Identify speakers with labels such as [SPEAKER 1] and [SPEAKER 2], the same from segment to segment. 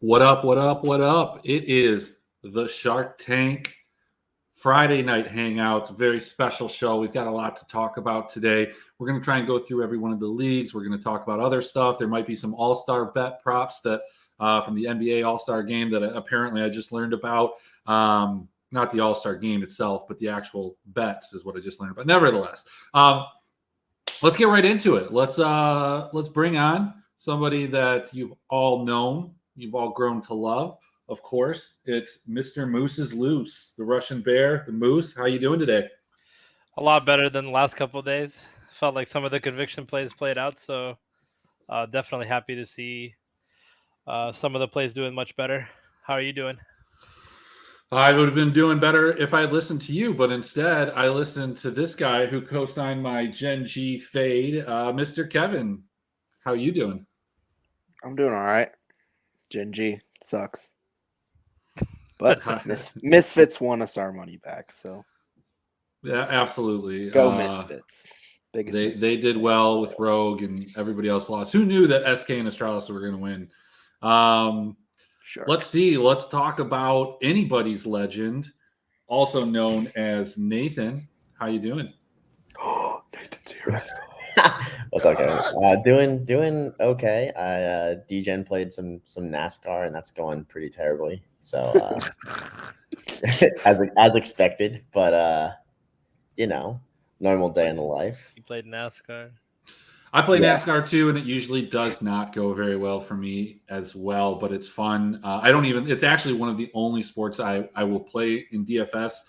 [SPEAKER 1] What up, what up, what up? It is the Shark Tank Friday night hangout. It's a very special show. We've got a lot to talk about today. We're going to try and go through every one of the leagues. We're going to talk about other stuff. There might be some all-star bet props that from the NBA all-star game that apparently I just learned about. Not the all-star game itself, but the actual bets is what I just learned about. Nevertheless, let's get right into it. Let's bring on somebody that you've all known, you've all grown to love. Of course, it's Mr. Moose's Loose, the Russian Bear, the Moose. How you doing today?
[SPEAKER 2] A lot better than the last couple of days. Felt like some of the conviction plays played out, so definitely happy to see some of the plays doing much better. How are you doing?
[SPEAKER 1] I would have been doing better if I had listened to you, but instead I listened to this guy who co-signed my Gen G fade, Mr. Kevin. How you doing?
[SPEAKER 3] I'm doing all right. Gen G sucks. But Misfits won us our money back, so
[SPEAKER 1] yeah, absolutely.
[SPEAKER 3] Go Misfits.
[SPEAKER 1] They did well with Rogue and everybody else lost. Who knew that SK and Astralis were going to win?
[SPEAKER 3] Sure.
[SPEAKER 1] Let's see. Let's talk about anybody's legend, also known as Nathan. How you doing?
[SPEAKER 3] Oh, Nathan's here.
[SPEAKER 4] What's okay? Doing okay. I degen played some NASCAR and that's going pretty terribly. So as expected, but normal day in the life.
[SPEAKER 2] You played NASCAR.
[SPEAKER 1] I play NASCAR too, and it usually does not go very well for me as well, but it's fun. It's actually one of the only sports I will play in DFS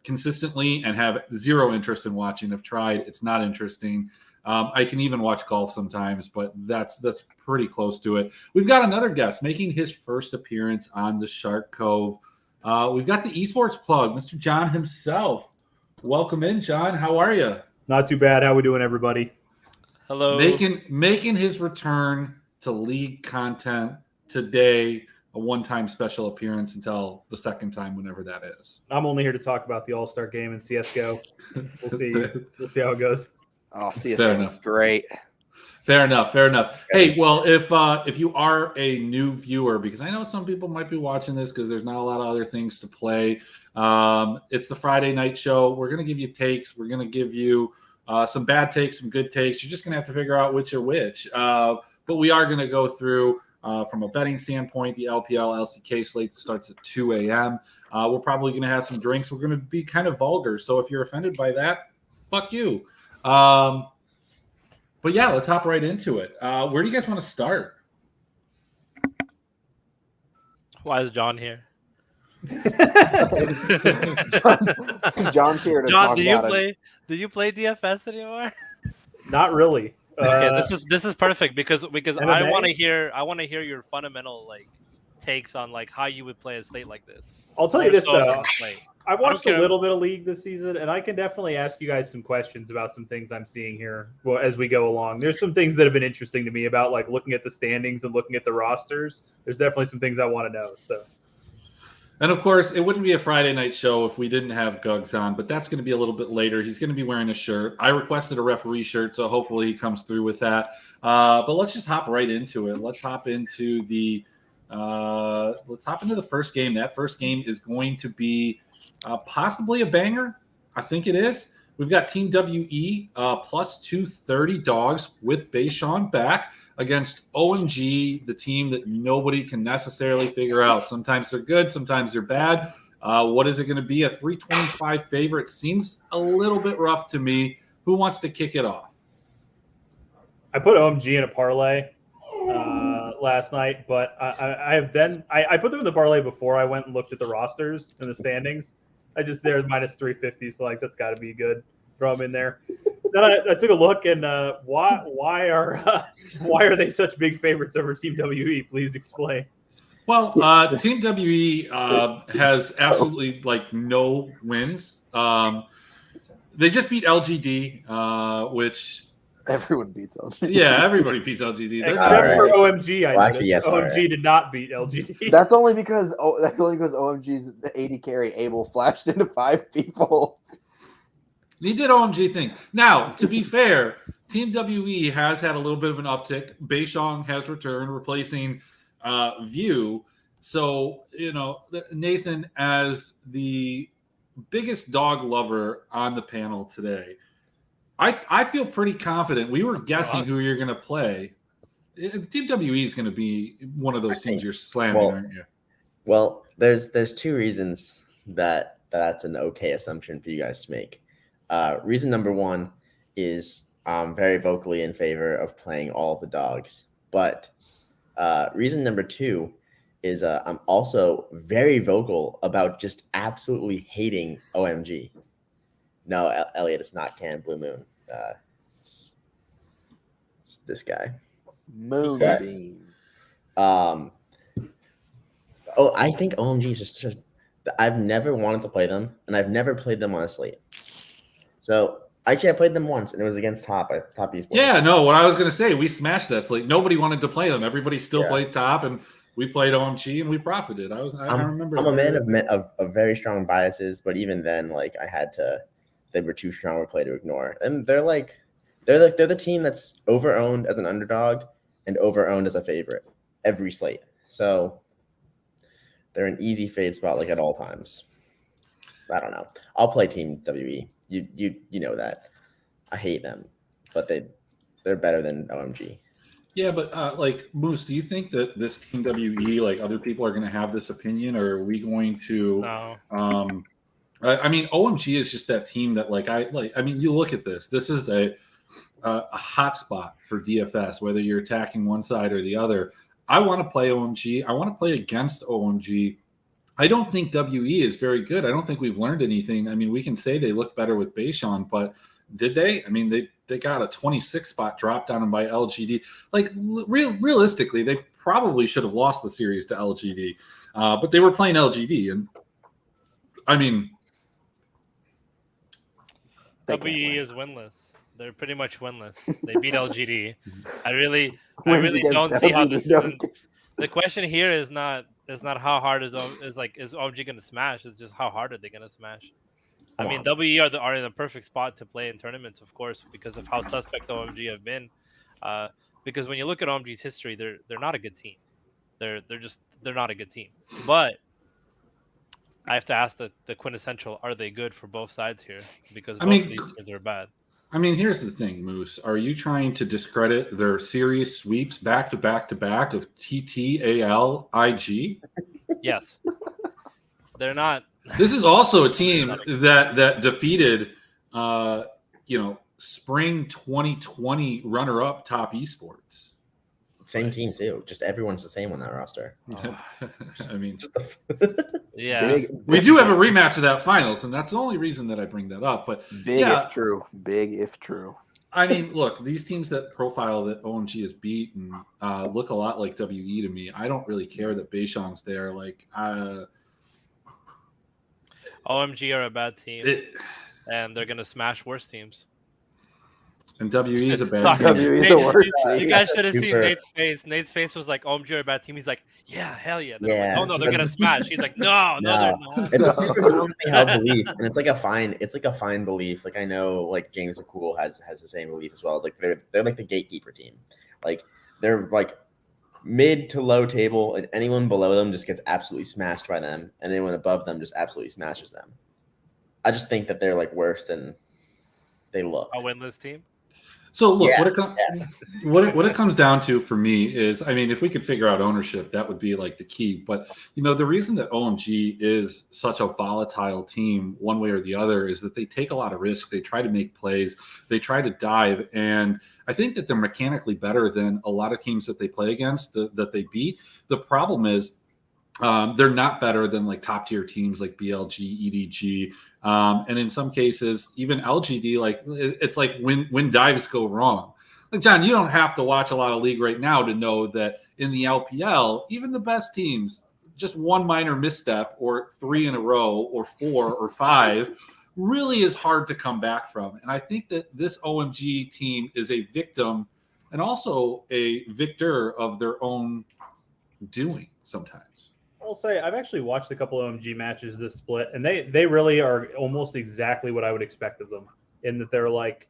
[SPEAKER 1] consistently and have zero interest in watching. I've tried. It's not interesting. I can even watch golf sometimes, but that's pretty close to it. We've got another guest making his first appearance on the Shark Cove. We've got the esports plug, Mr. John himself. Welcome in, John. How are you?
[SPEAKER 5] Not too bad. How we doing, everybody?
[SPEAKER 2] Hello.
[SPEAKER 1] Making his return to league content today, a one-time special appearance until the second time, whenever that is.
[SPEAKER 5] I'm only here to talk about the All-Star game in CSGO. We'll see how it goes.
[SPEAKER 3] Oh, CSGO is great.
[SPEAKER 1] Fair enough. Hey, well, if you are a new viewer, because I know some people might be watching this because there's not a lot of other things to play. It's the Friday night show. We're going to give you takes. We're going to give you some bad takes, some good takes. You're just going to have to figure out which are which. But we are going to go through, from a betting standpoint, the LPL LCK slate starts at 2 a.m. We're probably going to have some drinks. We're going to be kind of vulgar. So if you're offended by that, fuck you. But yeah, let's hop right into it. Where do you guys want to start?
[SPEAKER 2] Why is John here?
[SPEAKER 3] John's here to talk about it.
[SPEAKER 2] Do you play DFS anymore?
[SPEAKER 5] Not really.
[SPEAKER 2] Okay, this is perfect because
[SPEAKER 5] MMA?
[SPEAKER 2] I want to hear your fundamental takes on how you would play a slate like this.
[SPEAKER 5] I'll tell you this though. I watched
[SPEAKER 2] a
[SPEAKER 5] little bit of League this season, and I can definitely ask you guys some questions about some things I'm seeing here as we go along. There's some things that have been interesting to me about looking at the standings and looking at the rosters. There's definitely some things I want to know. So.
[SPEAKER 1] And of course, it wouldn't be a Friday night show if we didn't have Gugs on, but that's going to be a little bit later. He's going to be wearing a shirt. I requested a referee shirt, so hopefully he comes through with that. But let's just hop right into it. Let's hop into the first game. That first game is going to be possibly a banger. I think it is. We've got Team WE plus 230 dogs with Bayshon back against OMG, the team that nobody can necessarily figure out. Sometimes they're good, sometimes they're bad. What is it going to be? A 325 favorite seems a little bit rough to me. Who wants to kick it off?
[SPEAKER 5] I put OMG in a parlay last night, but I put them in the parlay before I went and looked at the rosters and the standings. They're minus 350, so that's got to be good. Throw them in there. Then I took a look, and why are they such big favorites over Team WE? Please explain.
[SPEAKER 1] Well, Team WE has absolutely no wins. They just beat LGD, which
[SPEAKER 3] everyone beats LGD.
[SPEAKER 1] Yeah, everybody beats LGD.
[SPEAKER 5] Except for OMG. OMG did not beat LGD.
[SPEAKER 3] That's only because OMG's 80 carry Abel flashed into 5 people.
[SPEAKER 1] He did OMG things. Now, to be fair, Team WE has had a little bit of an uptick. Beishong has returned, replacing view. So, Nathan, as the biggest dog lover on the panel today, I feel pretty confident. We were guessing who you're going to play. Team WE is going to be one of those teams you're slamming, aren't you?
[SPEAKER 4] Well, there's two reasons that's an okay assumption for you guys to make. Reason number one is I'm very vocally in favor of playing all the dogs. But reason number two is I'm also very vocal about just absolutely hating OMG. No, Elliot, it's not Can Blue Moon. It's this guy.
[SPEAKER 3] Moonbeam.
[SPEAKER 4] I think OMG is just I've never wanted to play them, and I've never played them on a slate. So actually, I played them once, and it was against Top Esports.
[SPEAKER 1] Yeah, no. What I was going to say, we smashed that slate. Nobody wanted to play them. Everybody still played Top, and we played OMG, and we profited. I remember. I'm
[SPEAKER 4] a man of very strong biases, but even then, like I had to. They were too strong a play to ignore, and they're the team that's over-owned as an underdog and over-owned as a favorite every slate. So they're an easy fade spot, like at all times. I don't know. I'll play Team WE. You know that. I hate them, but they're better than OMG.
[SPEAKER 1] Yeah, but like Moose, do you think that this Team WE, like other people, are going to have this opinion, or are we going to?
[SPEAKER 2] No.
[SPEAKER 1] I mean, OMG is just that team that, I mean, you look at this. This is a hot spot for DFS, whether you're attacking one side or the other. I want to play OMG. I want to play against OMG. I don't think WE is very good. I don't think we've learned anything. I mean, we can say they look better with Bayshon, but did they? I mean, they got a 26 spot dropped on them by LGD. Like, realistically, they probably should have lost the series to LGD, but they were playing LGD. And, I mean...
[SPEAKER 2] WE is winless. They're pretty much winless. They beat LGD. I really don't see how this. The question here is not how hard is OMG going to smash. It's just how hard are they going to smash. I mean, WE are in the perfect spot to play in tournaments, of course, because of how suspect OMG have been. Because when you look at OMG's history, they're not a good team. They're not a good team. But I have to ask the quintessential: are they good for both sides here? Because both of these kids are bad.
[SPEAKER 1] I mean, here's the thing, Moose. Are you trying to discredit their series sweeps back to back of TTAL IG?
[SPEAKER 2] Yes. They're not.
[SPEAKER 1] This is also a team that defeated, spring 2020 runner-up Top Esports.
[SPEAKER 4] Same team too. Just everyone's the same on that roster.
[SPEAKER 1] I mean,
[SPEAKER 2] yeah,
[SPEAKER 1] we do have a rematch of that finals, and that's the only reason that I bring that up. But
[SPEAKER 3] big if true.
[SPEAKER 1] I mean, look, these teams that profile that OMG has beaten look a lot like WE to me. I don't really care that Bayshong's there. Like,
[SPEAKER 2] OMG are a bad team, and they're gonna smash worse teams.
[SPEAKER 1] And WE is a bad team.
[SPEAKER 3] WE is the worst.
[SPEAKER 2] You guys should have seen Nate's face. Nate's face was like, "OMG are a bad team." He's like, "Yeah, hell yeah." Like, oh no, they're gonna smash. He's like, "No, they're not."
[SPEAKER 4] It's a super commonly held belief, and it's like a fine belief. Like I know, like James McCool has the same belief as well. Like they're like the gatekeeper team. Like they're like mid to low table, and anyone below them just gets absolutely smashed by them, and anyone above them just absolutely smashes them. I just think that they're like worse than they look.
[SPEAKER 2] A winless team.
[SPEAKER 1] So look, what it comes down to for me is, I mean, if we could figure out ownership, that would be like the key. But the reason that OMG is such a volatile team, one way or the other, is that they take a lot of risk. They try to make plays. They try to dive, and I think that they're mechanically better than a lot of teams that they play against that they beat. The problem is they're not better than like top tier teams like BLG, EDG. And in some cases, even LGD, like it's like when dives go wrong. Like, John, you don't have to watch a lot of league right now to know that in the LPL, even the best teams, just one minor misstep or 3 in a row or 4 or 5 really is hard to come back from. And I think that this OMG team is a victim and also a victor of their own doing sometimes.
[SPEAKER 5] I'll say I've actually watched a couple of OMG matches this split, and they really are almost exactly what I would expect of them. In that they're like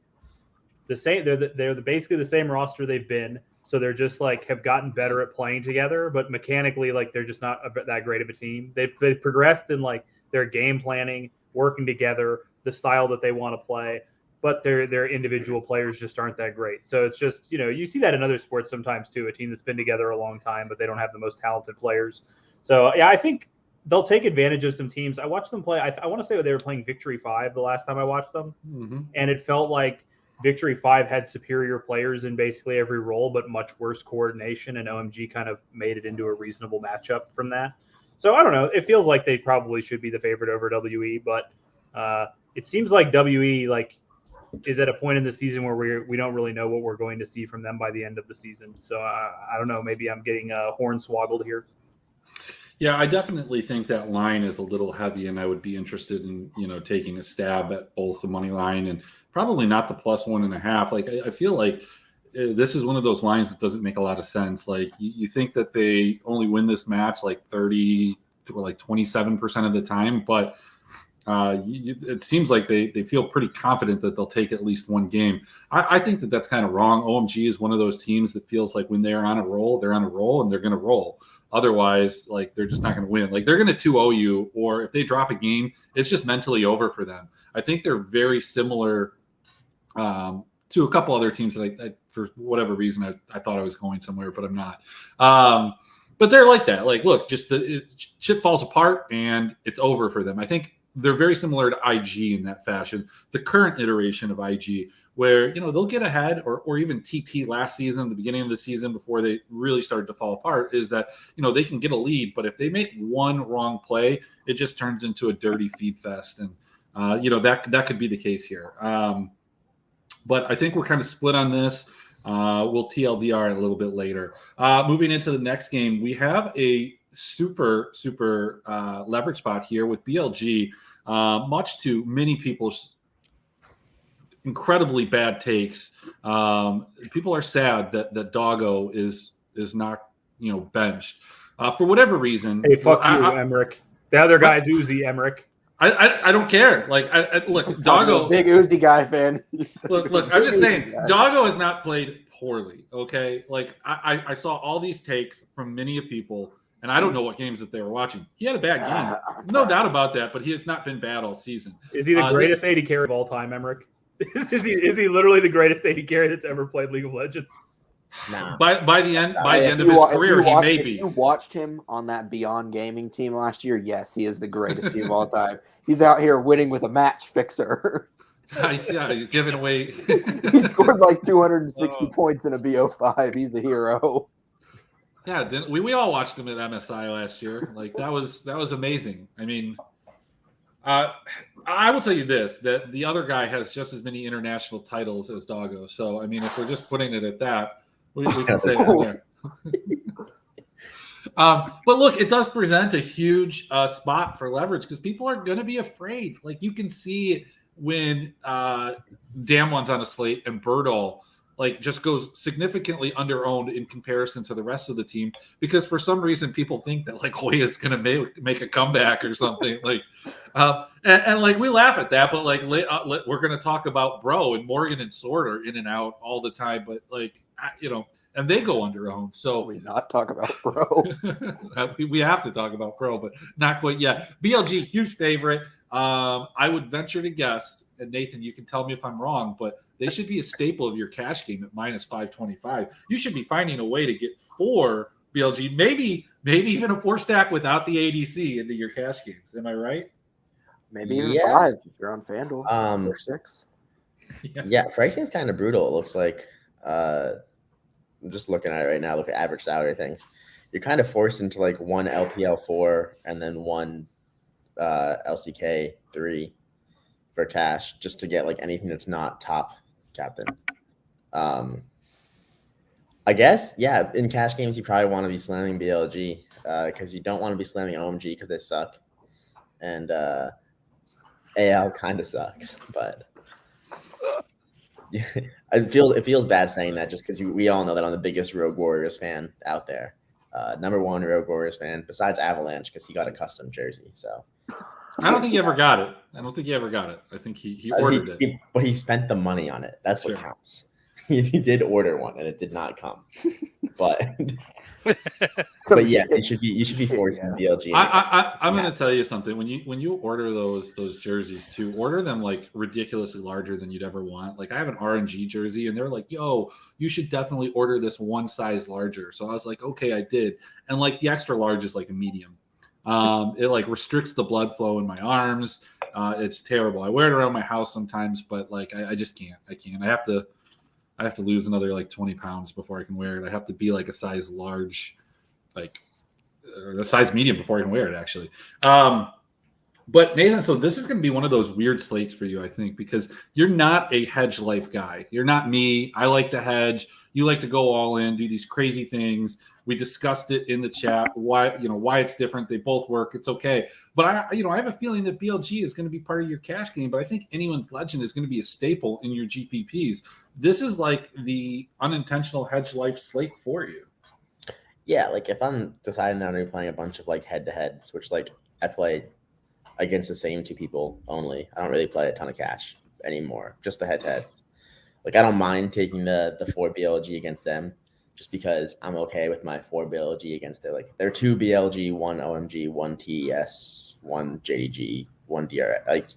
[SPEAKER 5] the same. They're basically the same roster they've been. So they're just like have gotten better at playing together, but mechanically, like they're just not that great of a team. They've progressed in like their game planning, working together, the style that they want to play, but their individual players just aren't that great. So it's just, you see that in other sports sometimes too, a team that's been together a long time, but they don't have the most talented players. So yeah, I think they'll take advantage of some teams. I watched them play. I want to say they were playing Victory 5 the last time I watched them, and it felt like Victory 5 had superior players in basically every role, but much worse coordination, and OMG kind of made it into a reasonable matchup from that. So I don't know. It feels like they probably should be the favorite over WE, but it seems like WE is at a point in the season where we don't really know what we're going to see from them by the end of the season. So I don't know. Maybe I'm getting hornswoggled here.
[SPEAKER 1] Yeah, I definitely think that line is a little heavy, and I would be interested in taking a stab at both the money line and probably not the +1.5. Like I feel like this is one of those lines that doesn't make a lot of sense. Like you think that they only win this match like 30 or like 27% of the time, but it seems like they feel pretty confident that they'll take at least one game. I think that that's kind of wrong. OMG is one of those teams that feels like when they're on a roll, they're on a roll and they're going to roll. Otherwise, like they're just not going to win. Like they're going to 2-0 you, or if they drop a game, it's just mentally over for them. I think they're very similar to a couple other teams that I for whatever reason, I thought I was going somewhere, but I'm not. But they're like that. Like, look, just shit falls apart and it's over for them. I think they're very similar to IG in that fashion. The current iteration of IG, where they'll get ahead, or even TT last season, the beginning of the season before they really started to fall apart, is that they can get a lead, but if they make one wrong play, it just turns into a dirty feed fest, and that could be the case here. But I think we're kind of split on this. We'll TLDR a little bit later. Moving into the next game, we have a super leverage spot here with BLG, much to many people's incredibly bad takes. People are sad that Doggo is not benched for whatever reason.
[SPEAKER 5] Hey, fuck you, Emmerich. The other guy's Uzi, Emmerich.
[SPEAKER 1] I don't care. Like, look, Doggo,
[SPEAKER 3] big Uzi guy fan.
[SPEAKER 1] Look, I'm just saying, Doggo has not played poorly. Okay, like I saw all these takes from many people, and I don't know what games that they were watching. He had a bad game, no doubt about that, but he has not been bad all season.
[SPEAKER 5] Is he the greatest AD carry of all time, Emmerich? Is he literally the greatest AD carry that's ever played League of Legends?
[SPEAKER 4] Nah.
[SPEAKER 1] By the end of his career, he may be.
[SPEAKER 3] If you watched him on that Beyond Gaming team last year, yes, he is the greatest team of all time. He's out here winning with a match fixer.
[SPEAKER 1] Yeah, he's giving away.
[SPEAKER 3] He scored like 260 points in a BO5. He's a hero.
[SPEAKER 1] Yeah, we all watched him at MSI last year. Like that was amazing. I mean, I will tell you this: that the other guy has just as many international titles as Doggo. So I mean, if we're just putting it at that, we can say that there. But look, it does present a huge spot for leverage because people are going to be afraid. Like you can see it when Damon's on a slate and Birdall just goes significantly underowned in comparison to the rest of the team because for some reason people think that Hoya is going to make a comeback or something and we laugh at that, but we're going to talk about Bro and Morgan and Sword are in and out all the time, but and they go underowned. So
[SPEAKER 3] we not talk about Bro.
[SPEAKER 1] We have to talk about Bro, but not quite yet. BLG, huge favorite. I would venture to guess, and Nathan, you can tell me if I'm wrong, but they should be a staple of your cash game at -525. You should be finding a way to get 4 BLG, maybe even a 4-stack without the ADC into your cash games. Am I right?
[SPEAKER 3] Maybe even 5 if you're on FanDuel. Or 6.
[SPEAKER 4] Yeah, pricing is kind of brutal. It looks like. I'm just looking at it right now. Look at average salary things. You're kind of forced into one LPL4 and then one LCK3 for cash just to get anything that's not top captain. I guess, yeah, in cash games, you probably want to be slamming BLG because you don't want to be slamming OMG because they suck. And AL kind of sucks, but it feels bad saying that just because we all know that I'm the biggest Rogue Warriors fan out there. Number 1 Rogue Warriors fan besides Avalanche because he got a custom jersey. So
[SPEAKER 1] I don't think he ever got it. I think he ordered it.
[SPEAKER 4] But he spent the money on it. That's what counts. he did order one, and it did not come. But yes, you should be forced in BLG.
[SPEAKER 1] I'm going to tell you something. When you order those jerseys too, order them like ridiculously larger than you'd ever want. Like I have an RNG jersey, and they're like, "Yo, you should definitely order this one size larger." So I was like, "Okay, I did." And like the extra large is like a medium. It like restricts the blood flow in my arms. It's terrible. I wear it around my house sometimes, but like I just can't. I can't. I have to lose another like 20 pounds before I can wear it. I have to be like a size large, like a size medium before I can wear it, actually. But Nathan, so this is going to be one of those weird slates for you, I think, because you're not a hedge life guy. You're not me. I like to hedge. You like to go all in, do these crazy things. We discussed it in the chat. Why it's different. They both work. It's okay. But I have a feeling that BLG is going to be part of your cash game. But I think Anyone's Legend is going to be a staple in your GPPs. This is like the unintentional hedge life slate for you.
[SPEAKER 4] Yeah, like if I'm deciding that I'm going to be playing a bunch of like head-to-heads, which like I play against the same two people only. I don't really play a ton of cash anymore, just the head-to-heads. Like I don't mind taking the 4 BLG against them just because I'm okay with my 4 BLG against their like they're 2 BLG, 1 OMG, 1 TES, 1 JDG, 1 DR. Like,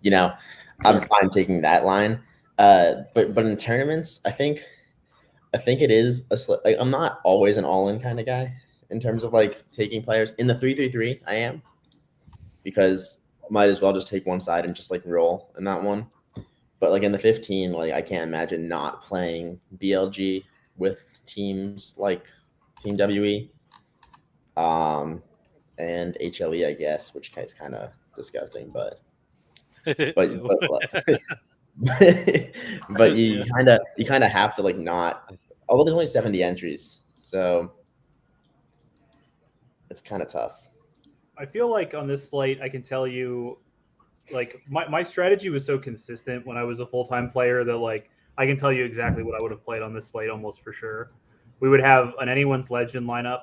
[SPEAKER 4] I'm fine taking that line. But in tournaments, I think it is like I'm not always an all-in kind of guy in terms of like taking players. In the 3-3-3, I am, because might as well just take one side and just like roll in that one. But like in the 15, like I can't imagine not playing BLG with teams like Team WE, and HLE, I guess, which is kind of disgusting, but but you kind of have to like not. Although there's only 70 entries, so it's kind of tough.
[SPEAKER 5] I feel like on this slate, I can tell you, like my strategy was so consistent when I was a full-time player that like I can tell you exactly what I would have played on this slate almost for sure. We would have an Anyone's Legend lineup,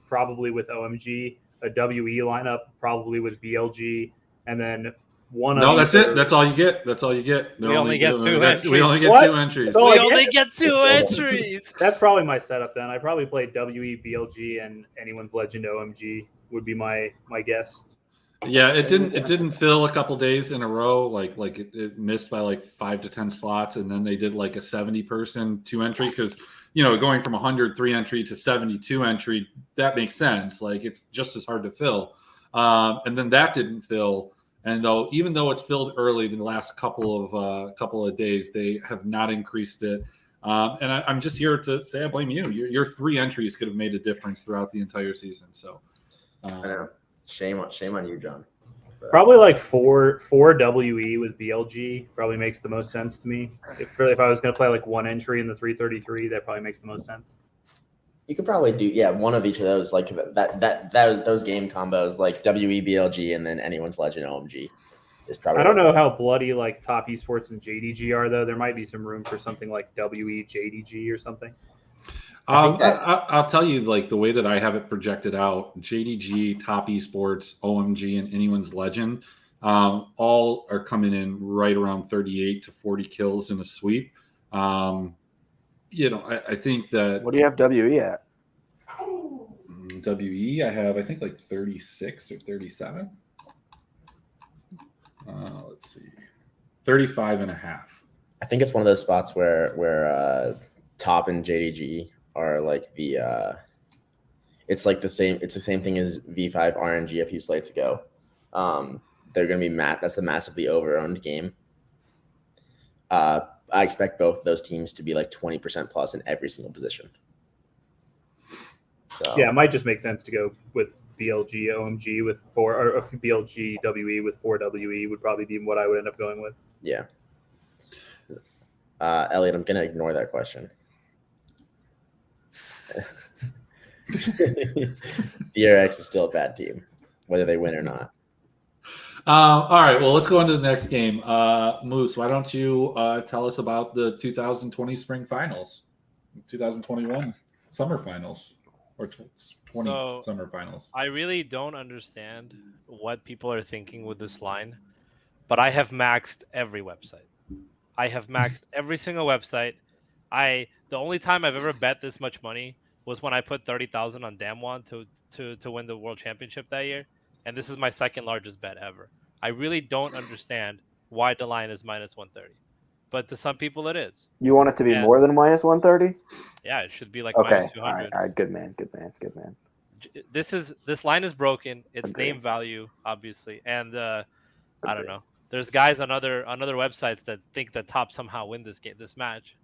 [SPEAKER 5] probably with OMG, a WE lineup, probably with BLG, and then one.
[SPEAKER 1] No, that's it. That's all you get. That's all you get.
[SPEAKER 2] We only get 2 entries.
[SPEAKER 1] We only get 2 entries.
[SPEAKER 2] We only get 2 entries.
[SPEAKER 5] That's probably my setup then. I probably played WE, BLG, and Anyone's Legend OMG would be my guess.
[SPEAKER 1] Yeah, it didn't fill a couple days in a row. Like it missed by like 5 to 10 slots, and then they did like a 70-person 2 entry because going from 103 entry to 72 entry, that makes sense. Like it's just as hard to fill, and then that didn't fill. And even though it's filled early, the last couple of days, they have not increased it. And I'm just here to say I blame you. Your 3 entries could have made a difference throughout the entire season. So
[SPEAKER 4] I know. Shame on you, John.
[SPEAKER 5] Probably like 4 WE with BLG probably makes the most sense to me. If I was going to play like 1 entry in the 333, that probably makes the most sense.
[SPEAKER 4] You could probably do one of each of those, like those game combos, like WE, BLG, and then Anyone's Legend OMG is probably.
[SPEAKER 5] I don't know how bloody like Top Esports and JDG are though. There might be some room for something like WE, JDG or something.
[SPEAKER 1] I'll tell you, like the way that I have it projected out, JDG, Top Esports, OMG, and Anyone's Legend, all are coming in right around 38 to 40 kills in a sweep. I think that.
[SPEAKER 3] What do you have WE at?
[SPEAKER 1] WE, I have, I think, like 36 or 37. Let's see, 35 and a half.
[SPEAKER 4] I think it's one of those spots where Top and JDG are like it's like the same. It's the same thing as V5 RNG a few slates ago. They're going to be that's the massively over-owned game. I expect both of those teams to be like 20% plus in every single position. So
[SPEAKER 5] yeah, it might just make sense to go with BLG OMG with 4, or BLG WE with 4 WE would probably be what I would end up going with.
[SPEAKER 4] Yeah. Elliot, I'm going to ignore that question. DRX is still a bad team, whether they win or not.
[SPEAKER 1] All right, well, let's go on to the next game. Moose, why don't you tell us about the 2020 spring finals, 2021 summer finals, or 20 summer finals?
[SPEAKER 2] I really don't understand what people are thinking with this line, but I have maxed every website. I have maxed every single website. The only time I've ever bet this much money was when I put 30,000 on Damwon to win the world championship that year, and this is my second largest bet ever. I really don't understand why the line is minus 130, but to some people it is.
[SPEAKER 3] You want it to be
[SPEAKER 2] And-
[SPEAKER 3] more than minus 130?
[SPEAKER 2] Yeah, it should be like
[SPEAKER 3] Okay.
[SPEAKER 2] minus
[SPEAKER 3] All right.
[SPEAKER 2] 200.
[SPEAKER 3] All right. Good man.
[SPEAKER 2] This line is broken. It's
[SPEAKER 3] Agree.
[SPEAKER 2] name value, obviously, and I don't know. There's guys on other websites that think that Top somehow win this match,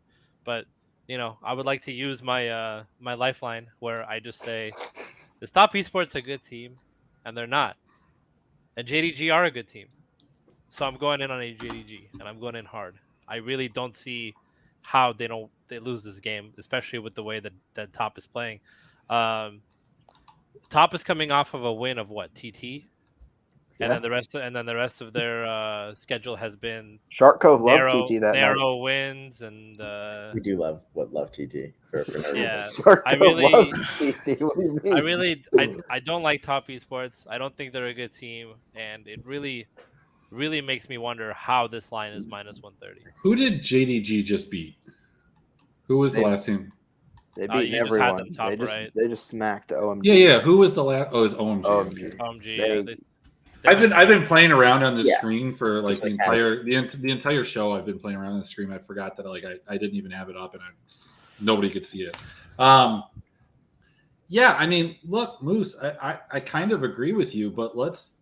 [SPEAKER 2] but I would like to use my my lifeline where I just say, is Top Esports a good team? And they're not. And JDG are a good team, so I'm going in on a JDG, and I'm going in hard. I really don't see how they lose this game, especially with the way that Top is playing. Top is coming off of a win of what, TT? And then the rest of their schedule has been
[SPEAKER 3] Shark Cove loved TT that night.
[SPEAKER 2] narrow wins, and
[SPEAKER 4] We do love TT for no
[SPEAKER 2] yeah.
[SPEAKER 4] reason.
[SPEAKER 3] Shark
[SPEAKER 2] I
[SPEAKER 3] Cove
[SPEAKER 2] really-
[SPEAKER 3] loves TT. What do you mean?
[SPEAKER 2] I don't like Top Esports. I don't think they're a good team, and it really makes me wonder how this line is minus 130.
[SPEAKER 1] Who did JDG just beat? Who was the last team?
[SPEAKER 3] They
[SPEAKER 2] Oh,
[SPEAKER 3] beat
[SPEAKER 2] you just had
[SPEAKER 3] everyone.
[SPEAKER 2] them top right.
[SPEAKER 3] They just smacked OMG.
[SPEAKER 1] Yeah. Who was the last? Oh, it was OMG.
[SPEAKER 3] OMG.
[SPEAKER 2] OMG.
[SPEAKER 1] I've been playing around on this
[SPEAKER 4] Yeah.
[SPEAKER 1] screen for like
[SPEAKER 4] Just
[SPEAKER 1] the
[SPEAKER 4] like
[SPEAKER 1] the entire show. I've been playing around on the screen. I forgot that I didn't even have it up and nobody could see it. Yeah, I mean, look, Moose, I kind of agree with you, but let's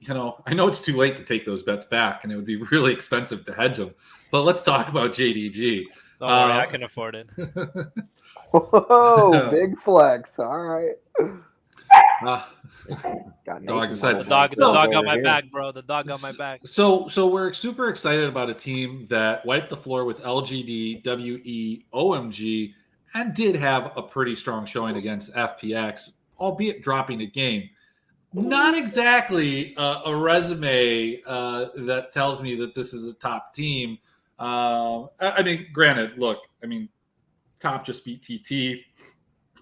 [SPEAKER 1] I know it's too late to take those bets back, and it would be really expensive to hedge them. But let's talk about JDG.
[SPEAKER 2] Don't worry, I can afford it.
[SPEAKER 3] Whoa, big flex. All right. Got
[SPEAKER 1] Dog
[SPEAKER 3] Nathan
[SPEAKER 1] decided-
[SPEAKER 3] on
[SPEAKER 2] The dog
[SPEAKER 3] over
[SPEAKER 2] got my
[SPEAKER 3] here.
[SPEAKER 2] back, bro. The dog got my back.
[SPEAKER 1] So we're super excited about a team that wiped the floor with LGD, WE, OMG, and did have a pretty strong showing against FPX, albeit dropping a game. Not exactly a resume that tells me that this is a top team. I mean, granted, look, I mean, Top just beat TT,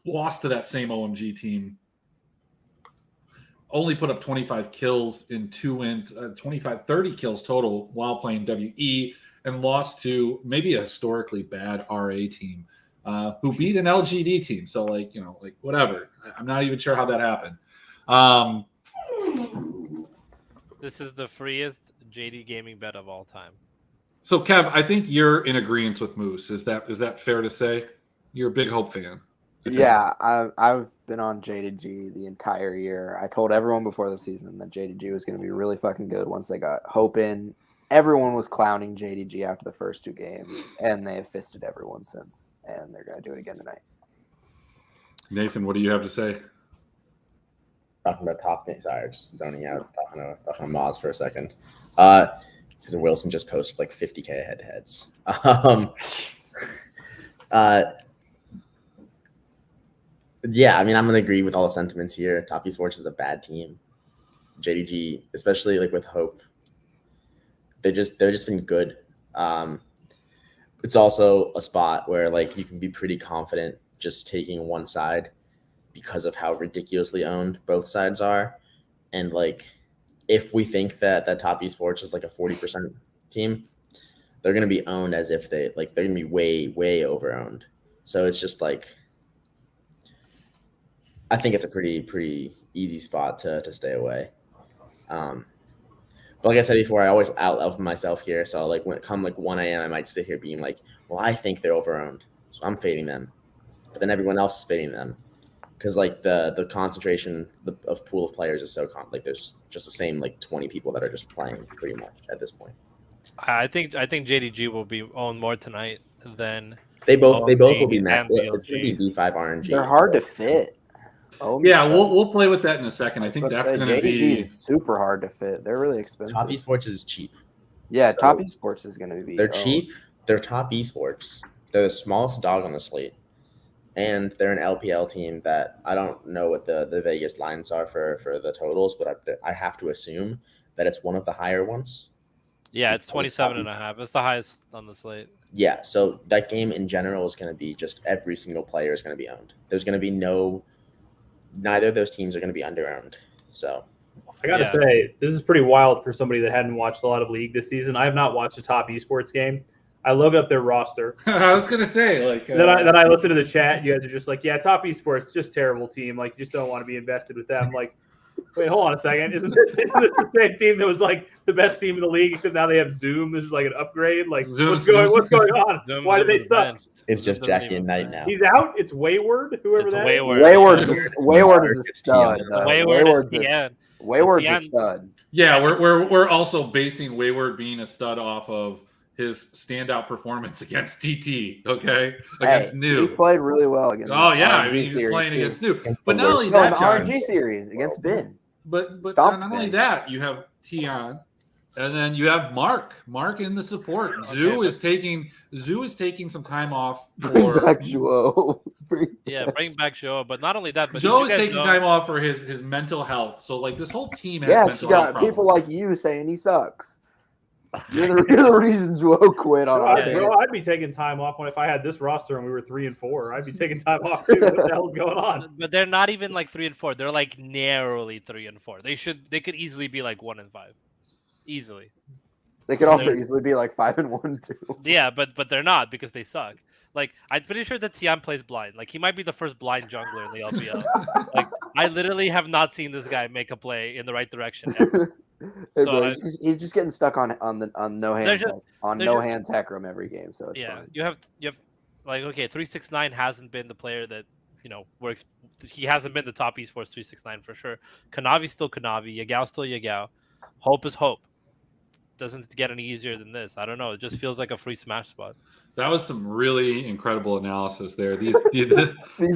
[SPEAKER 1] lost to that same OMG team, only put up 25 kills in 2 wins, 30 kills total while playing WE, and lost to maybe a historically bad RA team who beat an LGD team. So, whatever. I'm not even sure how that happened.
[SPEAKER 2] This is the freest JD gaming bet of all time.
[SPEAKER 1] So, Kev, I think you're in agreement with Moose. Is that fair to say? You're a big Hope fan. I think.
[SPEAKER 3] Yeah, I've been on JDG the entire year. I told everyone before the season that JDG was going to be really fucking good once they got Hope in. Everyone was clowning JDG after the first 2 games, and they have fisted everyone since, and they're going to do it again tonight.
[SPEAKER 1] Nathan, what do you have to say?
[SPEAKER 4] Talking about Top, sorry, just zoning out, talking to Moz for a second. Because Wilson just posted like 50K head-to-heads. Yeah, I mean, I'm gonna agree with all the sentiments here. Top Esports is a bad team. JDG, especially like with Hope, they've just been good. It's also a spot where like you can be pretty confident just taking one side because of how ridiculously owned both sides are. And like, if we think that Top Esports is like a 40% team, they're gonna be owned as if they're gonna be way over owned. So it's just like, I think it's a pretty easy spot to stay away. But like I said before, I always out myself here. So like when it comes like 1 a.m., I might sit here being like, well, I think they're over-owned, so I'm fading them. But then everyone else is fading them because like the concentration of pool of players is so there's just the same like 20 people that are just playing pretty much at this point.
[SPEAKER 2] I think JDG will be owned more tonight than
[SPEAKER 4] They both will be
[SPEAKER 2] and
[SPEAKER 4] met. It's going to
[SPEAKER 2] BLG.
[SPEAKER 4] be V5 RNG.
[SPEAKER 3] They're hard to fit. Oh,
[SPEAKER 1] Yeah, we'll play with that in a second. I think
[SPEAKER 3] Let's
[SPEAKER 1] that's
[SPEAKER 3] say
[SPEAKER 1] going to
[SPEAKER 3] JDG
[SPEAKER 1] be.
[SPEAKER 3] is super hard to fit. They're really expensive.
[SPEAKER 4] Top Esports is cheap.
[SPEAKER 3] Yeah,
[SPEAKER 4] So-
[SPEAKER 3] Top Esports is going to be.
[SPEAKER 4] They're
[SPEAKER 3] owned.
[SPEAKER 4] cheap. They're Top Esports. They're the smallest dog on the slate. And they're an LPL team that I don't know what the Vegas lines are for the totals, but I have to assume that it's one of the higher ones.
[SPEAKER 2] Yeah, it's 27.5. It's the highest on the slate.
[SPEAKER 4] Yeah, so that game in general is going to be just every single player is going to be owned. There's going to be neither of those teams are going to be under-owned. So
[SPEAKER 5] I got to
[SPEAKER 2] Yeah.
[SPEAKER 5] say, this is pretty wild for somebody that hadn't watched a lot of League this season. I have not watched a Top Esports game. I look up their roster.
[SPEAKER 1] I was gonna say, like,
[SPEAKER 5] Then I listen to the chat. You guys are just like, yeah, Top Esports, just terrible team. Like, you just don't want to be invested with them. Like, wait, hold on a second. Isn't this the same team that was like the best team in the league? Except now they have Zoom. This is like an upgrade. Like, what's going on? Why do they suck?
[SPEAKER 4] It's just Jackie and Knight now.
[SPEAKER 5] He's out. It's Wayward. Whoever that is.
[SPEAKER 3] Wayward is a stud.
[SPEAKER 2] Wayward's a
[SPEAKER 3] stud.
[SPEAKER 1] Yeah, we're also basing Wayward being a stud off of his standout performance against TT. Okay, against New.
[SPEAKER 3] He played really well against.
[SPEAKER 1] Oh yeah, I mean, he's playing against New. But not only that,
[SPEAKER 3] the
[SPEAKER 1] John,
[SPEAKER 3] RNG series against Ben.
[SPEAKER 1] But John, not only that, you have Tion, and then you have Mark in the support. Zoo is taking some time off.
[SPEAKER 3] Bring back Joe.
[SPEAKER 2] Bring back Joe. But not only that, but
[SPEAKER 1] Joe is taking time off for his mental health. So like this whole team has mental health problems.
[SPEAKER 3] People like you saying he sucks. You're the reason Joe quit on our
[SPEAKER 5] Bro, I'd be taking time off if I had this roster and we were 3-4. I'd be taking time off too. What the hell's going on?
[SPEAKER 2] But they're not even like 3-4. They're like narrowly 3-4. They could easily be like 1-5. Easily.
[SPEAKER 3] They could also easily be like 5-1 too.
[SPEAKER 2] Yeah, but they're not because they suck. Like, I'm pretty sure that Tian plays blind. Like, he might be the first blind jungler in the LPL. Like, I literally have not seen this guy make a play in the right direction ever.
[SPEAKER 3] Hey, bro, he's just getting stuck on no hands hands Hecarim every game. So it's fine.
[SPEAKER 2] you have like, okay, 369 hasn't been the player that works. He hasn't been the top esports 369 for sure. Kanavi's still Kanavi. Yagao's still Yagao. Hope is Hope. Doesn't get any easier than this. I don't know. It just feels like a free smash spot.
[SPEAKER 1] That was some really incredible analysis there. These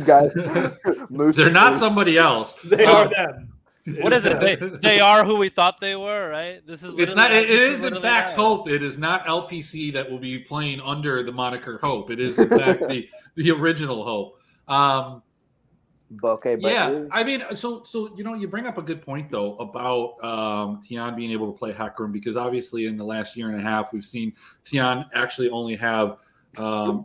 [SPEAKER 3] guys,
[SPEAKER 1] they're not somebody else.
[SPEAKER 5] They are them.
[SPEAKER 2] What is it? They are who we thought they were, right? This is.
[SPEAKER 1] It's not. It is in fact Hope. It is not LPC that will be playing under the moniker Hope. It is in fact the original Hope.
[SPEAKER 3] Okay, but
[SPEAKER 1] yeah, I mean, so you bring up a good point though about Tian being able to play Hecarim, because obviously in the last year and a half we've seen Tian actually only have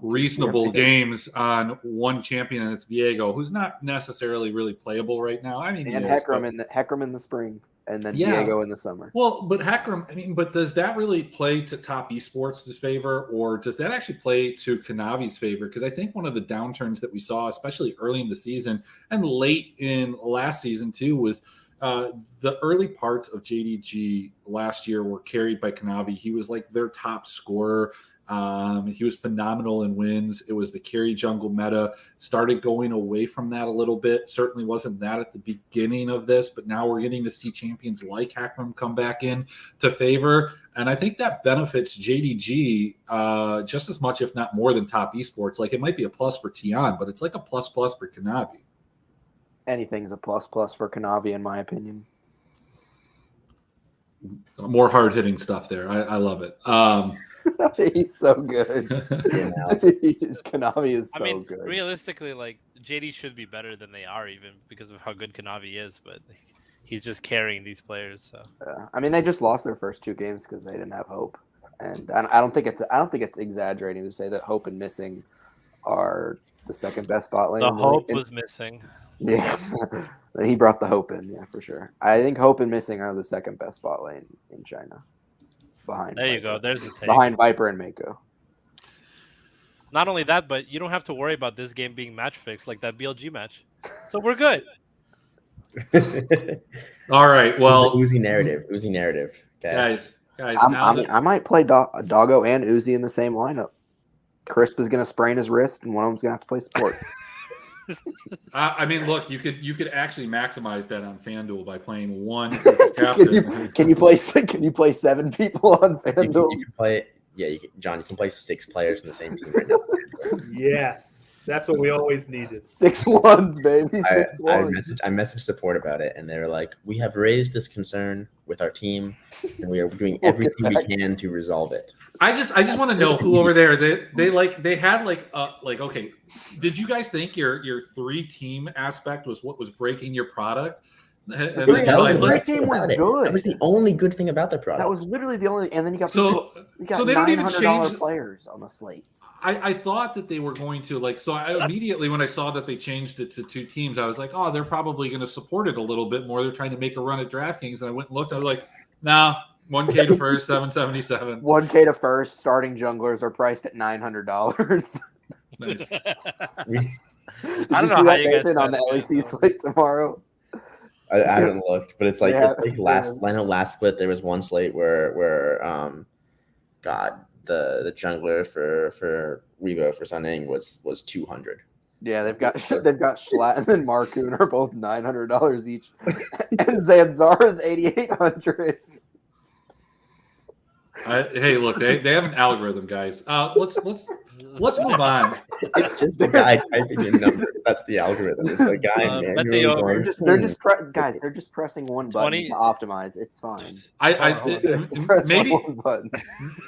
[SPEAKER 1] reasonable games on one champion, and it's Diego, who's not necessarily really playable right now. I mean,
[SPEAKER 3] and Hecarim in the spring, and then Diego in the summer.
[SPEAKER 1] Well, but Hecarim, I mean, but does that really play to Top Esports' favor, or does that actually play to Kanavi's favor? Because I think one of the downturns that we saw, especially early in the season and late in last season too, was the early parts of JDG last year were carried by Kanavi. He was like their top scorer. He was phenomenal in wins. It was the carry jungle meta. Started going away from that a little bit. Certainly wasn't that at the beginning of this, but now we're getting to see champions like Hecarim come back in to favor. And I think that benefits JDG just as much, if not more, than Top Esports. Like, it might be a plus for Tian, but it's like a plus for Kanavi.
[SPEAKER 3] Anything's a plus for Kanavi, in my opinion.
[SPEAKER 1] More hard-hitting stuff there. I love it.
[SPEAKER 3] He's so good. Kanavi is so good.
[SPEAKER 2] Realistically, like, JD should be better than they are, even because of how good Kanavi is, but he's just carrying these players. So
[SPEAKER 3] I mean, they just lost their first two games because they didn't have Hope, and I don't think it's exaggerating to say that Hope and Missing are the second best bot lane.
[SPEAKER 2] The Hope was missing.
[SPEAKER 3] Yeah, he brought the Hope in. Yeah, for sure. I think Hope and Missing are the second best bot lane in China. Behind
[SPEAKER 2] there
[SPEAKER 3] Viper.
[SPEAKER 2] You go. There's the take.
[SPEAKER 3] Behind Viper and Mako.
[SPEAKER 2] Not only that, but you don't have to worry about this game being match fixed like that BLG match. So we're good.
[SPEAKER 1] All right. Well,
[SPEAKER 4] Uzi narrative. Okay.
[SPEAKER 1] Guys.
[SPEAKER 3] I might play Doggo and Uzi in the same lineup. Crisp is going to sprain his wrist, and one of them's going to have to play support.
[SPEAKER 1] I mean, look, you could actually maximize that on FanDuel by playing one as a captain.
[SPEAKER 3] Can you play 7 people on FanDuel?
[SPEAKER 4] You can play. Yeah, John. You can play 6 players in the same team right now.
[SPEAKER 5] Yes, that's what we always needed.
[SPEAKER 3] 6-1s, baby. 6-1s.
[SPEAKER 4] I messaged support about it, and they were like, "We have raised this concern with our team, and we are doing everything we can to resolve it."
[SPEAKER 1] I just want to know who over there they had okay, did you guys think your 3-team aspect was what was breaking your product? And
[SPEAKER 3] the 3-team was good.
[SPEAKER 4] That was the only good thing about the product.
[SPEAKER 3] That was literally the only, and then you got
[SPEAKER 1] so they don't even change
[SPEAKER 3] players on the slates.
[SPEAKER 1] I thought that they were going to I immediately when I saw that they changed it to 2 teams, I was like, oh, they're probably going to support it a little bit more. They're trying to make a run at DraftKings, and I went and looked. I was like, no, 1K to first, 777.
[SPEAKER 3] 1K to first. Starting junglers are priced at $900.
[SPEAKER 1] Nice.
[SPEAKER 2] I
[SPEAKER 3] Did
[SPEAKER 2] don't
[SPEAKER 3] you
[SPEAKER 2] know
[SPEAKER 3] see
[SPEAKER 2] how
[SPEAKER 3] that,
[SPEAKER 2] you guys
[SPEAKER 3] Nathan, on the
[SPEAKER 2] spend
[SPEAKER 3] LEC
[SPEAKER 2] that,
[SPEAKER 3] slate tomorrow?
[SPEAKER 4] I haven't looked, but it's like
[SPEAKER 3] Yeah,
[SPEAKER 4] last. I know last split there was one slate where God, the jungler for Weibo for Sunning was 200.
[SPEAKER 3] Yeah, they've got Schlatten and Marcoon are both $900 each, and Zanzara's $8,800.
[SPEAKER 1] Hey, look, they have an algorithm, guys. Let's move on.
[SPEAKER 4] It's just a guy typing in numbers. That's the algorithm. It's a guy
[SPEAKER 2] bet
[SPEAKER 4] manually
[SPEAKER 2] the over.
[SPEAKER 4] going.
[SPEAKER 3] They're just pressing one button
[SPEAKER 2] 20
[SPEAKER 3] to optimize. It's fine.
[SPEAKER 1] I maybe
[SPEAKER 3] one button.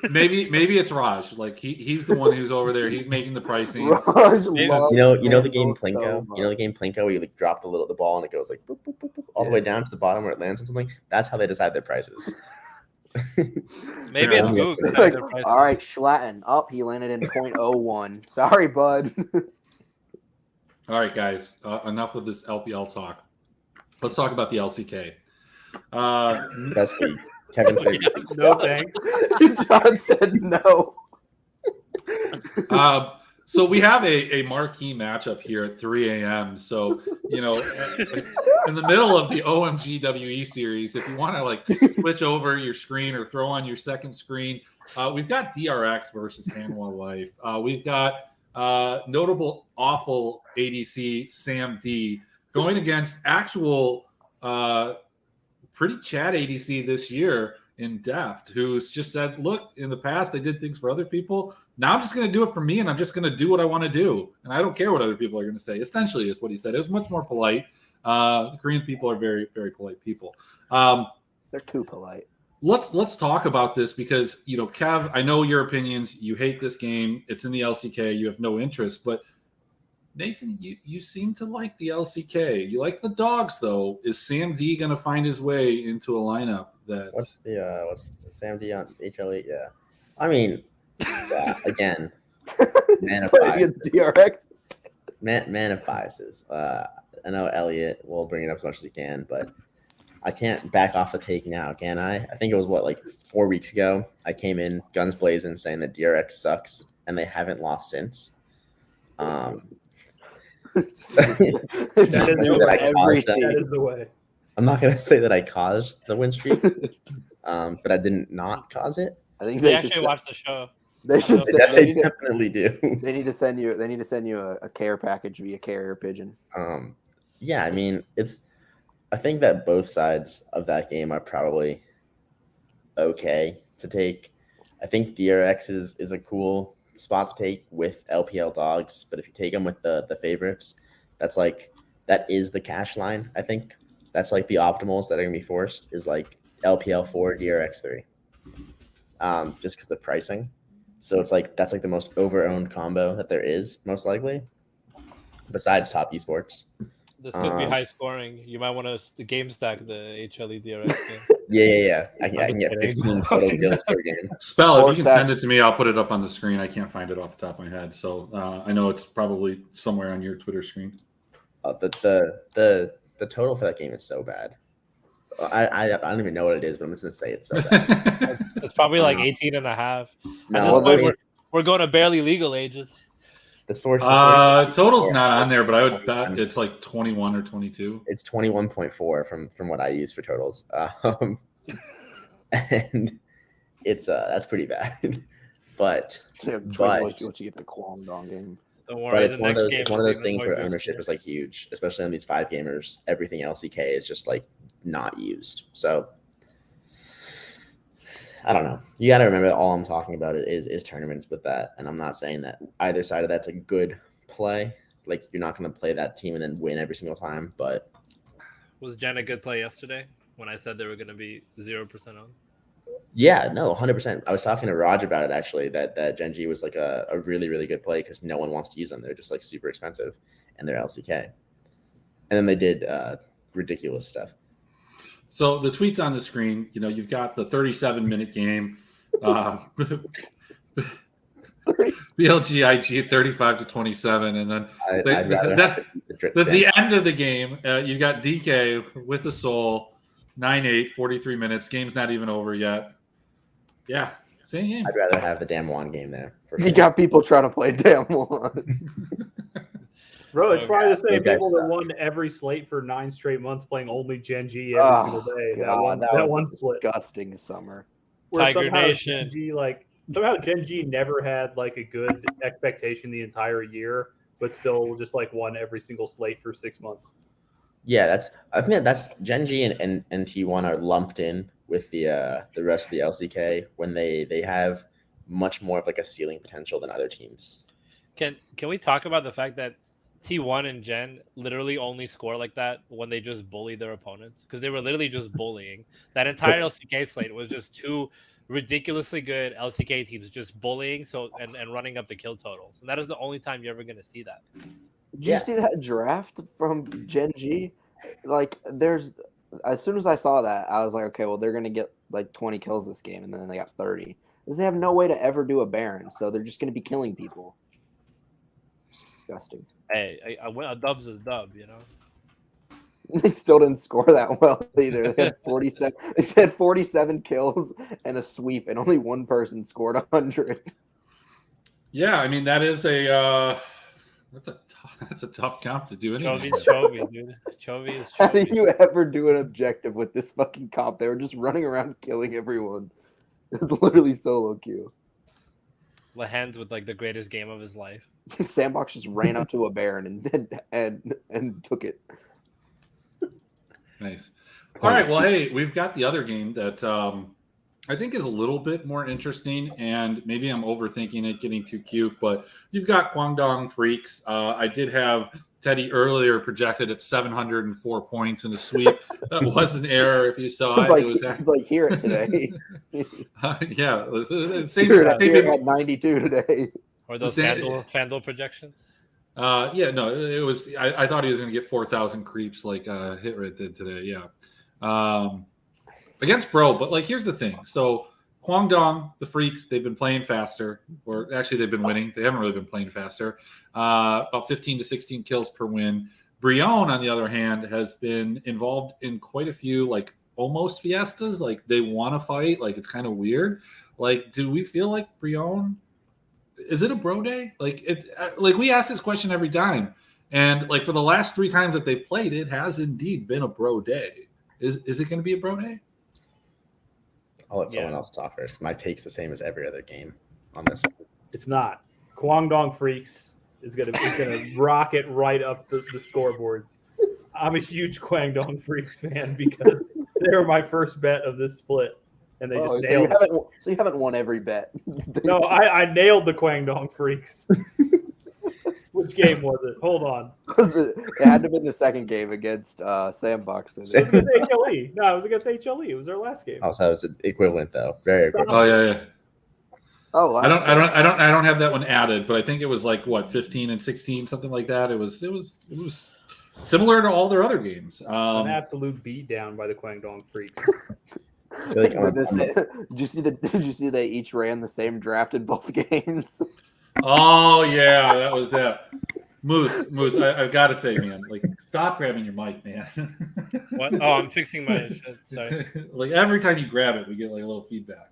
[SPEAKER 1] maybe it's Raj. Like he's the one who's over there. He's making the pricing.
[SPEAKER 3] Raj
[SPEAKER 2] Maybe-
[SPEAKER 3] loves
[SPEAKER 4] You know the game
[SPEAKER 3] Vandal so
[SPEAKER 4] Plinko.
[SPEAKER 3] much.
[SPEAKER 4] You know the game Plinko where you like drop the ball and it goes like boop, boop, boop, boop, all the way down to the bottom where it lands on something. That's how they decide their prices.
[SPEAKER 2] Maybe it's
[SPEAKER 4] Yeah.
[SPEAKER 2] Goog.
[SPEAKER 3] Like, all right, Schlatten up. He landed in 0.01. Sorry, bud.
[SPEAKER 1] All right, guys. Enough of this LPL talk. Let's talk about the LCK.
[SPEAKER 4] That's the Kevin's favorite.
[SPEAKER 5] No thanks.
[SPEAKER 3] John said no.
[SPEAKER 1] So we have a marquee matchup here at 3 a.m. So, in the middle of the OMGWE series, if you want to like switch over your screen or throw on your second screen, we've got DRX versus Hanwha Life. We've got notable awful ADC Sam D going against actual pretty Chad ADC this year in Deft, who's just said, look, in the past I did things for other people. Now I'm just going to do it for me, and I'm just going to do what I want to do. And I don't care what other people are going to say. Essentially is what he said. It was much more polite. Korean people are very, very polite people.
[SPEAKER 3] They're too polite.
[SPEAKER 1] Let's talk about this because, Kev, I know your opinions. You hate this game. It's in the LCK. You have no interest. But, Nathan, you seem to like the LCK. You like the dogs, though. Is Sam D going to find his way into a lineup that?
[SPEAKER 4] What's the Sam D on HLE? Yeah, I mean, yeah, again, man of biases.
[SPEAKER 3] DRX.
[SPEAKER 4] Man of biases. I know Elliot will bring it up as much as he can, but I can't back off the take now, can I? I think it was like 4 weeks ago. I came in guns blazing saying that DRX sucks, and they haven't lost since.
[SPEAKER 5] That is the way.
[SPEAKER 4] I'm not gonna say that I caused the win streak, but I didn't not cause it.
[SPEAKER 3] I think
[SPEAKER 2] They
[SPEAKER 3] they
[SPEAKER 2] actually watched the show.
[SPEAKER 3] They should.
[SPEAKER 4] They definitely do.
[SPEAKER 3] They need to send you a care package via carrier pigeon.
[SPEAKER 4] Yeah, I mean, I think that both sides of that game are probably okay to take. I think DRX is a cool spot to take with LPL dogs, but if you take them with the favorites, that is the cash line. I think that's like the optimals that are gonna be forced is like LPL 4, DRX 3, just because of pricing. So it's like that's like the most over-owned combo that there is, most likely, besides top esports.
[SPEAKER 2] This could be high scoring. You might want to game stack the HLE DRX game.
[SPEAKER 4] Yeah. I can get 15 total kills per game.
[SPEAKER 1] Spell, if you can send it to me, I'll put it up on the screen. I can't find it off the top of my head. So I know it's probably somewhere on your Twitter screen.
[SPEAKER 4] The total for that game is so bad. I don't even know what it is, but I'm just going to say it's so bad.
[SPEAKER 2] It's probably like 18 and a half.
[SPEAKER 4] No,
[SPEAKER 2] At this point, we're going to barely legal ages.
[SPEAKER 4] The source
[SPEAKER 1] total's not on there, but I would bet it's like 21 or 22.
[SPEAKER 4] It's 21.4 from what I use for totals. And it's that's pretty bad. But
[SPEAKER 3] What you get the Kwangdong game.
[SPEAKER 2] Don't worry,
[SPEAKER 4] but it's
[SPEAKER 2] the
[SPEAKER 4] one of
[SPEAKER 2] next
[SPEAKER 4] those
[SPEAKER 2] game is even
[SPEAKER 4] things
[SPEAKER 2] more
[SPEAKER 4] where ownership
[SPEAKER 2] juicier.
[SPEAKER 4] is like huge, especially on these 5 gamers. Everything LCK is just like not used. So I don't know. You got to remember that all I'm talking about is tournaments with that, and I'm not saying that either side of that's a good play. Like you're not going to play that team and then win every single time. But
[SPEAKER 2] Was Jen a good play yesterday when I said they were going to be 0% on?
[SPEAKER 4] yeah, no, 100%. I was talking to Raj about it actually. That Genji was like a really really good play because no one wants to use them. They're just like super expensive, and they're LCK. And then they did ridiculous stuff.
[SPEAKER 1] So the tweet's on the screen. You've got the 37-minute game. BLGIG at 35-27, and then
[SPEAKER 4] I'd rather
[SPEAKER 1] the end of the game, you've got DK with the soul, 9-8, 43 minutes. Game's not even over yet. Yeah, same game.
[SPEAKER 4] I'd rather have the damn one game there. For
[SPEAKER 3] You
[SPEAKER 4] sure.
[SPEAKER 3] got people trying to play damn one.
[SPEAKER 5] Bro, it's probably the same
[SPEAKER 4] Those guys
[SPEAKER 5] people that
[SPEAKER 4] suck.
[SPEAKER 5] won every slate for 9 straight months playing only Gen G every single day.
[SPEAKER 3] God, that was
[SPEAKER 5] one
[SPEAKER 3] a
[SPEAKER 5] split.
[SPEAKER 3] disgusting summer.
[SPEAKER 5] Where
[SPEAKER 2] Tiger
[SPEAKER 5] somehow
[SPEAKER 2] Nation.
[SPEAKER 5] somehow Gen G never had like a good expectation the entire year, but still just like won every single slate for 6 months.
[SPEAKER 4] Yeah, I think that's Gen G and T1 are lumped in with the rest of the LCK when they have much more of like a ceiling potential than other teams.
[SPEAKER 2] Can we talk about the fact that T1 and Gen literally only score like that when they just bully their opponents? Because they were literally just bullying. That entire LCK slate was just two ridiculously good LCK teams just bullying and running up the kill totals. And that is the only time you're ever going to see that.
[SPEAKER 3] Did you see that draft from Gen G? Like, as soon as I saw that, I was like, okay, well, they're going to get like 20 kills this game, and then they got 30. Because they have no way to ever do a Baron, so they're just going to be killing people. It's disgusting.
[SPEAKER 2] Hey, a dub's a dub, you know?
[SPEAKER 3] They still didn't score that well either. They had 47. They had 47 kills and a sweep, and only one person scored 100.
[SPEAKER 1] Yeah, I mean that is that's a tough comp to do.
[SPEAKER 2] Chovy's Chovy, dude. Chovy is
[SPEAKER 3] How do
[SPEAKER 2] Chovy.
[SPEAKER 3] you ever do an objective with this fucking comp? They were just running around killing everyone. It was literally solo queue.
[SPEAKER 2] Lehens with like the greatest game of his life.
[SPEAKER 3] Sandbox just ran up to a Baron and took it.
[SPEAKER 1] Nice. All right. Well, hey, we've got the other game that I think is a little bit more interesting, and maybe I'm overthinking it, getting too cute, but you've got Guangdong Freaks. I did have Teddy earlier projected at 704 points in the sweep. That was an error if you saw it.
[SPEAKER 3] It was like hear it today.
[SPEAKER 1] Yeah.
[SPEAKER 3] Hear it at 92 today.
[SPEAKER 2] Or those FanDuel projections?
[SPEAKER 1] Yeah, no, it was. I thought he was going to get 4,000 creeps like Hitrate did today. Yeah, against Bro. But like, here's the thing. So Guangdong, the Freaks, they've been playing faster, or actually they've been winning. They haven't really been playing faster. About 15 to 16 kills per win. Brion, on the other hand, has been involved in quite a few like almost fiestas. Like they want to fight. Like it's kind of weird. Like, do we feel like Brion? Is it a bro day? Like it's like we ask this question every time, and like for the last 3 times that they've played, it has indeed been a bro day. Is it going to be a bro day?
[SPEAKER 4] I'll let someone else talk first. My take's the same as every other game on this one.
[SPEAKER 5] It's not. Guangdong Freaks is gonna rocket right up the scoreboards. I'm a huge Guangdong Freaks fan because they were my first bet of this split. And they just nailed it.
[SPEAKER 3] So you haven't won every bet.
[SPEAKER 5] No, I nailed the Guangdong Freaks. Which game was it? Hold on.
[SPEAKER 3] It had to have been the second game against Sandbox.
[SPEAKER 5] It was against HLE. No, it was against HLE. It was their last game.
[SPEAKER 4] Also, it was equivalent though. Very equivalent.
[SPEAKER 1] Oh yeah.
[SPEAKER 3] Oh,
[SPEAKER 1] I don't have that one added, but I think it was like what 15 and 16, something like that. It was similar to all their other games.
[SPEAKER 5] An absolute beatdown by the Guangdong Freaks.
[SPEAKER 3] Did you see they each ran the same draft in both games?
[SPEAKER 1] Oh yeah, that was that. Moose, I've got to say, man, like stop grabbing your mic, man.
[SPEAKER 2] What? Oh, I'm fixing my shit. Sorry.
[SPEAKER 1] Like every time you grab it, we get like a little feedback.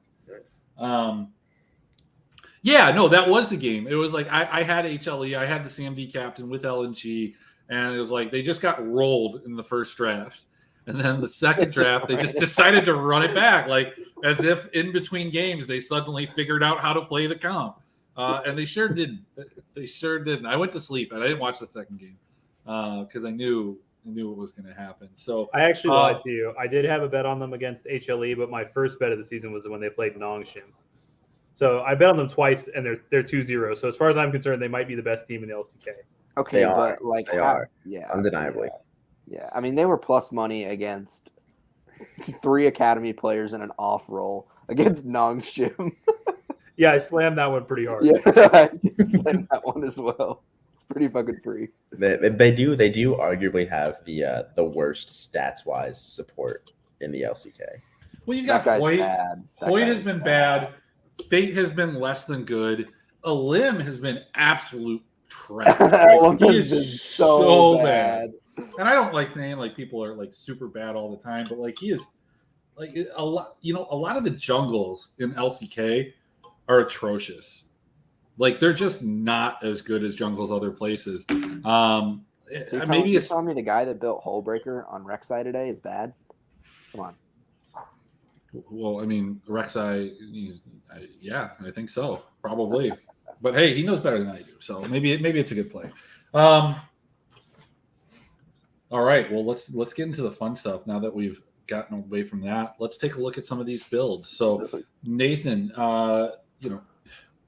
[SPEAKER 1] Yeah, no, that was the game. It was like I had HLE, I had the CMD captain with LNG, and it was like they just got rolled in the first draft. And then the second draft, they just decided to run it back, like as if in between games they suddenly figured out how to play the comp. And they sure didn't. They sure didn't. I went to sleep and I didn't watch the second game because I knew what was going to happen. So
[SPEAKER 5] I actually lied to you. I did have a bet on them against HLE, but my first bet of the season was when they played Nongshim. So I bet on them twice, and they're 2-0. So as far as I'm concerned, they might be the best team in the LCK.
[SPEAKER 3] Okay, but like
[SPEAKER 4] they are.
[SPEAKER 3] Yeah,
[SPEAKER 4] Undeniably.
[SPEAKER 3] Yeah, I mean they were plus money against 3 academy players in an off roll against Nongshim.
[SPEAKER 5] Yeah, I slammed that one pretty hard.
[SPEAKER 3] Yeah, I did slam that one as well. It's pretty fucking free.
[SPEAKER 4] They do arguably have the worst stats wise support in the LCK.
[SPEAKER 1] Well, you got Hoyt. Hoyt has been bad. Fate has been less than good. Alim has been absolute trash. He is so bad. and I don't like saying like people are like super bad all the time, but like he is like a lot. You know, a lot of the jungles in LCK are atrocious. Like they're just not as good as jungles other places. Maybe
[SPEAKER 3] you're
[SPEAKER 1] it's
[SPEAKER 3] telling me the guy that built Hullbreaker on Rek'Sai today is bad? Come on.
[SPEAKER 1] well, I mean Rek'Sai. Yeah, I think so, probably. But hey, he knows better than I do, so maybe it's a good play. All right, well let's get into the fun stuff now that we've gotten away from that. Let's take a look at some of these builds. So Nathan, you know,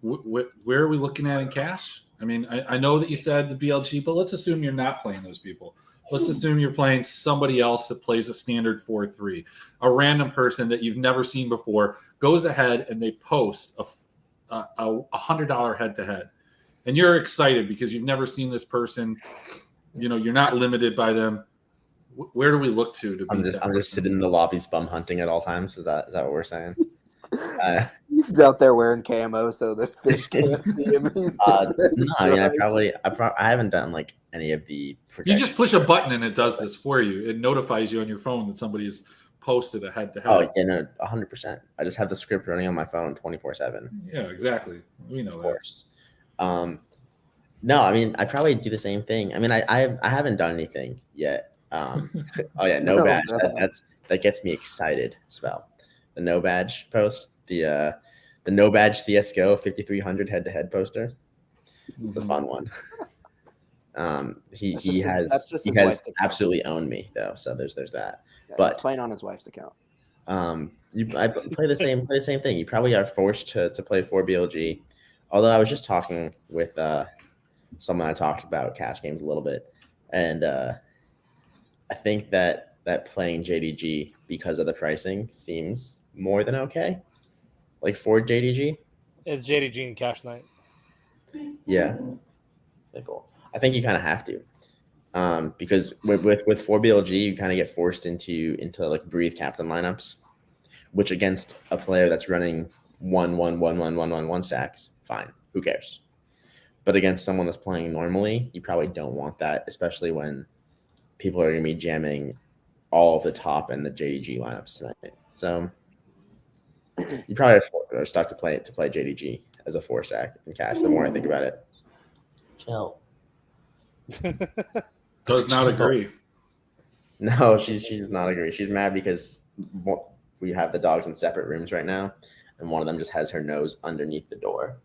[SPEAKER 1] where are we looking at in cash? I mean, I know that you said the BLG, but let's assume you're not playing those people. Let's assume you're playing somebody else that plays a standard 4-3. A random person that you've never seen before goes ahead and they post a $100 head-to-head. And you're excited because you've never seen this person. You know, you're not limited by them. Where do we look to
[SPEAKER 4] I'm just sitting in the lobbies bum hunting at all times. Is that what we're saying?
[SPEAKER 3] He's out there wearing camo so the fish can't see him.
[SPEAKER 4] No, I mean, I haven't done like any of the.
[SPEAKER 1] You just push a button and it does this for you. It notifies you on your phone that somebody's posted a head-to-head.
[SPEAKER 4] Oh yeah, no, 100%. I just have the script running on my phone 24/7.
[SPEAKER 1] Yeah, exactly. We know
[SPEAKER 4] of course. No, I mean, I probably do the same thing. I mean, I haven't done anything yet. Oh yeah, no badge. That gets me excited. Spell the no badge post. The no badge CS:GO 5300 head-to-head poster. It's a fun one. He has absolutely owned me though. So there's that.
[SPEAKER 3] Yeah,
[SPEAKER 4] but
[SPEAKER 3] he's playing on his wife's account.
[SPEAKER 4] I play the same thing. You probably are forced to play 4BLG. Although I was just talking with someone I talked about cash games a little bit, and I think that playing JDG because of the pricing seems more than okay. Like for JDG,
[SPEAKER 2] it's JDG in cash night.
[SPEAKER 4] Yeah, I think you kind of have to, because with 4BLG you kind of get forced into like breathe captain lineups, which against a player that's running 1 stacks, fine, who cares? But against someone that's playing normally, you probably don't want that, especially when people are going to be jamming all of the top and the JDG lineups tonight. So you probably are stuck to play JDG as a 4-stack in cash. The more I think about it, chill.
[SPEAKER 1] Does not agree.
[SPEAKER 4] No, she's not agree. She's mad because we have the dogs in separate rooms right now, and one of them just has her nose underneath the door.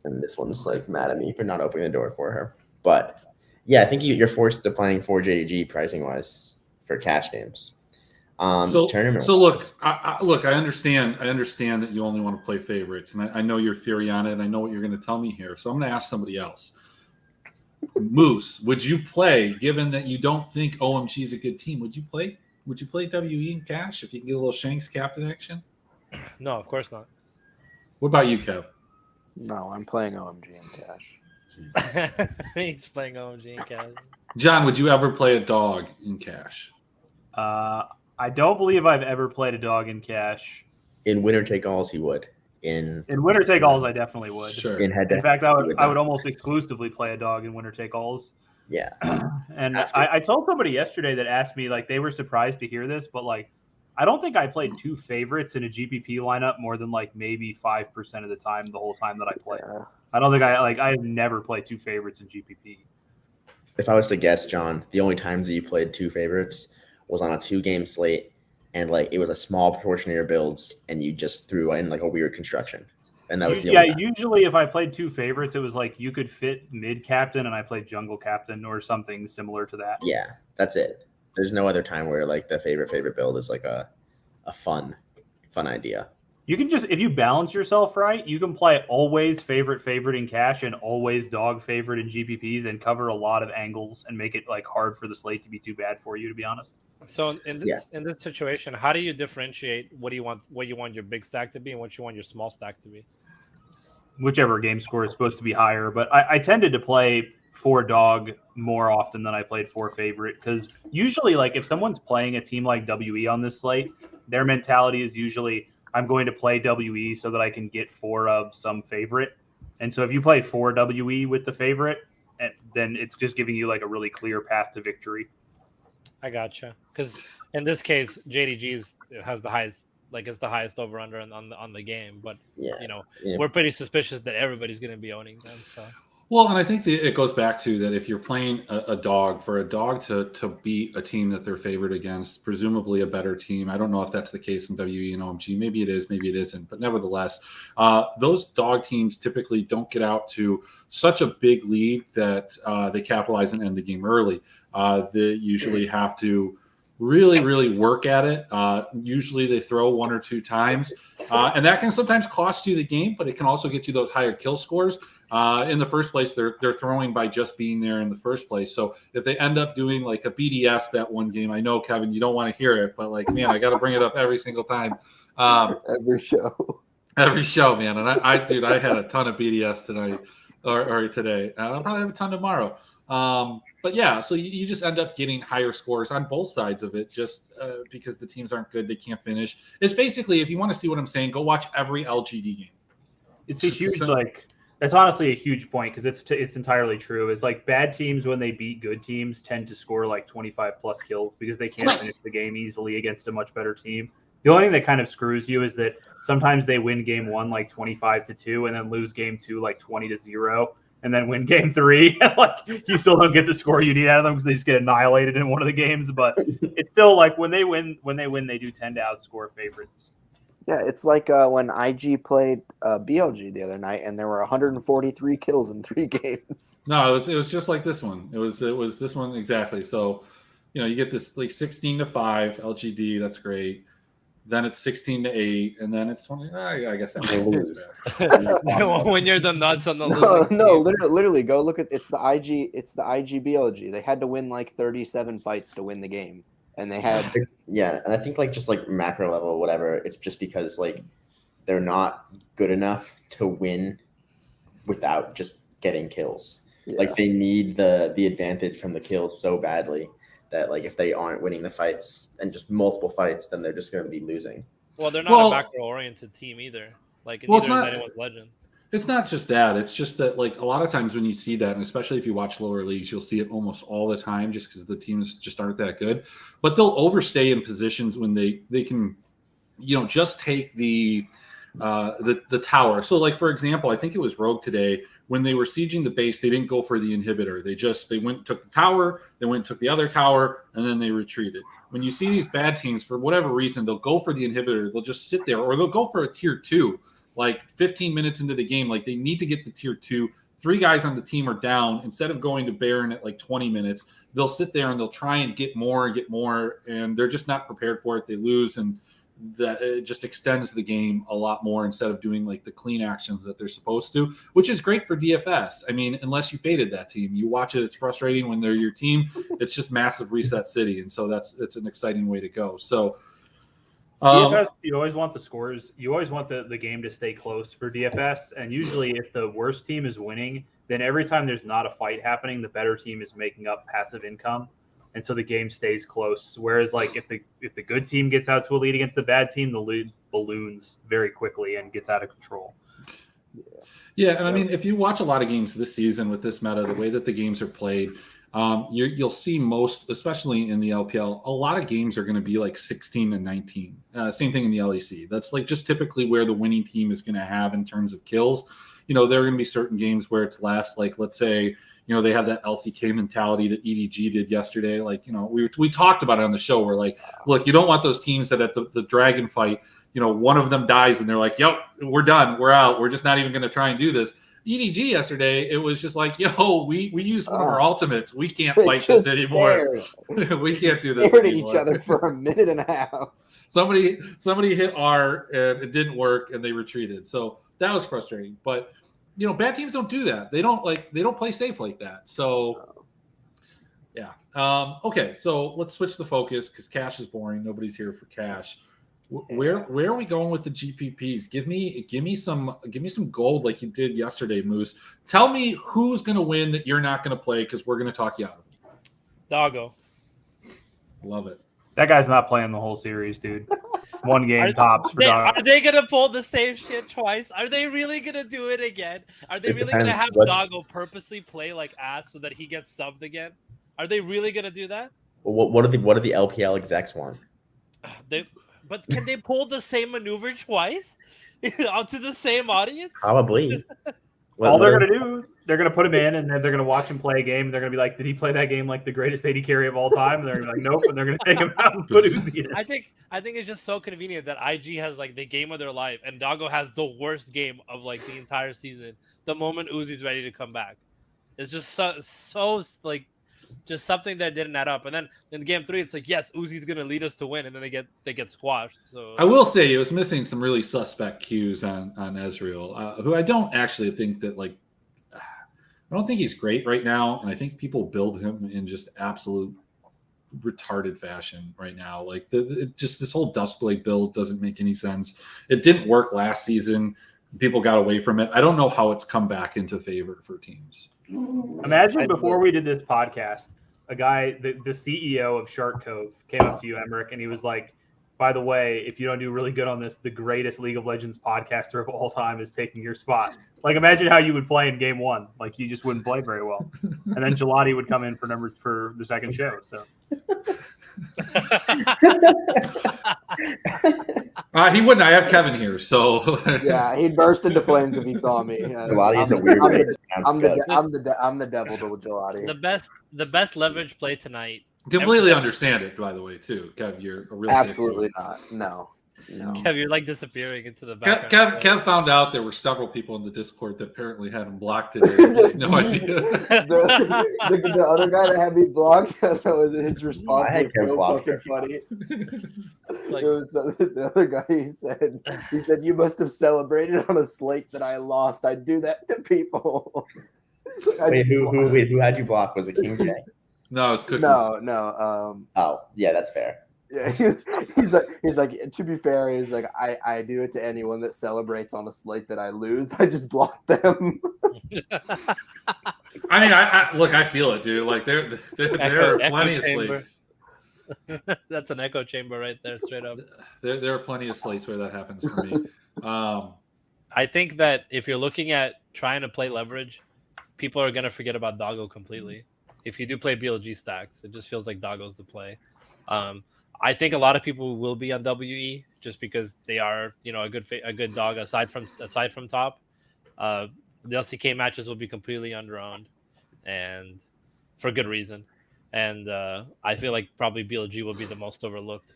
[SPEAKER 4] And this one's like mad at me for not opening the door for her. But yeah, I think you're forced to playing 4 JDG pricing wise for cash games. Tournament.
[SPEAKER 1] So look, I understand that you only want to play favorites, and I know your theory on it, and I know what you're going to tell me here. So I'm going to ask somebody else. Moose, would you play? Given that you don't think OMG is a good team, would you play? Would you play WE in cash if you can get a little Shanks captain action?
[SPEAKER 2] No, of course not.
[SPEAKER 1] What about you, Kev?
[SPEAKER 3] No, I'm playing OMG in cash.
[SPEAKER 2] He's playing OMG in cash.
[SPEAKER 1] John, would you ever play a dog in cash?
[SPEAKER 5] I don't believe I've ever played a dog in cash.
[SPEAKER 4] In winner take alls, he would. In
[SPEAKER 5] winner take alls, I definitely would.
[SPEAKER 1] Sure.
[SPEAKER 5] In fact, I would almost exclusively play a dog in winner take alls.
[SPEAKER 4] Yeah.
[SPEAKER 5] And I told somebody yesterday that asked me, like, they were surprised to hear this, but like, I don't think I played 2 favorites in a GPP lineup more than like maybe 5% of the time, the whole time that I played. Yeah. I don't think I've never played 2 favorites in GPP.
[SPEAKER 4] If I was to guess, John, the only times that you played 2 favorites was on a 2-game slate, and like it was a small proportion of your builds, and you just threw in like a weird construction, and that was the only time.
[SPEAKER 5] Usually if I played 2 favorites, it was like you could fit mid captain, and I played jungle captain or something similar to that.
[SPEAKER 4] Yeah, that's it. There's no other time where like the favorite build is like a fun idea.
[SPEAKER 5] You can just, if you balance yourself right, you can play always favorite in cash and always dog favorite in GPPs and cover a lot of angles and make it like hard for the slate to be too bad for you, to be honest.
[SPEAKER 2] So in this situation, how do you differentiate what you want your big stack to be and what you want your small stack to be?
[SPEAKER 5] Whichever game score is supposed to be higher, but I tended to play 4 dog more often than I played 4 favorite, because usually like if someone's playing a team like WE on this slate, their mentality is usually I'm going to play WE so that I can get 4 of some favorite. And so if you play 4 WE with the favorite and then it's just giving you like a really clear path to victory.
[SPEAKER 2] I gotcha. Because in this case, JDG has the highest, like it's the highest over under on the game. But
[SPEAKER 4] Yeah.
[SPEAKER 2] we're pretty suspicious that everybody's going to be owning them. So.
[SPEAKER 1] Well, and I think it goes back to that if you're playing a dog, for a dog to beat a team that they're favored against, presumably a better team. I don't know if that's the case in WE and OMG. Maybe it is, maybe it isn't. But nevertheless, those dog teams typically don't get out to such a big lead that they capitalize and end the game early. They usually have to really, really work at it. Usually they throw one or two times. And that can sometimes cost you the game, but it can also get you those higher kill scores. In the first place, they're throwing by just being there in the first place. So if they end up doing like a BDS that one game, I know, Kevin, you don't want to hear it, but like, man, I got to bring it up every single time.
[SPEAKER 3] Every show,
[SPEAKER 1] man. And I had a ton of BDS tonight or today. And I'll probably have a ton tomorrow. But yeah, so you just end up getting higher scores on both sides of it just because the teams aren't good. They can't finish. It's basically, if you want to see what I'm saying, go watch every LGD game.
[SPEAKER 5] It's a huge, that's honestly a huge point because it's entirely true. It's like bad teams, when they beat good teams, tend to score like 25 plus kills because they can't finish the game easily against a much better team. The only thing that kind of screws you is that sometimes they win game 1 like 25-2 and then lose game 2 like 20-0. And then win game 3, like you still don't get the score you need out of them because they just get annihilated in one of the games. But it's still like when they win, they do tend to outscore favorites.
[SPEAKER 3] Yeah, it's like when IG played BLG the other night, and there were 143 kills in 3 games.
[SPEAKER 1] No, it was just like this one. It was this one exactly. So, you get this like 16-5 LGD. That's great. Then it's 16-8, and then it's 20. I guess that lose.
[SPEAKER 2] When you're the nuts on the
[SPEAKER 3] literally go look at it's the IG BLG. They had to win like 37 fights to win the game, and they had
[SPEAKER 4] and I think like just like macro level, whatever. It's just because like they're not good enough to win without just getting kills. Yeah. Like they need the advantage from the kills so badly that like if they aren't winning the fights and just multiple fights, then they're just going to be losing.
[SPEAKER 2] Well, they're not a macro-oriented team either. Like neither is anyone's legend.
[SPEAKER 1] It's not just that. It's just that like a lot of times when you see that, and especially if you watch lower leagues, you'll see it almost all the time just because the teams just aren't that good. But they'll overstay in positions when they can, just take the tower. So like, for example, I think it was Rogue today. When they were sieging the base, they didn't go for the inhibitor. They went and took the tower, they went and took the other tower, and then they retreated. When you see these bad teams, for whatever reason, they'll go for the inhibitor. They'll just sit there, or they'll go for a tier 2, like 15 minutes into the game. Like they need to get the tier 2. 3 guys on the team are down. Instead of going to Baron at like 20 minutes, they'll sit there and they'll try and get more, and they're just not prepared for it. They lose, and that it just extends the game a lot more instead of doing like the clean actions that they're supposed to, which is great for DFS. I mean, unless you faded that team, you watch it, it's frustrating when they're your team. It's just massive reset city. And so it's an exciting way to go. So
[SPEAKER 5] DFS, you always want the scores. You always want the game to stay close for DFS. And usually if the worst team is winning, then every time there's not a fight happening, the better team is making up passive income. And so the game stays close. Whereas, like, if the good team gets out to a lead against the bad team, the lead balloons very quickly and gets out of control.
[SPEAKER 1] Yeah, and I mean, if you watch a lot of games this season with this meta, the way that the games are played, you'll see most, especially in the LPL, a lot of games are going to be like 16-19. Same thing in the LEC. That's like just typically where the winning team is going to have in terms of kills. There are going to be certain games where it's less. Like, let's say, they have that LCK mentality that EDG did yesterday. Like, we talked about it on the show. We're like, look, you don't want those teams that at the Dragon fight, one of them dies and they're like, yep, we're done. We're out. We're just not even going to try and do this. EDG yesterday, it was just like, yo, we used one of our ultimates. We can't fight this anymore. We can't do this
[SPEAKER 3] stared at
[SPEAKER 1] anymore.
[SPEAKER 3] Each other for a minute and a half.
[SPEAKER 1] Somebody hit R and it didn't work and they retreated. So that was frustrating. But bad teams don't do that. They don't play safe like that. So, yeah. Okay, so let's switch the focus because cash is boring. Nobody's here for cash. Where are we going with the GPPs? Give me some gold like you did yesterday, Moose. Tell me who's going to win that you're not going to play because we're going to talk you out of it.
[SPEAKER 2] Doggo.
[SPEAKER 1] Love it.
[SPEAKER 5] That guy's not playing the whole series, dude. One game tops for Doggo.
[SPEAKER 2] Are they gonna pull the same shit twice? Are they really gonna do it again? Are they really gonna have Doggo purposely play like ass so that he gets subbed again? Are they really gonna do that?
[SPEAKER 4] What do the LPL execs want?
[SPEAKER 2] But can they pull the same maneuver twice onto the same audience?
[SPEAKER 4] Probably.
[SPEAKER 5] All they're going to do, they're going to put him in, and then they're going to watch him play a game, and they're going to be like, did he play that game like the greatest AD carry of all time? And they're going to be like, nope, and they're going to take him out and put Uzi in.
[SPEAKER 2] I think it's just so convenient that IG has like the game of their life, and Doggo has the worst game of like the entire season the moment Uzi's ready to come back. It's just so like just something that didn't add up. And then in game 3, it's like, yes, Uzi's gonna lead us to win, and then they get squashed. So
[SPEAKER 1] I will say it was missing some really suspect cues on Ezreal, who I don't actually think that like. I don't think he's great right now, and I think people build him in just absolute retarded fashion right now. Like just this whole Duskblade build doesn't make any sense. It didn't work last season. People got away from it. I don't know how it's come back into favor for teams.
[SPEAKER 5] Imagine before we did this podcast, a guy, the CEO of Shark Cove, came up to you, Emmerich, and he was like, by the way, if you don't do really good on this, the greatest League of Legends podcaster of all time is taking your spot. Like, imagine how you would play in game 1. Like, you just wouldn't play very well. And then Gelati would come in for the second show. So
[SPEAKER 1] he wouldn't. I have Kevin here, so
[SPEAKER 3] yeah, he'd burst into flames if he saw me.
[SPEAKER 4] Gelati is a weird way to pronounce
[SPEAKER 3] I'm the devil to Gelati.
[SPEAKER 2] The best leverage play tonight.
[SPEAKER 1] Completely understand it, by the way, too. Kev, you're a real
[SPEAKER 3] absolutely not. No.
[SPEAKER 2] Kev, you're like disappearing into the background.
[SPEAKER 1] Kev found out there were several people in the Discord that apparently had him blocked today. He had no idea.
[SPEAKER 3] The other guy that had me blocked, that was his response was so fucking funny.
[SPEAKER 2] Like,
[SPEAKER 3] the other guy, he said, you must have celebrated on a slate that I lost. I'd do that to people.
[SPEAKER 4] Wait, who had you blocked? Was it King J?
[SPEAKER 1] No, it's Cookies.
[SPEAKER 3] No.
[SPEAKER 4] Oh, yeah, that's fair.
[SPEAKER 3] Yeah, he's like. To be fair, he's like, I do it to anyone that celebrates on a slate that I lose. I just block them.
[SPEAKER 1] I mean, I look, I feel it, dude. Like there are plenty of slates.
[SPEAKER 2] That's an echo chamber right there, straight up.
[SPEAKER 1] There are plenty of slates where that happens for me.
[SPEAKER 2] I think that if you're looking at trying to play leverage, people are gonna forget about Doggo completely. If you do play BLG stacks, it just feels like Doggo's the play. I think a lot of people will be on WE just because they are, a good dog aside from top. The LCK matches will be completely underowned, and for good reason. And I feel like probably BLG will be the most overlooked.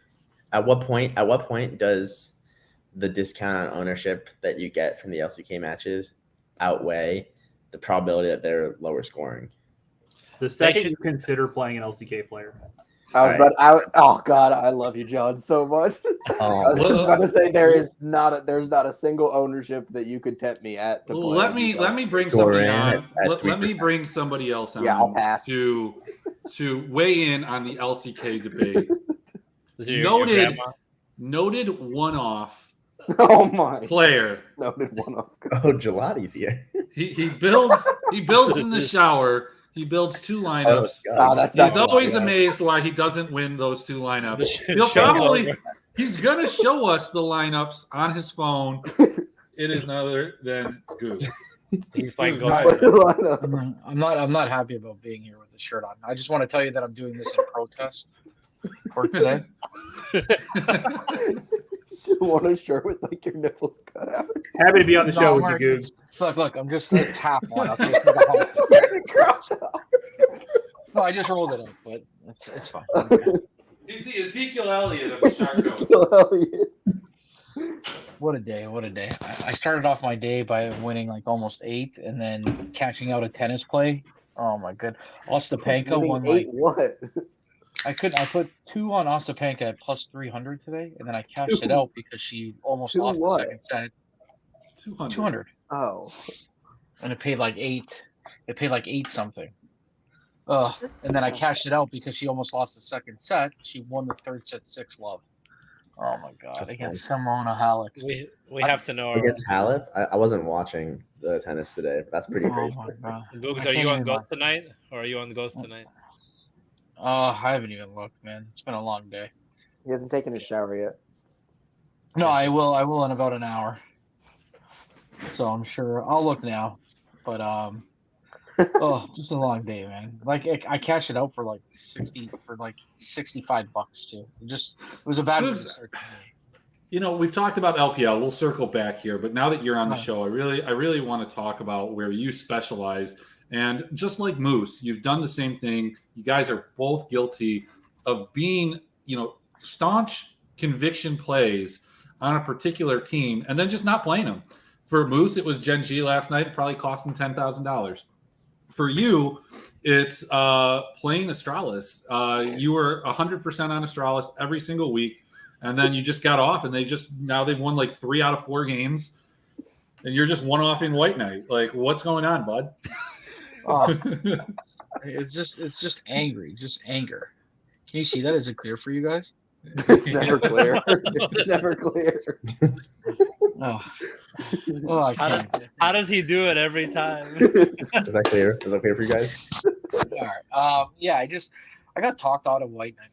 [SPEAKER 4] At what point does the discount on ownership that you get from the LCK matches outweigh the probability that they're lower scoring?
[SPEAKER 5] The second you consider playing an LCK player.
[SPEAKER 3] Oh God, I love you, John, so much. I was just about to say there's not a single ownership that you could tempt me at.
[SPEAKER 1] Let me bring somebody on. Let me bring somebody else on.
[SPEAKER 3] Yeah, I'll pass.
[SPEAKER 1] To weigh in on the LCK debate. Noted one-off.
[SPEAKER 3] Oh my
[SPEAKER 1] player.
[SPEAKER 3] Noted one-off.
[SPEAKER 4] Oh, Gelati's here.
[SPEAKER 1] He builds in the shower. He builds 2 lineups. He's always amazed why he doesn't win those 2 lineups. He's going to show us the lineups on his phone. It is none other than Goose.
[SPEAKER 2] He's playing
[SPEAKER 6] I'm not happy about being here with the shirt on. I just want to tell you that I'm doing this in protest for today.
[SPEAKER 3] You want a shirt with like your nipples cut out?
[SPEAKER 5] Happy to be on the show with you, Goose.
[SPEAKER 6] Look, I'm just it's half one. Okay, it's like no, I just rolled it up, but it's fine. Okay.
[SPEAKER 1] He's the Ezekiel Elliott of the Shark Cove.
[SPEAKER 6] What a day! I started off my day by winning like almost 8, and then catching out a tennis play. Oh my god, Ostapenko won like
[SPEAKER 3] 8 what?
[SPEAKER 6] I put 2 on Ostapenko at plus 300 today, and then I cashed it out because she almost lost the second set. 200.
[SPEAKER 3] Oh.
[SPEAKER 6] And it paid like 8. It paid like 8 something. And then I cashed it out because she almost lost the second set. She won the third set 6-love. Oh my god!
[SPEAKER 4] That's
[SPEAKER 6] against
[SPEAKER 4] nice.
[SPEAKER 6] Simona Halep.
[SPEAKER 2] We have to know
[SPEAKER 4] against Halep. I wasn't watching the tennis today, but that's pretty crazy.
[SPEAKER 2] Googs, are you on Ghost tonight, or are you on the Ghost tonight?
[SPEAKER 6] I haven't even looked, man. It's been a long day.
[SPEAKER 3] He hasn't taken a shower yet.
[SPEAKER 6] No, I will in about an hour. So I'm sure I'll look now. But just a long day, man. Like I cashed it out for like $65 too. It was a bad way to start the day.
[SPEAKER 1] You know, we've talked about LPL. We'll circle back here, but now that you're on the show, I really want to talk about where you specialize. And just like Moose, you've done the same thing. You guys are both guilty of being, staunch conviction plays on a particular team and then just not playing them. For Moose, it was Gen G last night, probably cost him $10,000. For you, it's playing Astralis. You were 100% on Astralis every single week. And then you just got off, and they've won like 3 out of 4 games, and you're just one off in White Knight. Like, what's going on, bud?
[SPEAKER 6] It's just just anger. Can you see that? Is it clear for you guys?
[SPEAKER 3] It's never clear. It's never clear.
[SPEAKER 6] I can't.
[SPEAKER 2] How does he do it every time?
[SPEAKER 4] Is that clear? Is that clear for you guys?
[SPEAKER 6] All right. I got talked out of White Knight,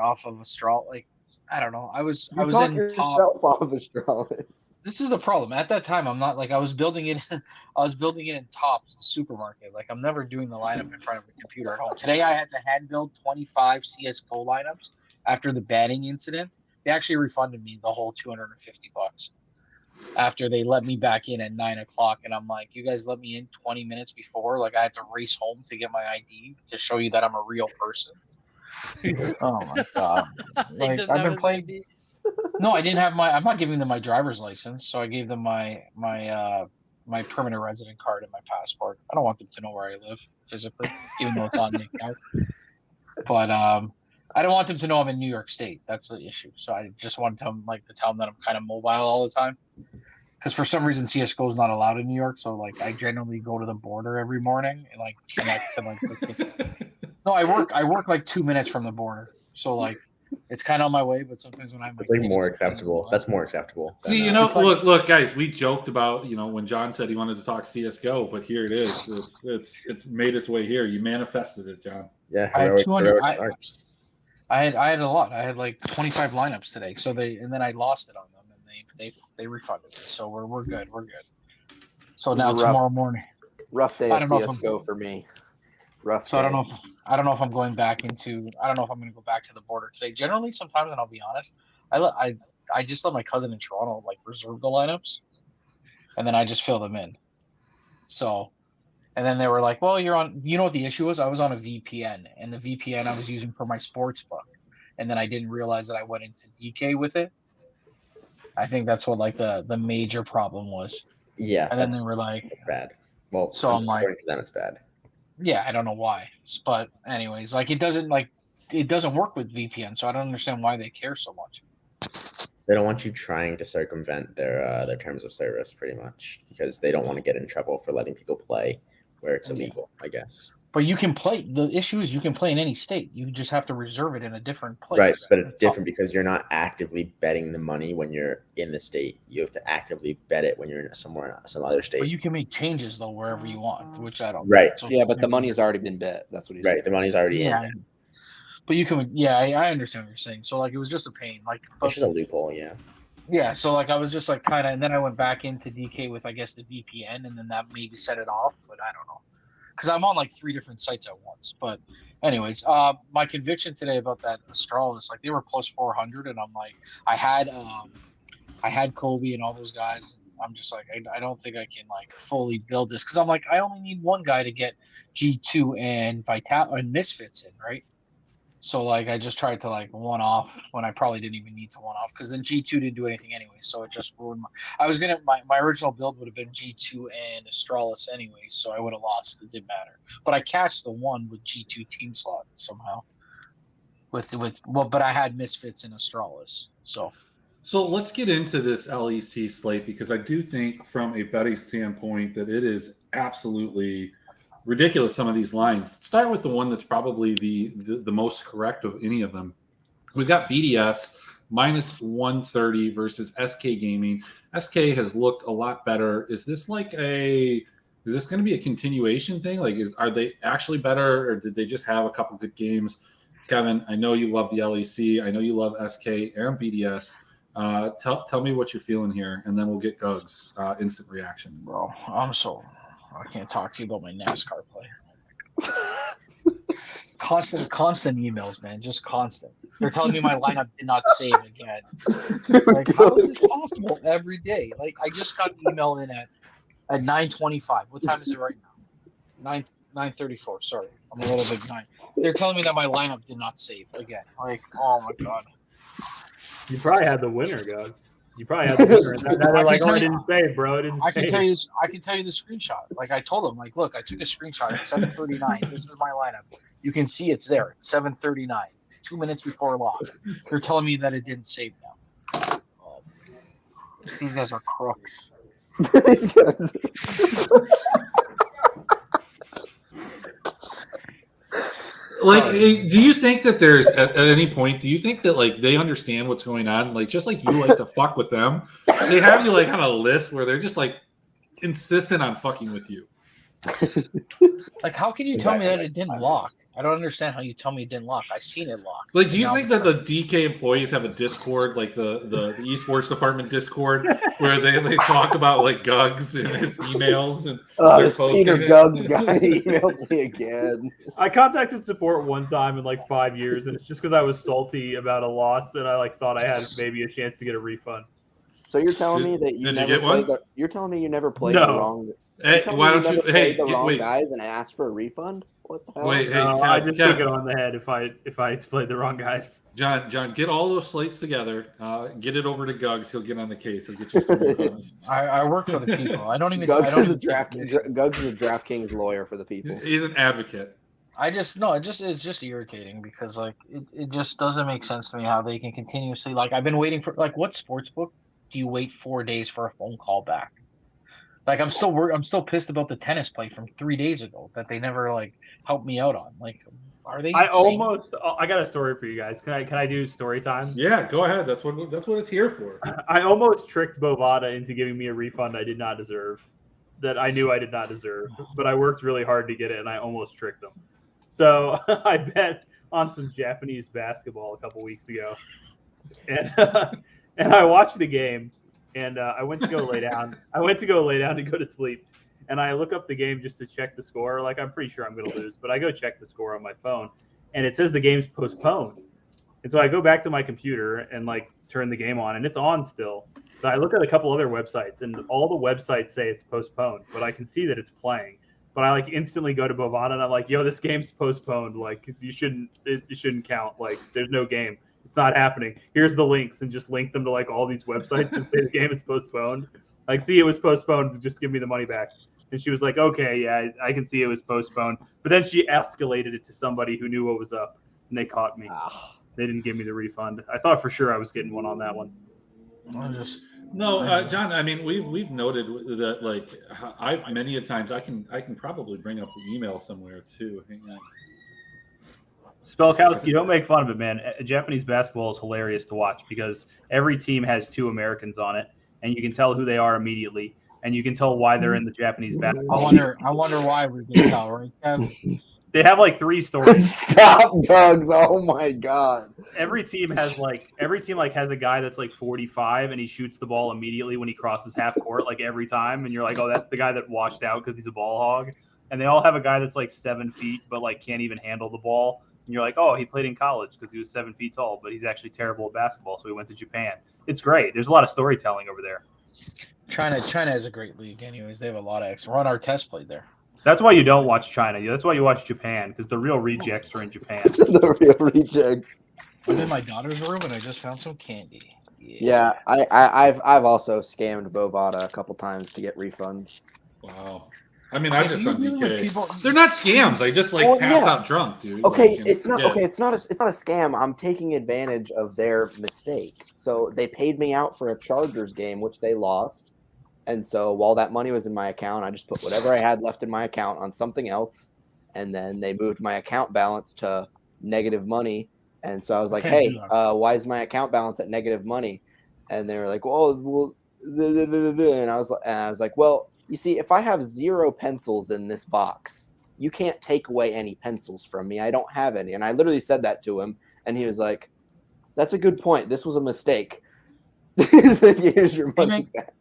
[SPEAKER 6] off of Astral. Like, I don't know. I was in
[SPEAKER 3] yourself off of Astralis.
[SPEAKER 6] This is the problem. At that time, I'm not like I was building it. I was building it in Tops, the supermarket. Like, I'm never doing the lineup in front of a computer at home. Today, I had to hand build 25 CS:GO lineups after the banning incident. They actually refunded me the whole $250 after they let me back in at 9:00. And I'm like, you guys let me in 20 minutes before. Like, I had to race home to get my ID to show you that I'm a real person. Oh my god! Like, I've been playing. No, I didn't have I'm not giving them my driver's license, so I gave them my permanent resident card and my passport. I don't want them to know where I live physically, even though it's on the account. But I don't want them to know I'm in New York State. That's the issue. So I just wanted to tell them that I'm kind of mobile all the time. Because for some reason CS:GO is not allowed in New York, so like I generally go to the border every morning and like connect to like. No, I work like 2 minutes from the border, so like it's kind of on my way. But sometimes when I'm
[SPEAKER 4] it's like more acceptable. That's more acceptable.
[SPEAKER 1] See, look, guys, we joked about when John said he wanted to talk CS:GO, but here it is. It's made its way here. You manifested it, John.
[SPEAKER 4] Yeah,
[SPEAKER 6] I had 200. I had a lot. I had like 25 lineups today. So then I lost it on them, and they refunded me. So we're good. We're good. So now tomorrow morning.
[SPEAKER 3] Rough day of CS:GO for me. Rough.
[SPEAKER 6] So I don't know if I'm going back into. I don't know if I'm going to go back to the border today. Generally, sometimes, and I'll be honest, I just let my cousin in Toronto like reserve the lineups, and then I just fill them in. So, and then they were like, "Well, you're on." You know what the issue was? I was on a VPN, and the VPN I was using for my sports book, and then I didn't realize that I went into DK with it. I think that's what like the major problem was.
[SPEAKER 4] Yeah,
[SPEAKER 6] and then they were like,
[SPEAKER 4] "It's bad." Well,
[SPEAKER 6] so I'm like,
[SPEAKER 4] to them, it's bad.
[SPEAKER 6] Yeah, I don't know why, but anyways, like it doesn't work with VPN, so I don't understand why they care so much.
[SPEAKER 4] They don't want you trying to circumvent their terms of service, pretty much, because they don't want to get in trouble for letting people play where it's illegal, I guess.
[SPEAKER 6] But you can play. The issue is you can play in any state. You just have to reserve it in a different place.
[SPEAKER 4] Right, but it's different because you're not actively betting the money when you're in the state. You have to actively bet it when you're in some other state.
[SPEAKER 6] But you can make changes though wherever you want, which I don't.
[SPEAKER 4] Right.
[SPEAKER 3] So yeah, but the money has already been bet. That's what he's saying.
[SPEAKER 4] The money's already in.
[SPEAKER 6] But you can. Yeah, I understand what you're saying. So like it was just a pain. Like
[SPEAKER 4] it's just a loophole. Yeah.
[SPEAKER 6] Yeah, so like I was just like kind of, and then I went back into DK with I guess the VPN, and then that maybe set it off, but I don't know. Because I'm on like 3 different sites at once. But anyways, my conviction today about that Astralis, like they were plus 400, and I'm like, I had Kobe and all those guys. I'm just like, I don't think I can like fully build this because I'm like, I only need one guy to get G2 and Vital and Misfits in, right? So like I just tried to like one off when I probably didn't even need to one off because then G2 didn't do anything anyway, so it just ruined my original build would have been G2 and Astralis anyway, so I would have lost. It didn't matter. But I cashed the one with G2 team slot somehow. But I had Misfits and Astralis. So
[SPEAKER 1] let's get into this LEC slate because I do think from a betting standpoint that it is absolutely ridiculous, some of these lines. Let's start with the one that's probably the most correct of any of them. We've got BDS minus 130 versus SK Gaming. SK has looked a lot better. Is this going to be a continuation thing? Like, are they actually better, or did they just have a couple good games? Kevin, I know you love the LEC. I know you love SK and BDS. Tell me what you're feeling here, and then we'll get Gug's instant reaction.
[SPEAKER 6] Bro, I can't talk to you about my NASCAR play. Constant emails, man. Just constant. They're telling me my lineup did not save again. Like, how is this possible every day? Like, I just got the email in at 9:25. What time is it right now? 9:34. Sorry, I'm a little bit behind. They're telling me that my lineup did not save again. Like, oh my god.
[SPEAKER 5] You probably had the winner, guys. You probably had the winner. And now they're like, oh, it didn't save, bro. It didn't
[SPEAKER 6] I can
[SPEAKER 5] save.
[SPEAKER 6] tell you this. I can tell you the screenshot. Like, I told them, like, look, I took a screenshot at 7:39. This is my lineup. You can see it's there. It's 7:39, 2 minutes before lock. They're telling me that it didn't save now. Oh, these guys are crooks.
[SPEAKER 1] Like, do you think that there's at any point? Do you think that like they understand what's going on? Like, just like you like to fuck with them, they have you like on a list where they're just like insistent on fucking with you.
[SPEAKER 6] Like, how can you tell me that it didn't lock? I don't understand how you tell me it didn't lock. I seen it lock.
[SPEAKER 1] Like, do you think that the DK employees have a Discord, like the esports department Discord, where they talk about like Gugs and his emails and
[SPEAKER 3] this Peter Gugs guy emailed me again.
[SPEAKER 5] I contacted support one time in like 5 years, and it's just because I was salty about a loss, and I like thought I had maybe a chance to get a refund.
[SPEAKER 3] So you're telling me that you never played you're telling me you never played the wrong.
[SPEAKER 1] Hey, why don't you? Hey,
[SPEAKER 3] the wrong guys and asked for a refund? What the hell?
[SPEAKER 1] Wait, hey,
[SPEAKER 5] no, I just took it on the head if I played the wrong guys.
[SPEAKER 1] John, get all those slates together. Get it over to Gugs. He'll get on the case. He'll get you some refunds.
[SPEAKER 6] I work for the people. I don't even.
[SPEAKER 3] Gugs is a DraftKings lawyer for the people.
[SPEAKER 1] He's an advocate.
[SPEAKER 6] It's just irritating because like it just doesn't make sense to me how they can continuously like I've been waiting for like what sportsbook do you wait 4 days for a phone call back? Like I'm still pissed about the tennis play from 3 days ago that they never like helped me out on. Like, are they? Insane?
[SPEAKER 5] I got a story for you guys. Can I do story time?
[SPEAKER 1] Yeah, go ahead. That's what it's here for.
[SPEAKER 5] I almost tricked Bovada into giving me a refund I did not deserve, that I knew I did not deserve, but I worked really hard to get it and I almost tricked them. So I bet on some Japanese basketball a couple weeks ago, and I watched the game. And I went to go lay down. I went to go lay down to go to sleep. And I look up the game just to check the score. Like, I'm pretty sure I'm going to lose. But I go check the score on my phone. And it says the game's postponed. And so I go back to my computer and, like, turn the game on. And it's on still. So I look at a couple other websites. And all the websites say it's postponed. But I can see that it's playing. But I, like, instantly go to Bovada. And I'm like, yo, this game's postponed. Like, it shouldn't count. Like, there's no game. It's not happening. Here's the links, and just link them to like all these websites and say the game is postponed. Like, see, it was postponed. Just give me the money back. And she was like, okay, yeah, I can see it was postponed. But then she escalated it to somebody who knew what was up, and they caught me. They didn't give me the refund. I thought for sure I was getting one on that one.
[SPEAKER 1] John. I mean, we've noted that like I've many a times I can probably bring up the email somewhere too. Hang on.
[SPEAKER 5] Spellkowski, don't make fun of it, man. Japanese basketball is hilarious to watch because every team has 2 Americans on it, and you can tell who they are immediately, and you can tell why they're in the Japanese basketball.
[SPEAKER 6] I wonder why we can tell, right, Kev?
[SPEAKER 5] They have like 3 stories.
[SPEAKER 3] Stop, Dogs! Oh my god!
[SPEAKER 5] Every team has a guy that's like 45, and he shoots the ball immediately when he crosses half court, like every time, and you're like, oh, that's the guy that washed out because he's a ball hog. And they all have a guy that's like 7 feet, but like can't even handle the ball. And you're like, oh, he played in college because he was 7 feet tall, but he's actually terrible at basketball, so he went to Japan. It's great. There's a lot of storytelling over there.
[SPEAKER 6] China is a great league anyways. They have a lot of Ron Artest played there.
[SPEAKER 5] That's why you don't watch China. That's why you watch Japan, because the real rejects are in Japan.
[SPEAKER 3] The real rejects.
[SPEAKER 6] I'm in my daughter's room and I just found some candy.
[SPEAKER 3] Yeah, I've also scammed Bovada a couple times to get refunds.
[SPEAKER 1] Wow. I mean, I've just done DK. They're not scams. I just pass out drunk, dude.
[SPEAKER 3] Okay, it's not a scam. I'm taking advantage of their mistake. So they paid me out for a Chargers game, which they lost. And so while that money was in my account, I just put whatever I had left in my account on something else. And then they moved my account balance to negative money. And so I was like, hey, why is my account balance at negative money? And they were like, well, and I was like, well, you see, if I have 0 pencils in this box you can't take away any pencils from me. I don't have any. And I literally said that to him, and he was like, that's a good point. This was a mistake. He's like, here's your money back.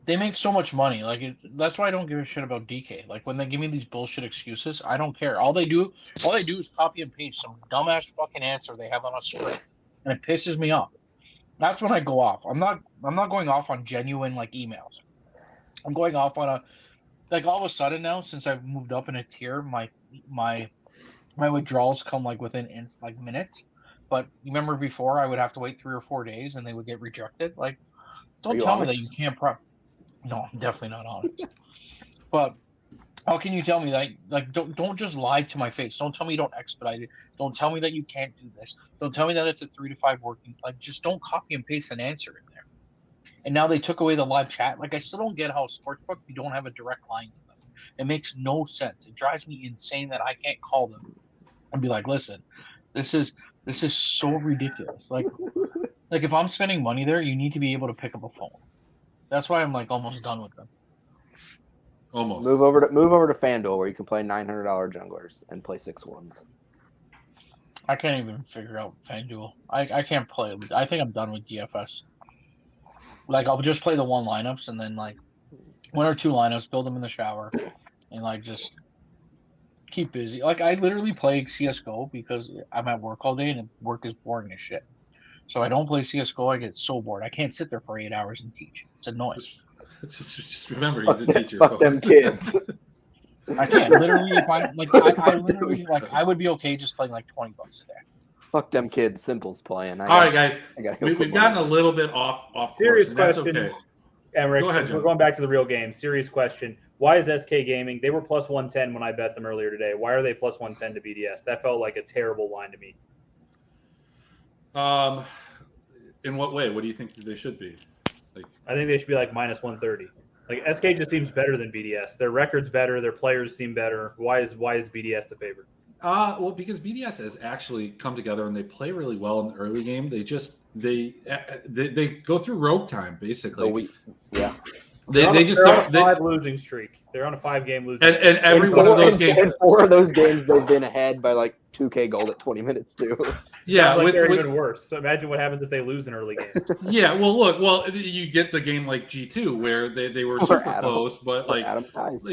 [SPEAKER 6] They make so much money. Like that's why I don't give a shit about DK. Like when they give me these bullshit excuses, I don't care. All they do is copy and paste some dumbass fucking answer they have on a script, and it pisses me off. That's when I go off. I'm not going off on genuine like emails. I'm going off on a like all of a sudden now, since I've moved up in a tier, my withdrawals come like within minutes. But you remember before I would have to wait 3 or 4 days and they would get rejected. Like, don't tell me that you can't No, I'm definitely not honest. But how can you tell me that? Like, don't just lie to my face. Don't tell me you don't expedite it. Don't tell me that you can't do this. Don't tell me that it's a 3 to 5 working. Like, just don't copy and paste an answer in there. And now they took away the live chat. Like, I still don't get how Sportsbook, you don't have a direct line to them. It makes no sense. It drives me insane that I can't call them and be like, listen, this is so ridiculous. Like if I'm spending money there, you need to be able to pick up a phone. That's why I'm like almost done with them.
[SPEAKER 1] Almost.
[SPEAKER 3] Move over to FanDuel where you can play $900 junglers and play 6-1s.
[SPEAKER 6] I can't even figure out FanDuel. I can't play. I think I'm done with DFS. Like I'll just play the 1 lineups and then like 1 or 2 lineups, build them in the shower, and like just keep busy. Like I literally play CS:GO because I'm at work all day and work is boring as shit. So I don't play CS:GO. I get so bored. I can't sit there for 8 hours and teach. It's annoying.
[SPEAKER 1] Just remember, he's a teacher.
[SPEAKER 3] Fuck them kids.
[SPEAKER 6] I can't. Literally, if I like, I literally like, I would be okay just playing like $20 a day.
[SPEAKER 3] Fuck them kids. Simple's playing.
[SPEAKER 1] All right, guys. We've gotten a
[SPEAKER 3] money.
[SPEAKER 1] little bit off.
[SPEAKER 5] Serious
[SPEAKER 1] course,
[SPEAKER 5] question.
[SPEAKER 1] Okay.
[SPEAKER 5] Emmerich,
[SPEAKER 1] Go ahead, John.
[SPEAKER 5] we're going back to the real game. Serious question. Why is SK Gaming? They were plus 110 when I bet them earlier today. Why are they plus 110 to BDS? That felt like a terrible line to me.
[SPEAKER 1] In what way? What do you think they should be? Like,
[SPEAKER 5] I think they should be like minus 130. Like SK just seems better than BDS. Their record's better. Their players seem better. Why is BDS a favorite?
[SPEAKER 1] Well, because BDS has actually come together and they play really well in the early game. They go through rogue time basically. They just
[SPEAKER 5] they're on a 5 losing streak. They're on a 5-game losing streak.
[SPEAKER 1] And every one of those games.
[SPEAKER 3] And 4 of those games they've been ahead by like 2K gold at 20 minutes too.
[SPEAKER 1] Yeah,
[SPEAKER 5] they're even worse. So imagine what happens if they lose an early game.
[SPEAKER 1] Yeah, well, you get the game like G2 where they were super close, but like
[SPEAKER 3] Adam dies.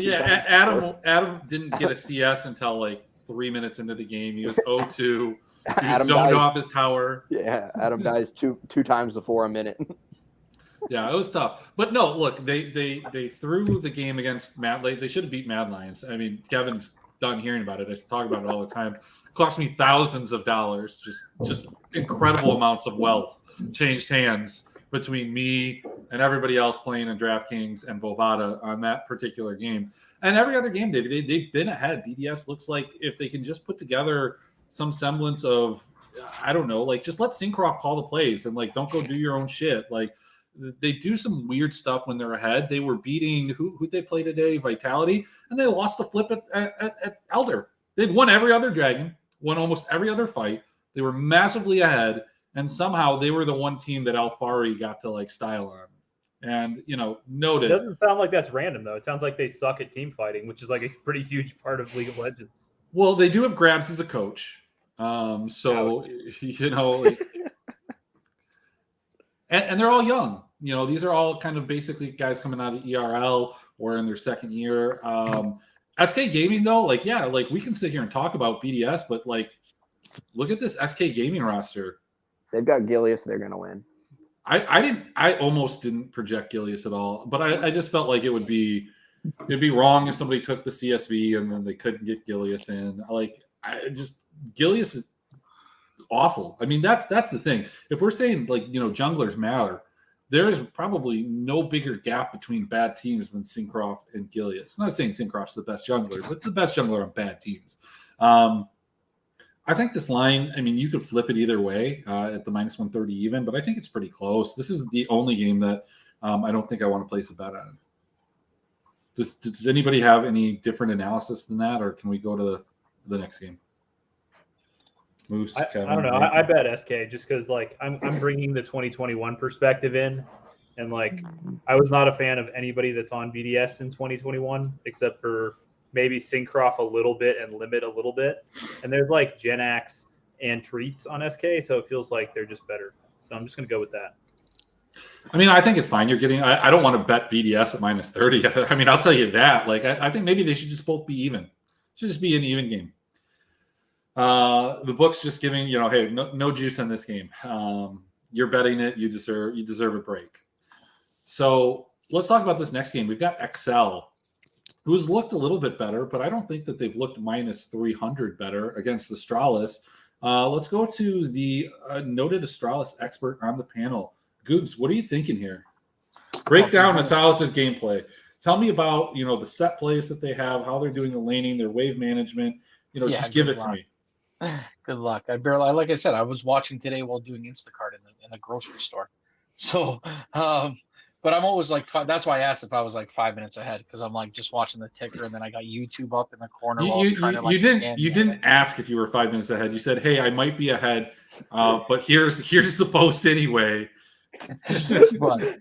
[SPEAKER 1] Adam didn't get a CS until like 3 minutes into the game. He was 0-2. He was zoned
[SPEAKER 3] dies.
[SPEAKER 1] off his tower.
[SPEAKER 3] Yeah, Adam dies two times before a minute.
[SPEAKER 1] Yeah, it was tough. But no, look, they threw the game against Mad. They should have beat Mad Lions. I mean, Kevin's done hearing about it. I talk about it all the time. It cost me thousands of dollars, just incredible amounts of wealth changed hands between me and everybody else playing in DraftKings and Bovada on that particular game. And every other game, they've been ahead. BDS looks like if they can just put together some semblance of, I don't know, like just let Syncroft call the plays and like don't go do your own shit. Like they do some weird stuff when they're ahead. They were beating who'd they play today? Vitality, and they lost the flip at Elder. They'd won every other dragon, won almost every other fight. They were massively ahead, and somehow they were the one team that Alfari got to like style on. And noted.
[SPEAKER 5] It doesn't sound like that's random though. It sounds like they suck at team fighting, which is like a pretty huge part of League of Legends.
[SPEAKER 1] Well, they do have Grabs as a coach, so like, and they're all young. These are all kind of basically guys coming out of the ERL or in their second year. SK Gaming though, like we can sit here and talk about BDS, but like look at this SK Gaming roster.
[SPEAKER 3] They've got Gilius. They're gonna win.
[SPEAKER 1] I almost didn't project Gilius at all, but I just felt like it'd be wrong if somebody took the CSV and then they couldn't get Gilius in. Gilius is awful. I mean, that's the thing. If we're saying like junglers matter, there is probably no bigger gap between bad teams than Syncroft and Gilius. I'm not saying Syncroft's the best jungler, but the best jungler on bad teams. I think this line, I mean, you could flip it either way at the minus 130 even, but I think it's pretty close. This is the only game that I don't think I want to place a bet on. Does anybody have any different analysis than that, or can we go to the next game? Moose, Kevin,
[SPEAKER 5] I don't know. I bet SK just because like I'm bringing the 2021 perspective in, and like I was not a fan of anybody that's on BDS in 2021 except for maybe Syncroft a little bit and Limit a little bit. And there's like Gen Axe and Treats on SK, so it feels like they're just better. So I'm just going to go with that.
[SPEAKER 1] I mean, I think it's fine. You're getting. I don't want to bet BDS at -30. I mean, I'll tell you that. Like, I think maybe they should just both be even. It should just be an even game. The book's just giving, hey, no juice on this game. You're betting it. You deserve a break. So let's talk about this next game. We've got XL, who's looked a little bit better, but I don't think that they've looked -300 better against Astralis. Let's go to the noted Astralis expert on the panel. Googs, what are you thinking here? Break down Astralis' gameplay. Tell me about, the set plays that they have, how they're doing the laning, their wave management. Just give it to me.
[SPEAKER 6] Good luck. Like I said, I was watching today while doing Instacart in the grocery store. So, but I'm always like, that's why I asked if I was like 5 minutes ahead, because I'm like just watching the ticker, and then I got YouTube up in the corner.
[SPEAKER 1] You didn't ask if you were 5 minutes ahead. You said, "Hey, I might be ahead, but here's the post anyway."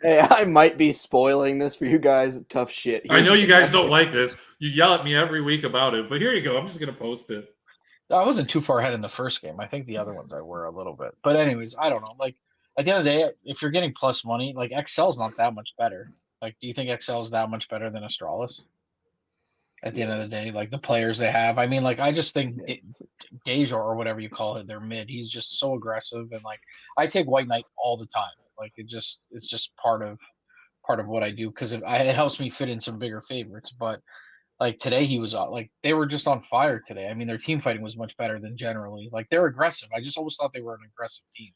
[SPEAKER 3] Hey, I might be spoiling this for you guys. Tough shit.
[SPEAKER 1] I know you guys don't like this. You yell at me every week about it, but here you go. I'm just gonna post it.
[SPEAKER 6] I wasn't too far ahead in the first game. I think the other ones I were a little bit. But anyways, I don't know. Like, at the end of the day, if you're getting plus money, like, XL's not that much better. Like, do you think XL is that much better than Astralis? At the end of the day, like, the players they have. I mean, like, I just think Gazor, or whatever you call it, their mid, he's just so aggressive. And, like, I take White Knight all the time. Like, it's just part of what I do, because it helps me fit in some bigger favorites. But like today, he was like, they were just on fire today. I mean, their team fighting was much better than generally. Like, they're aggressive. I just always thought they were an aggressive team.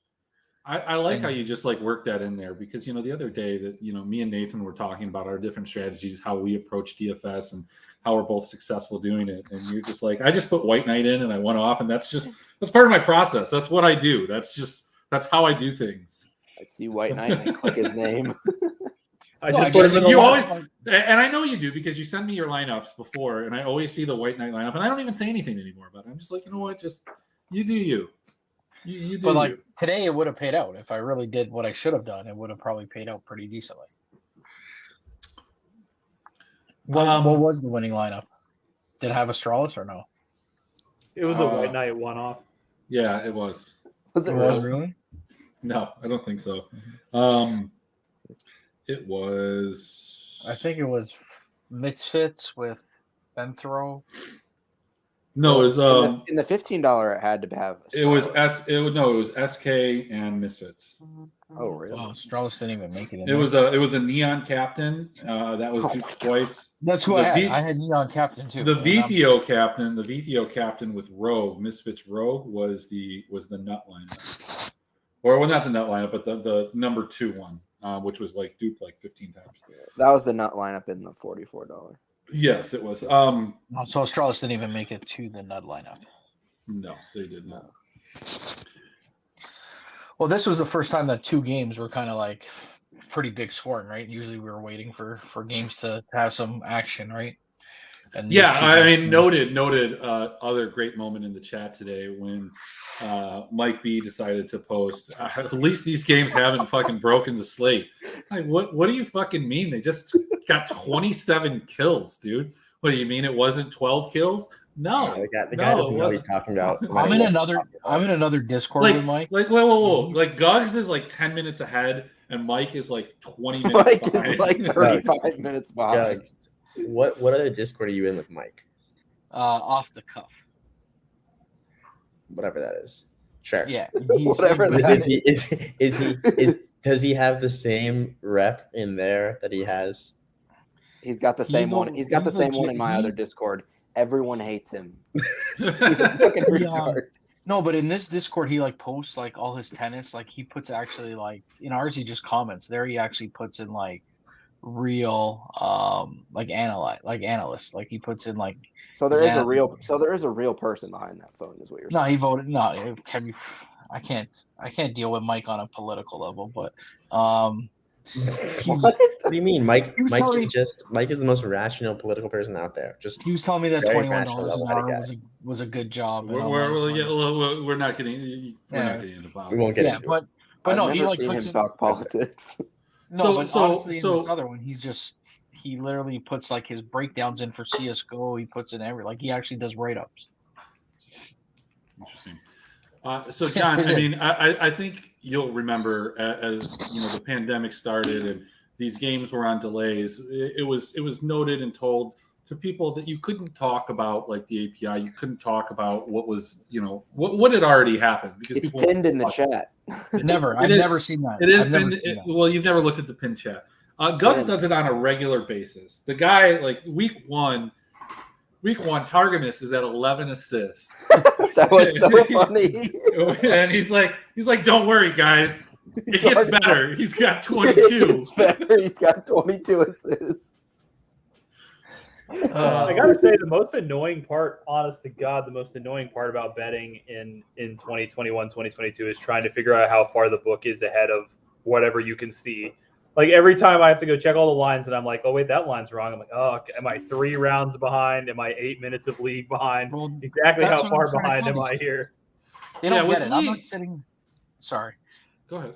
[SPEAKER 1] I like how you just like work that in there, because the other day that me and Nathan were talking about our different strategies, how we approach DFS, and how we're both successful doing it. And you're just like, I just put White Knight in and I went off, and that's part of my process. That's what I do. That's how I do things.
[SPEAKER 3] I see White Knight and I click his name.
[SPEAKER 1] You always, and I know you do, because you send me your lineups before, and I always see the White Knight lineup, and I don't even say anything anymore about it. I'm just like, you know what, just you do you. You do.
[SPEAKER 6] But like today, it would have paid out if I really did what I should have done. It would have probably paid out pretty decently. What was the winning lineup? Did it have Astralis or no?
[SPEAKER 5] It was a White Knight one-off.
[SPEAKER 1] Yeah, it was.
[SPEAKER 3] Was it
[SPEAKER 6] really?
[SPEAKER 1] No, I don't think so. It was.
[SPEAKER 6] I think it was Misfits with Benthro.
[SPEAKER 1] No, it was
[SPEAKER 3] in the $15. It had to have.
[SPEAKER 1] It was SK and Misfits.
[SPEAKER 3] Oh really?
[SPEAKER 6] Oh, Astralis didn't even make it.
[SPEAKER 1] It was a Neon Captain that was duped twice.
[SPEAKER 6] That's who I had. I had Neon Captain too.
[SPEAKER 1] The VTO captain with Rogue, Misfits Rogue was the nut lineup, or well, not the nut lineup, but the number 2 one, which was like duped like 15 times.
[SPEAKER 3] That was the nut lineup in the $44.
[SPEAKER 1] Yes, it was.
[SPEAKER 6] So Astralis didn't even make it to the nut lineup.
[SPEAKER 1] No, they did not.
[SPEAKER 6] Well, this was the first time that 2 games were kind of like pretty big scoring, right? Usually we were waiting for games to have some action, right? And
[SPEAKER 1] yeah, I mean, noted other great moment in the chat today when Mike B decided to post, at least these games haven't fucking broken the slate. Like, what do you fucking mean? They just got 27 kills, dude. What do you mean it wasn't 12 kills? No,
[SPEAKER 4] the guy doesn't know what he's talking about.
[SPEAKER 6] I'm in another Discord with Mike.
[SPEAKER 1] Like, whoa. Like, Gugs is like 10 minutes ahead, and Mike is like 20 minutes
[SPEAKER 3] Mike
[SPEAKER 1] behind.
[SPEAKER 3] is like 35 minutes behind.
[SPEAKER 4] Gugs, what other Discord are you in with Mike?
[SPEAKER 6] Off the cuff.
[SPEAKER 4] Whatever that is. Sure.
[SPEAKER 6] Yeah.
[SPEAKER 3] Whatever that is.
[SPEAKER 4] Does he have the same rep in there that he has?
[SPEAKER 3] He's got the same one. He's got the same one in my other Discord. Everyone hates him. He's a fucking retard.
[SPEAKER 6] No, but in this Discord, he like posts like all his tennis. Like he puts actually like in ours, he just comments. There, he actually puts in like real analysts. Like he puts in like.
[SPEAKER 3] So there is a real person behind that phone, is what you're saying.
[SPEAKER 6] No, he voted. No, I can't deal with Mike on a political level, but
[SPEAKER 4] what do you mean, Mike? Mike is the most rational political person out there. Just
[SPEAKER 6] he was telling me that $21 an hour was a good job.
[SPEAKER 1] We're not getting into politics.
[SPEAKER 4] We won't get into it.
[SPEAKER 3] But no, he like puts in
[SPEAKER 6] talk politics. No, but honestly, in this other one, He literally puts like his breakdowns in for CS:GO. He puts in he actually does write-ups.
[SPEAKER 1] Interesting. So John, I mean, I think you'll remember as the pandemic started and these games were on delays. It was noted and told to people that you couldn't talk about like the API. You couldn't talk about what was what had already happened because
[SPEAKER 3] it's
[SPEAKER 1] people
[SPEAKER 3] pinned in the chat.
[SPEAKER 6] Never, I've never seen that.
[SPEAKER 1] It is
[SPEAKER 6] I've never
[SPEAKER 1] pinned.
[SPEAKER 6] seen that.
[SPEAKER 1] Well, you've never looked at the pin chat. Gugs does it on a regular basis. The guy, like week one, Targamas is at 11 assists.
[SPEAKER 3] That was so funny.
[SPEAKER 1] And he's like, don't worry, guys. It gets better. He's got 22.
[SPEAKER 3] It gets better. He's got 22 assists.
[SPEAKER 5] I gotta say, the most annoying part, honest to God, the most annoying part about betting in 2021, 2022 is trying to figure out how far the book is ahead of whatever you can see. Like every time I have to go check all the lines, and I'm like, oh wait, that line's wrong. I'm like, oh, am I 3 rounds behind? Am I 8 minutes of league behind?
[SPEAKER 6] Well,
[SPEAKER 5] exactly
[SPEAKER 6] that's
[SPEAKER 5] how
[SPEAKER 6] what I'm
[SPEAKER 5] far
[SPEAKER 6] trying to
[SPEAKER 5] behind
[SPEAKER 6] tell
[SPEAKER 5] am I
[SPEAKER 6] these
[SPEAKER 5] here?
[SPEAKER 6] They don't
[SPEAKER 1] with
[SPEAKER 6] get it. I'm
[SPEAKER 1] league-
[SPEAKER 6] not sitting. Sorry.
[SPEAKER 1] Go ahead.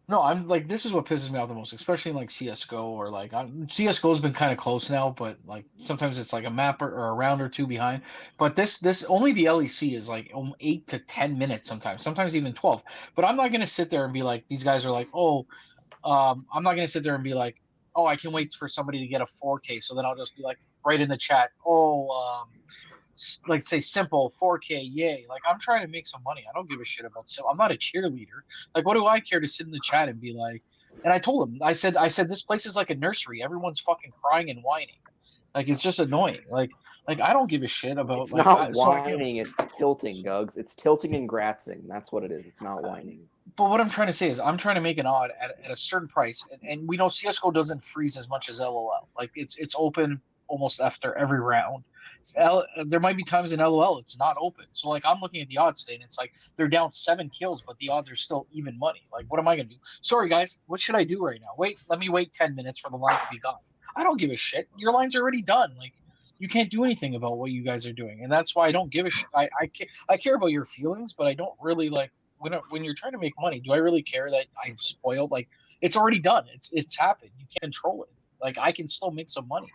[SPEAKER 6] No, I'm like, this is what pisses me off the most, especially in like CS:GO or like CS:GO has been kind of close now, but like sometimes it's like a map or a round or two behind. But this only the LEC is like 8 to 10 minutes sometimes even 12. But I'm not gonna sit there and be like, these guys are like, I'm not gonna sit there and be like, oh, I can wait for somebody to get a 4K, so then I'll just be like, right in the chat, like say simple 4K, yay! Like I'm trying to make some money. I don't give a shit about. So I'm not a cheerleader. Like what do I care to sit in the chat and be like? And I told him, I said this place is like a nursery. Everyone's fucking crying and whining. Like it's just annoying. Like I don't give a shit about.
[SPEAKER 3] It's
[SPEAKER 6] like,
[SPEAKER 3] not whining. It's tilting, Gugs. It's tilting and gratzing. That's what it is. It's not whining.
[SPEAKER 6] But what I'm trying to say is I'm trying to make an odd at a certain price, and we know CS:GO doesn't freeze as much as LOL. Like it's open almost after every round. There might be times in LOL it's not open. So like I'm looking at the odds today, and it's like they're down 7 kills, but the odds are still even money. Like what am I gonna do? Sorry guys, what should I do right now? Let me wait 10 minutes for the line to be gone. I don't give a shit. Your line's already done. Like you can't do anything about what you guys are doing, and that's why I don't give a shit. I care about your feelings, but I don't really like when you're trying to make money. Do I really care that I've spoiled? Like it's already done. It's happened. You can't control it. Like I can still make some money.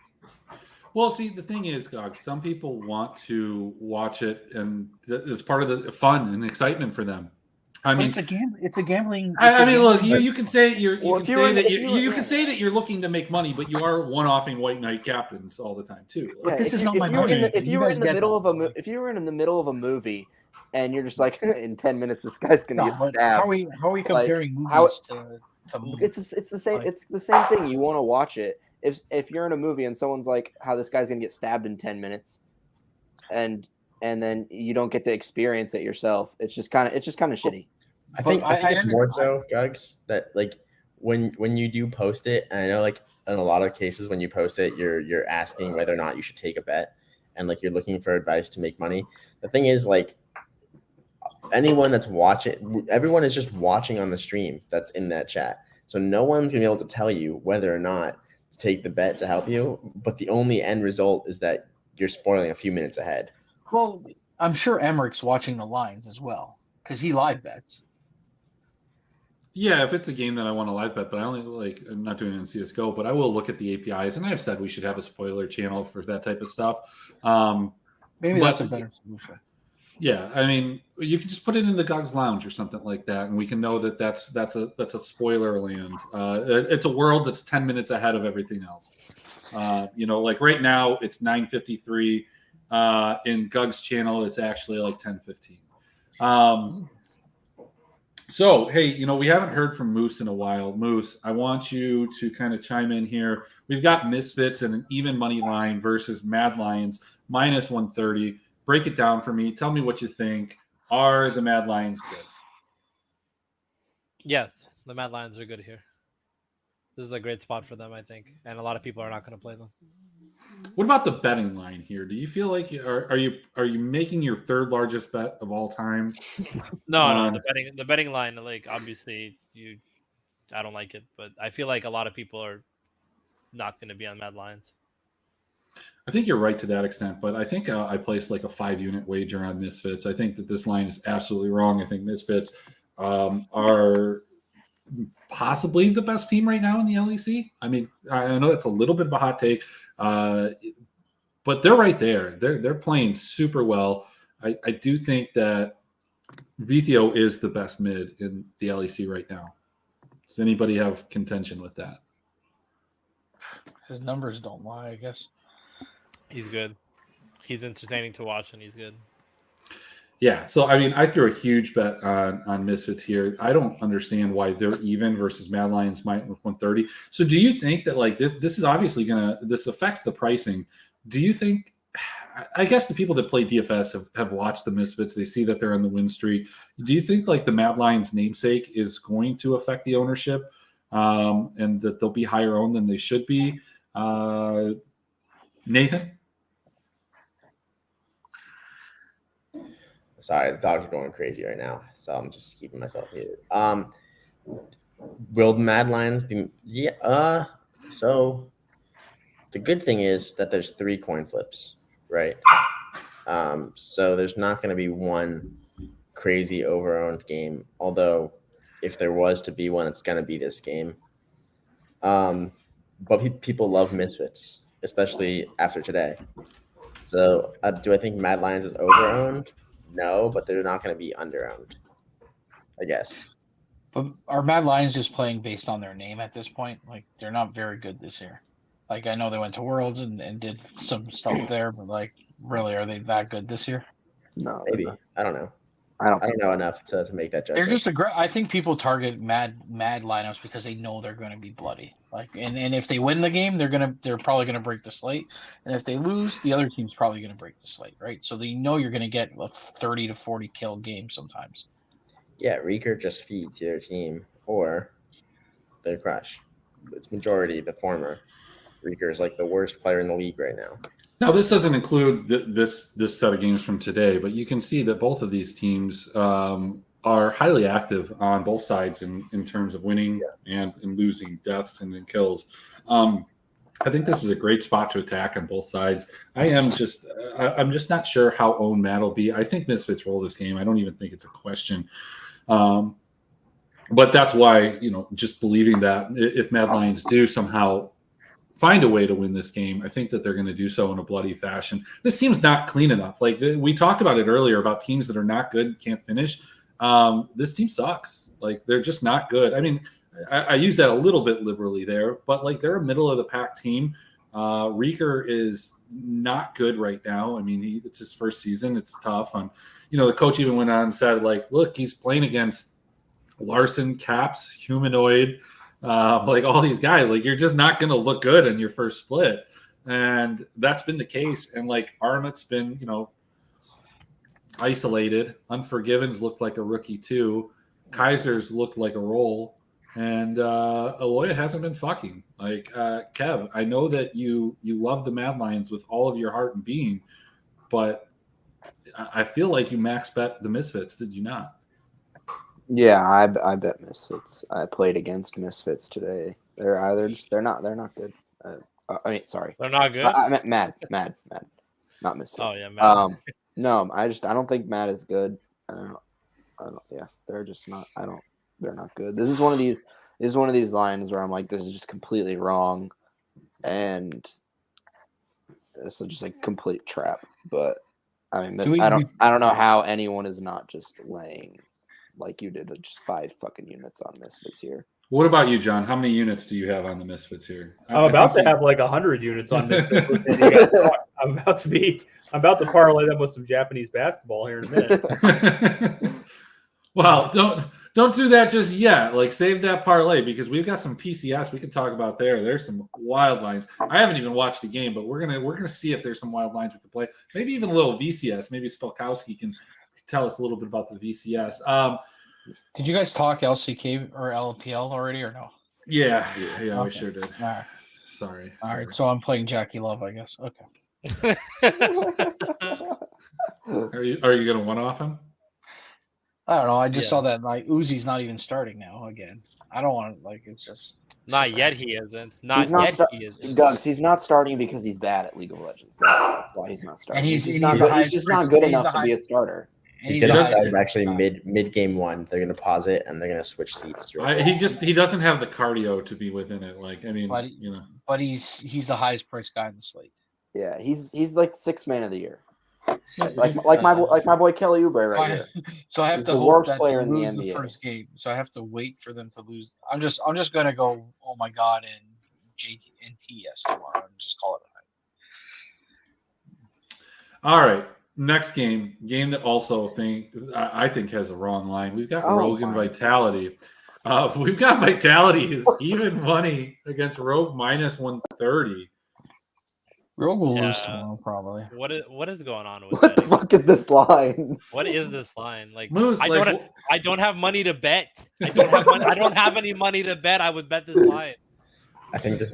[SPEAKER 1] Well, see, the thing is, Gog, some people want to watch it, and it's part of the fun and excitement for them. I mean,
[SPEAKER 6] it's a gambling.
[SPEAKER 1] I mean, look, you can say you can say that you're looking to make money, but you are one-offing White Knight captains all the time too.
[SPEAKER 6] But this is not my
[SPEAKER 3] money.
[SPEAKER 6] If you were in
[SPEAKER 3] the middle of a movie, and you're just like, in 10 minutes, this guy's gonna get stabbed.
[SPEAKER 6] How are we comparing movies to movies?
[SPEAKER 3] It's the same. It's the same thing. You want to watch it. If you're in a movie and someone's like, how this guy's gonna get stabbed in 10 minutes, and then you don't get to experience it yourself, it's just kind of shitty.
[SPEAKER 4] I think it's more so, Gugs, that like when you do post it, and I know like in a lot of cases when you post it, you're asking whether or not you should take a bet, and like you're looking for advice to make money. The thing is, like, anyone that's watching, everyone is just watching on the stream that's in that chat, so no one's gonna be able to tell you whether or not to take the bet to help you, but the only end result is that you're spoiling a few minutes ahead.
[SPEAKER 6] Well, I'm sure Emmerich's watching the lines as well because he live bets.
[SPEAKER 1] Yeah, if it's a game that I want to live bet, but I only I'm not doing it in CS:GO, but I will look at the APIs, and I've said we should have a spoiler channel for that type of stuff.
[SPEAKER 6] Maybe that's a better solution.
[SPEAKER 1] Yeah, I mean, you can just put it in the Gogs Lounge or something like that, and we can know that that's a spoiler land. It's a world that's 10 minutes ahead of everything else. Like right now it's 9:53. In Gug's channel, it's actually like 10:15. So, hey, we haven't heard from Moose in a while. Moose, I want you to kind of chime in here. We've got Misfits and an even money line versus Mad Lions minus 130. Break it down for me. Tell me what you think. Are the Mad Lions good?
[SPEAKER 2] Yes, the Mad Lions are good here. This is a great spot for them, I think, and a lot of people are not going to play them.
[SPEAKER 1] What about the betting line here? Do you feel like are you making your third largest bet of all time?
[SPEAKER 2] No, the betting line, like obviously I don't like it, but I feel like a lot of people are not going to be on Mad Lions.
[SPEAKER 1] I think you're right to that extent, but I think I placed like a 5-unit wager on Misfits. I think that this line is absolutely wrong. I think Misfits are possibly the best team right now in the LEC. I mean, I know it's a little bit of a hot take, but they're right there. They're playing super well. I do think that Vithio is the best mid in the LEC right now. Does anybody have contention with that?
[SPEAKER 6] His numbers don't lie, I guess.
[SPEAKER 2] He's good. He's entertaining to watch, and he's good.
[SPEAKER 1] Yeah, so I mean, I threw a huge bet on Misfits here. I don't understand why they're even versus Mad Lions might with 130. So do you think that like this is obviously this affects the pricing? Do you think? I guess the people that play DFS have watched the Misfits. They see that they're on the win streak. Do you think like the Mad Lions namesake is going to affect the ownership, and that they'll be higher owned than they should be? Nathan?
[SPEAKER 4] Sorry, the dogs are going crazy right now, so I'm just keeping myself muted. Will the Mad Lions be? Yeah. So the good thing is that there's 3 coin flips, right? So there's not going to be one crazy over-owned game. Although, if there was to be one, it's going to be this game. But people love Misfits, especially after today. So do I think Mad Lions is over-owned? No, but they're not going to be under-owned, I guess.
[SPEAKER 6] But are Mad Lions just playing based on their name at this point? Like, they're not very good this year. Like, I know they went to Worlds and did some stuff there, but, like, really, are they that good this year?
[SPEAKER 3] No,
[SPEAKER 4] Maybe. I don't know.
[SPEAKER 3] I don't
[SPEAKER 4] know enough to make that judgment.
[SPEAKER 6] They're just I think people target mad lineups because they know they're going to be bloody. Like, and if they win the game, they're probably going to break the slate, and if they lose, the other team's probably going to break the slate, right? So they know you're going to get a 30 to 40 kill game sometimes.
[SPEAKER 4] Yeah, Reeker just feeds their team or they crush. It's majority the former. Reeker is like the worst player in the league right now.
[SPEAKER 1] Now, this doesn't include this set of games from today, but you can see that both of these teams are highly active on both sides in terms of winning and losing deaths and in kills. I think this is a great spot to attack on both sides. I'm just not sure how owned Matt will be. I think Misfits roll this game. I don't even think it's a question. But that's why, just believing that if Mad Lions do somehow find a way to win this game, I think that they're going to do so in a bloody fashion. This team's not clean enough. Like we talked about it earlier about teams that are not good, can't finish. This team sucks. Like they're just not good. I mean, I use that a little bit liberally there, but like they're a middle of the pack team. Reeker is not good right now. I mean, it's his first season. It's tough. The coach even went on and said, like, look, he's playing against Larson, Caps, Humanoid, like all these guys. Like you're just not going to look good in your first split, and that's been the case. And like Armit's been, isolated. Unforgiven's looked like a rookie too. Kaiser's looked like a roll, and Aloya hasn't been fucking. Like Kev, I know that you love the Mad Lions with all of your heart and being, but I feel like you max bet the Misfits. Did you not?
[SPEAKER 3] Yeah, I bet Misfits. I played against Misfits today. They're not good. I mean, sorry,
[SPEAKER 2] they're not good.
[SPEAKER 3] I meant Mad, not Misfits.
[SPEAKER 2] Oh yeah, Mad.
[SPEAKER 3] No, I don't think Mad is good. Yeah, they're just not. They're not good. This is one of these lines where I'm like, this is just completely wrong, and this is just a complete trap. But I mean, I don't know how anyone is not just laying like you did, just 5 fucking units on Misfits here.
[SPEAKER 1] What about you, John? How many units do you have on the Misfits here?
[SPEAKER 5] I'm about to have like 100 units on Misfits. I'm about to parlay them with some Japanese basketball here in a minute.
[SPEAKER 1] Well, don't do that just yet. Like save that parlay because we've got some PCS we can talk about there. There's some wild lines. I haven't even watched the game, but we're gonna see if there's some wild lines we can play. Maybe even a little VCS. Maybe Spelkowski can tell us a little bit about the VCS.
[SPEAKER 6] Did you guys talk LCK or LPL already or no?
[SPEAKER 1] Yeah,
[SPEAKER 6] okay.
[SPEAKER 1] We sure did.
[SPEAKER 6] All right.
[SPEAKER 1] Sorry.
[SPEAKER 6] All right, so I'm playing Jackie Love, I guess. Okay.
[SPEAKER 1] Are you gonna one-off him?
[SPEAKER 6] I don't know. I just saw that like Uzi's not even starting now again. I don't want to it's just
[SPEAKER 2] not yet. He isn't. Not yet. He isn't.
[SPEAKER 3] Gugs, he's not starting because he's bad at League of Legends. That's why he's not starting.
[SPEAKER 6] And
[SPEAKER 3] He's just not good enough to be a starter.
[SPEAKER 6] And
[SPEAKER 4] He's going to
[SPEAKER 6] the highest
[SPEAKER 4] start actually
[SPEAKER 6] price guy.
[SPEAKER 4] mid game one. They're going to pause it and they're going to switch seats.
[SPEAKER 1] He doesn't have the cardio to be within it. Like, I mean,
[SPEAKER 6] But he's the highest priced guy in the slate.
[SPEAKER 3] Yeah, he's like sixth man of the year. Like my boy Kelly Oubre right here.
[SPEAKER 6] So I have
[SPEAKER 3] He's
[SPEAKER 6] to
[SPEAKER 3] the
[SPEAKER 6] hope
[SPEAKER 3] worst
[SPEAKER 6] that
[SPEAKER 3] player
[SPEAKER 6] they
[SPEAKER 3] in the
[SPEAKER 6] lose the
[SPEAKER 3] NBA.
[SPEAKER 6] first game. So I have to wait for them to lose. I'm just gonna go. Oh my god! And JT and TS tomorrow and just call it a night.
[SPEAKER 1] all right. Next game that also I think has a wrong line. We've got Rogue and Vitality. We've got Vitality is even money against Rogue minus 130.
[SPEAKER 6] Rogue will lose tomorrow probably.
[SPEAKER 2] What is going on with
[SPEAKER 3] What
[SPEAKER 2] that?
[SPEAKER 3] the fuck is this line?
[SPEAKER 2] What is this line? Like,
[SPEAKER 1] Moose,
[SPEAKER 2] I don't have money to bet. I don't have money. I don't have any money to bet. I would bet this line.
[SPEAKER 4] I think this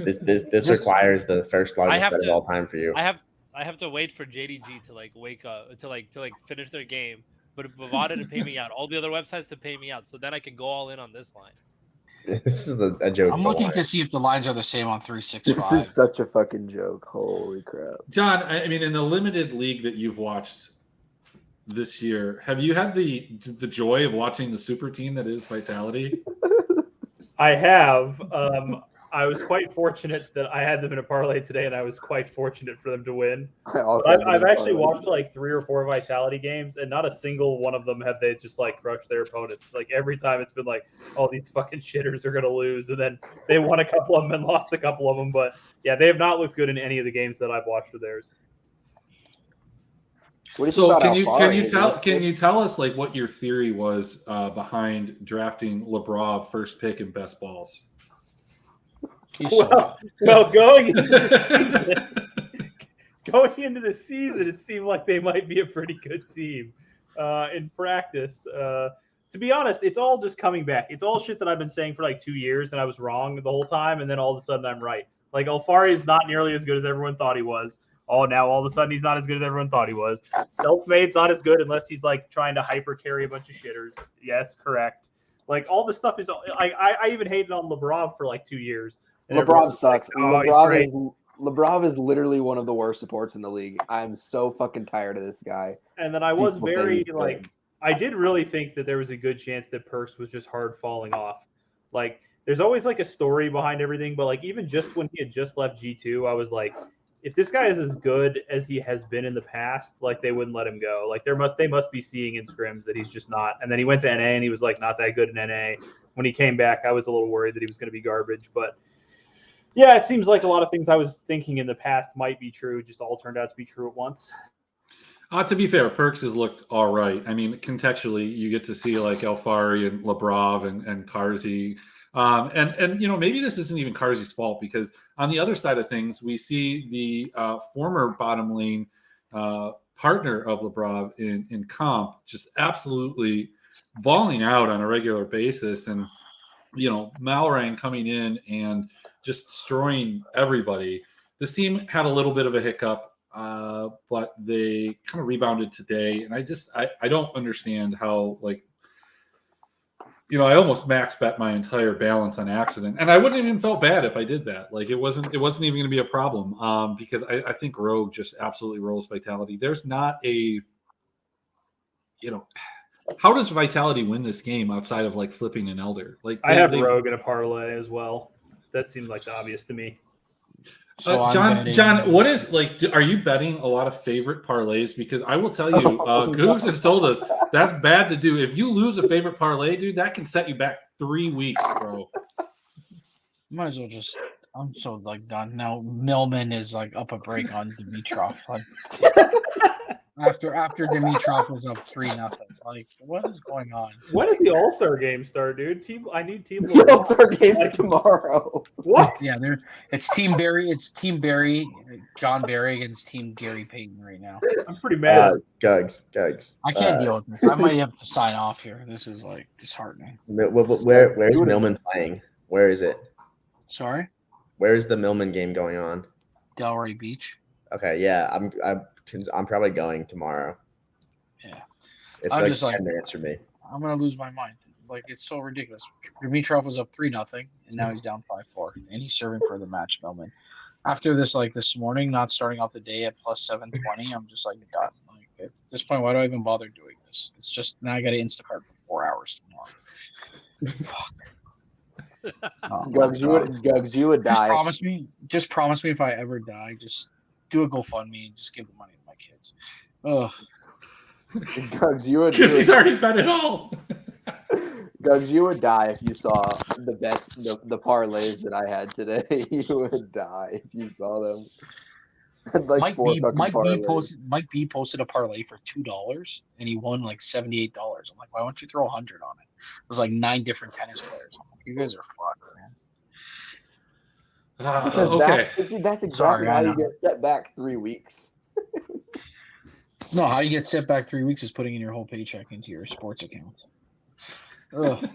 [SPEAKER 4] requires the first largest bet of all time for you.
[SPEAKER 2] I have to wait for JDG to like wake up to finish their game, but Bovada to pay me out. All the other websites to pay me out, so then I can go all in on this line.
[SPEAKER 4] This is a joke.
[SPEAKER 6] I'm looking to see if the lines are the same on 365.
[SPEAKER 3] This is such a fucking joke. Holy crap.
[SPEAKER 1] John, I mean, in the limited league that you've watched this year, have you had the joy of watching the super team that is Vitality?
[SPEAKER 5] I have. I was quite fortunate that I had them in a parlay today, and I was quite fortunate for them to win. I've actually watched like 3 or 4 Vitality games, and not a single one of them have they just like crushed their opponents. Like every time it's been like, oh, these fucking shitters are gonna lose, and then they won a couple of them and lost a couple of them. But yeah, they have not looked good in any of the games that I've watched of theirs.
[SPEAKER 1] So can you tell us like what your theory was behind drafting Lebrov first pick in best balls?
[SPEAKER 5] Well, going into the season, it seemed like they might be a pretty good team. In practice, to be honest, it's all just coming back. It's all shit that I've been saying for like 2 years, and I was wrong the whole time, and then all of a sudden I'm right. Like Alfari is not nearly as good as everyone thought he was. Oh, now all of a sudden he's not as good as everyone thought he was. Self-made's not as good unless he's like trying to hyper carry a bunch of shitters. Yes, correct. Like all this stuff is like I even hated on Lebrov for like 2 years.
[SPEAKER 3] Lebrov sucks.
[SPEAKER 5] Like,
[SPEAKER 3] Lebrov is literally one of the worst supports in the league. I'm so fucking tired of this guy.
[SPEAKER 5] And then I was very like, I did really think that there was a good chance that Perks was just hard falling off. Like, there's always like a story behind everything, but like even just when he had just left G2, I was like, if this guy is as good as he has been in the past, like they wouldn't let him go. Like they must be seeing in scrims that he's just not. And then he went to NA and he was like not that good in NA. When he came back, I was a little worried that he was going to be garbage, but. Yeah, it seems like a lot of things I was thinking in the past might be true, just all turned out to be true at once.
[SPEAKER 1] To be fair, Perks has looked all right. I mean, contextually, you get to see like Alfari and Lebrov and Karzi. And you know, maybe this isn't even Karzi's fault because on the other side of things, we see the former bottom lane partner of Lebrov in comp just absolutely balling out on a regular basis. And you know, Malrang coming in and just destroying everybody. This team had a little bit of a hiccup, but they kind of rebounded today. And I don't understand how, like, you know, I almost max bet my entire balance on accident. And I wouldn't even felt bad if I did that. Like, it wasn't even going to be a problem because I think Rogue just absolutely rolls Vitality. There's not a, you know, how does Vitality win this game outside of like flipping an Elder? Like
[SPEAKER 5] I have Rogue in a parlay as well. That seems like obvious to me.
[SPEAKER 6] So
[SPEAKER 1] John, what is like? Are you betting a lot of favorite parlays? Because I will tell you, Googs has told us that's bad to do. If you lose a favorite parlay, dude, that can set you back 3 weeks, bro.
[SPEAKER 6] Might as well just. I'm so like done now. Millman is like up a break on Dimitrov. Like, after Dimitrov was up 3-0. Like, what is going on?
[SPEAKER 5] When does the All-Star game start, dude? I need team.
[SPEAKER 3] The All-Star game's tomorrow.
[SPEAKER 5] What?
[SPEAKER 6] Yeah, it's Team Barry. It's Team Barry, John Barry against Team Gary Payton right now.
[SPEAKER 5] I'm pretty mad.
[SPEAKER 4] Gugs.
[SPEAKER 6] I can't deal with this. I might have to sign off here. This is like disheartening.
[SPEAKER 4] Where's Millman playing? Where is it?
[SPEAKER 6] Sorry?
[SPEAKER 4] Where is the Millman game going on?
[SPEAKER 6] Delray Beach.
[SPEAKER 4] Okay, yeah, I'm probably going tomorrow.
[SPEAKER 6] Yeah.
[SPEAKER 4] It's
[SPEAKER 6] I'm
[SPEAKER 4] like
[SPEAKER 6] just
[SPEAKER 4] 10 minutes for me.
[SPEAKER 6] I'm gonna lose my mind. Like, it's so ridiculous. Dimitrov was up 3-0, and now he's down 5-4, and he's serving for the match, Millman. After this, like this morning, not starting off the day at plus 720, I'm just like, God, like at this point, why do I even bother doing this. It's just now I got to Instacart for 4 hours tomorrow. Oh,
[SPEAKER 3] Gugs, you would
[SPEAKER 6] just
[SPEAKER 3] die.
[SPEAKER 6] promise me if I ever die, just do a GoFundMe and just give the money to my kids. Ugh.
[SPEAKER 3] Gugs, you would.
[SPEAKER 1] Because he's already bet it all.
[SPEAKER 3] Gugs, you would die if you saw the bets, the parlays that I had today. You would die if you saw them. Like
[SPEAKER 6] Mike B posted a parlay for $2 and he won like $78. I'm like, why don't you throw 100 on it? It was like 9 different tennis players. I'm like, you guys are fucked, man.
[SPEAKER 1] Okay.
[SPEAKER 3] That's exactly
[SPEAKER 6] Sorry,
[SPEAKER 3] how
[SPEAKER 6] I
[SPEAKER 3] you
[SPEAKER 6] know.
[SPEAKER 3] get set back 3 weeks.
[SPEAKER 6] No, how you get set back 3 weeks is putting in your whole paycheck into your sports account. Ugh.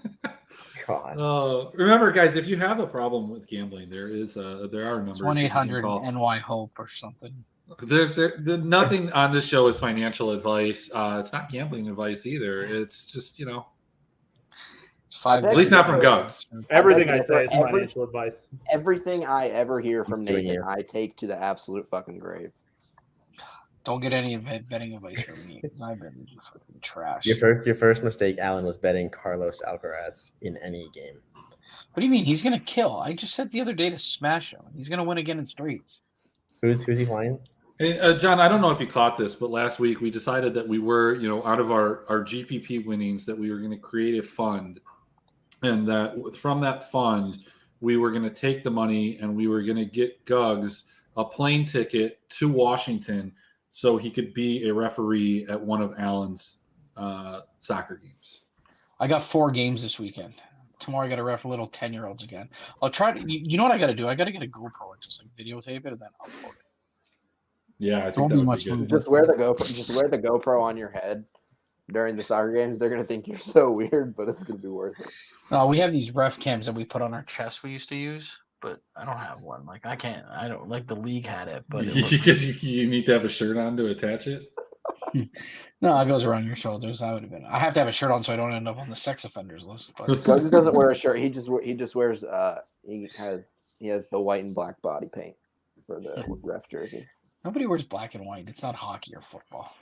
[SPEAKER 4] God.
[SPEAKER 1] Remember, guys, if you have a problem with gambling, there are numbers.
[SPEAKER 6] It's
[SPEAKER 1] you can
[SPEAKER 6] 1-800
[SPEAKER 1] call.
[SPEAKER 6] NY Hope or something.
[SPEAKER 1] Nothing on this show is financial advice. It's not gambling advice either. It's just
[SPEAKER 6] It's 5
[SPEAKER 1] at least not from Gugs.
[SPEAKER 5] Everything I say is financial advice.
[SPEAKER 3] Everything I ever hear from
[SPEAKER 4] Doing
[SPEAKER 3] Nathan,
[SPEAKER 4] it.
[SPEAKER 3] I take to the absolute fucking grave.
[SPEAKER 6] Don't get any betting advice from me because I've been fucking trash.
[SPEAKER 4] Your first mistake, Alan, was betting Carlos Alcaraz in any game.
[SPEAKER 6] What do you mean? He's gonna kill. I just said the other day to smash him. He's gonna win again in straights.
[SPEAKER 4] Who's he playing?
[SPEAKER 1] Hey, John, I don't know if you caught this, but last week we decided that we were, out of our GPP winnings, that we were going to create a fund, and that from that fund we were going to take the money and we were going to get Gugs a plane ticket to Washington so he could be a referee at one of Alan's soccer games.
[SPEAKER 6] I got 4 games this weekend. Tomorrow I got to ref little 10-year-olds again. I'll try to. You know what I got to do? I got to get a GoPro and just like videotape it and then upload it.
[SPEAKER 1] Yeah, I think
[SPEAKER 6] Don't
[SPEAKER 1] that
[SPEAKER 6] be
[SPEAKER 1] would
[SPEAKER 6] much
[SPEAKER 1] be good.
[SPEAKER 6] movement.
[SPEAKER 3] Just wear the GoPro on your head during the soccer games. They're gonna think you're so weird, but it's gonna be worth it.
[SPEAKER 6] We have these ref cams that we put on our chest. We used to use, but I don't have one. Like I can't. I don't like the league had it, but it
[SPEAKER 1] Because you need to have a shirt on to attach it.
[SPEAKER 6] no, it goes around your shoulders. That would have been. I have to have a shirt on so I don't end up on the sex offenders list. But
[SPEAKER 3] Gugs doesn't wear a shirt. He just wears. He has the white and black body paint for the ref jersey.
[SPEAKER 6] nobody wears black and white. It's not hockey or football.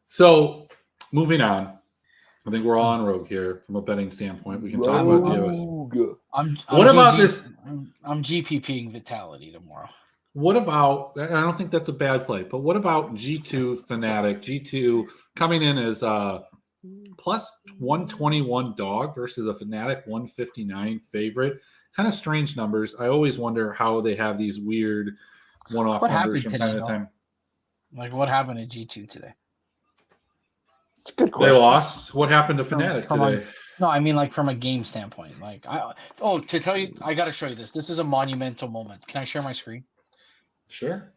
[SPEAKER 1] So, moving on. I think we're all on rogue here from a betting standpoint. We can talk about deals.
[SPEAKER 3] Rogue.
[SPEAKER 6] I'm
[SPEAKER 1] What about this?
[SPEAKER 6] I'm GPPing Vitality tomorrow.
[SPEAKER 1] What about, I don't think that's a bad play, but what about G2 Fnatic? G2 coming in as a plus 121 dog versus a Fnatic 159 favorite. Kind of strange numbers. I always wonder how they have these weird one-off
[SPEAKER 6] What
[SPEAKER 1] numbers
[SPEAKER 6] happened
[SPEAKER 1] from time
[SPEAKER 6] today,
[SPEAKER 1] to time.
[SPEAKER 6] Like what happened at G2 today?
[SPEAKER 3] It's a good
[SPEAKER 1] They
[SPEAKER 3] question.
[SPEAKER 1] lost. What happened to
[SPEAKER 6] From-
[SPEAKER 1] Fnatic
[SPEAKER 6] from
[SPEAKER 1] today?
[SPEAKER 6] No, I mean like from a game standpoint. Like to tell you, I got to show you this. This is a monumental moment. Can I share my screen?
[SPEAKER 1] Sure.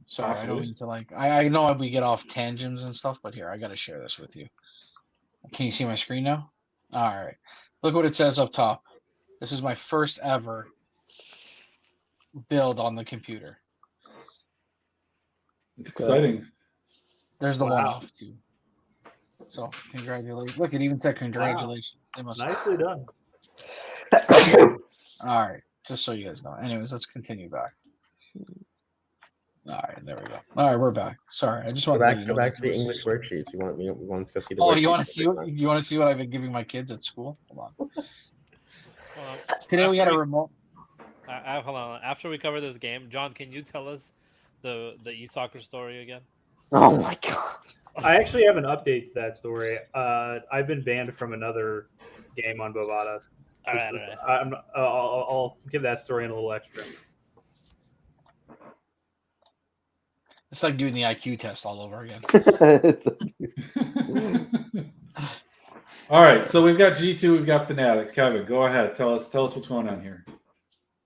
[SPEAKER 6] Sorry, I
[SPEAKER 1] Possibly.
[SPEAKER 6] don't mean to like. I know we get off tangents and stuff, but here I got to share this with you. Can you see my screen now? All right. Look what it says up top. This is my first ever build on the computer.
[SPEAKER 1] It's exciting.
[SPEAKER 6] There's the
[SPEAKER 5] Wow.
[SPEAKER 6] one off too. So congratulations. Look, it even said congratulations. They must.
[SPEAKER 5] Nicely done.
[SPEAKER 6] All right, just so you guys know. Anyways, let's continue back. All right, there we go. All right, we're back. Sorry, I just
[SPEAKER 4] Go
[SPEAKER 6] want
[SPEAKER 4] back,
[SPEAKER 6] to
[SPEAKER 4] go back to the English worksheets. We want to go see the.
[SPEAKER 6] Oh, you
[SPEAKER 4] worksheets
[SPEAKER 6] want to see?
[SPEAKER 4] every time.
[SPEAKER 6] You want to see what I've been giving my kids at school? Hold on.
[SPEAKER 2] Well,
[SPEAKER 6] Today we had a
[SPEAKER 2] after
[SPEAKER 6] remote.
[SPEAKER 2] Hold on. After we cover this game, John, can you tell us the e-soccer story again?
[SPEAKER 3] Oh my god.
[SPEAKER 5] I actually have an update to that story. I've been banned from another game on Bovada.
[SPEAKER 2] All right,
[SPEAKER 5] It's-
[SPEAKER 2] all right.
[SPEAKER 5] I'll give that story in a little extra.
[SPEAKER 6] It's like doing the IQ test all over again.
[SPEAKER 1] All right, so we've got G2, we've got Fnatic. Kevin, go ahead. Tell us what's going on here.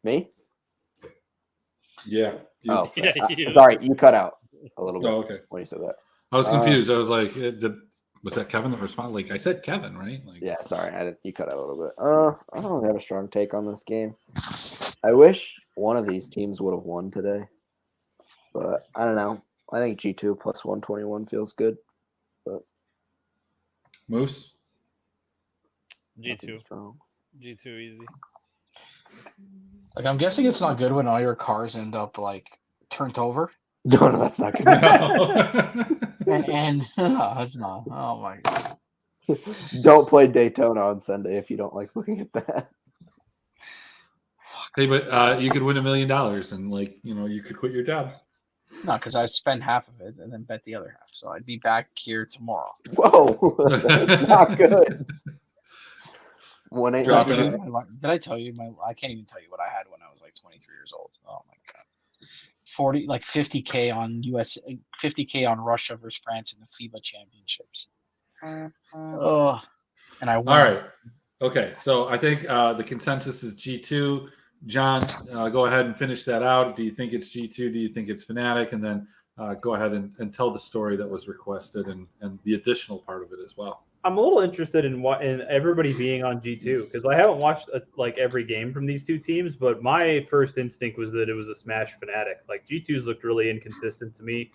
[SPEAKER 3] Me?
[SPEAKER 1] Yeah. you.
[SPEAKER 3] Oh,
[SPEAKER 2] Yeah, you.
[SPEAKER 3] sorry, you cut out a little bit
[SPEAKER 1] Oh, okay.
[SPEAKER 3] when you said that.
[SPEAKER 1] I was confused. I was like, was that Kevin that responded? Like, I said Kevin, right? Like,
[SPEAKER 3] Yeah, sorry, you cut out a little bit. I don't really have a strong take on this game. I wish one of these teams would have won today, but I don't know. I think G2 plus 121 feels good.
[SPEAKER 1] Moose?
[SPEAKER 3] Nothing
[SPEAKER 2] G2.
[SPEAKER 3] strong.
[SPEAKER 2] G2 easy.
[SPEAKER 6] Like I'm guessing it's not good when all your cars end up like turned over,
[SPEAKER 3] No, that's not good.
[SPEAKER 1] No.
[SPEAKER 6] man. No, it's not. Oh my god.
[SPEAKER 3] Don't play Daytona on Sunday if you don't like looking at that.
[SPEAKER 1] Hey, but you could win $1 million and you could quit your job.
[SPEAKER 6] No, because I'd spend half of it and then bet the other half. So I'd be back here tomorrow.
[SPEAKER 3] Whoa, that's not good. 1-8.
[SPEAKER 6] Did I tell you I can't even tell you what I had when I was like 23 years old. Oh my god. 50K on $50K on Russia versus France in the FIBA championships. Oh, and I won.
[SPEAKER 1] All right. Okay. So I think the consensus is G2. John, go ahead and finish that out. Do you think it's G2? Do you think it's Fnatic? And then go ahead and tell the story that was requested and the additional part of it as well.
[SPEAKER 5] I'm a little interested in everybody being on G2 because I haven't watched every game from these two teams, but my first instinct was that it was a smash Fnatic. Like G2's looked really inconsistent to me.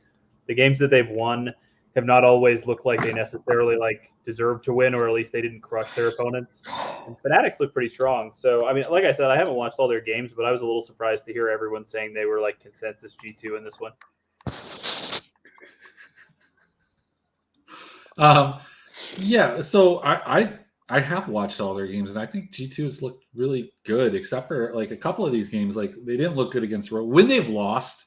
[SPEAKER 5] The games that they've won have not always looked like they necessarily deserve to win, or at least they didn't crush their opponents. And Fnatic's look pretty strong. So I mean, like I said, I haven't watched all their games, but I was a little surprised to hear everyone saying they were consensus G2 in this one.
[SPEAKER 1] Yeah, so I have watched all their games, and I think G2 has looked really good, except for a couple of these games. They didn't look good against Rogue. When they've lost,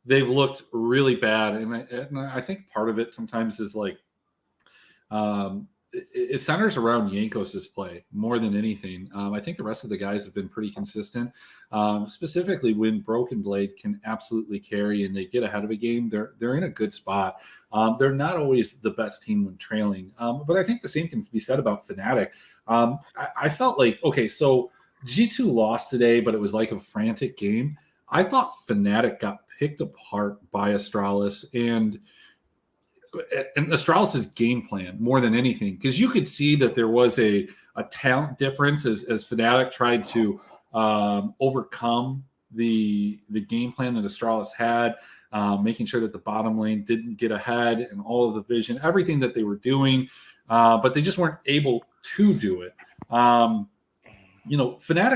[SPEAKER 1] they've looked really bad, and I think part of it sometimes is it centers around Yankos's play more than anything. I think the rest of the guys have been pretty consistent. Specifically, when Broken Blade can absolutely carry and they get ahead of a game, they're in a good spot. They're not always the best team when trailing, but I think the same can be said about Fnatic. I felt so G2 lost today, but it was like a frantic game. I thought Fnatic got picked apart by Astralis and Astralis' game plan more than anything, because you could see that there was a talent difference as Fnatic tried to overcome the game plan that Astralis had. Making sure that the bottom lane didn't get ahead and all of the vision, everything that they were doing, but they just weren't able to do it. Fnatic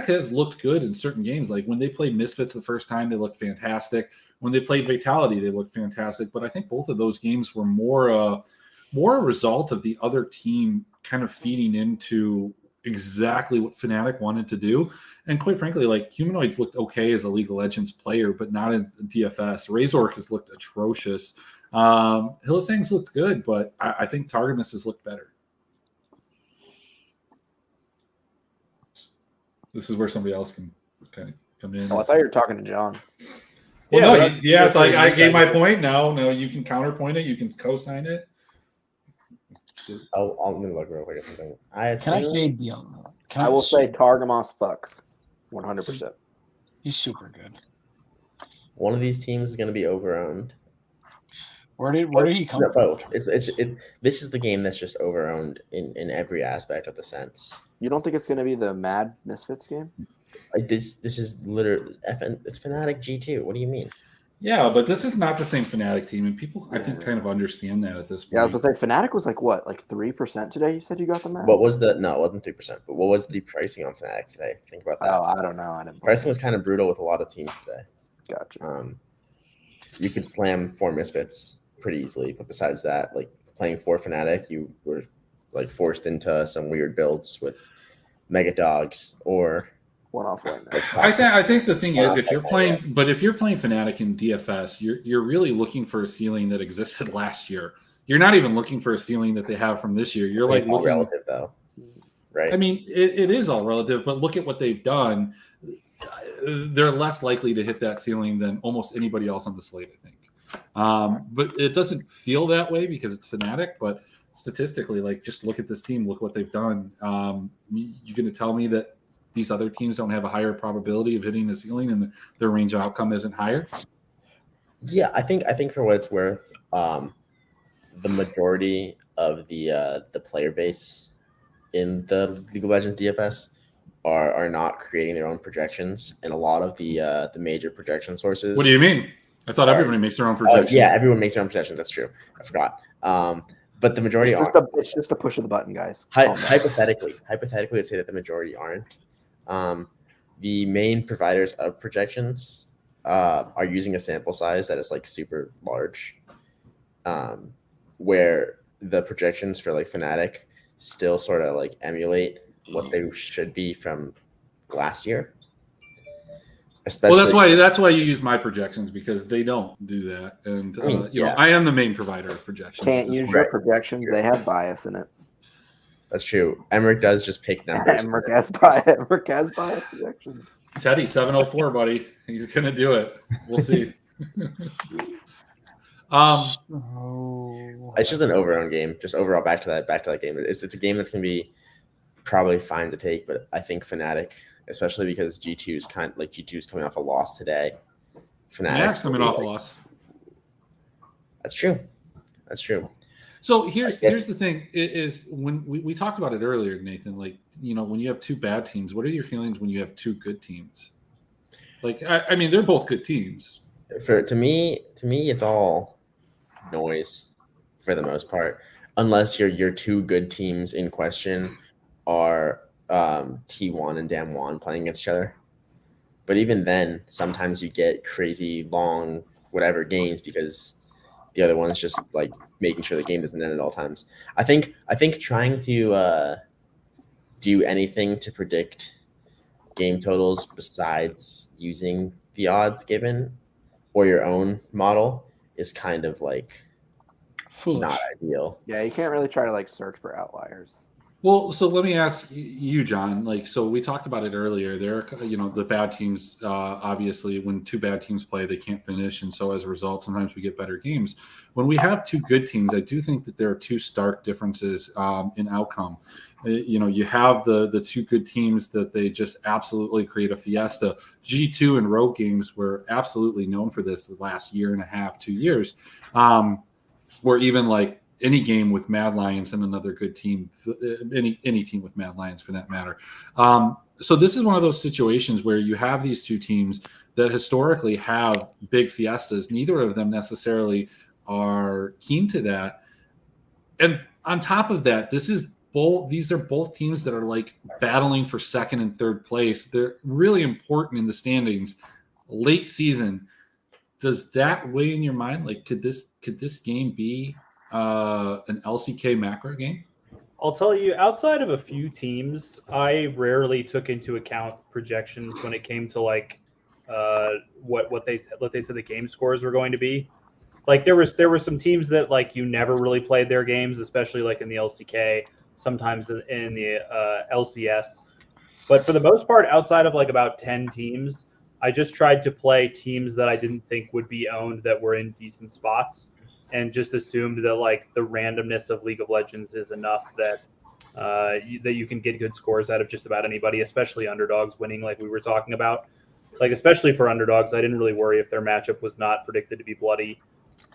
[SPEAKER 1] has looked good in certain games. Like when they played Misfits the first time, they looked fantastic. When they played Vitality, they looked fantastic. But I think both of those games were more a result of the other team kind of feeding into exactly what Fnatic wanted to do. And quite frankly, Humanoids looked okay as a League of Legends player, but not in DFS. Razor has looked atrocious. Hillsang's looked good, but I think Targamas has looked better. This is where somebody else can kind of come in.
[SPEAKER 3] Oh, I thought you were talking to John.
[SPEAKER 1] Well, I gave my point. No, you can counterpoint it. You can co-sign it.
[SPEAKER 4] I'm gonna look real quick at something.
[SPEAKER 6] Can I fade Beyond?
[SPEAKER 3] I will say Targamas fucks 100%.
[SPEAKER 6] He's super good.
[SPEAKER 4] One of these teams is gonna be overowned.
[SPEAKER 6] Where did he come from?
[SPEAKER 4] Both. This is the game that's just overowned in every aspect of the sense.
[SPEAKER 3] You don't think it's gonna be the Mad Misfits game?
[SPEAKER 4] This is literally it's Fnatic G2. What do you mean?
[SPEAKER 1] Yeah, but this is not the same Fnatic team, and people I think kind of understand that at this point.
[SPEAKER 3] Yeah, I was gonna say Fnatic was what, 3% today? You said you got the Mad?
[SPEAKER 4] What was it wasn't 3%, but what was the pricing on Fnatic today? Think about that.
[SPEAKER 3] Oh, I don't know.
[SPEAKER 4] Pricing was kind of brutal with a lot of teams today.
[SPEAKER 3] Gotcha.
[SPEAKER 4] You could slam 4 Misfits pretty easily, but besides that, playing 4 Fnatic, you were forced into some weird builds with Mega Dogs or
[SPEAKER 3] one-off right now.
[SPEAKER 1] I think the thing is, if you're playing Fnatic in DFS, you're really looking for a ceiling that existed last year. You're not even looking for a ceiling that they have from this year. You're
[SPEAKER 4] it's all relative though, right?
[SPEAKER 1] I mean, it is all relative, but look at what they've done. They're less likely to hit that ceiling than almost anybody else on the slate, I think. But it doesn't feel that way because it's Fnatic, but statistically, just look at this team, look what they've done. You're going to tell me that these other teams don't have a higher probability of hitting the ceiling and their range of outcome isn't higher?
[SPEAKER 4] Yeah, I think for what it's worth, the majority of the player base in the League of Legends DFS are not creating their own projections, and a lot of the major projection sources.
[SPEAKER 1] What do you mean? I thought everybody makes their own projections.
[SPEAKER 4] Yeah, everyone makes their own projections. That's true. I forgot. But the majority aren't.
[SPEAKER 3] It's just a push of the button, guys.
[SPEAKER 4] Hypothetically, I'd say that the majority aren't. The main providers of projections are using a sample size that is super large. where the projections for like Fnatic still sort of like emulate what they should be from last year. Especially,
[SPEAKER 1] Well, that's why you use my projections, because they don't do that, and I am the main provider of projections.
[SPEAKER 3] Can't use your projections; they have bias in it.
[SPEAKER 4] That's true. Emmerich does just pick numbers.
[SPEAKER 3] Emmerich has bias projections.
[SPEAKER 1] Teddy 704, buddy. He's gonna do it. We'll see.
[SPEAKER 4] It's just an overall game. Just overall, back to that game. It's a game that's gonna be probably fine to take, but I think Fnatic, especially because G2's coming off a loss today.
[SPEAKER 1] Fnatic's coming off a loss.
[SPEAKER 4] That's true.
[SPEAKER 1] So here's the thing: is when we talked about it earlier, Nathan. Like, when you have two bad teams, what are your feelings when you have two good teams? Like, I mean, they're both good teams.
[SPEAKER 4] To me, it's all noise for the most part, unless your two good teams in question are T1 and Damwon playing against each other. But even then, sometimes you get crazy long whatever games because the other one's just like making sure the game doesn't end at all times. I think trying to do anything to predict game totals besides using the odds given or your own model is kind of like foolish. Not ideal.
[SPEAKER 3] Yeah, you can't really try to like search for outliers.
[SPEAKER 1] Well, so let me ask you, John. Like, so we talked about it earlier. There are, the bad teams. Obviously, when two bad teams play, they can't finish, and so as a result, sometimes we get better games. When we have two good teams, I do think that there are two stark differences in outcome. You have the two good teams that they just absolutely create a fiesta. G2 and Rogue Games were absolutely known for this the last year and a half, 2 years, where even like any game with Mad Lions and another good team, any team with Mad Lions for that matter. So this is one of those situations where you have these two teams that historically have big fiestas. Neither of them necessarily are keen to that. And on top of that, these are both teams that are like battling for second and third place. They're really important in the standings. Late season, does that weigh in your mind? Like, could this game be an LCK macro game?
[SPEAKER 5] I'll tell you, outside of a few teams, I rarely took into account projections when it came to like what they said the game scores were going to be. Like there were some teams that like you never really played their games, especially like in the LCK, sometimes in the LCS. But for the most part, outside of like about 10 teams, I just tried to play teams that I didn't think would be owned that were in decent spots. And just assumed that like the randomness of League of Legends is enough that you can get good scores out of just about anybody, especially underdogs winning, like we were talking about. Like especially for underdogs, I didn't really worry if their matchup was not predicted to be bloody.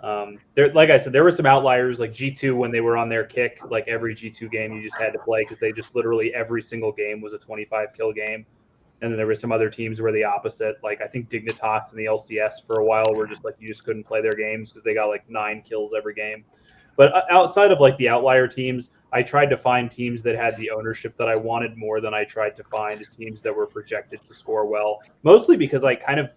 [SPEAKER 5] Like I said, there were some outliers like G2 when they were on their kick. Like every G2 game, you just had to play because they just literally every single game was a 25 kill game. And then there were some other teams where the opposite, like I think Dignitas and the LCS for a while were just like you just couldn't play their games because they got like 9 kills every game. But outside of like the outlier teams, I tried to find teams that had the ownership that I wanted more than I tried to find teams that were projected to score well. Mostly because I kind of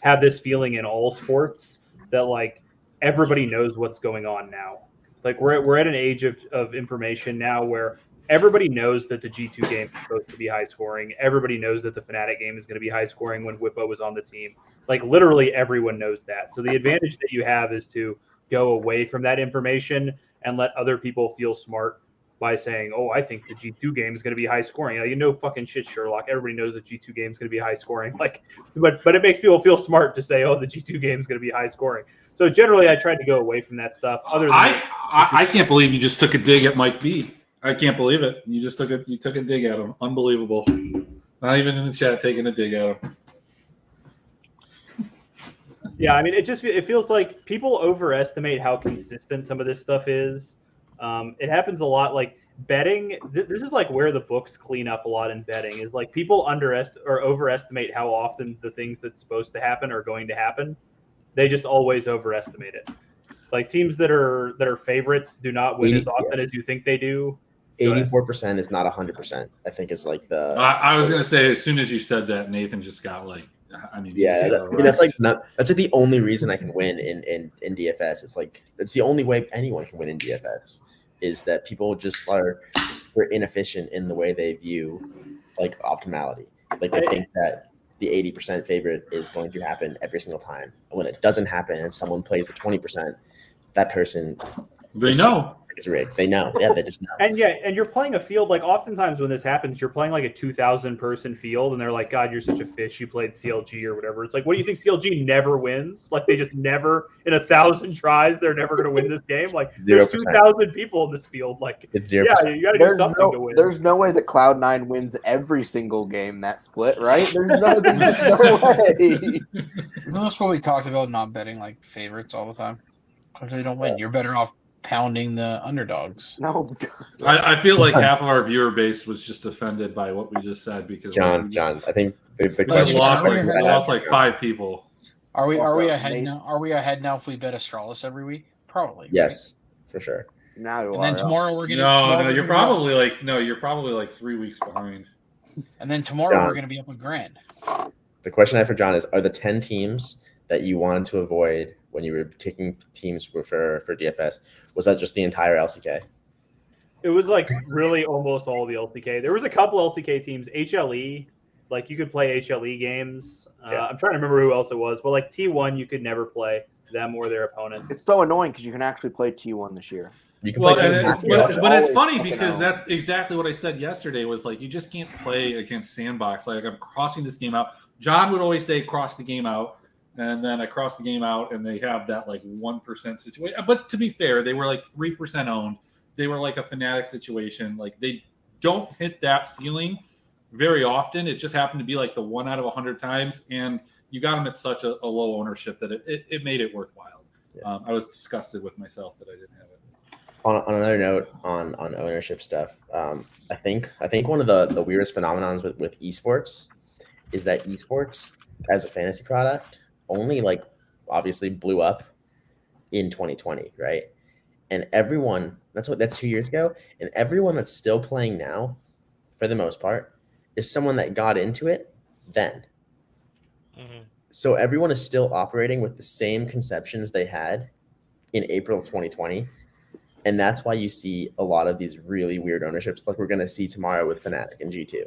[SPEAKER 5] have this feeling in all sports that like everybody knows what's going on now. Like we're at an age of information now where everybody knows that the G2 game is supposed to be high scoring. Everybody knows that the Fnatic game is going to be high scoring when Whippo was on the team. Like literally everyone knows that. So the advantage that you have is to go away from that information and let other people feel smart by saying, oh, I think the G2 game is going to be high scoring. You know fucking shit, Sherlock. Everybody knows the G2 game is going to be high scoring. Like, but it makes people feel smart to say, oh, the G2 game is going to be high scoring. So generally I tried to go away from that stuff. Other than
[SPEAKER 1] I can't believe you just took a dig at Mike B. I can't believe it. You just took a dig at him. Unbelievable. Not even in the chat taking a dig at him.
[SPEAKER 5] Yeah, I mean, it feels like people overestimate how consistent some of this stuff is. It happens a lot. Like betting, this is like where the books clean up a lot in betting. Is like people overestimate how often the things that's supposed to happen are going to happen. They just always overestimate it. Like teams that are favorites do not win as often as you think they do.
[SPEAKER 4] 84% is not 100%. I think it's like the.
[SPEAKER 1] I was going to say, as soon as you said that, Nathan just got like I mean,
[SPEAKER 4] Yeah,
[SPEAKER 1] zero,
[SPEAKER 4] that's
[SPEAKER 1] right?
[SPEAKER 4] like that's like the only reason I can win in DFS. It's like it's the only way anyone can win in DFS is that people just are super inefficient in the way they view like optimality. Like they think that the 80% favorite is going to happen every single time, and when it doesn't happen, and someone plays the 20%, that person
[SPEAKER 1] They know.
[SPEAKER 4] it's rigged. They know. Yeah, they just know.
[SPEAKER 5] And you're playing a field like oftentimes when this happens, you're playing like a 2,000 person field, and they're like, "God, you're such a fish. You played CLG or whatever." It's like, what do you think? CLG never wins? Like they just never in 1,000 tries, they're never going to win this game. Like there's
[SPEAKER 4] 0%.
[SPEAKER 5] 2,000 people in this field. Like
[SPEAKER 4] It's 0%.
[SPEAKER 5] yeah, you got to do something to win.
[SPEAKER 3] There's no way that Cloud9 wins every single game that split, right? There's no way.
[SPEAKER 6] Isn't this what we talked about? Not betting like favorites all the time because they don't win. You're better off pounding the underdogs.
[SPEAKER 3] No.
[SPEAKER 1] I feel like half of our viewer base was just offended by what we just said because
[SPEAKER 4] John, I think the
[SPEAKER 1] we
[SPEAKER 4] question
[SPEAKER 1] lost like 5 people.
[SPEAKER 6] Are we ahead
[SPEAKER 3] Nate.
[SPEAKER 6] now? Are we ahead now if we bet Astralis every week? Probably.
[SPEAKER 4] Yes, for sure.
[SPEAKER 3] Now you
[SPEAKER 6] And
[SPEAKER 3] are.
[SPEAKER 6] then tomorrow we're gonna.
[SPEAKER 1] No, you're probably like 3 weeks behind.
[SPEAKER 6] And then tomorrow
[SPEAKER 4] John.
[SPEAKER 6] we're gonna be up a grand.
[SPEAKER 4] The question I have for John is: are the 10 teams that you wanted to avoid when you were taking teams for DFS? Was that just the entire LCK?
[SPEAKER 5] It was like really almost all the LCK. There was a couple LCK teams, HLE, like you could play HLE games.
[SPEAKER 4] Yeah.
[SPEAKER 5] I'm trying to remember who else it was, but like T1, you could never play them or their opponents.
[SPEAKER 3] It's so annoying because you can actually play T1 this year.
[SPEAKER 4] You can
[SPEAKER 1] Well,
[SPEAKER 4] play
[SPEAKER 1] and
[SPEAKER 4] Team
[SPEAKER 1] but
[SPEAKER 4] Max.
[SPEAKER 1] it's
[SPEAKER 3] always
[SPEAKER 1] funny
[SPEAKER 3] fucking
[SPEAKER 1] because
[SPEAKER 3] out.
[SPEAKER 1] that's exactly what I said yesterday. Was like you just can't play against Sandbox. Like I'm crossing this game out. John would always say cross the game out, and then I cross the game out, and they have that like 1% situation. But to be fair, they were like 3% owned. They were like a Fnatic situation. Like they don't hit that ceiling very often. It just happened to be like the 1 out of 100 times, and you got them at such a low ownership that it made it worthwhile.
[SPEAKER 4] Yeah.
[SPEAKER 1] I was disgusted with myself that I didn't have it.
[SPEAKER 4] On another note on ownership stuff, I think one of the weirdest phenomenons with esports is that esports as a fantasy product only like obviously blew up in 2020, right? And everyone that's 2 years ago, and everyone that's still playing now, for the most part, is someone that got into it then.
[SPEAKER 2] Mm-hmm.
[SPEAKER 4] So everyone is still operating with the same conceptions they had in April of 2020. And that's why you see a lot of these really weird ownerships like we're going to see tomorrow with Fnatic and G2.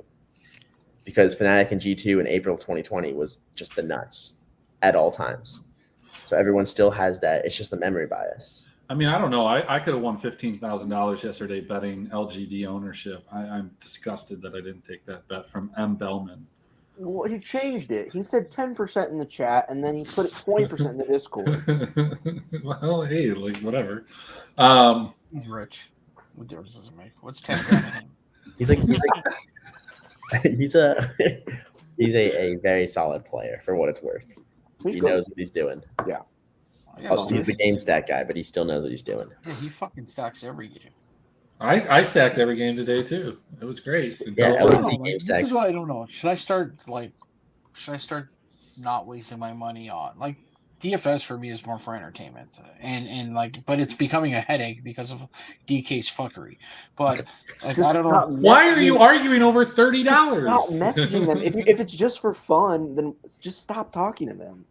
[SPEAKER 4] Because Fnatic and G2 in April 2020 was just the nuts at all times. So everyone still has that. It's just the memory bias.
[SPEAKER 1] I mean, I don't know. I could have won $15,000 yesterday betting LGD ownership. I'm disgusted that I didn't take that bet from M. Bellman.
[SPEAKER 3] Well, he changed it. He said 10% in the chat, and then he put it 20% in the Discord.
[SPEAKER 1] Well, hey, like whatever.
[SPEAKER 6] He's rich. What difference does it make? What's 10 grand to him?
[SPEAKER 4] He's a very solid player for what it's worth. He knows what he's doing.
[SPEAKER 3] Yeah.
[SPEAKER 4] He's the game stat guy, but he still knows what he's doing.
[SPEAKER 6] Yeah, he fucking stacks every game.
[SPEAKER 1] I stacked every game today too. It was great.
[SPEAKER 4] Yeah,
[SPEAKER 6] I don't
[SPEAKER 4] LEC
[SPEAKER 6] know,
[SPEAKER 4] game
[SPEAKER 6] like, this
[SPEAKER 4] stacks.
[SPEAKER 6] is what I don't know. Should I start not wasting my money on like DFS for me is more for entertainment and like, but it's becoming a headache because of DK's fuckery. But like, I don't know.
[SPEAKER 1] Why are you arguing over $30?
[SPEAKER 3] Stop messaging them. If it's just for fun, then just stop talking to them.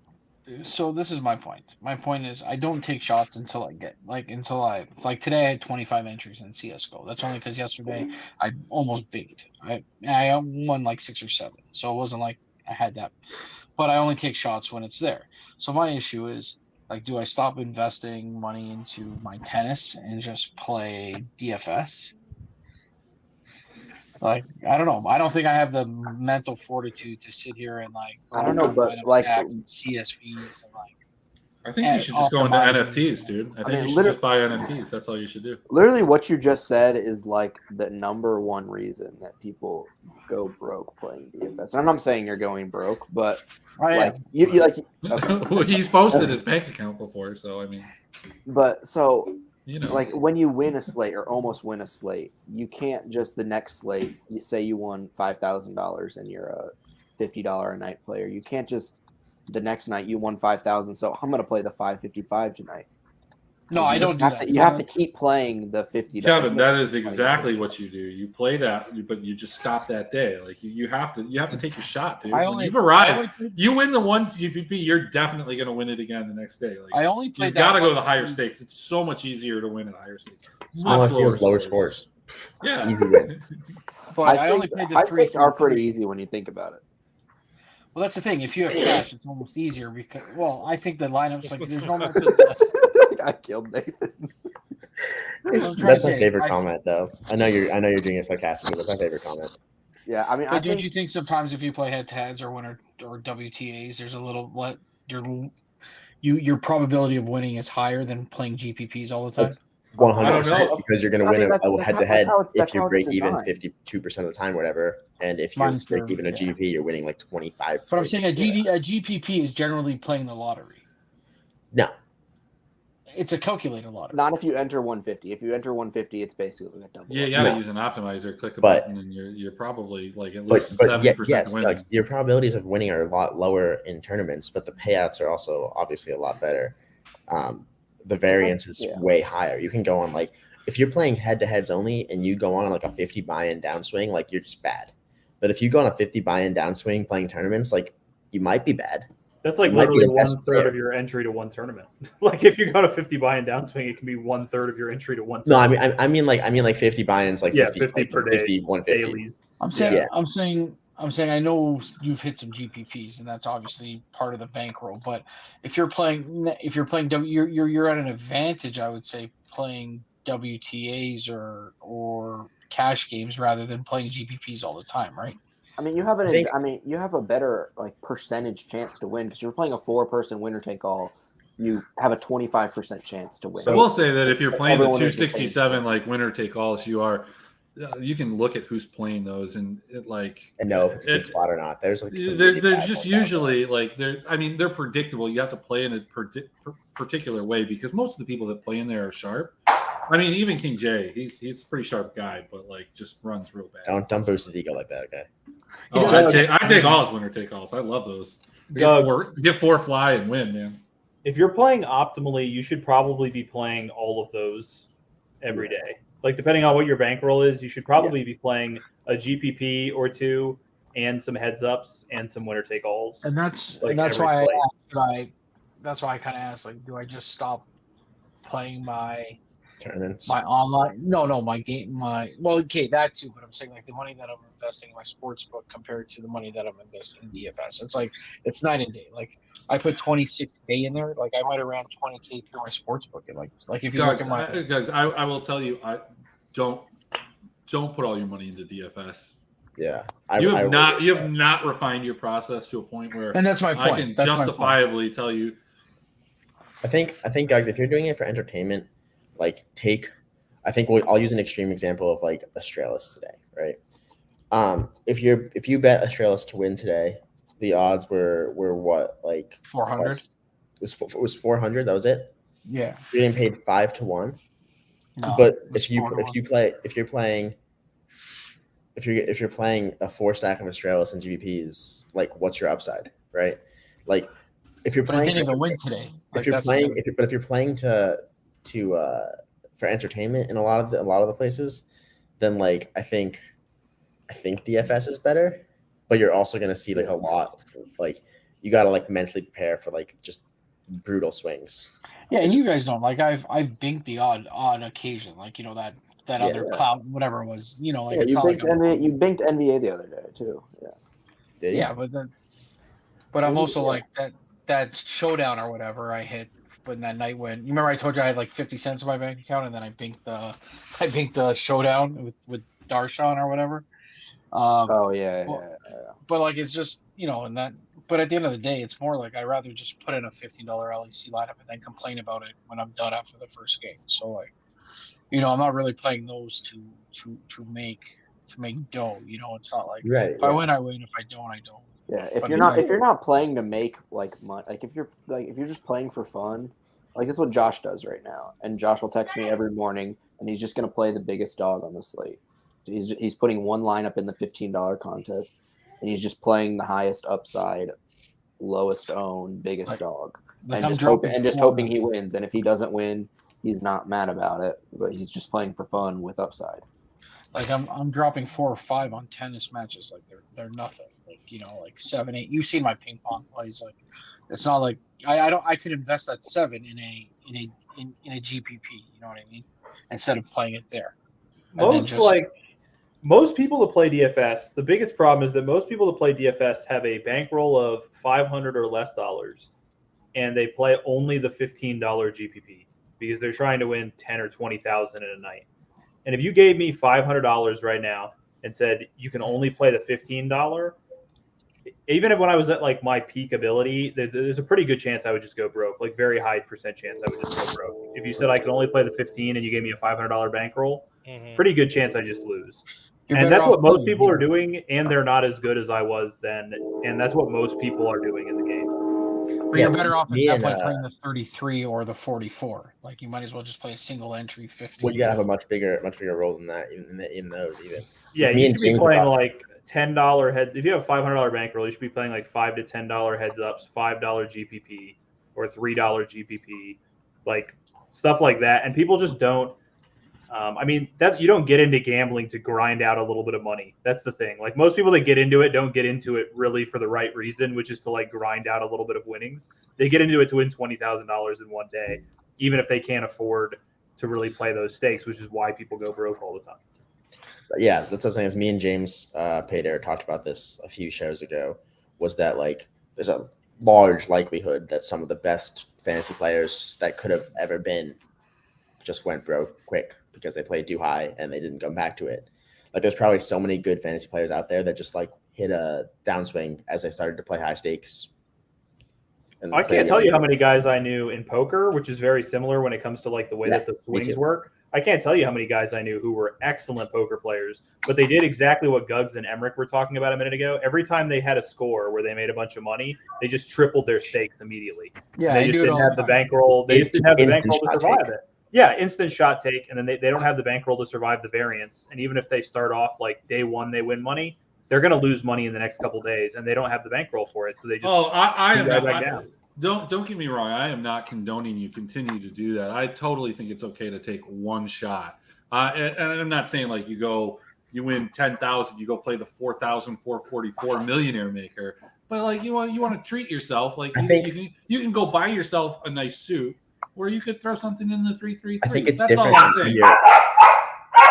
[SPEAKER 6] So this is my point. My point is I don't take shots until I today I had 25 entries in CS:GO. That's only because yesterday I almost bigged. I won like 6 or 7, so it wasn't like I had that. But I only take shots when it's there. So my issue is like, do I stop investing money into my tennis and just play DFS? Like, I don't know. I don't think I have the mental fortitude to sit here and like.
[SPEAKER 3] I don't know, but like
[SPEAKER 6] CSVs and like.
[SPEAKER 1] I think you should just go into
[SPEAKER 6] optimizing
[SPEAKER 1] NFTs, dude. I think you should
[SPEAKER 3] literally-
[SPEAKER 1] just buy NFTs. That's all you should do.
[SPEAKER 3] Literally, what you just said is like the number one reason that people go broke playing DFS. And I'm not saying you're going broke, but like you like. Okay.
[SPEAKER 1] Well, he's posted his bank account before, so I mean.
[SPEAKER 3] But so.
[SPEAKER 1] You know,
[SPEAKER 3] like when you win a slate or almost win a slate, you can't just the next slate. You say you won $5,000 and you're a $50 a night player. You can't just the next night you won 5,000. So I'm gonna play the 555 tonight.
[SPEAKER 6] No, I don't do that.
[SPEAKER 3] You have to keep playing the $50.
[SPEAKER 1] Kevin, that is exactly what you do. You play that, but you just stop that day. Like you have to take your shot, dude. When you've arrived, you win the one GPP, you're definitely going to win it again the next day. Like,
[SPEAKER 6] I only played
[SPEAKER 1] you've
[SPEAKER 6] that.
[SPEAKER 1] Got to go to the higher stakes. It's so much easier to win at higher stakes.
[SPEAKER 4] Much lower scores.
[SPEAKER 1] Yeah,
[SPEAKER 4] easy wins.
[SPEAKER 6] But I only played the
[SPEAKER 3] high
[SPEAKER 6] three.
[SPEAKER 3] stakes are pretty easy when you think about it.
[SPEAKER 6] Well, that's the thing. If you have cash, it's almost easier because, I think the lineups like there's no.
[SPEAKER 3] I killed Nathan.
[SPEAKER 4] That's my favorite comment, though. I know you're doing it sarcastically, but that's my favorite comment.
[SPEAKER 3] Yeah, I mean,
[SPEAKER 6] don't you think sometimes if you play head-to-heads or winner or WTAs, there's a little your probability of winning is higher than playing GPPs all the time?
[SPEAKER 4] 100% because you're going to win a head-to-head if you break even 52% of the time, or whatever. And if you break even a GPP, you're winning like 25.
[SPEAKER 6] But I'm saying a GPP is generally playing the lottery.
[SPEAKER 4] No.
[SPEAKER 6] It's a calculator lottery.
[SPEAKER 3] Not if you enter 150. If you enter 150, it's basically a double.
[SPEAKER 1] Yeah, you got to use an optimizer, click a button, and you're probably like at least 70% winning.
[SPEAKER 4] Like, your probabilities of winning are a lot lower in tournaments, but the payouts are also obviously a lot better. The variance is way higher. You can go on like if you're playing head-to-heads only and you go on like a 50 buy-in downswing, like you're just bad. But if you go on a 50 buy-in downswing playing tournaments, like you might be bad.
[SPEAKER 5] That's like literally 1/3 of your entry to one tournament. Like if you got a 50 buy-in downswing, it can be 1/3 of your entry to one tournament.
[SPEAKER 4] No, I mean like 50 buy-ins, like 50
[SPEAKER 5] per day,
[SPEAKER 4] 50, 150.
[SPEAKER 5] Dailies.
[SPEAKER 6] I'm saying I know you've hit some GPPs, and that's obviously part of the bankroll. But if you're playing you're at an advantage, I would say, playing WTAs or cash games rather than playing GPPs all the time, right?
[SPEAKER 3] I mean, you have a better like percentage chance to win because you're playing a 4-person winner take all. You have a 25% chance to win.
[SPEAKER 1] So I will say that if you're playing the 267 like winner take alls, you can look at who's playing those and
[SPEAKER 4] know if it's a good spot or not. There's like
[SPEAKER 1] they're just usually they're predictable. You have to play in a particular way because most of the people that play in there are sharp. I mean, even King J, he's a pretty sharp guy, but like just runs real bad.
[SPEAKER 4] Don't boost his ego like that, okay?
[SPEAKER 1] I take all his winner take alls. I love those. Get 4 fly and win, man.
[SPEAKER 5] If you're playing optimally, you should probably be playing all of those every day. Like depending on what your bankroll is, you should probably be playing a GPP or two and some heads ups and some winner take alls.
[SPEAKER 6] And that's why that's why I kind of asked, like, do I just stop playing my
[SPEAKER 4] tournaments,
[SPEAKER 6] my online? No, my game, that too. But I'm saying like the money that I'm investing in my sports book compared to the money that I'm investing in DFS. It's like it's night and day. Like I put 26K in there. Like I might have ran 20K through my sports book. And like if you look at my
[SPEAKER 1] guys, I will tell you, don't put all your money into DFS.
[SPEAKER 4] Yeah,
[SPEAKER 1] you have not refined your process to a point where,
[SPEAKER 6] and that's my point.
[SPEAKER 1] I can justifiably tell you.
[SPEAKER 4] I think, guys, if you're doing it for entertainment, like I'll use an extreme example of like Australis today, right? If you bet Australis to win today, the odds were what, like
[SPEAKER 6] 400?
[SPEAKER 4] It was 400. That was it.
[SPEAKER 6] Yeah,
[SPEAKER 4] you're getting paid 5 to 1.
[SPEAKER 6] No,
[SPEAKER 4] but if you're playing a 4-stack of Australis and GBPs, like what's your upside, right? Like if you're playing,
[SPEAKER 6] I didn't even win today.
[SPEAKER 4] If you're playing to for entertainment in a lot of the places, then like I think DFS is better, but you're also gonna see like a lot, like you gotta like mentally prepare for like just brutal swings.
[SPEAKER 6] Yeah, and you guys don't like I've binked the odd occasion, like that other cloud, whatever it was, like it's
[SPEAKER 3] you
[SPEAKER 6] not
[SPEAKER 3] binked
[SPEAKER 6] like
[SPEAKER 3] you binked NBA the other day too. Yeah.
[SPEAKER 4] Did you?
[SPEAKER 6] Yeah, but I'm also like that showdown or whatever I hit when that night when you remember I told you I had like 50 cents in my bank account and then I binked the showdown with Darshan or whatever. But like it's just and that. But at the end of the day, it's more like I'd rather just put in a $15 LEC lineup and then complain about it when I'm done after the first game. So like, I'm not really playing those to make dough. It's not like if I win, I win. If I don't, I don't.
[SPEAKER 3] Yeah, if you're not playing to make like money, like if you're just playing for fun, like that's what Josh does right now. And Josh will text me every morning, and he's just gonna play the biggest dog on the slate. He's putting one lineup in the $15 contest. And he's just playing the highest upside, lowest owned, biggest dog, and just hoping he wins. And if he doesn't win, he's not mad about it, but he's just playing for fun with upside.
[SPEAKER 6] Like I'm dropping 4 or 5 on tennis matches. Like they're nothing. Like like 7, 8. You've seen my ping pong plays. Like it's not like I could invest that 7 in a GPP. You know what I mean? Instead of playing it there.
[SPEAKER 5] Most people that play DFS, the biggest problem is that most people that play DFS have a bankroll of $500 or less, and they play only the $15 GPP because they're trying to win 10 or 20,000 in a night. And if you gave me $500 right now and said you can only play the $15, even if when I was at like my peak ability, there's a pretty good chance I would just go broke, like very high percent chance I would just go broke. If you said I could only play the 15 and you gave me a $500 bankroll, pretty good chance I just lose. And that's what most people are doing, and they're not as good as I was then. And that's what most people are doing in the game.
[SPEAKER 6] But you're better off at that point playing the 33 or the 44. Like you might as well just play a single entry 50.
[SPEAKER 4] Well, you gotta have a much bigger role than that in those even.
[SPEAKER 5] Yeah, you should be playing like $10 heads. If you have a $500 bankroll, you should be playing like $5 to $10 heads ups, $5 GPP or $3 GPP, like stuff like that. And people just don't. I mean, that you don't get into gambling to grind out a little bit of money. That's the thing. Like most people that get into it don't get into it really for the right reason, which is to like grind out a little bit of winnings. They get into it to win $20,000 in one day, even if they can't afford to really play those stakes, which is why people go broke all the time.
[SPEAKER 4] Yeah, that's what I was saying. Is me and James Payder talked about this a few shows ago. Was that like there's a large likelihood that some of the best fantasy players that could have ever been just went broke quick because they played too high and they didn't come back to it. Like there's probably so many good fantasy players out there that just like hit a downswing as they started to play high stakes.
[SPEAKER 5] And I can't tell you how many guys I knew in poker, which is very similar when it comes to like the way that the swings work. I can't tell you how many guys I knew who were excellent poker players, but they did exactly what Guggs and Emmerich were talking about a minute ago. Every time they had a score where they made a bunch of money, they just tripled their stakes immediately.
[SPEAKER 6] Yeah,
[SPEAKER 5] they just didn't have the bankroll. They just didn't have the bankroll to survive it. Yeah, instant shot take, and then they don't have the bankroll to survive the variance. And even if they start off like day one, they win money, they're going to lose money in the next couple of days, and they don't have the bankroll for it. So they just
[SPEAKER 1] I am not, back down. Don't get me wrong. I am not condoning you continue to do that. I totally think it's okay to take one shot. And I'm not saying like you win 10,000, you go play the 4,444 millionaire maker, but like you want to treat yourself. Like you can go buy yourself a nice suit. Or you could throw something in the 3-3-3.
[SPEAKER 4] I think it's
[SPEAKER 1] that's
[SPEAKER 4] different.
[SPEAKER 1] All I'm saying.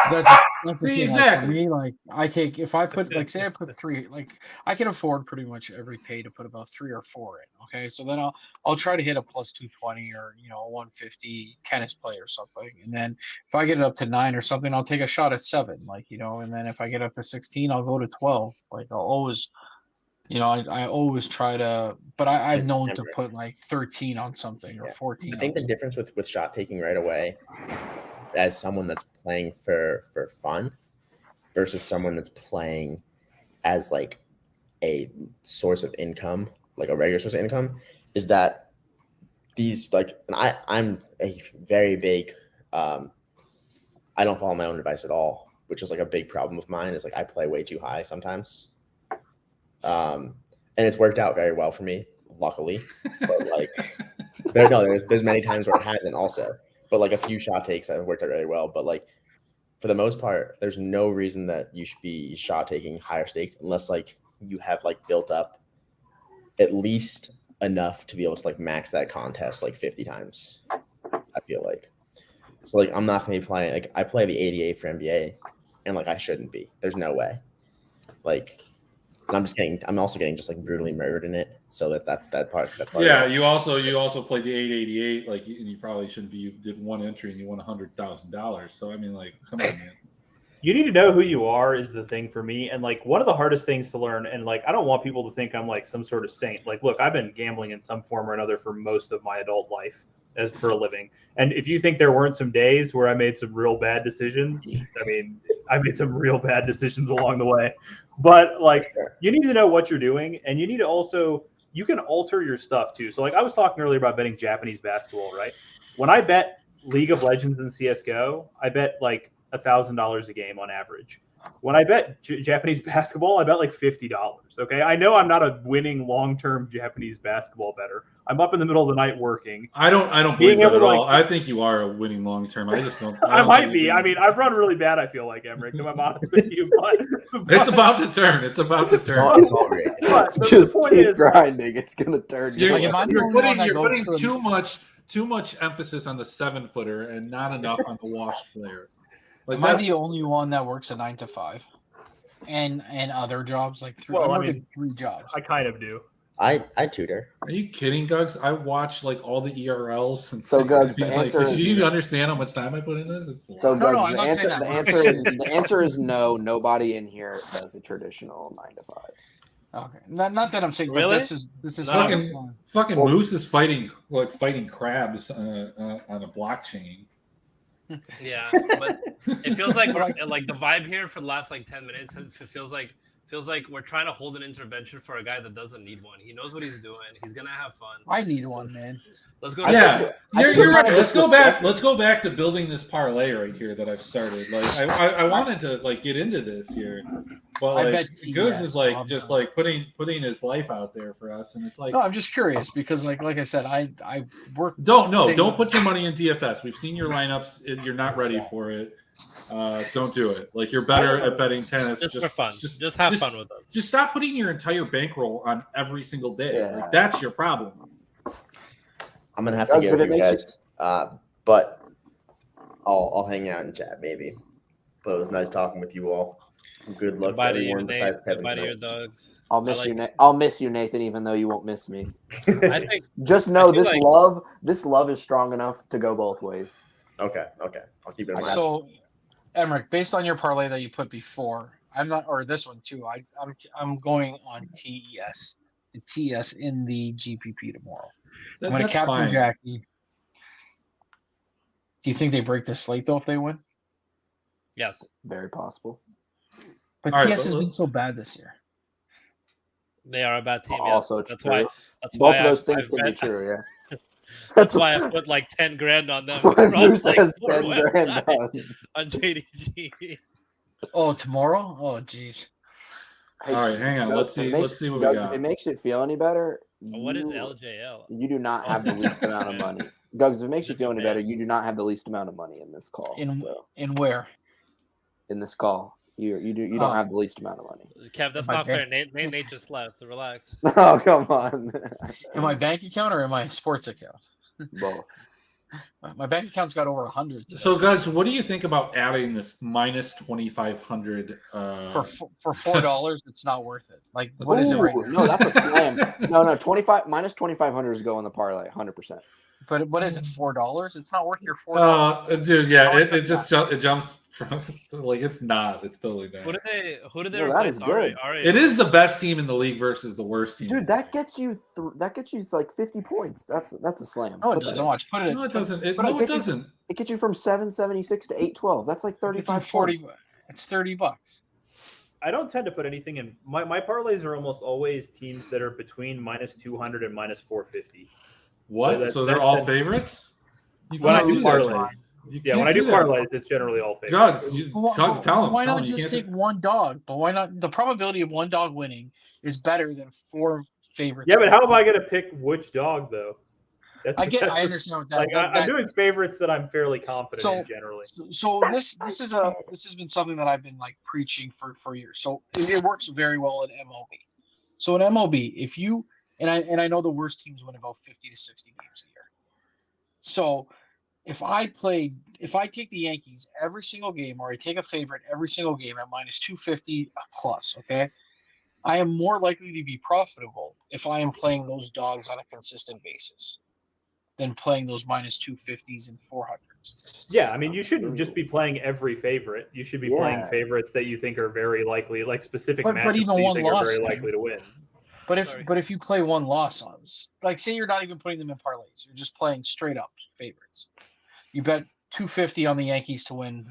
[SPEAKER 6] That's the thing.
[SPEAKER 1] Exactly.
[SPEAKER 6] Like, for me, like I take if I put like say I put 3, like I can afford pretty much every pay to put about 3 or 4 in. Okay, so then I'll try to hit a plus 220 or a 150 tennis play or something, and then if I get it up to 9 or something, I'll take a shot at 7, and then if I get up to 16, I'll go to 12. Like I'll always. I always try to, but I've known to put like 13 on something or 14.
[SPEAKER 4] I think the difference with shot taking right away, as someone that's playing for fun, versus someone that's playing as like a source of income, like a regular source of income, is that these like, and I'm a very big, I don't follow my own advice at all, which is like a big problem of mine. Is like I play way too high sometimes. And it's worked out very well for me, luckily. But like, there's many times where it hasn't also. But like a few shot takes that have worked out really well. But like, for the most part, there's no reason that you should be shot taking higher stakes unless like you have like built up at least enough to be able to like max that contest like 50 times. I feel like. So like I'm not gonna be playing like I play the 88 for NBA, and like I shouldn't be. There's no way. Like. And I'm also getting just like brutally murdered in it. So that part.
[SPEAKER 1] Yeah, you also played the 888, like, and you probably shouldn't be. You did one entry and you won $100,000. So I mean, like, come on, man.
[SPEAKER 5] You need to know who you are is the thing for me. And like one of the hardest things to learn. And like I don't want people to think I'm like some sort of saint. Like, look, I've been gambling in some form or another for most of my adult life as for a living. And if you think there weren't some days where I made some real bad decisions, I mean, I made some real bad decisions along the way. But like you need to know what you're doing, and you need to also you can alter your stuff too. So like I was talking earlier about betting Japanese basketball, right? When I bet League of Legends and CS:GO, I bet like $1,000 a game on average. When I bet Japanese basketball, I bet like $50. Okay, I know I'm not a winning long-term Japanese basketball bettor. I'm up in the middle of the night working.
[SPEAKER 1] I don't believe that at all. I think you are a winning long term. I just don't.
[SPEAKER 5] I might be. I mean, I've run really bad. I feel like, Emmerich. I'm honest with you, but
[SPEAKER 1] it's about to turn. It's about to turn.
[SPEAKER 4] It's all great.
[SPEAKER 3] Just keep grinding. It's gonna turn.
[SPEAKER 1] You're
[SPEAKER 3] putting
[SPEAKER 1] putting too much emphasis on the 7-footer and not enough on the washed player.
[SPEAKER 6] Like, am I the only one that works a 9 to 5, and other jobs like 3? Well, I mean, 3 jobs.
[SPEAKER 5] I kind of do.
[SPEAKER 4] I tutor.
[SPEAKER 1] Are you kidding, Gugs? I watch like all the ERLs. And
[SPEAKER 3] so, Gugs, the answer
[SPEAKER 1] do you understand how much time I put in this?
[SPEAKER 3] So, Gugs, the answer is no. Nobody in here does a traditional 9 to 5.
[SPEAKER 6] Okay, not that I'm saying.
[SPEAKER 2] Really?
[SPEAKER 6] This is
[SPEAKER 1] fucking Moose is fighting crabs on a blockchain.
[SPEAKER 2] Yeah, but it feels like like the vibe here for the last like 10 minutes. It feels like we're trying to hold an intervention for a guy that doesn't need one. He knows what he's doing. He's gonna have fun.
[SPEAKER 6] I need one, man.
[SPEAKER 2] Let's go.
[SPEAKER 1] Yeah, you're right. Let's go back. Let's go back to building this parlay right here that I've started. Like I wanted to like get into this here, but like,
[SPEAKER 6] I bet
[SPEAKER 1] Goods is like just like putting his life out there for us, and it's like
[SPEAKER 6] no, I'm just curious because like I said, I work.
[SPEAKER 1] Don't put your money in DFS. We've seen your lineups. You're not ready for it. Don't do it. Like you're better at betting tennis.
[SPEAKER 2] Just for fun. Just have fun with us.
[SPEAKER 1] Just stop putting your entire bankroll on every single day.
[SPEAKER 3] Yeah.
[SPEAKER 1] Like that's your problem.
[SPEAKER 4] I'm gonna have to get with you guys, but I'll hang out and chat maybe. But it was nice talking with you all. Good luck to everyone besides Kevin.
[SPEAKER 3] I'll miss you. I'll miss you, Nathan, even though you won't miss me.
[SPEAKER 2] I think.
[SPEAKER 3] Just know this love is strong enough to go both ways.
[SPEAKER 4] Okay. I'll keep it in mind.
[SPEAKER 6] So, Emmerich, based on your parlay that you put before, I'm not, or this one too. I'm going on TES in the GPP tomorrow. I'm going to captain Jackie. Do you think they break the slate though if they win?
[SPEAKER 2] Yes,
[SPEAKER 3] very possible.
[SPEAKER 6] But TS has been so bad this year.
[SPEAKER 2] They are a bad team.
[SPEAKER 3] Also,
[SPEAKER 2] that's
[SPEAKER 3] true.
[SPEAKER 2] That's
[SPEAKER 3] both
[SPEAKER 2] why
[SPEAKER 3] of those things can be true. Yeah.
[SPEAKER 2] That's why I put like 10 grand on them.
[SPEAKER 3] Bruce
[SPEAKER 2] like
[SPEAKER 3] has 10 grand
[SPEAKER 2] on JDG.
[SPEAKER 6] Oh, tomorrow? Oh, jeez.
[SPEAKER 3] Hey,
[SPEAKER 1] all right, hang on. Let's see what we got.
[SPEAKER 3] If it makes you feel any better,
[SPEAKER 2] what is LJL?
[SPEAKER 3] You do not have the least amount of money. Gugs, if it makes you feel any better, you do not have the least amount of money in this call.
[SPEAKER 6] In where?
[SPEAKER 3] In this call. You don't have the least amount of money.
[SPEAKER 2] Kev, that's not fair. Nate just left. So relax.
[SPEAKER 3] Oh, come on.
[SPEAKER 6] In my bank account or in my sports account?
[SPEAKER 3] Both.
[SPEAKER 6] My bank account's got over 100 today.
[SPEAKER 1] So, guys, what do you think about adding this minus 2,500?
[SPEAKER 6] For $4, it's not worth it. Like, what is it right now?
[SPEAKER 3] No, that's a slam. No, 25 minus 2,500 is go in the parlay, 100%.
[SPEAKER 6] But what is it? $4? It's not worth your $4.
[SPEAKER 1] Dude, yeah, it jumps from like it's not. It's totally not.
[SPEAKER 2] Who do they replace?
[SPEAKER 1] It is the best team in the league versus the worst team.
[SPEAKER 3] Dude, that gets you like 50 points. That's a slam.
[SPEAKER 6] No, it doesn't. Watch. Put it.
[SPEAKER 1] No, it doesn't. It doesn't.
[SPEAKER 3] It gets you from 776 to 812. That's like 35
[SPEAKER 6] 40.
[SPEAKER 3] points.
[SPEAKER 6] It's $30.
[SPEAKER 5] I don't tend to put anything in. My parlays are almost always teams that are between minus 200 and minus 450.
[SPEAKER 1] What? So they're all favorites?
[SPEAKER 5] When I do parlays. Yeah, when I do parlays, it's generally all favorites.
[SPEAKER 1] Gugs, tell them.
[SPEAKER 6] Why not just take one dog? But why not? The probability of one dog winning is better than 4 favorites.
[SPEAKER 5] Yeah, but how am I going to pick which dog though?
[SPEAKER 6] I understand what that.
[SPEAKER 5] Like, I'm doing favorites that I'm fairly confident in generally.
[SPEAKER 6] So this has been something that I've been like preaching for years. So it works very well in MLB. So in MLB, if you and I know the worst teams win about 50 to 60 games a year. So if I take the Yankees every single game, or I take a favorite every single game at minus 250 plus, okay, I am more likely to be profitable if I am playing those dogs on a consistent basis than playing those minus 250s and 400s.
[SPEAKER 5] Yeah, I mean, you shouldn't just be playing every favorite. You should be playing favorites that you think are very likely, like specific matchups that you think are very likely to win.
[SPEAKER 6] But if you play one loss on, like say you're not even putting them in parlays, you're just playing straight up favorites. You bet $250 on the Yankees to win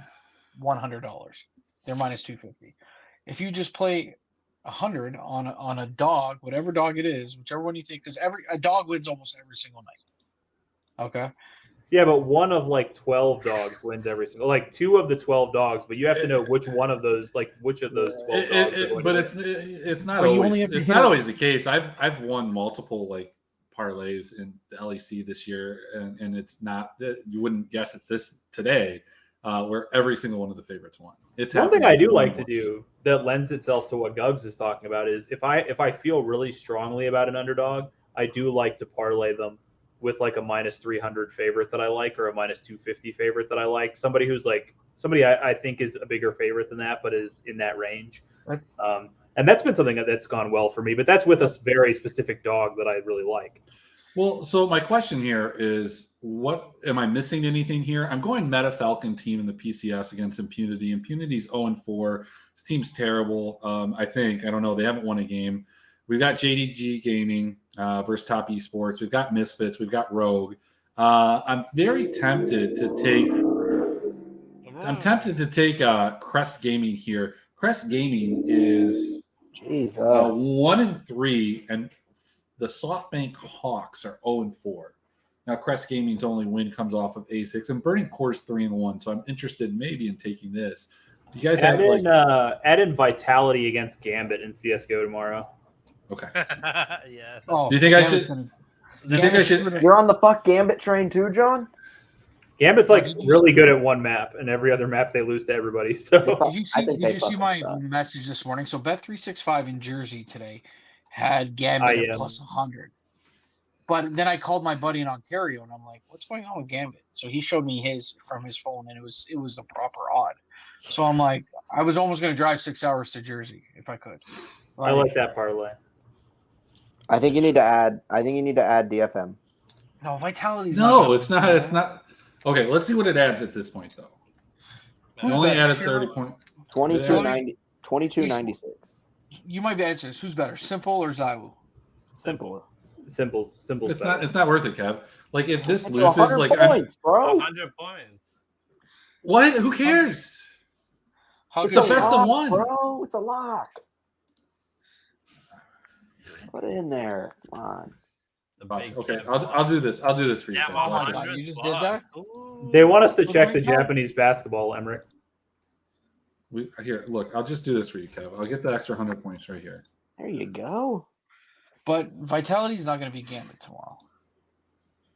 [SPEAKER 6] $100. They're minus 250. If you just play 100 on a dog, whatever dog it is, whichever one you think, because a dog wins almost every single night. Okay,
[SPEAKER 5] Yeah, but one of like 12 dogs wins every single. Like 2 of the 12 dogs, but you have to know which one of those, like which of those 12 dogs. Are going
[SPEAKER 1] But
[SPEAKER 5] to win.
[SPEAKER 1] it's not
[SPEAKER 6] Well, you
[SPEAKER 1] always
[SPEAKER 6] only have to
[SPEAKER 1] it's
[SPEAKER 6] hit
[SPEAKER 1] not
[SPEAKER 6] a-
[SPEAKER 1] always the case. I've won multiple like parlays in the LEC this year, and it's not you wouldn't guess it this today, where every single one of the favorites won. It's
[SPEAKER 5] One thing
[SPEAKER 1] happened
[SPEAKER 5] I do
[SPEAKER 1] more
[SPEAKER 5] like
[SPEAKER 1] than
[SPEAKER 5] to
[SPEAKER 1] once.
[SPEAKER 5] do that lends itself to what Guggs is talking about is if I feel really strongly about an underdog, I do like to parlay them with like a minus 300 favorite that I like or a minus 250 favorite that I like. Somebody who's like somebody I think is a bigger favorite than that, but is in that range.
[SPEAKER 6] That's-
[SPEAKER 5] And that's been something that's gone well for me. But that's with a very specific dog that I really like.
[SPEAKER 1] Well, so my question here is, what am I missing anything here? I'm going Meta Falcon team in the PCS against Impunity. Impunity's 0-4. This team's terrible. I don't know. They haven't won a game. We've got JDG Gaming versus Top Esports. We've got Misfits. We've got Rogue. I'm very tempted to take. I'm tempted to take Crest Gaming here. Crest Gaming is
[SPEAKER 3] Jesus.
[SPEAKER 1] 1-3, and the SoftBank Hawks are 0-4. Now, Crest Gaming's only win comes off of A6, and Burning Core's 3-1. So I'm interested maybe in taking this. Do you guys
[SPEAKER 5] Add
[SPEAKER 1] have
[SPEAKER 5] add in Vitality against Gambit in CS:GO tomorrow.
[SPEAKER 1] Okay.
[SPEAKER 2] Yeah.
[SPEAKER 6] Oh,
[SPEAKER 1] Do you think I
[SPEAKER 6] Gambit's
[SPEAKER 1] should-
[SPEAKER 6] gonna-
[SPEAKER 1] Do you think I
[SPEAKER 6] Gambit's
[SPEAKER 1] should?
[SPEAKER 6] gonna-
[SPEAKER 3] You're on the fuck Gambit train too, John?
[SPEAKER 5] Gambit's like
[SPEAKER 6] Did you-
[SPEAKER 5] really good at one map, and every other map they lose to everybody. So
[SPEAKER 6] Did you see?
[SPEAKER 3] I think they
[SPEAKER 6] Did you see
[SPEAKER 3] fucking
[SPEAKER 6] my
[SPEAKER 3] suck.
[SPEAKER 6] message this morning? So Bet365 in Jersey today had Gambit at plus 100. But then I called my buddy in Ontario, and I'm like, "What's going on with Gambit?" So he showed me his from his phone, and it was the proper odd. So I'm like, I was almost going to drive 6 hours to Jersey if I could.
[SPEAKER 5] I like that parlay.
[SPEAKER 3] I think you need to add DFM.
[SPEAKER 6] No, Vitality's
[SPEAKER 1] No, it's not. It's not. Okay, let's see what it adds at this point, though. You
[SPEAKER 6] Who's
[SPEAKER 1] only
[SPEAKER 6] better,
[SPEAKER 1] added
[SPEAKER 6] Shiro?
[SPEAKER 1] 30 points.
[SPEAKER 3] 22.96.
[SPEAKER 6] You might be answering. Who's better, Simple or Zywoo?
[SPEAKER 3] Simple.
[SPEAKER 5] Simple.
[SPEAKER 1] It's not. It's not worth it, Kev. Like if this
[SPEAKER 3] It's
[SPEAKER 1] loses,
[SPEAKER 3] 100
[SPEAKER 1] like I'm,
[SPEAKER 3] points, bro.
[SPEAKER 2] 100 points.
[SPEAKER 1] what? Who cares?
[SPEAKER 6] How
[SPEAKER 1] It's
[SPEAKER 6] good
[SPEAKER 1] the
[SPEAKER 6] is
[SPEAKER 1] best
[SPEAKER 6] it?
[SPEAKER 1] of one.
[SPEAKER 3] Bro. It's a lock. Put it in there. Come on.
[SPEAKER 2] The big
[SPEAKER 1] Okay,
[SPEAKER 2] Kev.
[SPEAKER 1] I'll do this. I'll do this for you.
[SPEAKER 2] Yeah,
[SPEAKER 1] Kev.
[SPEAKER 6] Oh my
[SPEAKER 1] Watch it.
[SPEAKER 6] God,
[SPEAKER 2] 100
[SPEAKER 6] you just did that?
[SPEAKER 2] Ooh.
[SPEAKER 5] They want us to
[SPEAKER 6] Oh
[SPEAKER 5] check
[SPEAKER 6] my
[SPEAKER 5] the
[SPEAKER 6] God.
[SPEAKER 5] Japanese basketball, Emmerich.
[SPEAKER 1] Here, look. I'll just do this for you, Kev. I'll get the extra 100 points right here.
[SPEAKER 3] There you go.
[SPEAKER 6] But Vitality's not going to be Gambit tomorrow.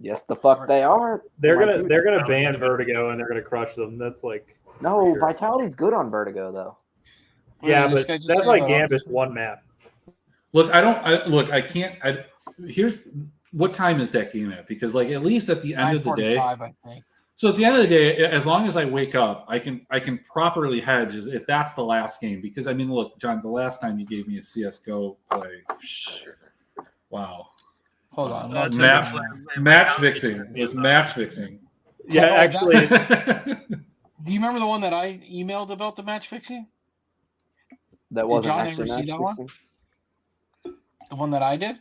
[SPEAKER 3] Yes, the fuck they are.
[SPEAKER 5] They're
[SPEAKER 3] My
[SPEAKER 5] gonna
[SPEAKER 3] dude.
[SPEAKER 5] they're gonna ban Vertigo and they're gonna crush them. That's like
[SPEAKER 3] No,
[SPEAKER 5] sure.
[SPEAKER 3] Vitality's good on Vertigo though.
[SPEAKER 6] What
[SPEAKER 5] yeah,
[SPEAKER 6] did this
[SPEAKER 5] but
[SPEAKER 6] guy just
[SPEAKER 5] that's
[SPEAKER 6] say
[SPEAKER 5] like
[SPEAKER 6] about
[SPEAKER 5] Gambit's
[SPEAKER 6] Oxford?
[SPEAKER 5] one map.
[SPEAKER 1] Look, I can't. Here's what time is that game at? Because like at least at the end of the day.
[SPEAKER 6] 9:45, I think.
[SPEAKER 1] So at the end of the day, as long as I wake up, I can properly hedge if that's the last game. Because I mean, look, John, the last time you gave me a CS:GO play, wow.
[SPEAKER 6] Hold on.
[SPEAKER 2] That's a
[SPEAKER 1] Match
[SPEAKER 2] good play.
[SPEAKER 1] match fixing was match fixing.
[SPEAKER 5] Yeah,
[SPEAKER 6] Oh,
[SPEAKER 5] actually,
[SPEAKER 6] Do you remember the one that I emailed about the match fixing?
[SPEAKER 3] That wasn't
[SPEAKER 6] John
[SPEAKER 3] actually
[SPEAKER 6] ever see
[SPEAKER 3] match
[SPEAKER 6] that one?
[SPEAKER 3] fixing.
[SPEAKER 6] The one that I did?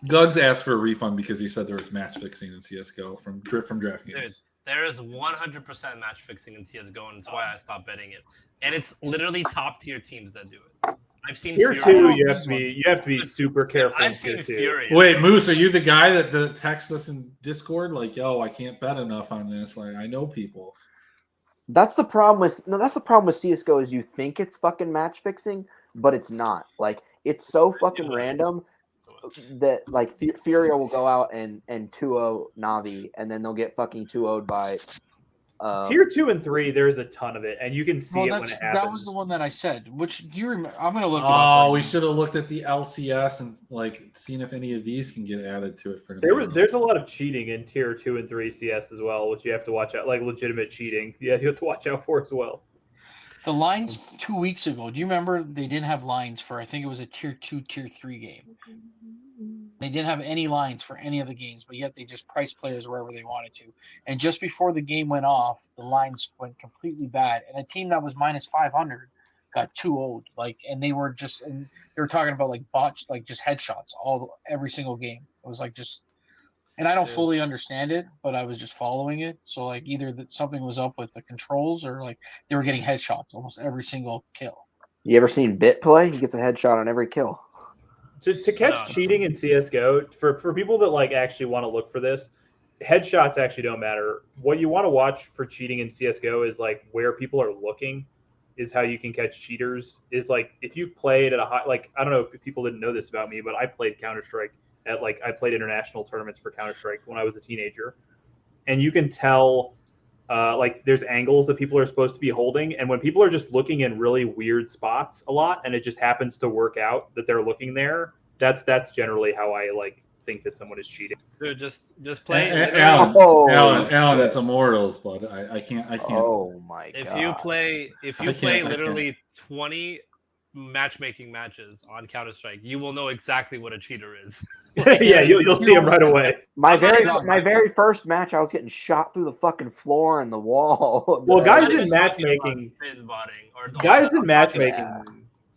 [SPEAKER 1] Guggs asked for a refund because he said there was match fixing in CS:GO from
[SPEAKER 2] Dude,
[SPEAKER 1] DraftKings.
[SPEAKER 2] there is 100% match fixing in CS:GO, and that's why I stopped betting it. And it's literally top tier teams that do it. I've seen
[SPEAKER 5] tier
[SPEAKER 2] Fury.
[SPEAKER 5] two,
[SPEAKER 6] off
[SPEAKER 5] you have
[SPEAKER 6] these
[SPEAKER 5] to be
[SPEAKER 6] ones.
[SPEAKER 5] you have to be super careful. in
[SPEAKER 2] I've
[SPEAKER 5] tier
[SPEAKER 2] seen
[SPEAKER 5] two.
[SPEAKER 2] Fury.
[SPEAKER 1] Wait, Moose, are you the guy that texts us in Discord like, "Yo, I can't bet enough on this"? Like, I know people.
[SPEAKER 3] That's the problem with CS:GO is you think it's fucking match fixing, but it's not. Like it's so fucking random that like Furia will go out and 2-0 Navi, and then they'll get fucking 2-0'd by
[SPEAKER 5] Tier 2 and 3, there's a ton of it, and you can see
[SPEAKER 6] Well,
[SPEAKER 5] it when it happens.
[SPEAKER 6] that was the one that I said. Which do you remember? I'm gonna look it up.
[SPEAKER 1] Oh,
[SPEAKER 6] right
[SPEAKER 1] we
[SPEAKER 6] now.
[SPEAKER 1] should have looked at the LCS and like seen if any of these can get added to it for.
[SPEAKER 5] There's a lot of cheating in tier 2 and 3 CS as well, which you have to watch out, like legitimate cheating. Yeah, you have to watch out for as well.
[SPEAKER 6] The lines 2 weeks ago. Do you remember they didn't have lines for? I think it was a tier 2, tier 3 game. They didn't have any lines for any of the games, but yet they just priced players wherever they wanted to. And just before the game went off, the lines went completely bad, and a team that was minus 500 got 2-0'd. Like, and they were talking about like botched, like just headshots every single game. It was like just, and I don't
[SPEAKER 2] Dude.
[SPEAKER 6] fully understand it, but I was just following it. So like either that something was up with the controls or like they were getting headshots almost every single kill.
[SPEAKER 3] You ever seen Bit play? He gets a headshot on every kill.
[SPEAKER 5] To catch cheating in CS:GO, for people that like actually want to look for this, headshots actually don't matter. What you want to watch for cheating in CS:GO is like where people are looking. Is how you can catch cheaters. Is like if you've played at a high, like I don't know if people didn't know this about me, but I played Counter-Strike at like I played international tournaments for Counter-Strike when I was a teenager, and you can tell like there's angles that people are supposed to be holding, and when people are just looking in really weird spots a lot, and it just happens to work out that they're looking there, that's generally how I like think that someone is cheating.
[SPEAKER 2] Dude, just play.
[SPEAKER 1] Alan,
[SPEAKER 3] Oh,
[SPEAKER 1] Alan,
[SPEAKER 3] shit.
[SPEAKER 1] it's Immortals, but I can't.
[SPEAKER 3] Oh my god!
[SPEAKER 2] If you play
[SPEAKER 1] I can't.
[SPEAKER 2] literally 20 matchmaking matches on Counter-Strike, you will know exactly what a cheater is.
[SPEAKER 5] Yeah, you'll see them right away.
[SPEAKER 3] My
[SPEAKER 6] not
[SPEAKER 3] very first match, I was getting shot through the fucking floor and the wall.
[SPEAKER 5] Well,
[SPEAKER 3] The-
[SPEAKER 5] guys
[SPEAKER 2] Not
[SPEAKER 5] in
[SPEAKER 2] even talking
[SPEAKER 5] matchmaking,
[SPEAKER 2] about spin-botting or
[SPEAKER 5] guys in
[SPEAKER 2] I'm talking
[SPEAKER 5] matchmaking
[SPEAKER 3] Yeah.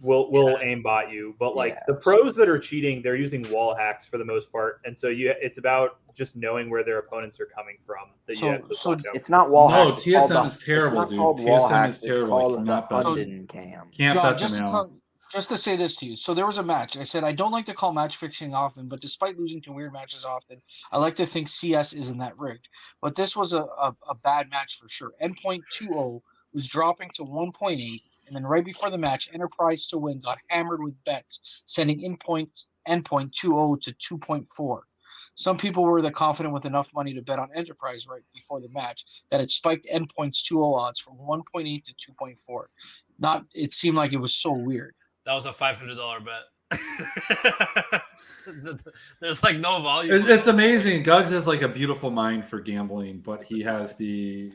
[SPEAKER 5] will aimbot you, but like
[SPEAKER 3] Yeah.
[SPEAKER 5] the pros that are cheating, they're using wall hacks for the most part, and so it's about just knowing where their opponents are coming from. That you have to
[SPEAKER 6] So
[SPEAKER 5] watch out.
[SPEAKER 3] It's not wall
[SPEAKER 1] No,
[SPEAKER 3] hacks. It's called
[SPEAKER 1] TSM
[SPEAKER 3] the-
[SPEAKER 1] is terrible,
[SPEAKER 3] it's
[SPEAKER 1] dude.
[SPEAKER 3] not called wall
[SPEAKER 1] TSM
[SPEAKER 3] hacks.
[SPEAKER 1] is terrible.
[SPEAKER 3] It's
[SPEAKER 1] I
[SPEAKER 3] called the
[SPEAKER 1] cannot bet.
[SPEAKER 3] Hunden cam.
[SPEAKER 1] Can't
[SPEAKER 6] John,
[SPEAKER 1] bet them, Alan.
[SPEAKER 6] just to say this to you. So there was a match. I said I don't like to call match fixing often, but despite losing to weird matches often, I like to think CS isn't that rigged. But this was a bad match for sure. Endpoint 2-0 was dropping to 1.8, and then right before the match, Enterprise to win got hammered with bets, sending endpoint 2-0 to 2.4. Some people were that confident with enough money to bet on Enterprise right before the match that it spiked Endpoint's 2-0 odds from 1.8 to 2.4. It seemed like it was so weird.
[SPEAKER 2] That was a $500 bet. There's like no volume.
[SPEAKER 1] It's amazing. Guggs has like a beautiful mind for gambling, but he has the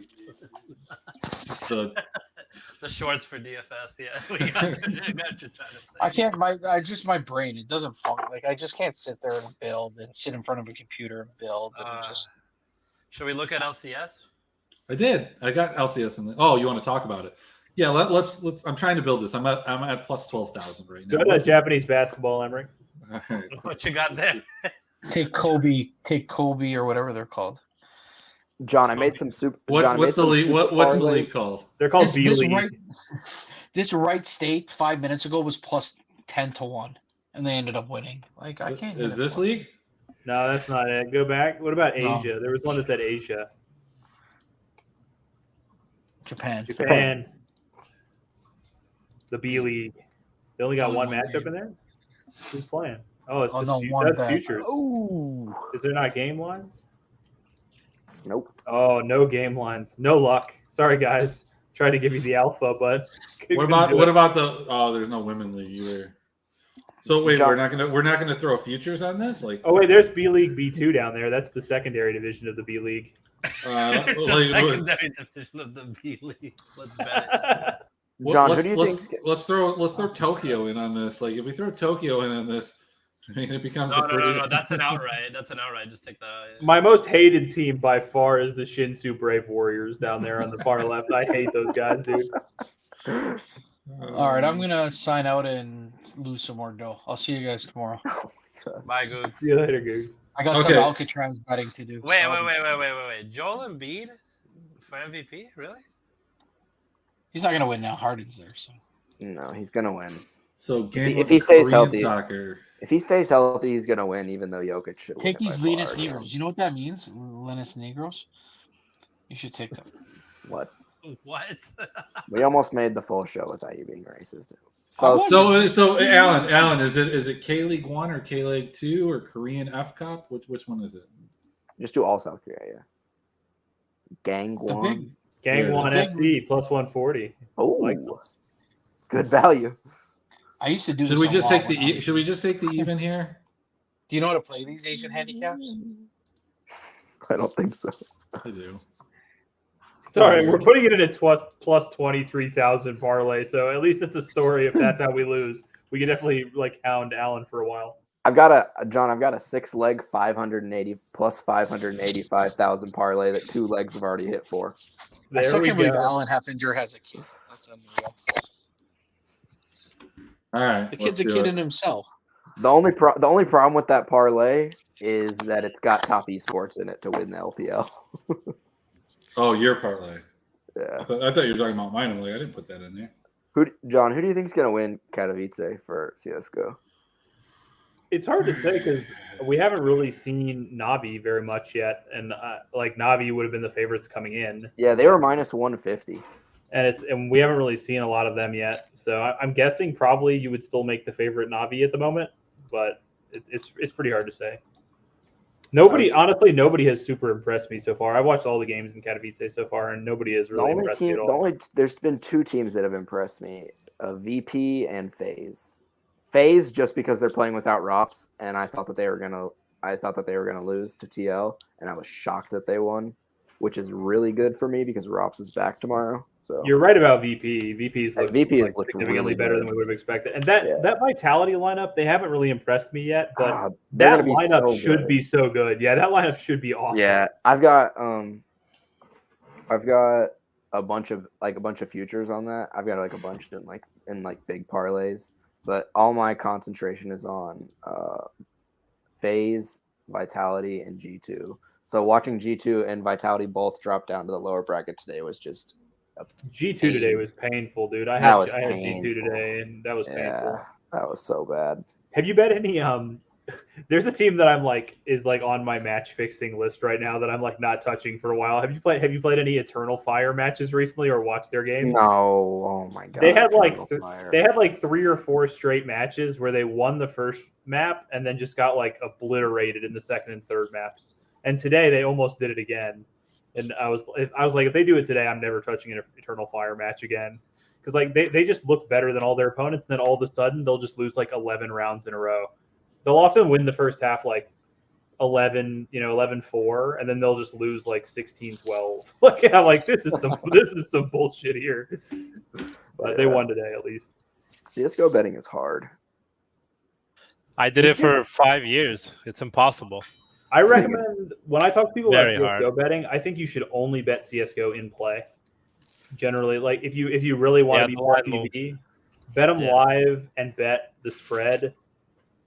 [SPEAKER 2] shorts for DFS. Yeah, we got you trying to say.
[SPEAKER 6] I can't. My brain. It doesn't function. Like I just can't sit there and build and sit in front of a computer and build. And
[SPEAKER 2] Should we look at LCS?
[SPEAKER 1] I did. I got LCS in the. Oh, you want to talk about it? Yeah, let's. I'm trying to build this. I'm at plus 12,000 right now.
[SPEAKER 5] Go to Japanese basketball, Emery.
[SPEAKER 1] All right.
[SPEAKER 2] What you got there?
[SPEAKER 6] take Kobe or whatever they're called.
[SPEAKER 3] John, I made some super.
[SPEAKER 1] What's the league? What's the league called?
[SPEAKER 5] They're called B League.
[SPEAKER 6] This right state 5 minutes ago was plus 10 to 1, and they ended up winning. Like I can't.
[SPEAKER 1] Is this league?
[SPEAKER 5] No, that's not it. Go back. What about
[SPEAKER 6] No.
[SPEAKER 5] Asia? There was one that said Asia.
[SPEAKER 6] Japan?
[SPEAKER 5] Japan. The B League. They only got
[SPEAKER 6] Only
[SPEAKER 5] one
[SPEAKER 6] one
[SPEAKER 5] matchup
[SPEAKER 6] game.
[SPEAKER 5] in there? Who's playing? Oh, it's
[SPEAKER 6] Oh,
[SPEAKER 5] just
[SPEAKER 6] no, one
[SPEAKER 5] that's
[SPEAKER 6] bet.
[SPEAKER 5] futures.
[SPEAKER 3] Ooh,
[SPEAKER 5] Is there not game lines?
[SPEAKER 3] nope.
[SPEAKER 5] Oh, no game lines. No luck. Sorry, guys. Tried to give you the alpha, but
[SPEAKER 1] What about the? Oh, there's no women league either. So wait,
[SPEAKER 3] John-
[SPEAKER 1] we're not gonna throw futures on this, like.
[SPEAKER 5] Oh wait, there's B League B2 down there. That's the secondary division of the B League.
[SPEAKER 2] The secondary division of the B League. Let's bet it.
[SPEAKER 3] John, who do you think?
[SPEAKER 1] Let's throw Tokyo in on this. Like, if we throw Tokyo in on this, I mean, it becomes
[SPEAKER 2] No. That's an outright. That's an outright. Just take that out.
[SPEAKER 5] My most hated team by far is the Shinsu Brave Warriors down there on the far left. I hate those guys, dude.
[SPEAKER 6] All right, I'm gonna sign out and lose some more dough. I'll see you guys tomorrow.
[SPEAKER 2] Bye, Googs.
[SPEAKER 5] See you later, Goose.
[SPEAKER 6] I got some Alcatraz betting to do.
[SPEAKER 2] Wait.
[SPEAKER 6] so-
[SPEAKER 2] Joel Embiid for MVP? Really?
[SPEAKER 6] He's not gonna win now. Harden's there, so
[SPEAKER 3] No, he's gonna win.
[SPEAKER 1] So
[SPEAKER 3] If he stays
[SPEAKER 1] Korean
[SPEAKER 3] healthy.
[SPEAKER 1] soccer.
[SPEAKER 3] If he stays healthy, he's gonna win. Even though Jokic should
[SPEAKER 6] take
[SPEAKER 3] win it
[SPEAKER 6] these
[SPEAKER 3] by
[SPEAKER 6] Linus
[SPEAKER 3] far.
[SPEAKER 6] Negros. You know what that means? Linus Negros. You should take them.
[SPEAKER 3] What?
[SPEAKER 2] What?
[SPEAKER 3] We almost made the full show without you being racist.
[SPEAKER 6] I
[SPEAKER 3] Close.
[SPEAKER 6] wasn't.
[SPEAKER 1] So Alan, is it K League 1 or K League 2 or Korean F Cup? Which one is it?
[SPEAKER 3] Just do all South Korea, yeah. Gang
[SPEAKER 6] The
[SPEAKER 3] one.
[SPEAKER 6] big.
[SPEAKER 5] Gang
[SPEAKER 1] Yeah,
[SPEAKER 5] one
[SPEAKER 6] the big-
[SPEAKER 5] FC plus 140.
[SPEAKER 3] Oh,
[SPEAKER 5] Like-
[SPEAKER 3] good value.
[SPEAKER 6] I used to do
[SPEAKER 1] Should
[SPEAKER 6] this.
[SPEAKER 1] we
[SPEAKER 6] a
[SPEAKER 1] just
[SPEAKER 6] lot
[SPEAKER 1] take the
[SPEAKER 6] when I-
[SPEAKER 1] should we just take the even here?
[SPEAKER 6] Do you know how to play these Asian handicaps?
[SPEAKER 3] I don't think so.
[SPEAKER 1] I do.
[SPEAKER 5] Sorry, we're putting it in a plus 23,000 parlay, so at least it's a story if that's how we lose. We can definitely like hound Allen for a while.
[SPEAKER 3] I've got a 6-leg 580 plus 585,000 parlay that 2 legs have already hit for.
[SPEAKER 6] I
[SPEAKER 5] There
[SPEAKER 6] still
[SPEAKER 5] we
[SPEAKER 6] can't believe
[SPEAKER 5] go.
[SPEAKER 6] Alan Heffinger has a kid. That's unreal.
[SPEAKER 1] All right.
[SPEAKER 6] The kid's a
[SPEAKER 1] let's do
[SPEAKER 6] kid
[SPEAKER 1] it.
[SPEAKER 6] in himself.
[SPEAKER 3] The only problem with that parlay is that it's got top esports in it to win the LPL.
[SPEAKER 1] Oh, your parlay.
[SPEAKER 3] Yeah.
[SPEAKER 1] I thought you were talking about mine. I'm like, I didn't put that in there.
[SPEAKER 3] John, who do you think is going to win Katowice for CSGO?
[SPEAKER 5] It's hard to say because we haven't really seen Navi very much yet, and like Navi would have been the favorites coming in.
[SPEAKER 3] Yeah, they were minus 150.
[SPEAKER 5] And we haven't really seen a lot of them yet. So I'm guessing probably you would still make the favorite Navi at the moment, but it's pretty hard to say. Honestly, nobody has super impressed me so far. I've watched all the games in Katowice so far, and nobody has really impressed me at all.
[SPEAKER 3] There's been two teams that have impressed me: VP and FaZe. FaZe just because they're playing without Rops, and I thought that they were gonna lose to TL, and I was shocked that they won, which is really good for me because Rops is back tomorrow. So
[SPEAKER 5] you're right about VP. VP's looked significantly
[SPEAKER 3] really
[SPEAKER 5] better than we would have expected. And that Vitality lineup, they haven't really impressed me yet, but that lineup should be so good. Yeah, that lineup should be awesome.
[SPEAKER 3] Yeah, I've got a bunch of futures on that. I've got like a bunch in big parlays, but all my concentration is on FaZe, Vitality, and G2. So watching G2 and Vitality both drop down to the lower bracket today was just
[SPEAKER 5] G2 today was painful, dude. I had G2 today, and that was painful.
[SPEAKER 3] Yeah, that was so bad.
[SPEAKER 5] Have you bet any? There's a team that I'm is on my match fixing list right now that I'm not touching for a while. Have you played any Eternal Fire matches recently or watched their games?
[SPEAKER 3] No. Oh my god.
[SPEAKER 5] They had 3 or 4 straight matches where they won the first map and then just got obliterated in the second and third maps. And today they almost did it again. And I was like, if they do it today, I'm never touching an Eternal Fire match again. Because they just look better than all their opponents, and then all of a sudden they'll just lose 11 rounds in a row. They'll often win the first half 11-4, and then they'll just lose 16-12. I'm like, this is some bullshit here. But they won today at least.
[SPEAKER 3] CS:GO betting is hard.
[SPEAKER 2] I did it for 5 years. It's impossible.
[SPEAKER 5] I recommend when I talk to people about CS:GO
[SPEAKER 2] hard.
[SPEAKER 5] betting, I think you should only bet CS:GO in play. Generally, if you really want to be more TV, bet them live and bet the spread.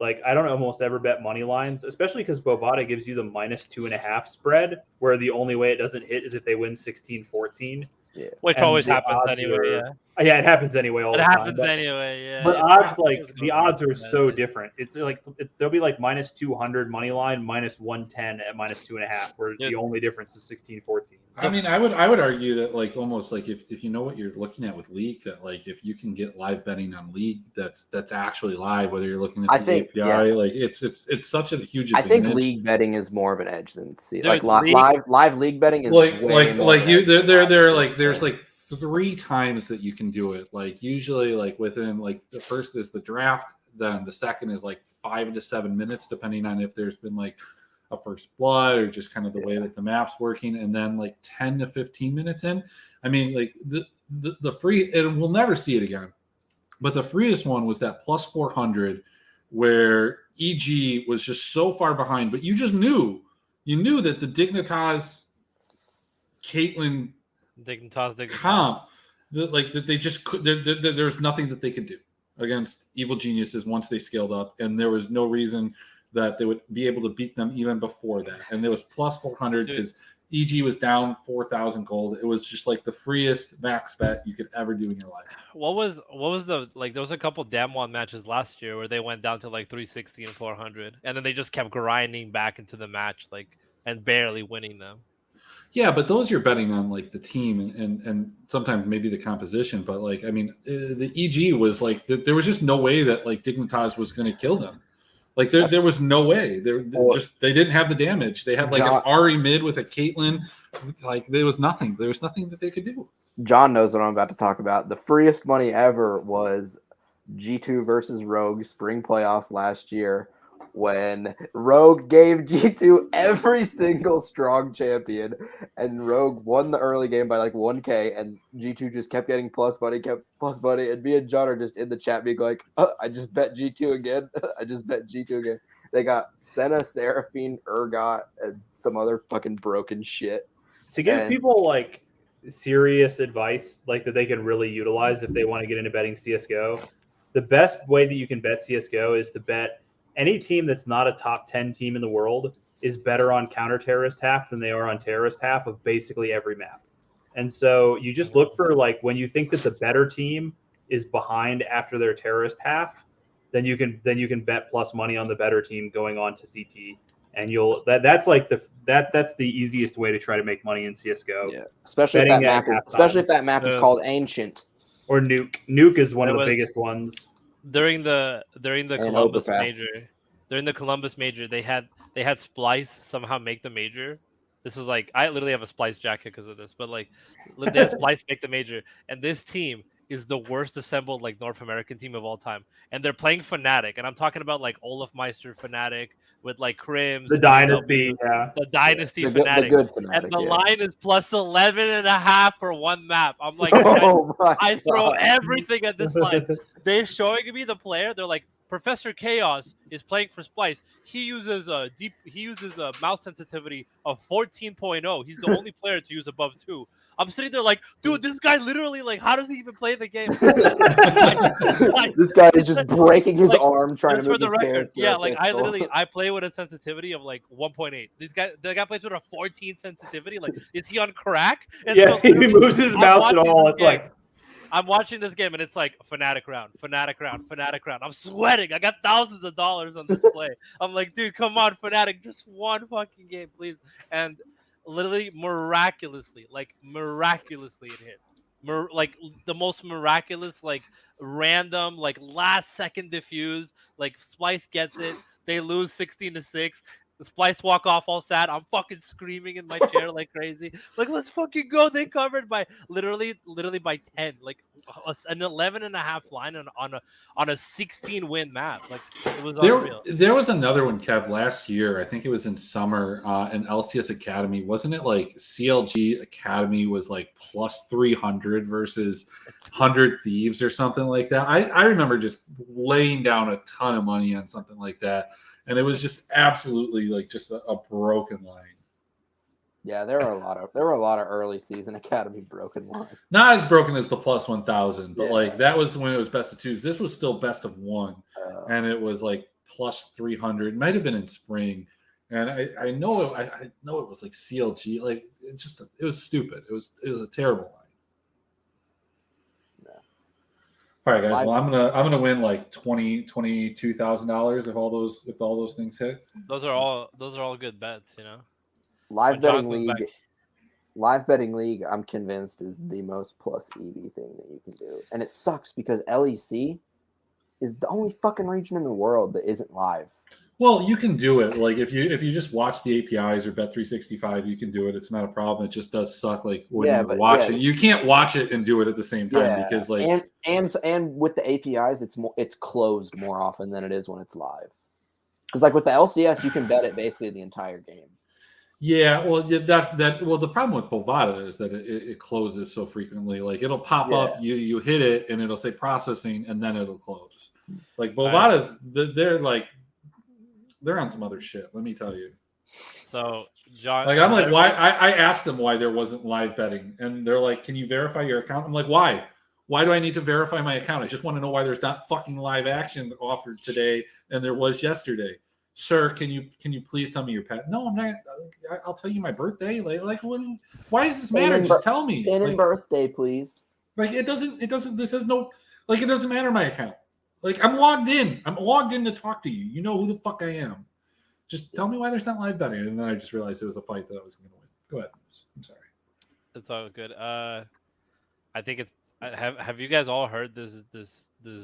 [SPEAKER 5] I don't almost ever bet money lines, especially because Bovada gives you the -2.5 spread, where the only way it doesn't hit is if they win 16-14.
[SPEAKER 3] Yeah.
[SPEAKER 2] Which always happens anyway.
[SPEAKER 5] Yeah, it happens anyway all the time.
[SPEAKER 2] It happens anyway, yeah.
[SPEAKER 5] But odds the odds are so different. It's they'll be -200 money line, -110 at -2.5, where the only difference is 16-14.
[SPEAKER 1] I mean, I would argue that almost if you know what you're looking at with League, that if you can get live betting on League, that's actually live, whether you're looking at the API, it's such a huge advantage.
[SPEAKER 3] I think League betting is more of an edge than live League betting is
[SPEAKER 1] there's 3 times that you can do it. Usually within the first is the draft, then the second is 5 to 7 minutes, depending on if there's been a first blood or just kind of the way that the map's working, and then 10 to 15 minutes in. I mean, the free, and we'll never see it again, but the freest one was that +400 where EG was just so far behind, but you just knew that the Dignitas Caitlyn comp, that they just could. There's nothing that they could do against Evil Geniuses once they scaled up, and there was no reason that they would be able to beat them even before that. And there was +400 because EG was down 4,000 gold. It was just the freest max bet you could ever do in your life.
[SPEAKER 2] What was the there was a couple Damwon matches last year where they went down to 360 and 400, and then they just kept grinding back into the match and barely winning them.
[SPEAKER 1] Yeah, but those you're betting on the team and sometimes maybe the composition. But the EG was there was just no way that Dignitas was going to kill them. There was no way. They didn't have the damage. They had an Ari mid with a Caitlyn. There was nothing. There was nothing that they could do.
[SPEAKER 3] John knows what I'm about to talk about. The freest money ever was G2 versus Rogue spring playoffs last year, when Rogue gave G2 every single strong champion, and Rogue won the early game by 1K, and G2 just kept getting plus money, and me and John are just in the chat being I just bet G2 again. I just bet G2 again. They got Senna, Seraphine, Urgot, and some other fucking broken shit.
[SPEAKER 5] To give people serious advice that they can really utilize if they want to get into betting CSGO, the best way that you can bet CSGO is to bet any team that's not a top 10 team in the world is better on counter-terrorist half than they are on terrorist half of basically every map. And so you just look for when you think that the better team is behind after their terrorist half, then you can bet plus money on the better team going on to CT, and that's the easiest way to try to make money in CS:GO.
[SPEAKER 3] Yeah, especially if that map is called Ancient
[SPEAKER 5] or Nuke. Nuke is one of the biggest ones.
[SPEAKER 2] During the Columbus
[SPEAKER 3] Overpass.
[SPEAKER 2] major, they had Splice somehow make the major. This is like, I literally have a Splice jacket because of this, but like they had Splice make the major, and this team is the worst assembled like North American team of all time, and they're playing Fnatic, and I'm talking about like Olaf Meister Fnatic with like Crims,
[SPEAKER 5] the Dynasty,
[SPEAKER 2] the Dynasty
[SPEAKER 3] the good Fnatic,
[SPEAKER 2] and the line is plus 11.5 for one map. I'm like, I throw everything at this line. They're showing me the player. They're like, Professor Chaos is playing for Splice. He uses a mouse sensitivity of 14.0. He's the only player to use above 2. I'm sitting there like, dude, this guy literally, like, how does he even play the game?
[SPEAKER 3] This guy is just breaking his arm trying to move his character.
[SPEAKER 2] Yeah, like I play with a sensitivity of like 1.8. The guy plays with a 14 sensitivity. Like, is he on crack? And
[SPEAKER 5] yeah, so he moves his mouse at all. It's like,
[SPEAKER 2] I'm watching this game and it's like Fnatic round. I'm sweating. I got thousands of dollars on this play. I'm like, dude, come on, Fnatic, just one fucking game, please. And literally miraculously it hits. Like the most miraculous, like random, like last second diffuse. Like Splice gets it. They lose 16-6. The Splice walk off all sad. I'm fucking screaming in my chair like crazy. Like, let's fucking go. They covered by literally by 10. Like an 11.5 line on a 16 win map. Like, it was unreal.
[SPEAKER 1] There was another one, Kev, last year. I think it was in summer in LCS Academy. Wasn't it like CLG Academy was like plus 300 versus 100 Thieves or something like that? I remember just laying down a ton of money on something like that. And it was just absolutely like just a broken line.
[SPEAKER 3] Yeah, there were a lot of early season Academy broken lines.
[SPEAKER 1] Not as broken as the plus 1,000, but like that was when it was best of 2s. This was still best of 1, and it was like plus 300. It might have been in spring, and I know it was like CLG. Like it was stupid. It was a terrible line. All right, guys. Well, I'm gonna win like $22,000 if all those things hit.
[SPEAKER 2] Those are all good bets, you know.
[SPEAKER 3] Live betting league, I'm convinced is the most plus EV thing that you can do, and it sucks because LEC is the only fucking region in the world that isn't live.
[SPEAKER 1] Well, you can do it. Like if you just watch the APIs or Bet365, you can do it. It's not a problem. It just does suck. Like when you're watching, you can't watch it and do it at the same time because like
[SPEAKER 3] and with the APIs, it's closed more often than it is when it's live. Because like with the LCS, you can bet it basically the entire game.
[SPEAKER 1] Yeah, well, the problem with Bovada is that it closes so frequently. Like it'll pop up, you hit it, and it'll say processing, and then it'll close. Like Bovada's, they're on some other shit. Let me tell you.
[SPEAKER 2] So, John,
[SPEAKER 1] like I'm like, why? I asked them why there wasn't live betting, and they're like, "Can you verify your account?" I'm like, "Why? Why do I need to verify my account? I just want to know why there's not fucking live action offered today, and there was yesterday." Sir, can you please tell me your pet? No, I'm not. I'll tell you my birthday. Like why does this matter? Just tell me.
[SPEAKER 3] And birthday, please.
[SPEAKER 1] Like it doesn't. This has no. Like it doesn't matter my account. Like I'm logged in. I'm logged in to talk to you. You know who the fuck I am. Just tell me why there's not live betting. And then I just realized it was a fight that I was going to win. Go ahead. I'm sorry.
[SPEAKER 2] It's all good. I think it's. Have you guys all heard this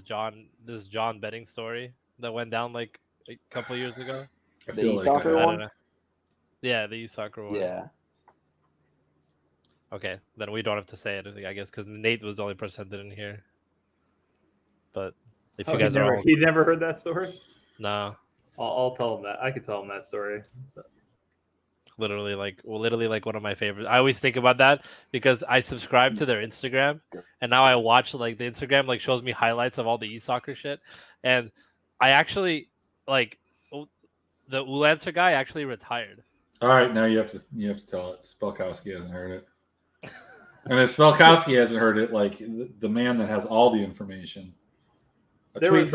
[SPEAKER 2] John betting story that went down like a couple years ago?
[SPEAKER 3] The e-soccer one?
[SPEAKER 2] Yeah, the e-soccer one.
[SPEAKER 3] Yeah.
[SPEAKER 2] Okay, then we don't have to say anything, I guess, because Nate was the only person that didn't hear. But if you guys
[SPEAKER 5] he never heard that story?
[SPEAKER 2] No.
[SPEAKER 5] I'll tell him that. I could tell him that story.
[SPEAKER 2] Literally like one of my favorites. I always think about that because I subscribe to their Instagram, and now I watch like the Instagram like shows me highlights of all the e-soccer shit, and I actually like the Ulancer guy actually retired.
[SPEAKER 1] All right, now you have to tell it. Spelkowski hasn't heard it, and if Spelkowski hasn't heard it, like the man that has all the information.
[SPEAKER 5] There was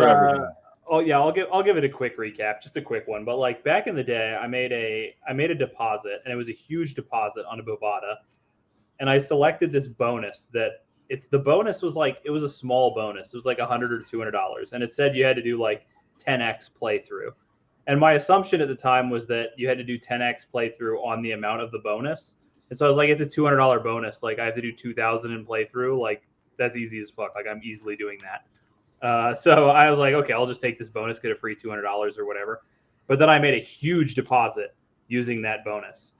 [SPEAKER 5] I'll give it a quick recap, just a quick one. But like back in the day, I made a deposit, and it was a huge deposit on a Bovada, and I selected this bonus that it's the bonus was like, it was a small bonus. It was like $100 or $200, and it said you had to do like 10x playthrough. And my assumption at the time was that you had to do 10x playthrough on the amount of the bonus. And so I was like, it's a $200 bonus. Like, I have to do 2,000 in playthrough. Like, that's easy as fuck. Like, I'm easily doing that. So I was like, okay, I'll just take this bonus, get a free $200 or whatever. But then I made a huge deposit using that bonus.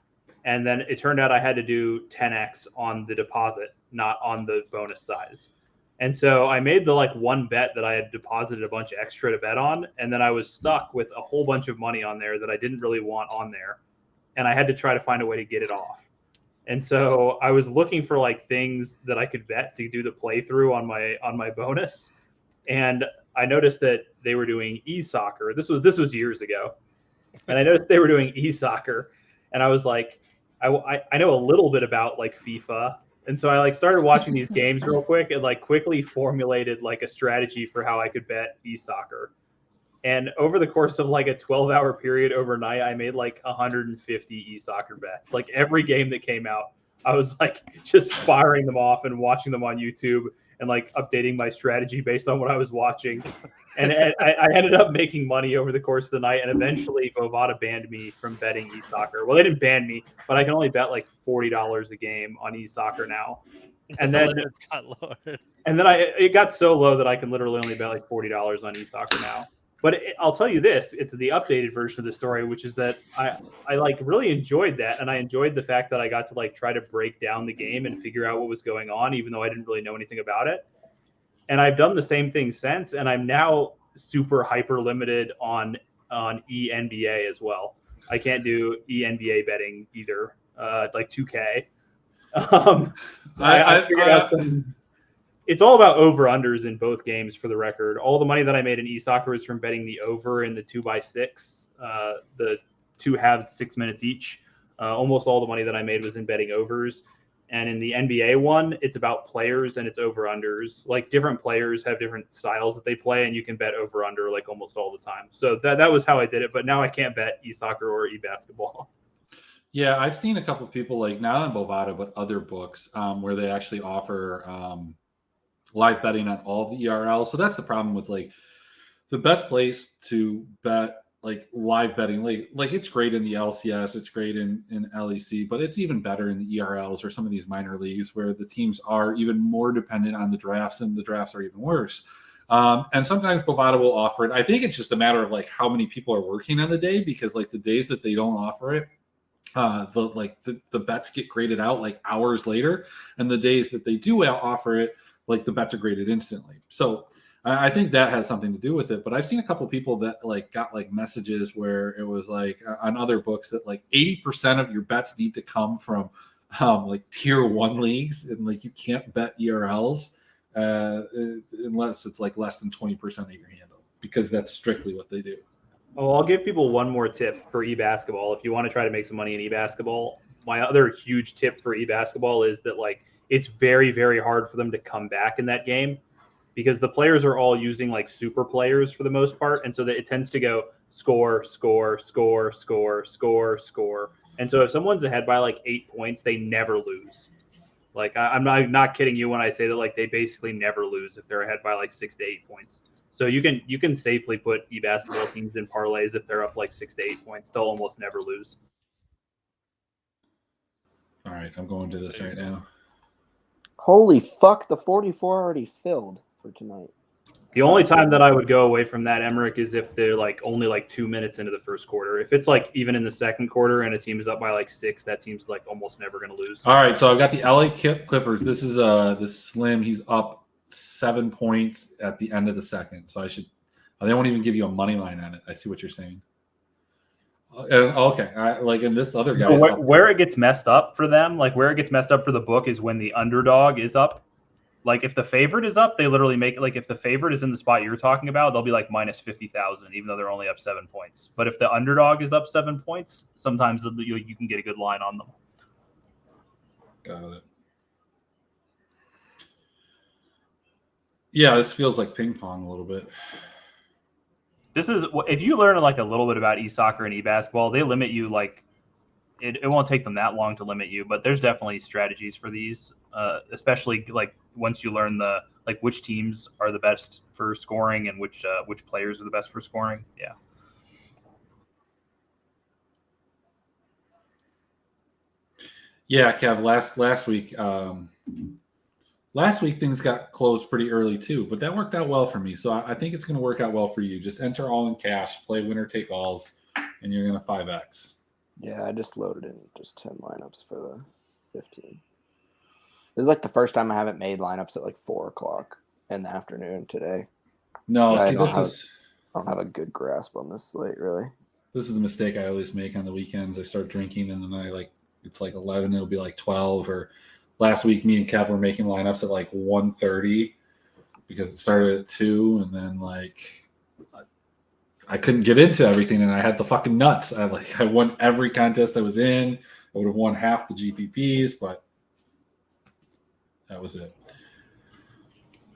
[SPEAKER 5] And then it turned out I had to do 10x on the deposit, not on the bonus size. And so I made the like one bet that I had deposited a bunch of extra to bet on. And then I was stuck with a whole bunch of money on there that I didn't really want on there. And I had to try to find a way to get it off. And so I was looking for like things that I could bet to do the playthrough on my bonus. And I noticed that they were doing e-soccer. This was years ago. And I noticed they were doing e-soccer. And I was like, I know a little bit about like FIFA. And so I like started watching these games real quick and like quickly formulated like a strategy for how I could bet e-soccer. And over the course of like a 12-hour period overnight, I made like 150 e-soccer bets. Like every game that came out, I was like just firing them off and watching them on YouTube and like updating my strategy based on what I was watching. And I ended up making money over the course of the night. And eventually Bovada banned me from betting e-soccer. Well, they didn't ban me, but I can only bet like $40 a game on e-soccer now. And then it got so low that I can literally only bet like $40 on e-soccer now. But I'll tell you this, it's the updated version of the story, which is that I like really enjoyed that. And I enjoyed the fact that I got to like try to break down the game and figure out what was going on, even though I didn't really know anything about it. And I've done the same thing since. And I'm now super hyper limited on eNBA as well. I can't do eNBA betting either, like 2K. I figured out some. It's all about over-unders in both games, for the record. All the money that I made in e-soccer is from betting the over in the 2x6, the two halves, 6 minutes each. Almost all the money that I made was in betting overs. And in the NBA one, it's about players and it's over-unders. Like different players have different styles that they play, and you can bet over-under like almost all the time. So that was how I did it. But now I can't bet e-soccer or e-basketball.
[SPEAKER 1] Yeah, I've seen a couple of people, like not on Bovada, but other books where they actually offer live betting on all the ERLs. So that's the problem with like the best place to bet like live betting. Like it's great in the LCS, it's great in LEC, but it's even better in the ERLs or some of these minor leagues where the teams are even more dependent on the drafts, and the drafts are even worse. And sometimes Bovada will offer it. I think it's just a matter of like how many people are working on the day, because like the days that they don't offer it, the bets get graded out like hours later, and the days that they do offer it, like the bets are graded instantly. So I think that has something to do with it. But I've seen a couple of people that like got like messages where it was like on other books that like 80% of your bets need to come from like tier 1 leagues, and like you can't bet ERLs unless it's like less than 20% of your handle, because that's strictly what they do.
[SPEAKER 5] Oh, I'll give people one more tip for e-basketball. If you want to try to make some money in e-basketball, my other huge tip for e-basketball is that like it's very, very hard for them to come back in that game, because the players are all using like super players for the most part. And so that it tends to go score, score, score, score, score, score. And so if someone's ahead by like 8 points, they never lose. Like I'm not kidding you when I say that like they basically never lose if they're ahead by like 6 to 8 points. So you can safely put e-basketball teams in parlays if they're up like 6 to 8 points. They'll almost never lose.
[SPEAKER 1] All right, I'm going to this right now.
[SPEAKER 3] Holy fuck, the 44 already filled for tonight.
[SPEAKER 5] The only time that I would go away from that, Emmerich, is if they're like only like 2 minutes into the first quarter. If it's like even in the second quarter and a team is up by like 6, that team's like almost never going to lose.
[SPEAKER 1] All right, so I've got the LA Clippers. This is this Slim. He's up 7 points at the end of the second. So they won't even give you a money line on it. I see what you're saying. Okay, like in this other guy.
[SPEAKER 5] Where it gets messed up for them, like where it gets messed up for the book, is when the underdog is up. Like if the favorite is up, they literally make it like if the favorite is in the spot you're talking about, they'll be like minus 50,000, even though they're only up 7 points. But if the underdog is up 7 points, sometimes you can get a good line on them.
[SPEAKER 1] Got it. Yeah, this feels like ping pong a little bit.
[SPEAKER 5] This is if you learn like a little bit about e-soccer and e-basketball, they limit you like it won't take them that long to limit you, but there's definitely strategies for these, especially like once you learn the like which teams are the best for scoring and which players are the best for scoring. Yeah.
[SPEAKER 1] Yeah, Kev. Last week things got closed pretty early too, but that worked out well for me. So I think it's going to work out well for you. Just enter all in cash, play winner take alls, and you're going to 5x.
[SPEAKER 3] Yeah, I just loaded in just 10 lineups for the 15. This is like the first time I haven't made lineups at like 4 o'clock in the afternoon today.
[SPEAKER 1] No,
[SPEAKER 3] I
[SPEAKER 1] see,
[SPEAKER 3] don't have a good grasp on this slate, really.
[SPEAKER 1] This is the mistake I always make on the weekends. I start drinking, and then it's like 11. It'll be like 12. Or last week, me and Kev were making lineups at like 1:30 because it started at 2, and then I couldn't get into everything, and I had the fucking nuts. I won every contest I was in. I would have won half the GPPs, but that was it.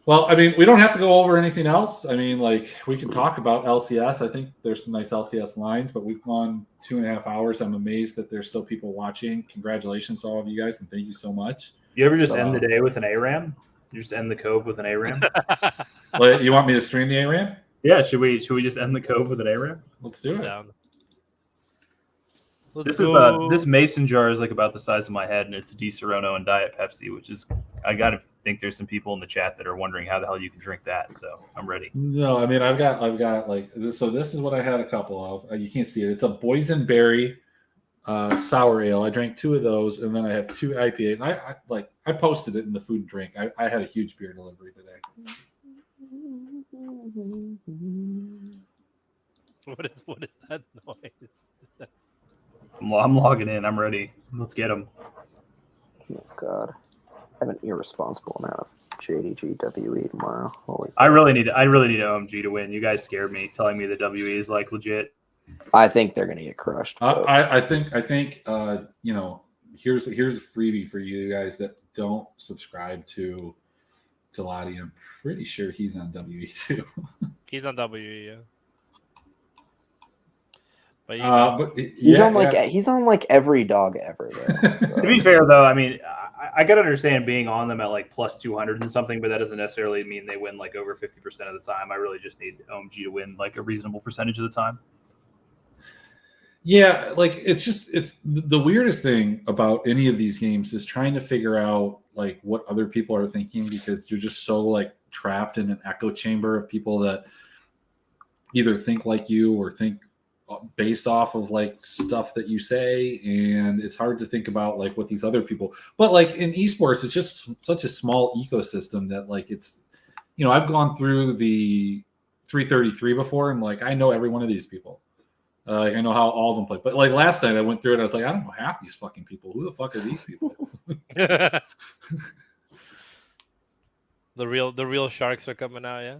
[SPEAKER 1] Well, I mean, we don't have to go over anything else. I mean, we can talk about LCS. I think there's some nice LCS lines, but we've gone 2.5 hours. I'm amazed that there's still people watching. Congratulations to all of you guys, and thank you so much.
[SPEAKER 5] You ever just end the day with an ARAM? You just end the Cove with an ARAM?
[SPEAKER 1] You want me to stream the ARAM?
[SPEAKER 5] Yeah, should we just end the Cove with an ARAM?
[SPEAKER 1] Let's do it.
[SPEAKER 2] Down.
[SPEAKER 5] This mason jar is like about the size of my head, and it's a Di Serono and Diet Pepsi, which is I gotta think there's some people in the chat that are wondering how the hell you can drink that. So I'm ready.
[SPEAKER 1] No, I mean I've got like this. So this is what I had a couple of. You can't see it. It's a boysenberry sour ale. I drank 2 of those, and then I have 2 IPAs. I posted it in the food and drink. I had a huge beer delivery today.
[SPEAKER 2] What is that noise?
[SPEAKER 5] I'm logging in. I'm ready. Let's get them.
[SPEAKER 3] Oh, God. I have an irresponsible amount of JDGWE tomorrow. Holy
[SPEAKER 5] I really need OMG to win. You guys scared me, telling me the WE is like legit.
[SPEAKER 3] I think they're gonna get crushed.
[SPEAKER 1] I think here's a freebie for you guys that don't subscribe to Lottie. I'm pretty sure he's on WE too.
[SPEAKER 2] He's on WE, yeah.
[SPEAKER 1] But
[SPEAKER 3] he's on like every dog ever. Though,
[SPEAKER 5] To be fair, though, I mean, I gotta understand being on them at like plus 200 and something, but that doesn't necessarily mean they win like over 50% of the time. I really just need OMG to win like a reasonable percentage of the time.
[SPEAKER 1] Yeah, it's the weirdest thing about any of these games is trying to figure out like what other people are thinking, because you're just so like trapped in an echo chamber of people that either think like you or think based off of like stuff that you say, and it's hard to think about like what these other people. But like in esports, it's just such a small ecosystem that like it's, I've gone through the 333 before, and like I know every one of these people. I know how all of them play. But like last night I went through it, I was like, I don't know half these fucking people. Who the fuck are these people?
[SPEAKER 2] The real sharks are coming out, yeah.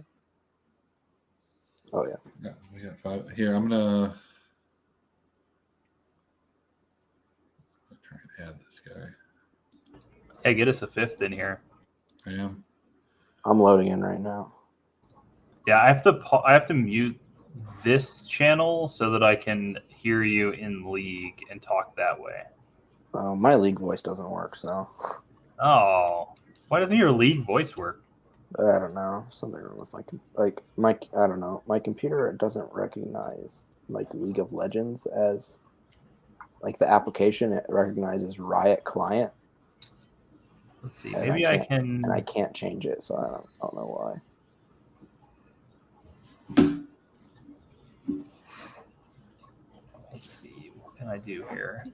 [SPEAKER 3] Oh yeah.
[SPEAKER 1] Yeah, we got 5 here. I'm gonna try and add this guy.
[SPEAKER 5] Hey, get us a 5th in here.
[SPEAKER 1] I am.
[SPEAKER 3] I'm loading in right now.
[SPEAKER 5] Yeah, I have to mute this channel so that I can hear you in League and talk that way.
[SPEAKER 3] My League voice doesn't work, so.
[SPEAKER 5] Oh, why doesn't your League voice work?
[SPEAKER 3] I don't know. Something wrong with I don't know. My computer doesn't recognize like League of Legends as like the application. It recognizes Riot Client.
[SPEAKER 5] Let's see. Maybe I can.
[SPEAKER 3] And I can't change it, so I don't know why.
[SPEAKER 5] Let's see. What can I do here?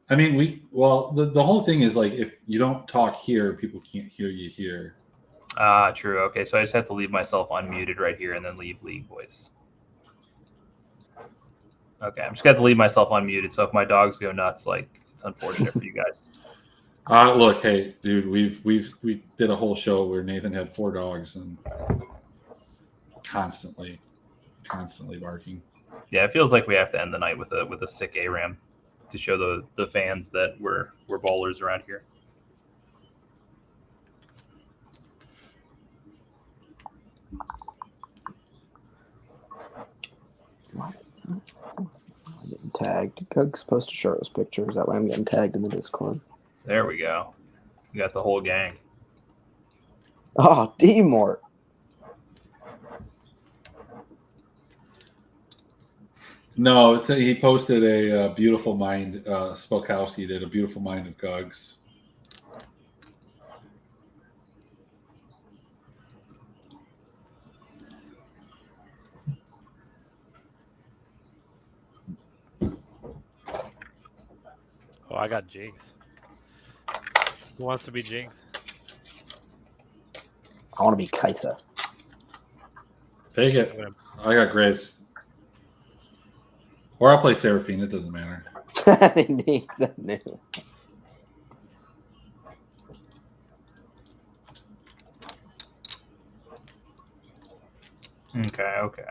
[SPEAKER 1] I mean, the whole thing is like if you don't talk here, people can't hear you here.
[SPEAKER 5] Ah, true. Okay, so I just have to leave myself unmuted right here and then leave League voice. Okay, I'm just gonna have to leave myself unmuted. So if my dogs go nuts, like it's unfortunate for you guys.
[SPEAKER 1] Look, hey, dude, we did a whole show where Nathan had 4 dogs and constantly barking.
[SPEAKER 5] Yeah, it feels like we have to end the night with a sick ARAM to show the fans that we're ballers around here.
[SPEAKER 3] What? I'm getting tagged. Gug's supposed to show us pictures. That way I'm getting tagged in the Discord.
[SPEAKER 5] There we go. We got the whole gang.
[SPEAKER 3] Oh, D-Mort.
[SPEAKER 1] No, he posted a beautiful mind. Spokowski did a beautiful mind of Gugs.
[SPEAKER 2] Oh, I got Jinx. Who wants to be Jinx?
[SPEAKER 3] I want to be Kaisa.
[SPEAKER 1] Take it. I got Grace. Or I'll play Seraphine. It doesn't matter.
[SPEAKER 3] He needs a new.
[SPEAKER 5] Okay.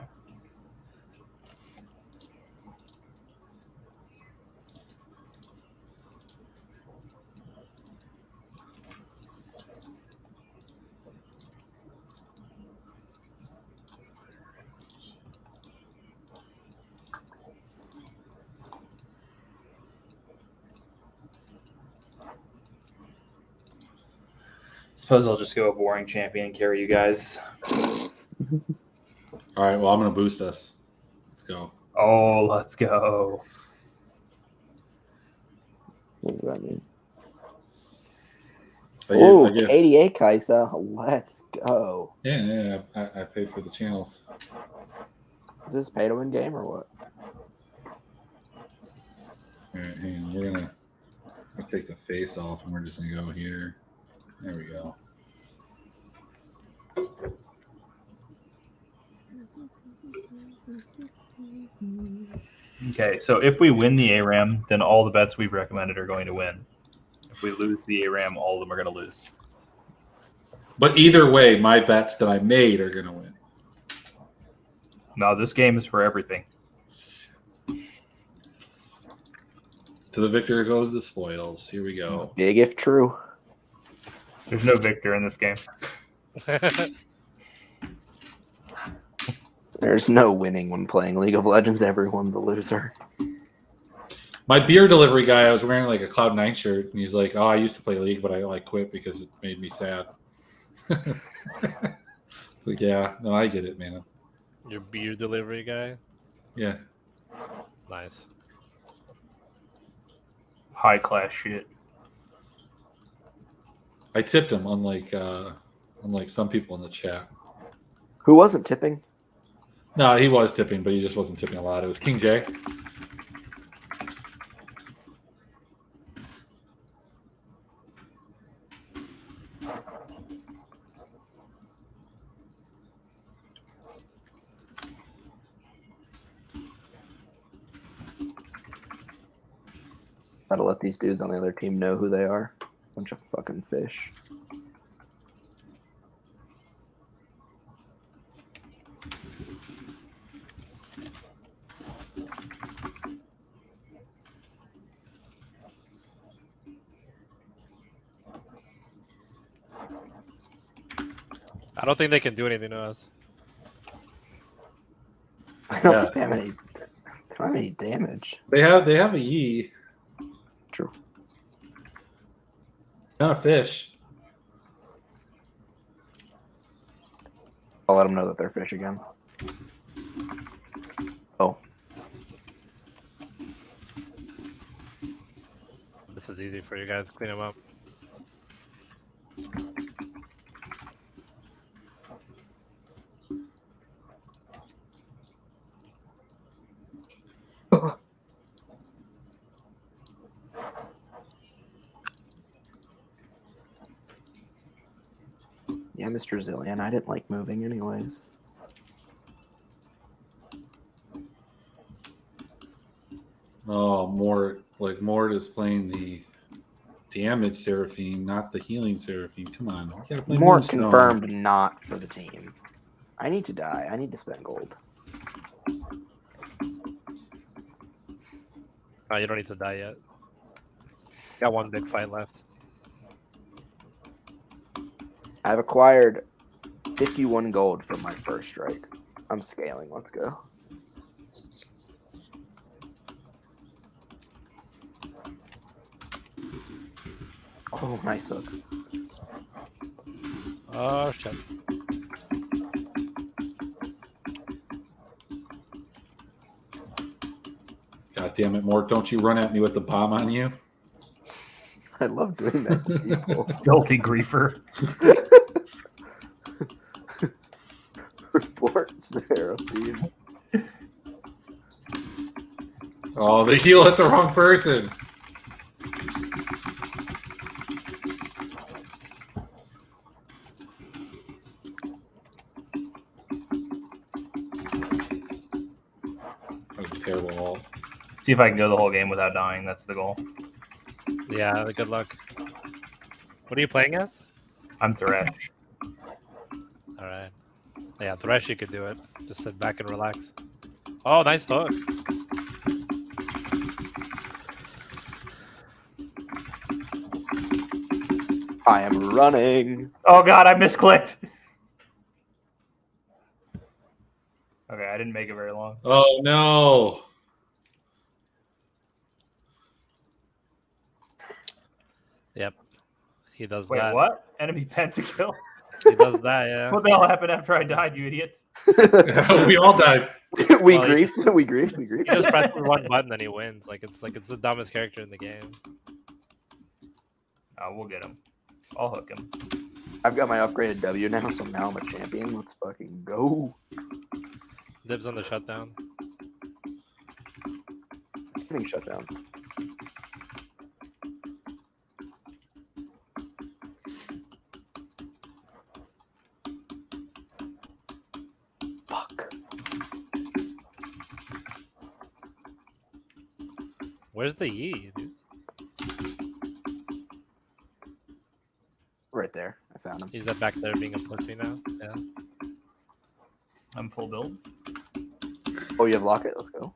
[SPEAKER 5] Suppose I'll just go a boring champion and carry you guys.
[SPEAKER 1] All right. Well, I'm going to boost us. Let's go.
[SPEAKER 5] Oh, let's go.
[SPEAKER 3] What does that mean?
[SPEAKER 1] Oh,
[SPEAKER 3] KDA Kaisa. Let's go.
[SPEAKER 1] Yeah. I paid for the channels.
[SPEAKER 3] Is this pay to win game or what?
[SPEAKER 1] All right, hang on. We're gonna take the face off, and we're just gonna go here. There we go.
[SPEAKER 5] Okay, so if we win the ARAM, then all the bets we've recommended are going to win. If we lose the ARAM, all of them are going to lose.
[SPEAKER 1] But either way, my bets that I made are gonna win.
[SPEAKER 5] No, this game is for everything.
[SPEAKER 1] To the victor goes the spoils. Here we go.
[SPEAKER 3] Big if true.
[SPEAKER 5] There's no victor in this game.
[SPEAKER 3] There's no winning when playing League of Legends. Everyone's a loser.
[SPEAKER 1] My beer delivery guy, I was wearing like a Cloud9 shirt, and he's like, "Oh, I used to play League, but I quit because it made me sad." It's like, yeah, no, I get it, man.
[SPEAKER 2] Your beer delivery guy?
[SPEAKER 1] Yeah.
[SPEAKER 2] Nice.
[SPEAKER 5] High class shit.
[SPEAKER 1] I tipped him, unlike some people in the chat.
[SPEAKER 3] Who wasn't tipping?
[SPEAKER 1] No, he was tipping, but he just wasn't tipping a lot. It was King J.
[SPEAKER 3] Gotta let these dudes on the other team know who they are. Bunch of fucking fish.
[SPEAKER 2] I don't think they can do anything to us.
[SPEAKER 3] I don't
[SPEAKER 1] Yeah.
[SPEAKER 3] think they have any damage.
[SPEAKER 1] They have a Yi.
[SPEAKER 3] True.
[SPEAKER 1] Not a fish.
[SPEAKER 3] I'll let them know that they're fish again. Oh.
[SPEAKER 2] This is easy for you guys. Clean them up.
[SPEAKER 3] Yeah, Mr. Zillion. I didn't like moving anyways.
[SPEAKER 1] Oh, Mort. Like, Mort is playing the damage Seraphine, not the healing Seraphine. Come on. You gotta play
[SPEAKER 3] More
[SPEAKER 1] Moonstone.
[SPEAKER 3] confirmed not for the team. I need to die. I need to spend gold.
[SPEAKER 2] Oh, you don't need to die yet. Got one big fight left.
[SPEAKER 3] I've acquired 51 gold from my first strike. I'm scaling. Let's go. Oh, nice hook.
[SPEAKER 2] Oh shit.
[SPEAKER 1] God damn it, Mort! Don't you run at me with the bomb on you?
[SPEAKER 3] I love doing that to people.
[SPEAKER 5] Filthy griefer.
[SPEAKER 3] Report Seraphine.
[SPEAKER 1] Oh, they heal at the wrong person. That was a terrible ult.
[SPEAKER 5] See if I can go the whole game without dying. That's the goal.
[SPEAKER 2] Yeah, good luck. What are you playing as?
[SPEAKER 5] I'm Thresh.
[SPEAKER 2] All right. Yeah, Thresh, you could do it. Just sit back and relax. Oh, nice hook.
[SPEAKER 3] I am running.
[SPEAKER 5] Oh god, I misclicked. Okay, I didn't make it very long.
[SPEAKER 1] Oh no!
[SPEAKER 2] Yep. He does
[SPEAKER 5] Wait,
[SPEAKER 2] that.
[SPEAKER 5] what? Enemy pentakill?
[SPEAKER 2] He does that, yeah.
[SPEAKER 5] What the hell happened after I died, you idiots?
[SPEAKER 1] We all died.
[SPEAKER 3] we
[SPEAKER 2] Well,
[SPEAKER 3] griefed. We griefed. We
[SPEAKER 2] He
[SPEAKER 3] griefed.
[SPEAKER 2] just presses one button and he wins. Like it's the dumbest character in the game.
[SPEAKER 5] Oh, we'll get him. I'll hook him.
[SPEAKER 3] I've got my upgraded W now, so now I'm a champion. Let's fucking go.
[SPEAKER 2] Dibs on the shutdown.
[SPEAKER 3] Getting shutdowns. Fuck.
[SPEAKER 2] Where's the Yi, dude?
[SPEAKER 3] Right there. I found him.
[SPEAKER 2] He's back there being a pussy now. Yeah.
[SPEAKER 5] I'm full build.
[SPEAKER 3] Oh, you have locket? Let's go.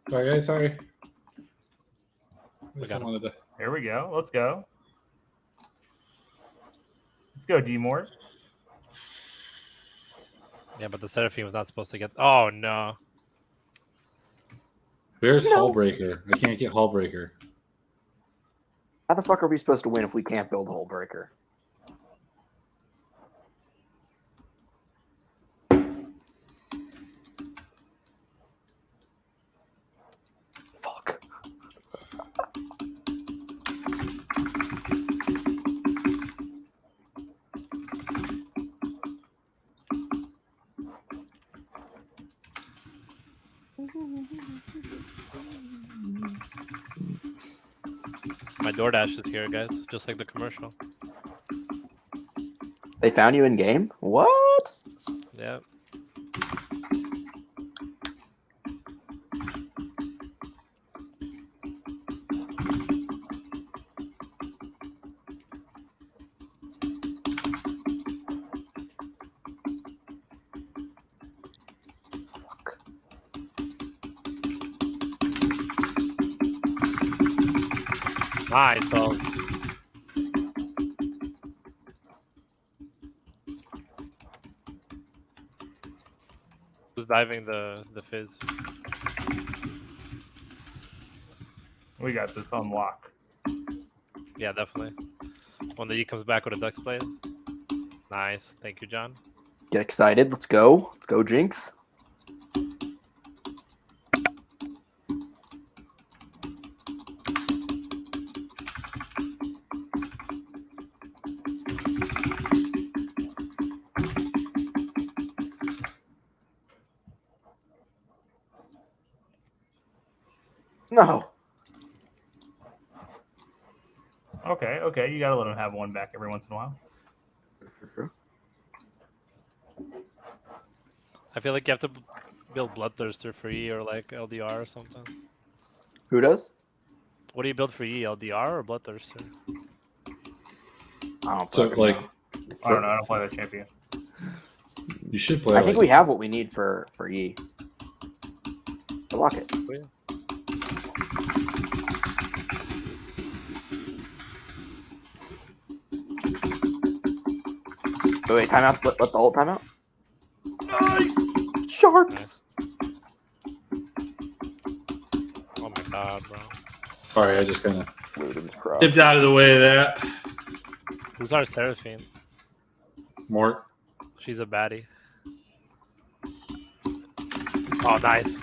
[SPEAKER 1] Sorry, guys. Sorry.
[SPEAKER 2] We got him.
[SPEAKER 5] Here we go. Let's go. Let's go, D-Mort.
[SPEAKER 2] Yeah, but the Seraphine was not supposed to get. Oh no.
[SPEAKER 1] Where's Hullbreaker? I can't get Hullbreaker.
[SPEAKER 3] How the fuck are we supposed to win if we can't build Hull Breaker? Fuck.
[SPEAKER 2] My DoorDash is here, guys. Just like the commercial.
[SPEAKER 3] They found you in game? What?
[SPEAKER 2] Yeah. Nice. So who's diving the fizz?
[SPEAKER 5] We got this on lock.
[SPEAKER 2] Yeah, definitely. When the E comes back with a Ducks play. Nice. Thank you, John.
[SPEAKER 3] Get excited. Let's go. Let's go, Jinx. No.
[SPEAKER 5] Okay. You gotta let him have one back every once in a while.
[SPEAKER 2] I feel like you have to build Bloodthirster for E or like LDR or something.
[SPEAKER 3] Who does?
[SPEAKER 2] What do you build for E, LDR or Bloodthirster?
[SPEAKER 3] I don't
[SPEAKER 1] So,
[SPEAKER 3] fucking
[SPEAKER 1] like,
[SPEAKER 3] know.
[SPEAKER 5] I don't know. I don't play that champion.
[SPEAKER 1] you should play.
[SPEAKER 3] I think
[SPEAKER 1] like,
[SPEAKER 3] we have what we need for E. The locket. Wait, timeout. Let the whole timeout. Nice. Sharks.
[SPEAKER 2] Nice. Oh my god, bro.
[SPEAKER 1] Sorry, I just kind of
[SPEAKER 3] Ludum's crop.
[SPEAKER 1] dipped out of the way of that.
[SPEAKER 2] Who's our Seraphine?
[SPEAKER 1] Mort.
[SPEAKER 2] She's a baddie. Oh, nice.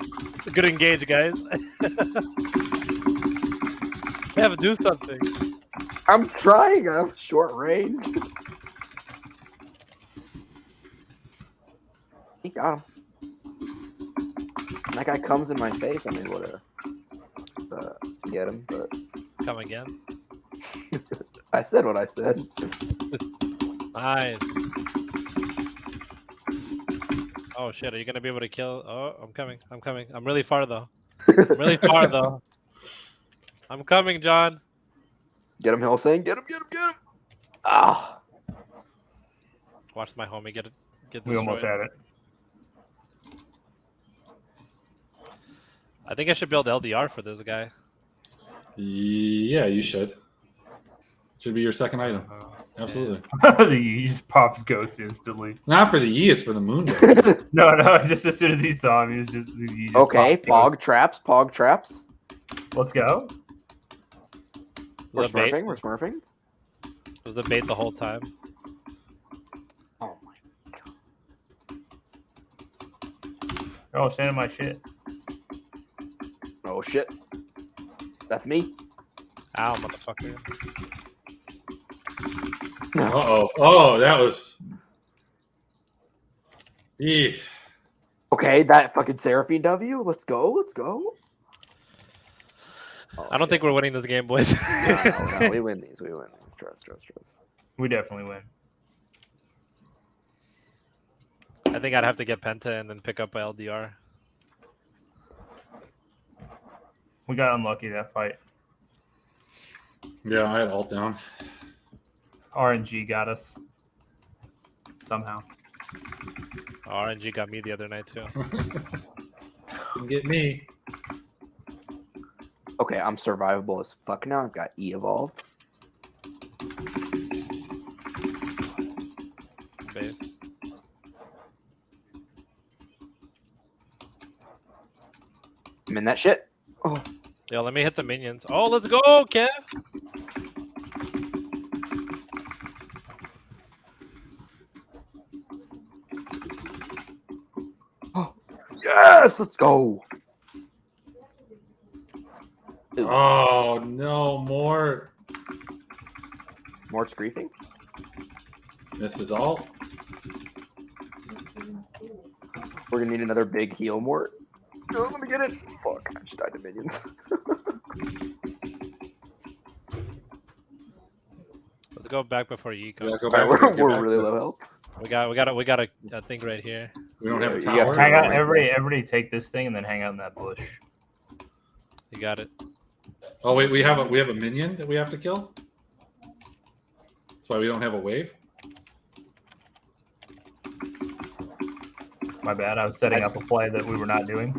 [SPEAKER 2] Good engage, guys. Kev, do something.
[SPEAKER 3] I'm trying. I have short range. He got him. That guy comes in my face. I'm able to get him, but
[SPEAKER 2] Come again.
[SPEAKER 3] I said what I said.
[SPEAKER 2] Nice. Oh shit, are you gonna be able to kill? Oh, I'm coming. I'm coming. I'm really far though. I'm really far though. I'm coming, John.
[SPEAKER 3] Get him, Helsing. Get him, get him, get him. Ah.
[SPEAKER 2] Watch my homie get destroyed.
[SPEAKER 5] We almost had it.
[SPEAKER 2] I think I should build LDR for this guy.
[SPEAKER 1] Yeah, you should. Should be your second item. Absolutely.
[SPEAKER 5] The Yi just pops Ghost instantly.
[SPEAKER 1] Not for the Yi, it's for the Moon.
[SPEAKER 5] No, just as soon as he saw him, he was just. He just
[SPEAKER 3] Okay,
[SPEAKER 5] popped Ghost.
[SPEAKER 3] pog traps.
[SPEAKER 5] Let's go.
[SPEAKER 3] We're
[SPEAKER 2] Was it bait?
[SPEAKER 3] smurfing. We're smurfing.
[SPEAKER 2] Was it bait the whole time?
[SPEAKER 3] Oh my.
[SPEAKER 5] Oh, stand in my shit.
[SPEAKER 3] Oh shit. That's me.
[SPEAKER 2] Ow, motherfucker.
[SPEAKER 1] Uh-oh. Oh, that was... Eeh.
[SPEAKER 3] Okay, that fucking Seraphine W. Let's go. Let's go. Oh,
[SPEAKER 2] I don't think we're winning this game, boys.
[SPEAKER 3] No, we win these. We win these. Trust.
[SPEAKER 5] We definitely win.
[SPEAKER 2] I think I'd have to get Penta and then pick up my LDR.
[SPEAKER 5] We got unlucky that fight.
[SPEAKER 1] Yeah, I had alt down.
[SPEAKER 5] RNG got us. Somehow.
[SPEAKER 2] RNG got me the other night too.
[SPEAKER 1] Didn't get me.
[SPEAKER 3] Okay, I'm survivable as fuck now. I've got E evolved.
[SPEAKER 2] Base.
[SPEAKER 3] I'm in that shit. Oh,
[SPEAKER 2] Yo, let me hit the minions. Oh, let's go, Kev.
[SPEAKER 3] yes, let's go. Ooh,
[SPEAKER 1] Oh, no, more.
[SPEAKER 3] Mort's griefing.
[SPEAKER 1] This is alt.
[SPEAKER 3] We're gonna need another big heal, Mort. Oh, let me get it. Fuck, I just died to minions.
[SPEAKER 2] Let's go back before you
[SPEAKER 1] Yeah,
[SPEAKER 2] go.
[SPEAKER 1] go back.
[SPEAKER 3] Alright,
[SPEAKER 1] Get
[SPEAKER 3] we're
[SPEAKER 1] back.
[SPEAKER 3] really low health.
[SPEAKER 2] We got a thing right here.
[SPEAKER 1] We don't have a
[SPEAKER 3] You
[SPEAKER 1] tower.
[SPEAKER 3] have to
[SPEAKER 5] Hang out,
[SPEAKER 3] right
[SPEAKER 5] everybody take this thing and then hang out in that bush.
[SPEAKER 2] You got it.
[SPEAKER 1] Oh wait, we have a minion that we have to kill. That's why we don't have a wave.
[SPEAKER 5] My bad. I was setting up a play that we were not doing.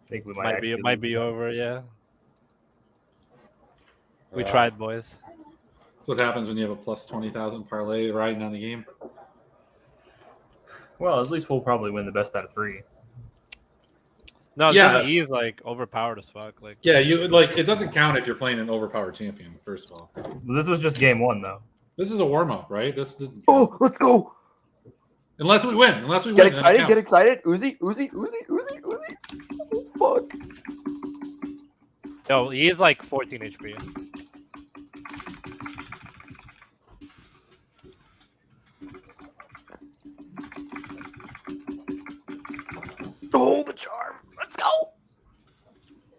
[SPEAKER 5] Think we might
[SPEAKER 2] It
[SPEAKER 5] actually
[SPEAKER 2] might be
[SPEAKER 5] lose.
[SPEAKER 2] over, yeah. We
[SPEAKER 1] Uh,
[SPEAKER 2] tried, boys.
[SPEAKER 1] That's what happens when you have a plus 20,000 parlay riding on the game.
[SPEAKER 5] Well, at least we'll probably win the best out of 3.
[SPEAKER 2] No, it's
[SPEAKER 1] Yeah.
[SPEAKER 2] just E's like overpowered as fuck. Like
[SPEAKER 1] Yeah, you like it doesn't count if you're playing an overpowered champion. First of all,
[SPEAKER 5] This was just game 1, though.
[SPEAKER 1] this is a warm up, right? This didn't
[SPEAKER 3] Oh, let's go.
[SPEAKER 1] unless we win. Unless we
[SPEAKER 3] Get
[SPEAKER 1] win, then it
[SPEAKER 3] excited. Get
[SPEAKER 1] counts.
[SPEAKER 3] excited. Uzi. Oh, fuck.
[SPEAKER 2] yo, he is like 14 HP.
[SPEAKER 3] Oh, the charm. Let's go.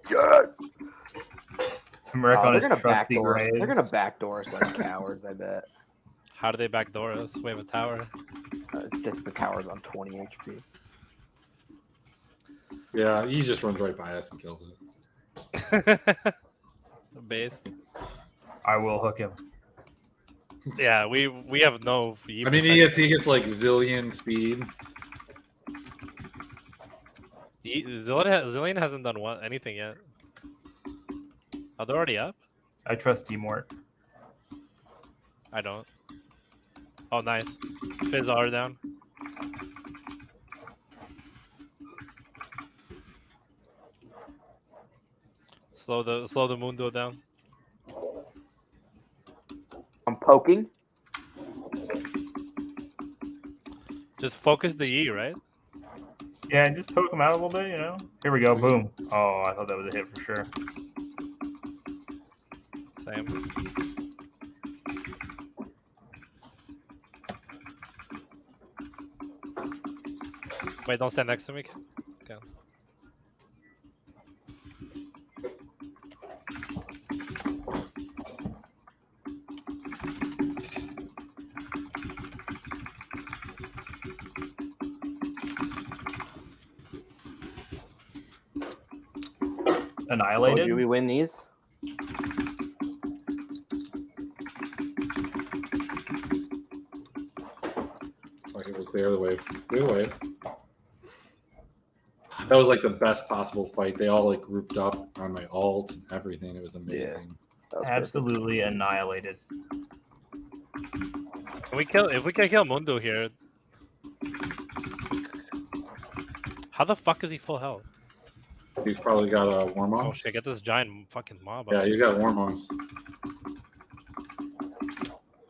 [SPEAKER 3] Yes.
[SPEAKER 5] America on
[SPEAKER 3] They're
[SPEAKER 5] his
[SPEAKER 3] gonna
[SPEAKER 5] trusty
[SPEAKER 3] backdoor us. They're
[SPEAKER 5] graves.
[SPEAKER 3] gonna backdoor us like cowards. I bet.
[SPEAKER 2] How do they backdoor us? We have a tower.
[SPEAKER 3] Guess the tower's on 20 HP.
[SPEAKER 1] Yeah, he just runs right by us and kills it.
[SPEAKER 2] Base.
[SPEAKER 5] I will hook him.
[SPEAKER 2] Yeah, we have no.
[SPEAKER 1] I mean, he gets like zillion speed.
[SPEAKER 2] Zillion hasn't done anything yet. Oh, they're already up?
[SPEAKER 5] I trust T-Mort.
[SPEAKER 2] I don't. Oh, nice. Fizz are down. Slow the Mundo down.
[SPEAKER 3] I'm poking.
[SPEAKER 2] Just focus the E, right?
[SPEAKER 5] Yeah, and just poke him out a little bit, you know? Here we go, boom. Oh, I thought that was a hit for sure.
[SPEAKER 2] Same. Wait, don't stand next to me. Okay.
[SPEAKER 3] Oh,
[SPEAKER 5] Annihilated.
[SPEAKER 3] do we win these?
[SPEAKER 1] Okay, we'll clear the wave. Clear the wave. That was like the best possible fight. They all like grouped up on my ult and everything. It was amazing.
[SPEAKER 3] That was
[SPEAKER 5] Absolutely annihilated.
[SPEAKER 2] Can we kill? If we can kill Mundo here. How the fuck is he full health?
[SPEAKER 1] He's probably got a warm
[SPEAKER 2] Oh
[SPEAKER 1] on.
[SPEAKER 2] shit! Get this giant fucking mob.
[SPEAKER 1] Yeah,
[SPEAKER 2] out.
[SPEAKER 1] he's got warm ons.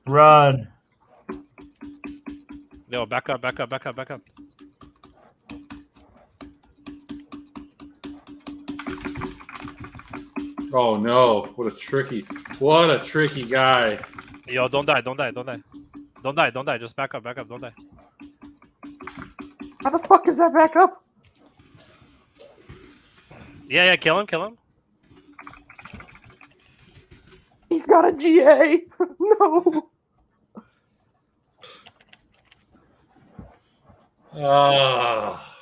[SPEAKER 5] Run.
[SPEAKER 2] Yo, back up, back up, back up, back up.
[SPEAKER 1] Oh no! What a tricky guy.
[SPEAKER 2] Yo, don't die, don't die, don't die. Don't die, don't die. Just back up, don't die.
[SPEAKER 3] How the fuck is that back up?
[SPEAKER 2] Yeah, kill him, kill him.
[SPEAKER 3] He's got a GA. No.
[SPEAKER 1] Ah.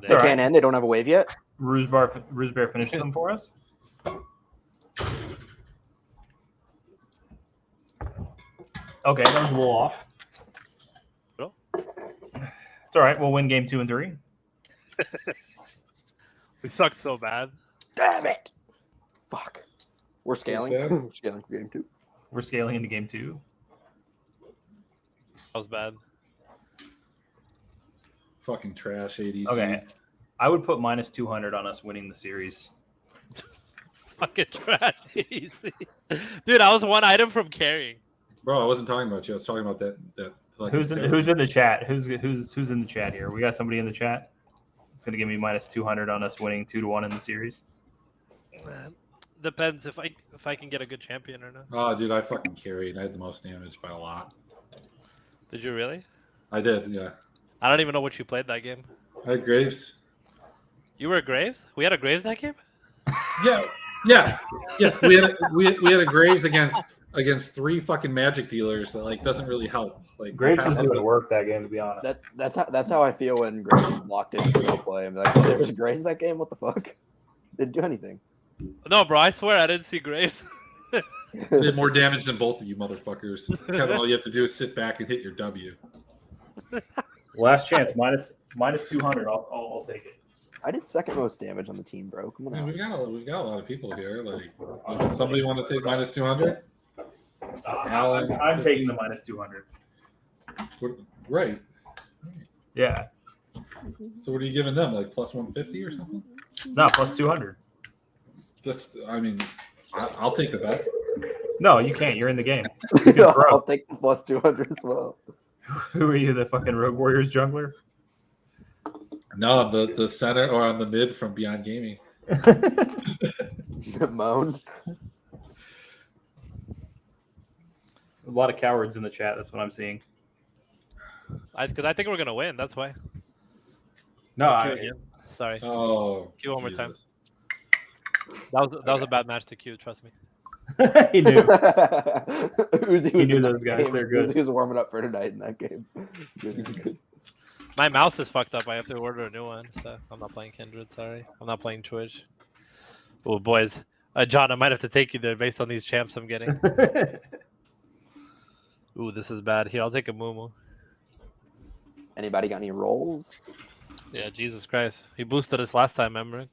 [SPEAKER 3] They
[SPEAKER 5] all right.
[SPEAKER 3] can't end. They don't have a wave yet.
[SPEAKER 5] Ruse Bear finishes them for us. Okay, that was a little off.
[SPEAKER 2] Cool.
[SPEAKER 5] It's all right. We'll win game 2 and 3.
[SPEAKER 2] We sucked so bad.
[SPEAKER 3] Damn it. Fuck. We're scaling.
[SPEAKER 1] bad?
[SPEAKER 3] We're scaling for game 2.
[SPEAKER 5] We're scaling into game 2.
[SPEAKER 2] That was bad.
[SPEAKER 1] Fucking trash ADC.
[SPEAKER 5] Okay. I would put minus 200 on us winning the series.
[SPEAKER 2] Fucking trash. Dude, I was one item from carrying.
[SPEAKER 1] Bro, I wasn't talking about you. I was talking about that fucking
[SPEAKER 5] Who's in the chat? Who's in the chat here? We got somebody in the chat. It's gonna give me minus 200 on us winning 2-1 in the series.
[SPEAKER 2] Depends if I can get a good champion or not.
[SPEAKER 1] Oh, dude, I fucking carried. I had the most damage by a lot.
[SPEAKER 2] Did you really?
[SPEAKER 1] I did, yeah.
[SPEAKER 2] I don't even know what you played that game.
[SPEAKER 1] I had Graves.
[SPEAKER 2] You were Graves? We had a Graves that game?
[SPEAKER 1] Yeah. We had a Graves against 3 fucking magic dealers that like doesn't really help. Like
[SPEAKER 5] Graves was doing work that game, to be honest.
[SPEAKER 3] That's how I feel when Graves is locked in for play. I'm like, oh, there was Graves that game. What the fuck? Didn't do anything.
[SPEAKER 2] No, bro, I swear I didn't see Graves.
[SPEAKER 1] did more damage than both of you motherfuckers. Kind of all you have to do is sit back and hit your W.
[SPEAKER 5] Last chance, minus 200. I'll take it.
[SPEAKER 3] I did second most damage on the team, bro. Come on.
[SPEAKER 1] Man, we've got a lot of people here. Like, somebody want to take minus 200? Alan,
[SPEAKER 5] I'm taking the minus 200.
[SPEAKER 1] Right.
[SPEAKER 5] Yeah.
[SPEAKER 1] So what are you giving them? Like plus 150 or something?
[SPEAKER 5] No, plus 200.
[SPEAKER 1] I mean, I'll take the bet.
[SPEAKER 5] No, you can't. You're in the game. You can throw.
[SPEAKER 3] I'll take the plus 200 as well.
[SPEAKER 5] Who are you, the fucking Rogue Warriors jungler?
[SPEAKER 1] No, I'm the center or I'm the mid from Beyond Gaming.
[SPEAKER 3] Moan.
[SPEAKER 5] A lot of cowards in the chat. That's what I'm seeing.
[SPEAKER 2] Because I think we're gonna win. That's why.
[SPEAKER 5] No,
[SPEAKER 2] Sorry.
[SPEAKER 1] Oh,
[SPEAKER 2] Q one more time.
[SPEAKER 1] Jesus.
[SPEAKER 2] That was a bad match to Q. Trust me.
[SPEAKER 5] he knew.
[SPEAKER 3] Uzi
[SPEAKER 5] He knew those guys. They're good.
[SPEAKER 3] Uzi was warming up for tonight in that game. Good.
[SPEAKER 2] My mouse is fucked up. I have to order a new one. So I'm not playing Kindred. Sorry. I'm not playing Twitch. Oh boys, John, I might have to take you there based on these champs I'm getting. Ooh, this is bad. Here, I'll take a Mumu.
[SPEAKER 3] Anybody got any rolls?
[SPEAKER 2] Yeah, Jesus Christ. He boosted us last time, Emmerich.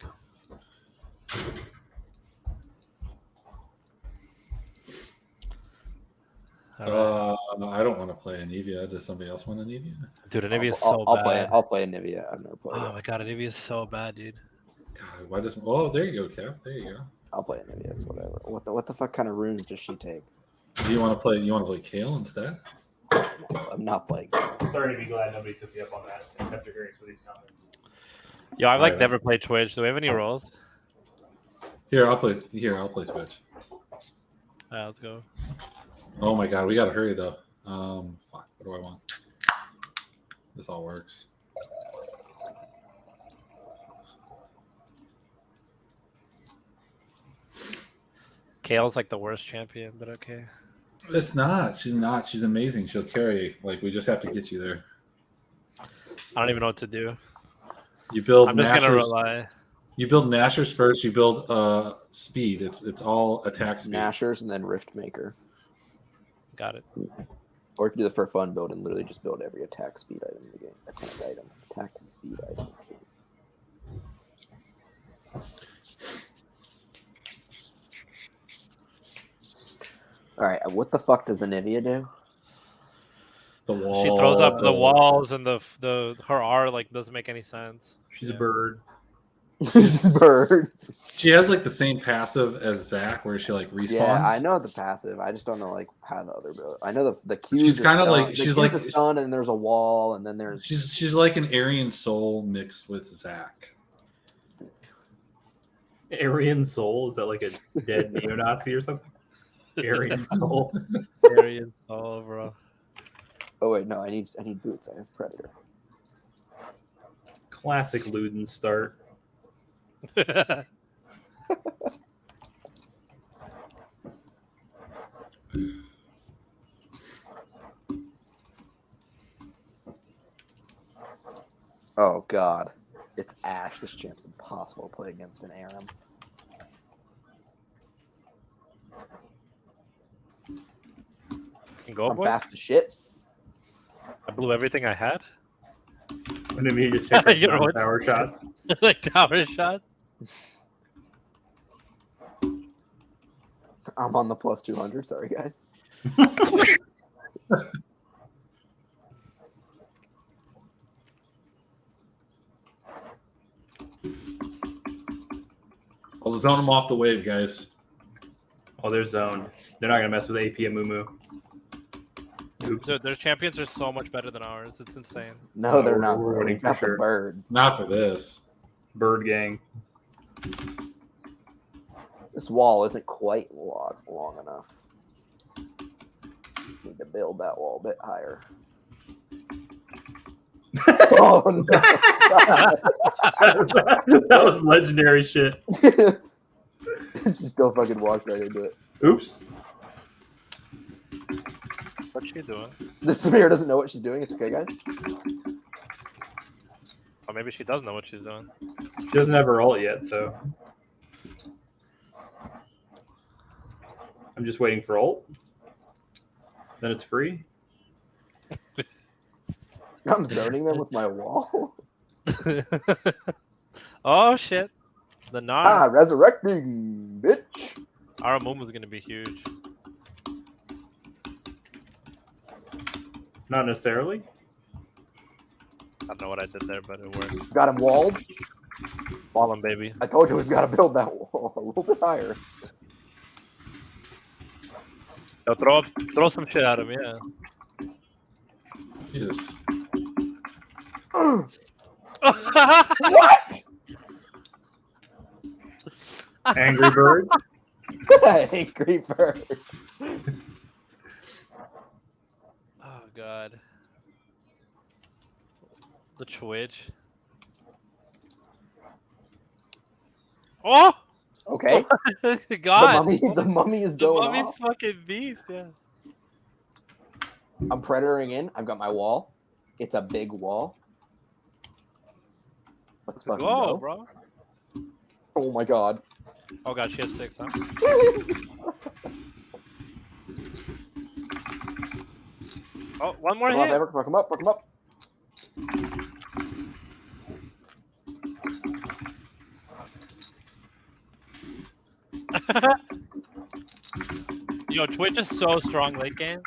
[SPEAKER 2] Alright.
[SPEAKER 1] I don't want to play Anivia. Does somebody else want Anivia?
[SPEAKER 2] Dude, Anivia is so bad.
[SPEAKER 3] I'll play Anivia. I've never played
[SPEAKER 2] Oh
[SPEAKER 3] it.
[SPEAKER 2] my god, Anivia is so bad, dude.
[SPEAKER 1] God, why does? Oh, there you go, Kev. There you go.
[SPEAKER 3] I'll play Anivia. It's whatever. What the fuck kind of runes does she take?
[SPEAKER 1] Do you want to play? You want to play Kale instead?
[SPEAKER 3] I'm not playing.
[SPEAKER 5] I'm starting to be glad nobody took me up on that after hearing some of these comments.
[SPEAKER 2] Yo, I've like
[SPEAKER 1] Alright.
[SPEAKER 2] never played Twitch. Do we have any roles?
[SPEAKER 1] Here, I'll play. I'll play Twitch.
[SPEAKER 2] Alright, let's go.
[SPEAKER 1] Oh my God, we gotta hurry though. Fuck. What do I want? This all works.
[SPEAKER 2] Kale's like the worst champion, but okay.
[SPEAKER 1] It's not. She's not. She's amazing. She'll carry. Like, we just have to get you there.
[SPEAKER 2] I don't even know what to do.
[SPEAKER 1] You build.
[SPEAKER 2] I'm just gonna
[SPEAKER 1] Nashers-
[SPEAKER 2] rely.
[SPEAKER 1] You build Nashers first. You build speed. It's all attack speed.
[SPEAKER 3] Nashers and then Rift Maker.
[SPEAKER 2] Got it.
[SPEAKER 3] Or you can do the for fun build and literally just build every attack speed item in the game. Attack item. Attack and speed item. Alright, what the fuck does Anivia do?
[SPEAKER 1] The wall.
[SPEAKER 2] She throws up the walls and the her R like doesn't make any sense.
[SPEAKER 5] She's
[SPEAKER 2] Yeah.
[SPEAKER 5] a bird.
[SPEAKER 3] Just bird.
[SPEAKER 1] She has like the same passive as Zach, where she like respawns.
[SPEAKER 3] Yeah, I know the passive. I just don't know like how the other build. I know the Q's.
[SPEAKER 1] She's
[SPEAKER 3] are
[SPEAKER 1] kinda
[SPEAKER 3] stun-
[SPEAKER 1] like-
[SPEAKER 3] the
[SPEAKER 1] she's
[SPEAKER 3] Q's
[SPEAKER 1] like-
[SPEAKER 3] are stun, and there's a wall, and then there's
[SPEAKER 1] She's like an Aryan Soul mixed with Zach.
[SPEAKER 5] Aryan Soul? Is that like a dead neo-Nazi or something? Aryan Soul.
[SPEAKER 2] Aryan Soul, bro.
[SPEAKER 3] Oh wait, no, I need boots. I have Predator.
[SPEAKER 5] Classic Luden start.
[SPEAKER 3] Oh god, it's Ash. This champ's impossible to play against an Aram.
[SPEAKER 2] Can go,
[SPEAKER 3] I'm
[SPEAKER 2] boys.
[SPEAKER 3] fast as shit.
[SPEAKER 2] I blew everything I had.
[SPEAKER 5] And then you just take
[SPEAKER 2] You're
[SPEAKER 5] like
[SPEAKER 2] what?
[SPEAKER 5] power shots.
[SPEAKER 2] Like tower shot.
[SPEAKER 3] I'm on the plus 200. Sorry, guys.
[SPEAKER 1] I'll zone them off the wave, guys.
[SPEAKER 5] Oh, they're zoned. They're not gonna mess with AP and Mumu.
[SPEAKER 2] Dude, their champions are so much better than ours. It's insane.
[SPEAKER 3] No,
[SPEAKER 5] No,
[SPEAKER 3] they're
[SPEAKER 5] we're
[SPEAKER 3] not.
[SPEAKER 5] winning
[SPEAKER 3] We
[SPEAKER 5] for
[SPEAKER 3] got
[SPEAKER 5] sure.
[SPEAKER 3] the bird.
[SPEAKER 1] Not for this.
[SPEAKER 5] Bird gang.
[SPEAKER 3] This wall isn't quite long enough. Need to build that wall a bit higher. Oh no!
[SPEAKER 5] That was legendary shit.
[SPEAKER 3] She still fucking walked right into it.
[SPEAKER 5] Oops.
[SPEAKER 2] What's she doing?
[SPEAKER 3] The Samir doesn't know what she's doing. It's okay, guys.
[SPEAKER 2] Or maybe she does know what she's doing.
[SPEAKER 5] She doesn't have her ult yet, so I'm just waiting for ult. Then it's free.
[SPEAKER 3] I'm zoning them with my wall.
[SPEAKER 2] Oh shit. The
[SPEAKER 3] Ah,
[SPEAKER 2] Nar.
[SPEAKER 3] resurrecting, bitch.
[SPEAKER 2] Our Moon is gonna be huge.
[SPEAKER 5] Not necessarily.
[SPEAKER 2] I don't know what I did there, but it worked.
[SPEAKER 3] Got him walled.
[SPEAKER 2] Ball him, baby.
[SPEAKER 3] I told you we've got to build that wall a little bit higher.
[SPEAKER 2] Yo, throw some shit at him, yeah.
[SPEAKER 1] Jesus.
[SPEAKER 3] What?
[SPEAKER 5] Angry Bird.
[SPEAKER 3] Angry bird.
[SPEAKER 2] Oh god. The Twitch. Oh!
[SPEAKER 3] Okay.
[SPEAKER 2] God!
[SPEAKER 3] The mummy is
[SPEAKER 2] The
[SPEAKER 3] going
[SPEAKER 2] mummy's
[SPEAKER 3] off.
[SPEAKER 2] fucking beast, yeah.
[SPEAKER 3] I'm predatoring in. I've got my wall. It's a big wall. Let's fucking
[SPEAKER 2] Go,
[SPEAKER 3] go.
[SPEAKER 2] bro.
[SPEAKER 3] Oh my god.
[SPEAKER 2] Oh god, she has 6, huh? Oh, one more
[SPEAKER 3] Come on,
[SPEAKER 2] hit.
[SPEAKER 3] Maverick, fuck him up, fuck him up.
[SPEAKER 2] Yo, Twitch is so strong late game.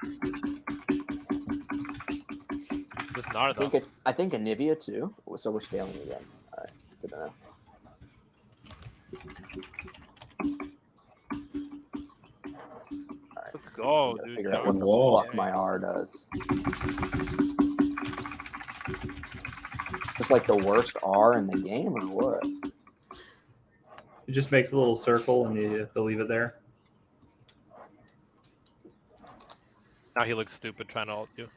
[SPEAKER 2] This Gnar though.
[SPEAKER 3] I think Anivia too. So we're scaling again. All right, good to know.
[SPEAKER 2] Let's go,
[SPEAKER 3] Gotta
[SPEAKER 2] dude.
[SPEAKER 3] figure out what the
[SPEAKER 1] Whoa.
[SPEAKER 3] fuck my R does. Just like the worst R in the game, or what?
[SPEAKER 5] It just makes a little circle, and you have to leave it there.
[SPEAKER 2] Now he looks stupid trying to ult you.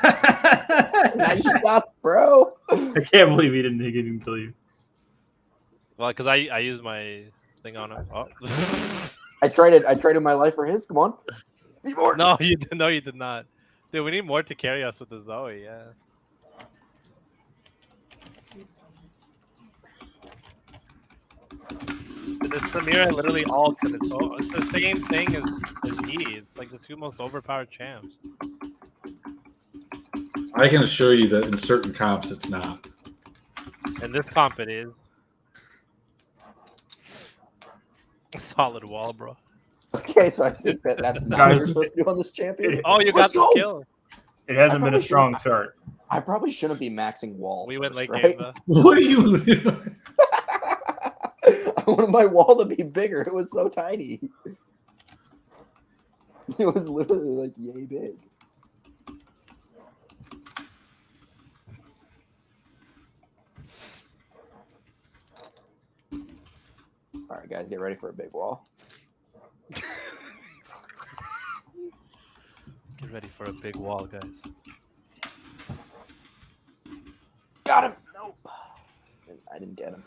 [SPEAKER 3] Nice shots, bro.
[SPEAKER 5] I can't believe he didn't kill you.
[SPEAKER 2] Well, because I used my thing on him. Oh.
[SPEAKER 3] I traded my life for his. Come on. Be more.
[SPEAKER 2] No, you did not. Dude, we need more to carry us with the Zoe. Yeah. Dude, this Samira literally ults, and it's the same thing as he. It's like the two most overpowered champs.
[SPEAKER 1] I can assure you that in certain comps, it's not.
[SPEAKER 2] And this comp it is. Solid wall, bro.
[SPEAKER 3] Okay, so I think that's not what you're supposed to do on this champion.
[SPEAKER 2] Oh, you got
[SPEAKER 3] Let's
[SPEAKER 2] the
[SPEAKER 3] go!
[SPEAKER 2] kill.
[SPEAKER 5] It hasn't been a
[SPEAKER 3] probably
[SPEAKER 5] strong
[SPEAKER 3] should-
[SPEAKER 5] start.
[SPEAKER 3] I probably shouldn't be maxing wall.
[SPEAKER 2] We went
[SPEAKER 3] first,
[SPEAKER 2] late
[SPEAKER 3] right?
[SPEAKER 2] game though.
[SPEAKER 1] What are you doing?
[SPEAKER 3] I wanted my wall to be bigger. It was so tiny. It was literally like yay big. All right, guys, get ready for a big wall.
[SPEAKER 2] Get ready for a big wall, guys.
[SPEAKER 3] Got him. Nope. I didn't get him.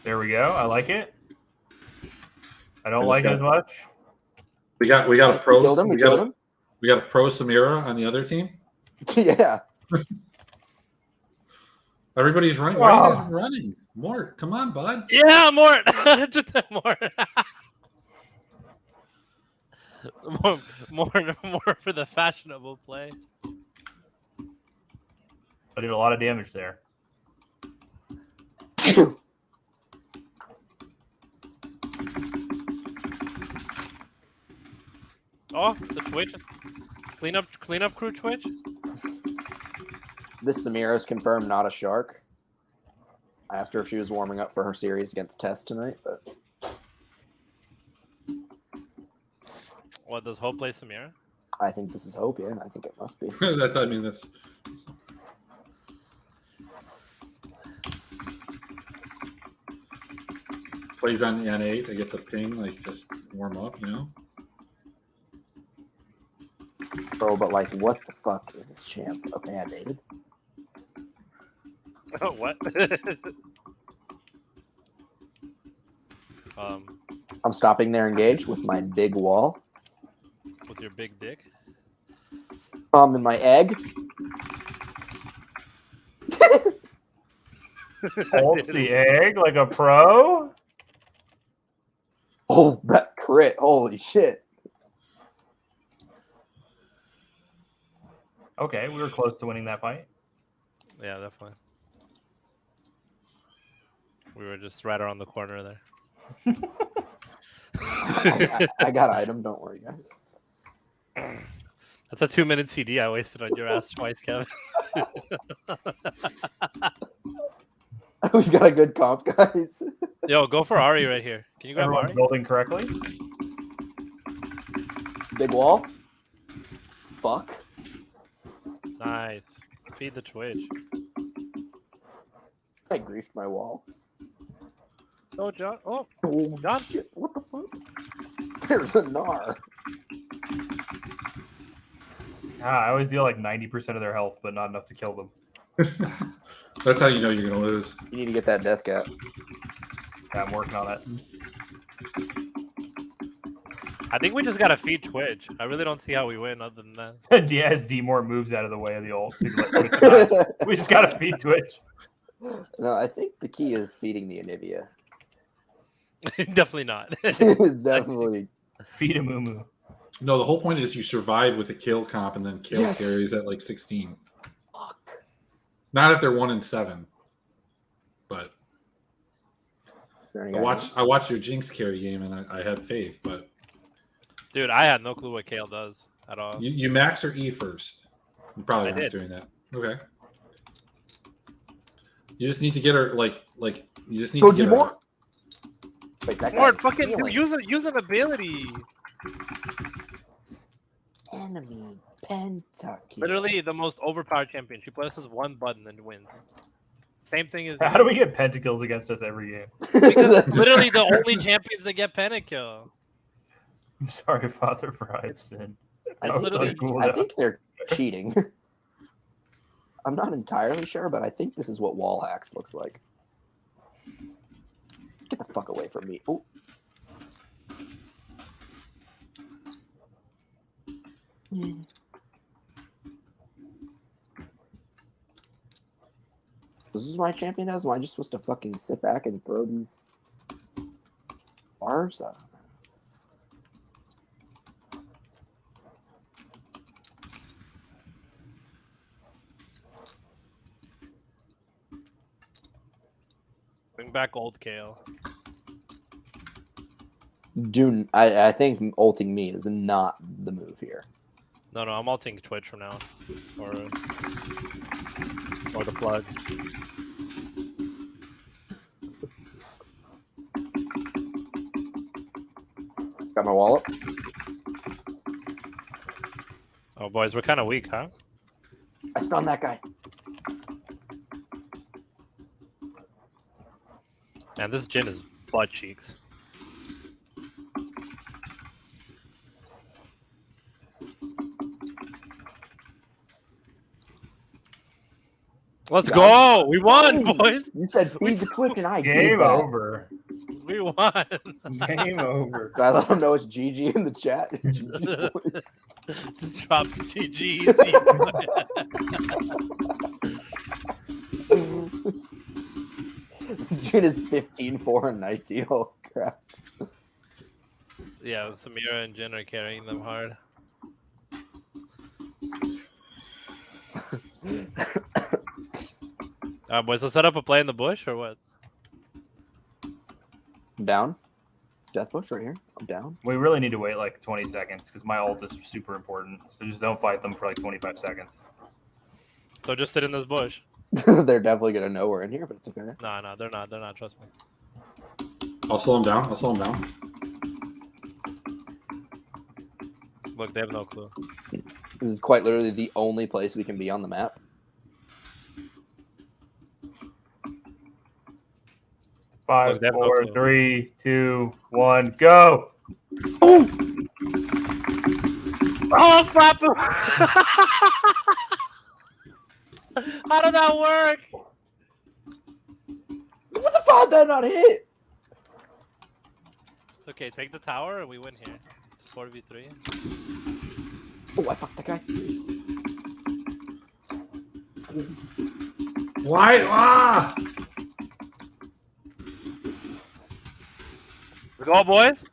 [SPEAKER 5] There we go. I like it. I don't
[SPEAKER 1] I
[SPEAKER 5] like it
[SPEAKER 1] just
[SPEAKER 5] as
[SPEAKER 1] got-
[SPEAKER 5] much.
[SPEAKER 1] We got a
[SPEAKER 3] Nice, we
[SPEAKER 1] pro.
[SPEAKER 3] killed him. We
[SPEAKER 1] We got
[SPEAKER 3] killed
[SPEAKER 1] a,
[SPEAKER 3] him.
[SPEAKER 1] we got a pro Samira on the other team.
[SPEAKER 3] Yeah.
[SPEAKER 1] Everybody's running. Why are you
[SPEAKER 5] Wow.
[SPEAKER 1] guys running? Mort, come on, bud.
[SPEAKER 2] Yeah, Mort. Just Mort. more for the fashionable play.
[SPEAKER 5] I did a lot of damage there.
[SPEAKER 2] Oh, the Twitch. Clean up crew Twitch.
[SPEAKER 3] This Samira is confirmed not a shark. I asked her if she was warming up for her series against Test tonight, but
[SPEAKER 2] What does Hope play Samira?
[SPEAKER 3] I think this is Hope, yeah. I think it must be.
[SPEAKER 1] that's. Plays on the N8 to get the ping, like just warm up, you know.
[SPEAKER 3] Bro, but like, what the fuck is this champ? Okay, I dated.
[SPEAKER 2] Oh, what?
[SPEAKER 3] I'm stopping their engage with my big wall.
[SPEAKER 2] With your big dick.
[SPEAKER 3] And my egg.
[SPEAKER 5] Hold the egg like a pro.
[SPEAKER 3] Oh, that crit. Holy shit.
[SPEAKER 5] Okay, we were close to winning that fight.
[SPEAKER 2] Yeah, definitely. We were just right around the corner there.
[SPEAKER 3] I got item. Don't worry, guys.
[SPEAKER 2] That's a 2-minute CD I wasted on your ass twice, Kevin.
[SPEAKER 3] We've got a good comp, guys.
[SPEAKER 2] Yo, go for Ari right here. Can you grab
[SPEAKER 5] Everyone's
[SPEAKER 2] Ari?
[SPEAKER 5] building correctly.
[SPEAKER 3] Big wall. Fuck.
[SPEAKER 2] Nice. Feed the Twitch.
[SPEAKER 3] I griefed my wall.
[SPEAKER 2] Oh, John. Oh,
[SPEAKER 3] Oh,
[SPEAKER 2] John.
[SPEAKER 3] shit. What the fuck? There's a Gnar.
[SPEAKER 5] I always deal like 90% of their health, but not enough to kill them.
[SPEAKER 1] That's how you know you're gonna lose.
[SPEAKER 3] You need to get that death cap.
[SPEAKER 5] Yeah, I'm working on it.
[SPEAKER 2] I think we just gotta feed Twitch. I really don't see how we win other than that.
[SPEAKER 5] Diaz D more moves out of the way of the ult. We just gotta feed Twitch.
[SPEAKER 3] No, I think the key is feeding the Anivia.
[SPEAKER 2] Definitely not.
[SPEAKER 3] Definitely.
[SPEAKER 5] Feed a moo.
[SPEAKER 1] No, the whole point is you survive with a kill comp and then kill
[SPEAKER 3] Yes.
[SPEAKER 1] carries at like 16.
[SPEAKER 3] Fuck.
[SPEAKER 1] Not if they're 1-7. But I watched your Jinx carry game and I had faith, but
[SPEAKER 2] Dude, I had no clue what Kale does at all.
[SPEAKER 1] you max or E first. You probably
[SPEAKER 2] I
[SPEAKER 1] aren't
[SPEAKER 2] did.
[SPEAKER 1] doing that. Okay. You just need to get her like you just need
[SPEAKER 3] Go
[SPEAKER 1] to get her.
[SPEAKER 3] more. Wait, that
[SPEAKER 2] Lord,
[SPEAKER 3] guy's
[SPEAKER 2] fucking
[SPEAKER 3] healing.
[SPEAKER 2] use an ability.
[SPEAKER 3] Enemy Pentucky.
[SPEAKER 2] Literally the most overpowered champion. She presses one button and wins. Same thing as
[SPEAKER 5] How do we get pentakills against us every game?
[SPEAKER 2] because it's literally the only champions that get pentakill.
[SPEAKER 5] I'm sorry, Father, for I've sinned.
[SPEAKER 3] I
[SPEAKER 5] That was
[SPEAKER 2] literally-
[SPEAKER 5] uncool
[SPEAKER 3] I
[SPEAKER 5] now.
[SPEAKER 3] think they're cheating. I'm not entirely sure, but I think this is what wall hacks looks like. Get the fuck away from me. Oh. This is my champion does? Am I just supposed to fucking sit back and throw these bars?
[SPEAKER 2] Bring back old Kale.
[SPEAKER 3] June, I think ulting me is not the move here.
[SPEAKER 2] No, I'm ulting Twitch from now on. Or the plug.
[SPEAKER 3] Got my wallet.
[SPEAKER 2] Oh, boys, we're kind of weak, huh?
[SPEAKER 3] I stunned that guy.
[SPEAKER 2] Man, this Jin is butt cheeks. Let's go! We won, boys!
[SPEAKER 3] You said feed the Twitch and I
[SPEAKER 5] Game
[SPEAKER 3] gave that.
[SPEAKER 5] over.
[SPEAKER 2] We won!
[SPEAKER 5] Game over.
[SPEAKER 3] I let them know it's GG in the chat. GG, boys.
[SPEAKER 2] Just drop GG.
[SPEAKER 3] This June is 15-4 and 19. Oh crap.
[SPEAKER 2] Yeah, Samira and Jin are carrying them hard. Boys, let's set up a play in the bush or what?
[SPEAKER 3] I'm down. Death bush right here. I'm down.
[SPEAKER 5] We really need to wait like 20 seconds because my ult is super important. So just don't fight them for like 25 seconds.
[SPEAKER 2] So just sit in this bush.
[SPEAKER 3] They're definitely gonna know we're in here, but it's okay.
[SPEAKER 2] No, they're not. They're not. Trust me.
[SPEAKER 1] I'll slow him down.
[SPEAKER 2] Look, they have no clue.
[SPEAKER 3] This is quite literally the only place we can be on the map.
[SPEAKER 5] Five,
[SPEAKER 2] Look, they have no
[SPEAKER 5] 4,
[SPEAKER 2] clue.
[SPEAKER 5] 3, 2, 1, go!
[SPEAKER 2] Oh, slap him! How did that work?
[SPEAKER 3] What the fuck? Did that not hit?
[SPEAKER 2] It's okay, take the tower and we win here. 4v3.
[SPEAKER 3] Oh, I fucked that guy.
[SPEAKER 1] Why? Ah!
[SPEAKER 2] Let's go, boys.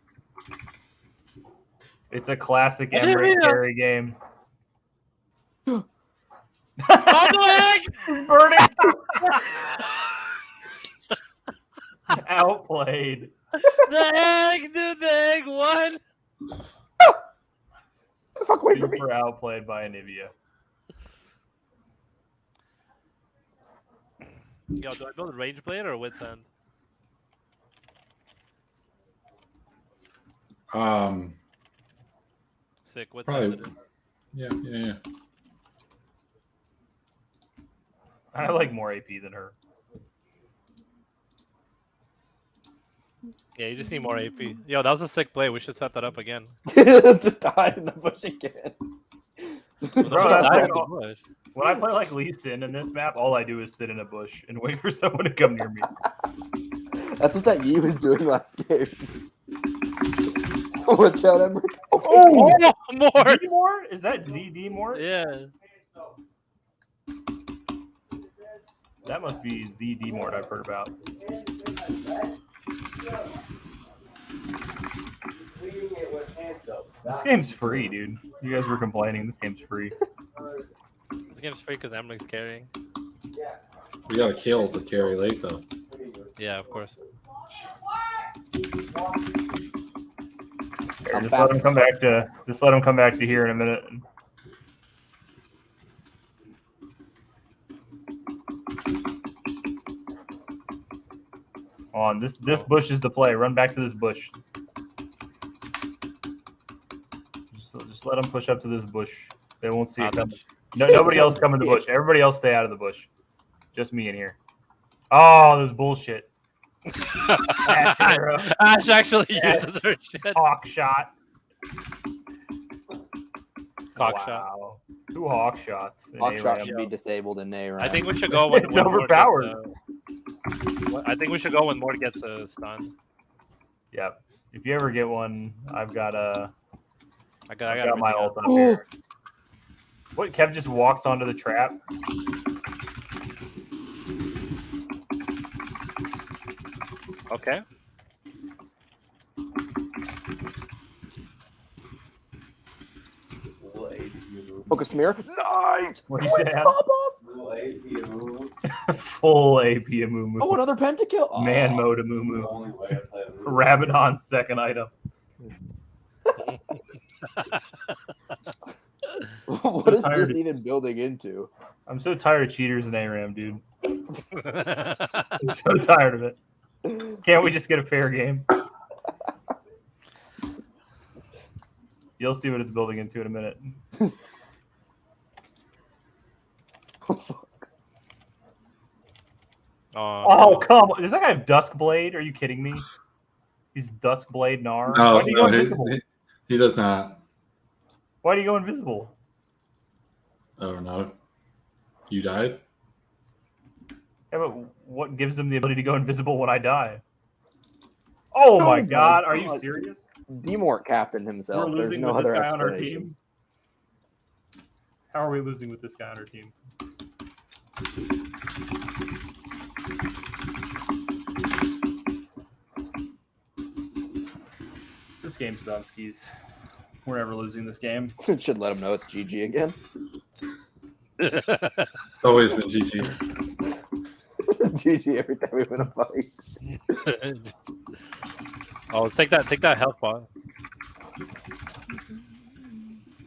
[SPEAKER 5] It's a classic
[SPEAKER 2] Olivia!
[SPEAKER 5] Emmerich carry game.
[SPEAKER 2] On the leg!
[SPEAKER 5] Burning! Outplayed.
[SPEAKER 2] The egg, dude, the egg won.
[SPEAKER 3] Fuck away from me.
[SPEAKER 5] Super outplayed by Anivia.
[SPEAKER 2] Yo, do I build a range blade or a wit's end? Sick, wit's
[SPEAKER 1] Probably.
[SPEAKER 2] end.
[SPEAKER 1] Yeah.
[SPEAKER 5] I have like more AP than her.
[SPEAKER 2] Yeah, you just need more AP. Yo, that was a sick play. We should set that up again.
[SPEAKER 3] Just hide in the bush again.
[SPEAKER 5] Bro,
[SPEAKER 2] I
[SPEAKER 5] that's
[SPEAKER 2] in the
[SPEAKER 5] like-
[SPEAKER 2] bush.
[SPEAKER 5] When I play like Lee Sin in this map, all I do is sit in a bush and wait for someone to come near me.
[SPEAKER 3] That's what that Yi was doing last game. Watch out, Emmerich. Okay.
[SPEAKER 2] Oh, more!
[SPEAKER 5] D more? Is that D more?
[SPEAKER 2] Yeah.
[SPEAKER 5] That must be the D more I've heard about. This game's free, dude. You guys were complaining. This game's free.
[SPEAKER 2] This game's free because Emrick's carrying.
[SPEAKER 1] We got to kill to carry late, though.
[SPEAKER 2] Yeah, of course.
[SPEAKER 3] I'm
[SPEAKER 5] Just
[SPEAKER 3] fast
[SPEAKER 5] let him
[SPEAKER 3] as
[SPEAKER 5] come
[SPEAKER 3] fuck.
[SPEAKER 5] back to. Just let him come back to here in a minute. On this bush is the play. Run back to this bush. Just let them push up to this bush. They won't see it coming. No, nobody else come in the bush. Everybody else stay out of the bush. Just me in here. Oh, this bullshit.
[SPEAKER 2] Ash actually uses her shit.
[SPEAKER 5] Hawk shot.
[SPEAKER 2] Cock
[SPEAKER 5] Wow.
[SPEAKER 2] shot.
[SPEAKER 5] 2 hawk shots.
[SPEAKER 3] Hawk shot
[SPEAKER 5] ARAM.
[SPEAKER 3] should be disabled in A round.
[SPEAKER 2] I think we should go when
[SPEAKER 5] It's
[SPEAKER 2] when Mort
[SPEAKER 5] overpowered.
[SPEAKER 2] I think we should go when Mort gets a stun.
[SPEAKER 5] Yep. If you ever get one, I've got a.
[SPEAKER 2] I got
[SPEAKER 5] my
[SPEAKER 2] everything
[SPEAKER 5] ult
[SPEAKER 2] out.
[SPEAKER 5] up here. What? Kev just walks onto the trap.
[SPEAKER 2] Okay.
[SPEAKER 3] Focus smear. Nice.
[SPEAKER 5] What do you say?
[SPEAKER 3] Pop off.
[SPEAKER 5] Full AP Amumu.
[SPEAKER 3] Oh, another pentakill. Oh.
[SPEAKER 5] Man mode Amumu. Rabadon second item.
[SPEAKER 3] What is
[SPEAKER 5] tired
[SPEAKER 3] this
[SPEAKER 5] of-
[SPEAKER 3] even building into?
[SPEAKER 5] I'm so tired of cheaters in ARAM, dude. I'm so tired of it. Can't we just get a fair game? You'll see what it's building into in a minute. Oh, come on. Does that guy have Duskblade? Are you kidding me? He's Duskblade Gnar.
[SPEAKER 1] No,
[SPEAKER 5] Why do you go
[SPEAKER 1] no,
[SPEAKER 5] invisible?
[SPEAKER 1] he does not.
[SPEAKER 5] Why do you go invisible?
[SPEAKER 1] I don't know. You died?
[SPEAKER 5] Yeah, but what gives him the ability to go invisible when I die? Oh my god, are you serious?
[SPEAKER 3] Demort captained
[SPEAKER 5] We're
[SPEAKER 3] himself. There's
[SPEAKER 5] losing
[SPEAKER 3] no
[SPEAKER 5] with this
[SPEAKER 3] other
[SPEAKER 5] guy on our
[SPEAKER 3] explanation.
[SPEAKER 5] team? How are we losing with this guy on our team? This game's done, skis. We're never losing this game.
[SPEAKER 3] Should let him know it's GG again.
[SPEAKER 1] It's always been GG.
[SPEAKER 3] GG every time we win a fight.
[SPEAKER 2] Oh, take that health bar.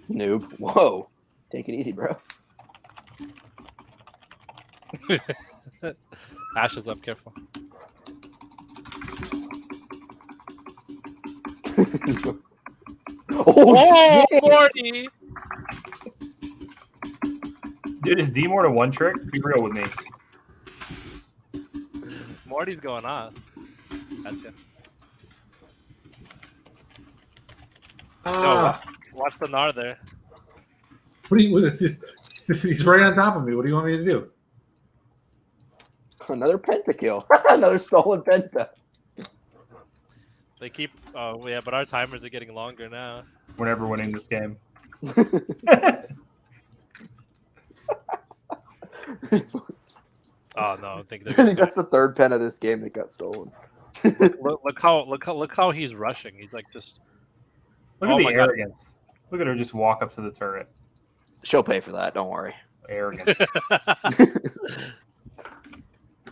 [SPEAKER 3] Noob. Whoa. Take it easy, bro.
[SPEAKER 2] Ash is up, careful.
[SPEAKER 3] Oh, shit!
[SPEAKER 2] 40!
[SPEAKER 5] Dude, is Demort a one trick? Be real with me.
[SPEAKER 2] Morty's going off. That's it. Watch the Gnar there.
[SPEAKER 1] What is this? He's right on top of me. What do you want me to do?
[SPEAKER 3] Another pentakill. Another stolen penta.
[SPEAKER 2] They keep. Oh yeah, but our timers are getting longer now.
[SPEAKER 5] We're never winning this game.
[SPEAKER 2] Oh no, I think
[SPEAKER 3] I
[SPEAKER 2] they're.
[SPEAKER 3] think that's the third pen of this game that got stolen.
[SPEAKER 2] look how he's rushing. He's like just.
[SPEAKER 5] Look at
[SPEAKER 2] Oh
[SPEAKER 5] the
[SPEAKER 2] my God.
[SPEAKER 5] arrogance. Look at her just walk up to the turret.
[SPEAKER 3] She'll pay for that. Don't worry.
[SPEAKER 5] Arrogance.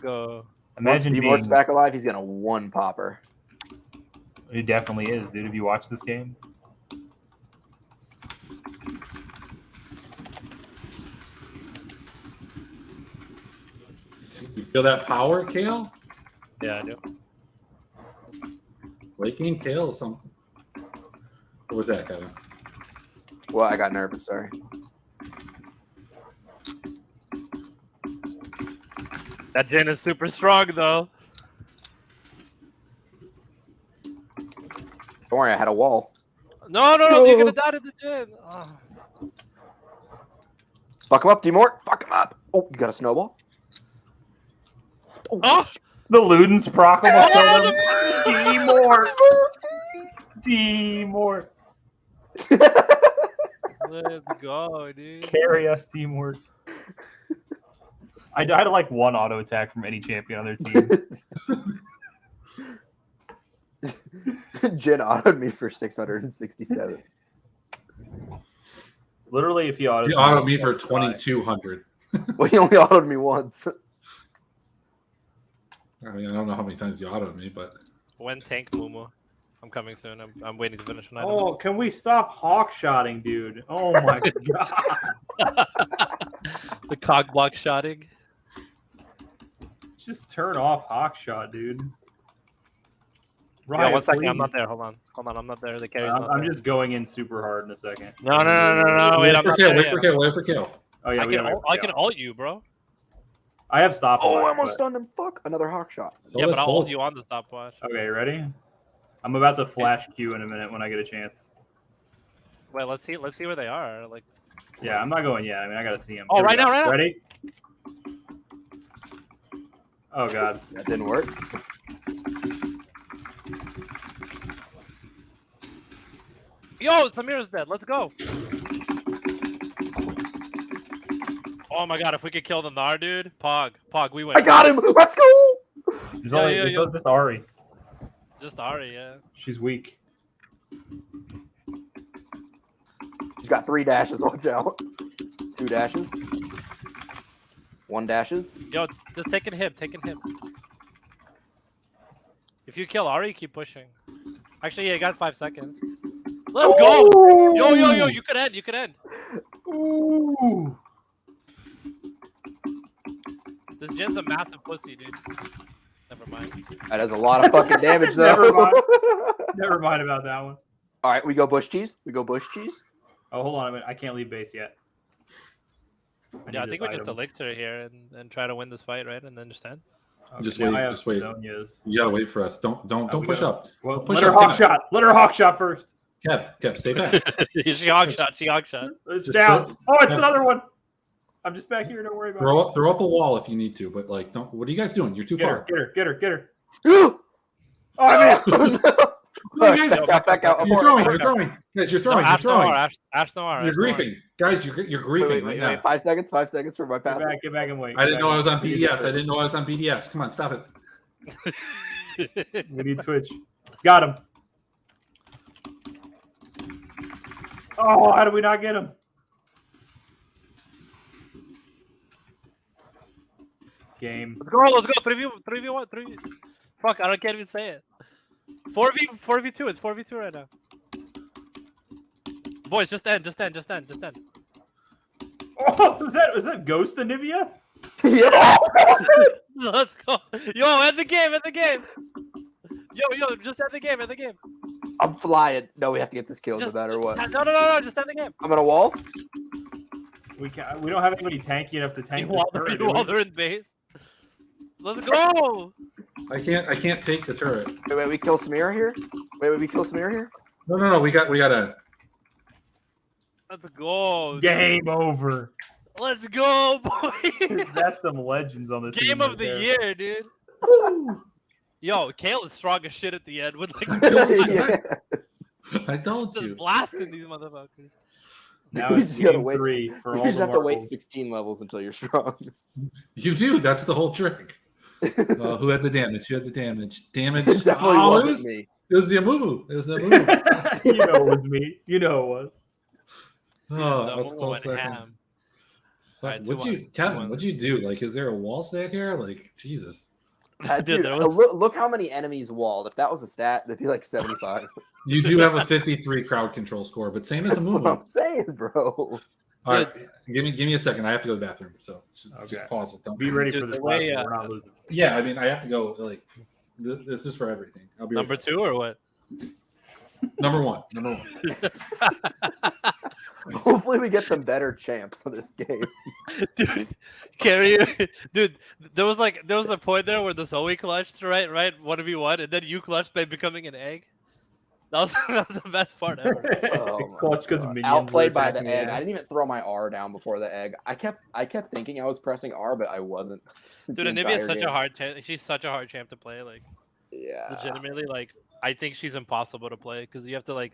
[SPEAKER 2] Go.
[SPEAKER 5] Imagine
[SPEAKER 3] Once Demort's
[SPEAKER 5] being.
[SPEAKER 3] back alive, he's gonna one popper.
[SPEAKER 5] He definitely is, dude. Have you watched this game?
[SPEAKER 1] You feel that power, Kale?
[SPEAKER 2] Yeah, I do.
[SPEAKER 1] Waking Kale or something. What was that, Kevin?
[SPEAKER 3] Well, I got nervous. Sorry.
[SPEAKER 2] That Jin is super strong though.
[SPEAKER 3] Don't worry, I had a wall.
[SPEAKER 2] No, you're gonna die to the Jin. Oh.
[SPEAKER 3] Fuck him up, Demort. Fuck him up. Oh, you got a snowball?
[SPEAKER 2] Oh!
[SPEAKER 5] The Ludens proc almost killed him. Demort.
[SPEAKER 2] Let's go, dude.
[SPEAKER 5] Carry us, Demort. I died to like one auto attack from any champion on their team.
[SPEAKER 3] Jin autoed me for 667.
[SPEAKER 5] Literally, if he auto
[SPEAKER 1] You autoed me for 2,200.
[SPEAKER 3] Well, he only autoed me once.
[SPEAKER 1] I mean, I don't know how many times you autoed me, but
[SPEAKER 2] When tank Mumu. I'm coming soon. I'm waiting to finish an item.
[SPEAKER 5] Oh, can we stop hawk-shotting, dude? Oh my god.
[SPEAKER 2] The cog block shotting.
[SPEAKER 5] Just turn off hawk-shot, dude.
[SPEAKER 2] Yeah, 1 second.
[SPEAKER 5] please.
[SPEAKER 2] I'm not there. Hold on. I'm not there. The carry's not
[SPEAKER 5] I'm
[SPEAKER 2] there.
[SPEAKER 5] just going in super hard in a second.
[SPEAKER 2] No. Wait, I'm not there
[SPEAKER 1] wait
[SPEAKER 2] yet.
[SPEAKER 1] for kill, wait for kill.
[SPEAKER 5] Oh yeah,
[SPEAKER 2] I can ult you, bro.
[SPEAKER 5] I have stopwatch.
[SPEAKER 3] Oh, I almost
[SPEAKER 5] but-
[SPEAKER 3] stunned him. Fuck, another hawk shot.
[SPEAKER 1] So
[SPEAKER 2] Yeah, but
[SPEAKER 1] let's
[SPEAKER 2] I'll
[SPEAKER 1] both.
[SPEAKER 2] ult you on the stopwatch.
[SPEAKER 5] Okay, you ready? I'm about to flash Q in a minute when I get a chance.
[SPEAKER 2] Wait, let's see where they are. Like,
[SPEAKER 5] Yeah, I'm not going yet. I mean, I gotta see him.
[SPEAKER 2] Oh,
[SPEAKER 5] Here we
[SPEAKER 2] right
[SPEAKER 5] go.
[SPEAKER 2] now, right now.
[SPEAKER 5] Ready? Oh god.
[SPEAKER 3] That didn't work.
[SPEAKER 2] yo, Samir's dead. Let's go. Oh my god, if we could kill the Gnar, dude. Pog, we win.
[SPEAKER 3] I got him. Let's go.
[SPEAKER 5] There's
[SPEAKER 2] Yo,
[SPEAKER 5] only
[SPEAKER 2] yo,
[SPEAKER 5] there's
[SPEAKER 2] yo.
[SPEAKER 5] just Ari.
[SPEAKER 2] Just Ari, yeah.
[SPEAKER 5] She's weak.
[SPEAKER 3] He's got 3 dashes. Watch out. 2 dashes. 1 dashes.
[SPEAKER 2] Yo, just taking him. If you kill Ari, keep pushing. Actually, yeah, you got 5 seconds. Let's go! Yo, you could end.
[SPEAKER 5] Ooh.
[SPEAKER 2] This Jin's a massive pussy, dude. Never mind.
[SPEAKER 3] That does a lot of fucking damage, though.
[SPEAKER 5] Never mind. Never mind about that one.
[SPEAKER 3] All right, we go bush cheese.
[SPEAKER 5] Oh, hold on a minute. I can't leave base yet.
[SPEAKER 2] Yeah, I
[SPEAKER 5] need
[SPEAKER 2] think
[SPEAKER 5] this
[SPEAKER 2] we just
[SPEAKER 5] item.
[SPEAKER 2] elixir here and try to win this fight, right? And then just end.
[SPEAKER 5] Okay,
[SPEAKER 1] Just
[SPEAKER 5] now
[SPEAKER 1] wait,
[SPEAKER 5] I have
[SPEAKER 1] just wait.
[SPEAKER 5] Zonias.
[SPEAKER 1] You gotta wait for us. Don't
[SPEAKER 5] we
[SPEAKER 1] push
[SPEAKER 5] gotta-
[SPEAKER 1] up.
[SPEAKER 5] Well,
[SPEAKER 1] Push
[SPEAKER 5] let her
[SPEAKER 1] up,
[SPEAKER 5] hawk
[SPEAKER 1] Kev.
[SPEAKER 5] shot. Let her hawk shot first.
[SPEAKER 1] Kev, stay back.
[SPEAKER 2] she hog shot.
[SPEAKER 5] It's
[SPEAKER 1] Just
[SPEAKER 5] down.
[SPEAKER 1] throw-
[SPEAKER 5] Oh, it's
[SPEAKER 1] Kev.
[SPEAKER 5] another one. I'm just back here. Don't worry about it.
[SPEAKER 1] Throw up a wall if you need to, but like, don't. What are you guys doing? You're too
[SPEAKER 5] Get
[SPEAKER 1] far.
[SPEAKER 5] her. Get her.
[SPEAKER 3] Oh,
[SPEAKER 5] Oh, I missed.
[SPEAKER 1] No, you guys,
[SPEAKER 3] back out.
[SPEAKER 1] you're throwing. Guys, you're throwing. You're throwing.
[SPEAKER 2] Ash Noir.
[SPEAKER 1] You're griefing, guys. You're griefing right now.
[SPEAKER 3] 5 seconds. 5 seconds for my pass.
[SPEAKER 5] Get back and wait.
[SPEAKER 1] I didn't know I was on BDS. Come on, stop it.
[SPEAKER 5] We need Twitch. Got him. Oh, how did we not get him? Game.
[SPEAKER 2] Let's go. 3v1. Fuck, I can't even say it. 4v2. It's 4v2 right now. Boys, just end.
[SPEAKER 5] Oh, is that Ghost Anivia?
[SPEAKER 3] Yeah.
[SPEAKER 2] Let's go. Yo, end the game. Yo, just end the game.
[SPEAKER 3] I'm flying. No, we have to get this kill no
[SPEAKER 2] Just-
[SPEAKER 3] matter what.
[SPEAKER 2] No, just end the game.
[SPEAKER 3] I'm gonna wall.
[SPEAKER 5] We don't have anybody tanky enough to tank
[SPEAKER 2] You
[SPEAKER 5] the turret, do
[SPEAKER 2] while
[SPEAKER 5] we?
[SPEAKER 2] they're in base. Let's go.
[SPEAKER 1] I can't take the turret.
[SPEAKER 3] Wait, we kill Samira here?
[SPEAKER 1] No. We gotta.
[SPEAKER 2] Let's go.
[SPEAKER 5] Game over.
[SPEAKER 2] Let's go, boy.
[SPEAKER 5] That's some legends on this
[SPEAKER 2] Game
[SPEAKER 5] team
[SPEAKER 2] of the
[SPEAKER 5] right
[SPEAKER 2] year, dude. Yo, Kale is strong as shit at the end with like
[SPEAKER 3] Yeah.
[SPEAKER 1] I told
[SPEAKER 2] just
[SPEAKER 1] you.
[SPEAKER 2] blasting these motherfuckers.
[SPEAKER 5] Now
[SPEAKER 3] You
[SPEAKER 5] it's
[SPEAKER 3] just gotta
[SPEAKER 5] game
[SPEAKER 3] wait.
[SPEAKER 5] 3 for
[SPEAKER 3] You
[SPEAKER 5] all
[SPEAKER 3] just
[SPEAKER 5] the
[SPEAKER 3] have to wait
[SPEAKER 5] marbles.
[SPEAKER 3] 16 levels until you're strong.
[SPEAKER 1] You do. That's the whole trick. Who had the damage? Damage.
[SPEAKER 3] It definitely
[SPEAKER 1] Oh,
[SPEAKER 3] wasn't me.
[SPEAKER 1] It was the Amumu.
[SPEAKER 5] You know it was me. You know it was.
[SPEAKER 1] Oh,
[SPEAKER 2] The
[SPEAKER 1] that's
[SPEAKER 2] Momo
[SPEAKER 1] close
[SPEAKER 2] went
[SPEAKER 1] second.
[SPEAKER 2] ham.
[SPEAKER 1] Fuck,
[SPEAKER 2] Alright,
[SPEAKER 1] what'd
[SPEAKER 2] 2-1,
[SPEAKER 1] you, Kevin?
[SPEAKER 2] 2-1.
[SPEAKER 1] What'd you do? Like, is there a wall stack here? Like, Jesus.
[SPEAKER 2] Dude,
[SPEAKER 3] Dude,
[SPEAKER 2] there was-
[SPEAKER 3] look how many enemies walled. If that was a stat, that'd be like 75.
[SPEAKER 1] You do have a 53 crowd control score, but same as
[SPEAKER 3] That's what I'm
[SPEAKER 1] Amumu.
[SPEAKER 3] saying, bro.
[SPEAKER 1] All right, give me a second. I have to go to the bathroom, so just
[SPEAKER 5] Okay.
[SPEAKER 1] pause it. Don't
[SPEAKER 5] Be ready
[SPEAKER 2] Dude,
[SPEAKER 5] for this
[SPEAKER 2] the way,
[SPEAKER 5] last one. We're not losing.
[SPEAKER 1] Yeah, I mean, I have to go. Like, this is for everything. I'll be
[SPEAKER 2] Number
[SPEAKER 1] right
[SPEAKER 2] 2 or what?
[SPEAKER 1] back. Number one.
[SPEAKER 3] Hopefully, we get some better champs on this game.
[SPEAKER 2] Dude, carry dude. There was a point there where the Zoe clutched, right, 1v1, and then you clutched by becoming an egg. That was the best part ever.
[SPEAKER 3] Oh my
[SPEAKER 5] Clutch because
[SPEAKER 3] God.
[SPEAKER 5] minions
[SPEAKER 3] Outplayed
[SPEAKER 5] were
[SPEAKER 3] by the
[SPEAKER 5] attacking
[SPEAKER 3] egg.
[SPEAKER 5] me.
[SPEAKER 3] I didn't even throw my R down before the egg. I kept thinking I was pressing R, but I wasn't.
[SPEAKER 2] Dude,
[SPEAKER 3] the
[SPEAKER 2] Anivia's
[SPEAKER 3] entire
[SPEAKER 2] such
[SPEAKER 3] game.
[SPEAKER 2] a hard champ. She's such a hard champ to play. Like,
[SPEAKER 3] Yeah.
[SPEAKER 2] legitimately, like, I think she's impossible to play because you have to like,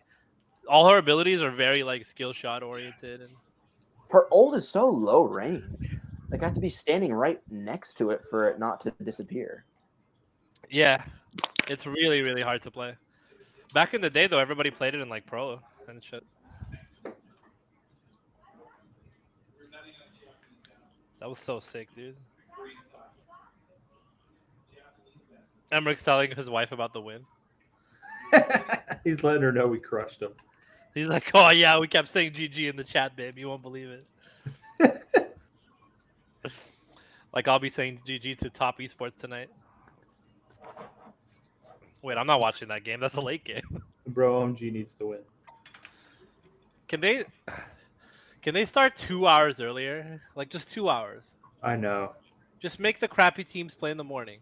[SPEAKER 2] all her abilities are very like skill shot oriented and.
[SPEAKER 3] Her ult is so low range. Like I have to be standing right next to it for it not to disappear.
[SPEAKER 2] Yeah, it's really, really hard to play. Back in the day, though, everybody played it in like pro and shit. That was so sick, dude. Emmerich's telling his wife about the win.
[SPEAKER 5] He's letting her know we crushed him.
[SPEAKER 2] He's like, "Oh yeah, we kept saying GG in the chat, babe. You won't believe it." Like I'll be saying GG to Top Esports tonight. Wait, I'm not watching that game. That's a late game.
[SPEAKER 5] Bro, OMG needs to win.
[SPEAKER 2] Can they start 2 hours earlier? Like just 2 hours.
[SPEAKER 5] I know.
[SPEAKER 2] Just make the crappy teams play in the morning.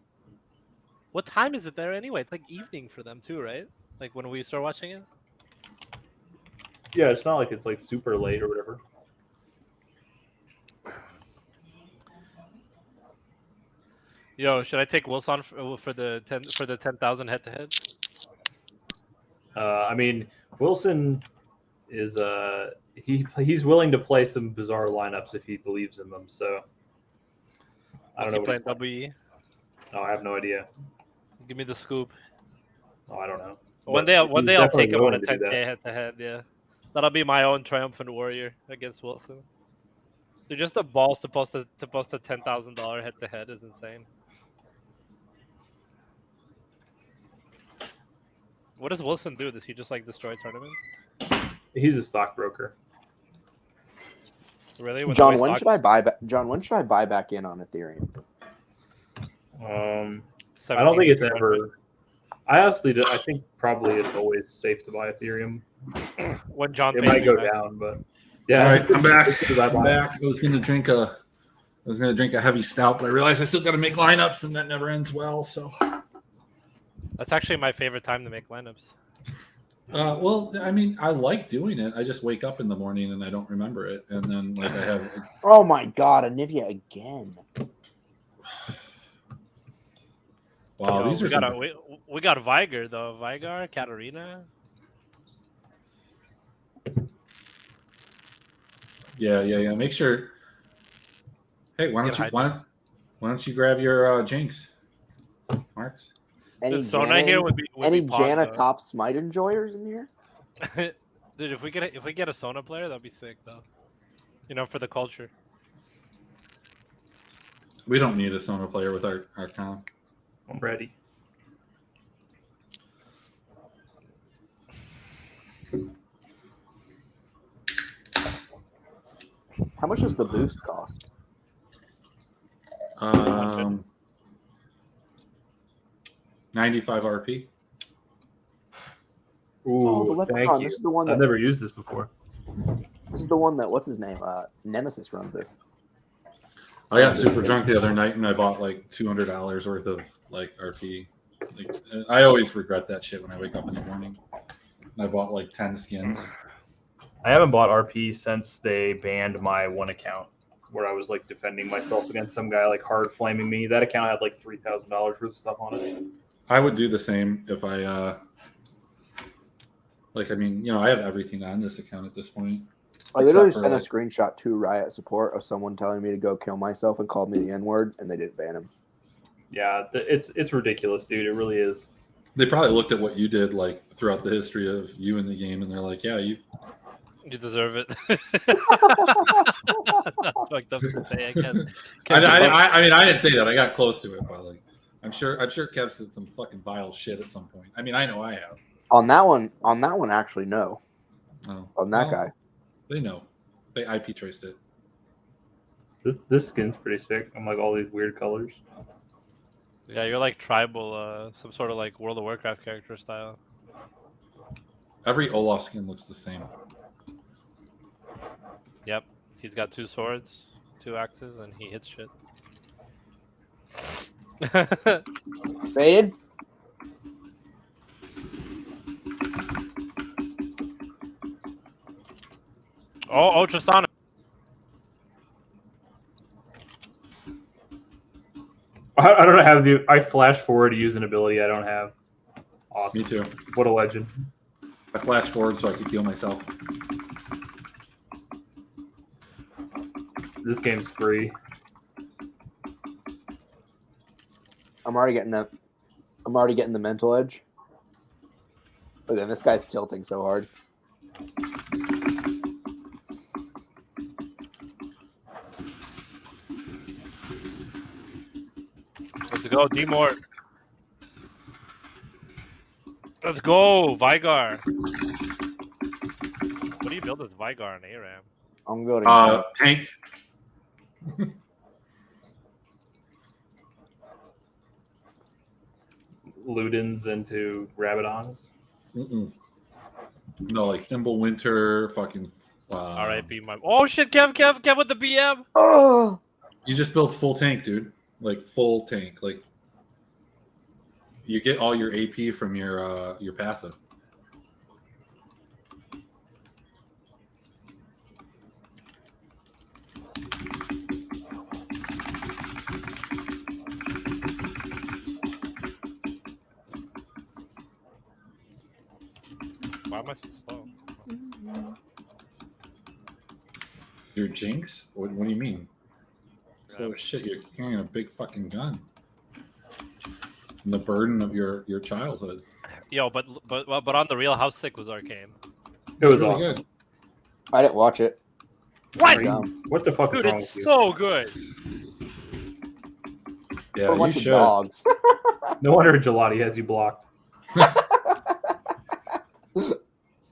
[SPEAKER 2] What time is it there anyway? It's like evening for them too, right? Like when we start watching it.
[SPEAKER 5] Yeah, it's not like it's like super late or whatever.
[SPEAKER 2] Yo, should I take Wilson for the 10,000 head to head?
[SPEAKER 5] I mean, Wilson is he's willing to play some bizarre lineups if he believes in them. So I don't know.
[SPEAKER 2] What's he playing WE?
[SPEAKER 5] No, I have no idea.
[SPEAKER 2] Give me the scoop.
[SPEAKER 5] No, I don't know.
[SPEAKER 2] One
[SPEAKER 5] But
[SPEAKER 2] day
[SPEAKER 5] he's
[SPEAKER 2] I'll take
[SPEAKER 5] definitely
[SPEAKER 2] him on a
[SPEAKER 5] willing to do
[SPEAKER 2] 10K
[SPEAKER 5] that.
[SPEAKER 2] head to head. Yeah, that'll be my own triumphant warrior against Wilson. Dude, just the balls to post a $10,000 head to head is insane. What does Wilson do? Does he just like destroy tournaments?
[SPEAKER 5] He's a stockbroker.
[SPEAKER 2] Really? With the
[SPEAKER 3] John,
[SPEAKER 2] way
[SPEAKER 3] when
[SPEAKER 2] stocks-
[SPEAKER 3] should I buy back? John, when should I buy back in on Ethereum?
[SPEAKER 5] I don't think it's
[SPEAKER 2] 17,300.
[SPEAKER 5] ever. I honestly, I think probably it's always safe to buy Ethereum.
[SPEAKER 2] When John
[SPEAKER 5] It
[SPEAKER 2] pays
[SPEAKER 5] might
[SPEAKER 2] me
[SPEAKER 5] go
[SPEAKER 2] back.
[SPEAKER 5] down, but yeah.
[SPEAKER 1] All right, I'm back.
[SPEAKER 5] It's good to buy.
[SPEAKER 1] I'm back. I was gonna drink a heavy stout, but I realized I still got to make lineups, and that never ends well. So,
[SPEAKER 2] That's actually my favorite time to make lineups.
[SPEAKER 1] well, I mean, I like doing it. I just wake up in the morning and I don't remember it, and then like I have.
[SPEAKER 3] Oh my God, Anivia again.
[SPEAKER 1] Wow,
[SPEAKER 2] Yo,
[SPEAKER 1] these
[SPEAKER 2] we
[SPEAKER 1] are
[SPEAKER 2] got
[SPEAKER 1] some-
[SPEAKER 2] we got Viger though. Vigar, Katarina.
[SPEAKER 1] Yeah. Make sure. Hey, why don't you grab your Jinx, Marks?
[SPEAKER 3] Any
[SPEAKER 2] Dude, Sona here would be
[SPEAKER 3] any
[SPEAKER 2] Pog,
[SPEAKER 3] Jana
[SPEAKER 2] though.
[SPEAKER 3] top smite enjoyers in here?
[SPEAKER 2] Dude, if we get a Sona player, that'd be sick though. You know, for the culture.
[SPEAKER 1] We don't need a Sona player with our comp.
[SPEAKER 5] I'm ready.
[SPEAKER 3] How much does the boost cost?
[SPEAKER 1] 95 RP.
[SPEAKER 3] Oh, the
[SPEAKER 5] Ooh, thank
[SPEAKER 3] Leprechaun.
[SPEAKER 5] you.
[SPEAKER 3] This is the one
[SPEAKER 5] I've
[SPEAKER 3] that
[SPEAKER 5] never used this before.
[SPEAKER 3] this is the one that what's his name? Nemesis runs this.
[SPEAKER 1] I got super drunk the other night and I bought like $200 worth of like RP. Like, I always regret that shit when I wake up in the morning. And I bought like 10 skins.
[SPEAKER 5] I haven't bought RP since they banned my one account where I was like defending myself against some guy like hard flaming me. That account had like $3,000 worth of stuff on it.
[SPEAKER 1] I would do the same if I like. I mean, you know, I have everything on this account at this point.
[SPEAKER 3] I literally
[SPEAKER 1] Except for,
[SPEAKER 3] sent a screenshot to Riot support of someone telling me to go kill myself and called me the N-word, and they didn't ban him.
[SPEAKER 5] Yeah, it's ridiculous, dude. It really is.
[SPEAKER 1] They probably looked at what you did like throughout the history of you in the game, and they're like, "Yeah, you
[SPEAKER 2] deserve it." Fucked up to say, I guess.
[SPEAKER 1] I mean, I didn't say that. I got close to it, but like, I'm sure Kev said some fucking vile shit at some point. I mean, I know I have.
[SPEAKER 3] On that one, actually, no.
[SPEAKER 1] Oh,
[SPEAKER 3] On that
[SPEAKER 1] well,
[SPEAKER 3] guy.
[SPEAKER 1] They know. They IP traced it.
[SPEAKER 5] This skin's pretty sick. I'm like all these weird colors.
[SPEAKER 2] Yeah, you're like tribal, some sort of like World of Warcraft character style.
[SPEAKER 1] Every Olaf skin looks the same.
[SPEAKER 2] Yep, he's got 2 swords, 2 axes, and he hits shit.
[SPEAKER 3] Faded?
[SPEAKER 2] Oh, ultrasonic.
[SPEAKER 5] I don't have the. I flash forward to use an ability I don't have. Awesome.
[SPEAKER 1] Me too.
[SPEAKER 5] What a legend.
[SPEAKER 1] I flashed forward so I could heal myself.
[SPEAKER 5] This game's free.
[SPEAKER 3] I'm already getting the mental edge. Look at this guy's tilting so hard.
[SPEAKER 2] Let's go, D-Mort. Let's go, Vigar. What do you build as Vigar and ARAM?
[SPEAKER 3] I'm building
[SPEAKER 1] tank.
[SPEAKER 5] Ludens into Rabadons.
[SPEAKER 1] No, like Thimblewinter, fucking.
[SPEAKER 2] R.I.P. my. Oh shit, Kev with the BM.
[SPEAKER 3] Oh,
[SPEAKER 1] You just built full tank, dude. Like full tank. Like you get all your AP from your passive.
[SPEAKER 2] Why am I so slow?
[SPEAKER 1] Your Jinx? What do you mean? So shit, you're carrying a big fucking gun. And the burden of your childhood.
[SPEAKER 2] Yo, but on the real, how sick was Arcane?
[SPEAKER 5] It was
[SPEAKER 1] Really
[SPEAKER 5] awesome.
[SPEAKER 1] good.
[SPEAKER 3] I didn't watch it.
[SPEAKER 2] What?
[SPEAKER 5] What the fuck is
[SPEAKER 2] Dude,
[SPEAKER 5] wrong
[SPEAKER 2] it's
[SPEAKER 5] with you?
[SPEAKER 2] so good.
[SPEAKER 1] Yeah,
[SPEAKER 3] What a
[SPEAKER 1] you
[SPEAKER 3] bunch of
[SPEAKER 1] should.
[SPEAKER 3] dogs.
[SPEAKER 5] No wonder Gelati has you blocked.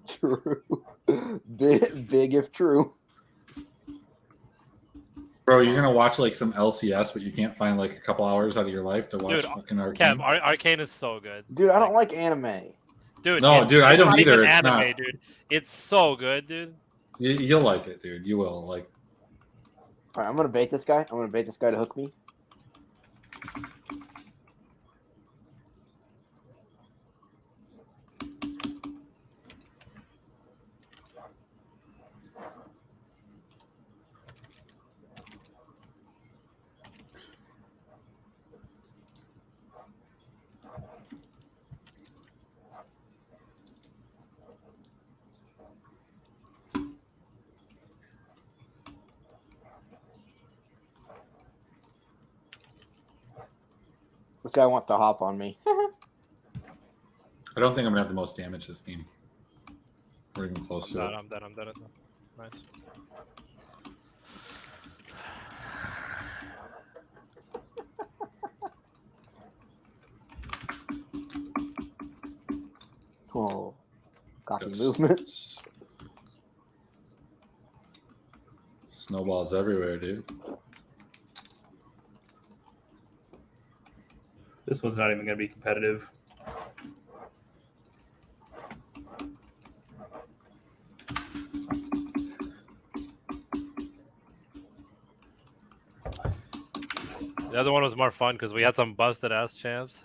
[SPEAKER 3] True. Big if true.
[SPEAKER 1] Bro, you're gonna watch like some LCS, but you can't find like a couple hours out of your life to watch
[SPEAKER 2] Dude,
[SPEAKER 1] fucking Arcane.
[SPEAKER 2] Kev, Arcane is so good.
[SPEAKER 3] Dude, I don't like anime.
[SPEAKER 2] Dude,
[SPEAKER 1] No,
[SPEAKER 2] it's-
[SPEAKER 1] dude, I
[SPEAKER 2] it's
[SPEAKER 1] don't
[SPEAKER 2] not
[SPEAKER 1] either.
[SPEAKER 2] even
[SPEAKER 1] It's
[SPEAKER 2] anime,
[SPEAKER 1] not.
[SPEAKER 2] dude. It's so good, dude.
[SPEAKER 1] You'll like it, dude. You will. Like,
[SPEAKER 3] All right, I'm gonna bait this guy. I'm gonna bait this guy to hook me. This guy wants to hop on me.
[SPEAKER 1] I don't think I'm gonna have the most damage this game. We're even close to it.
[SPEAKER 2] I'm dead. Nice.
[SPEAKER 3] Oh, cocky
[SPEAKER 1] Yes.
[SPEAKER 3] movements.
[SPEAKER 1] Snowballs everywhere, dude.
[SPEAKER 5] This one's not even going to be competitive.
[SPEAKER 2] The other one was more fun because we had some busted ass champs.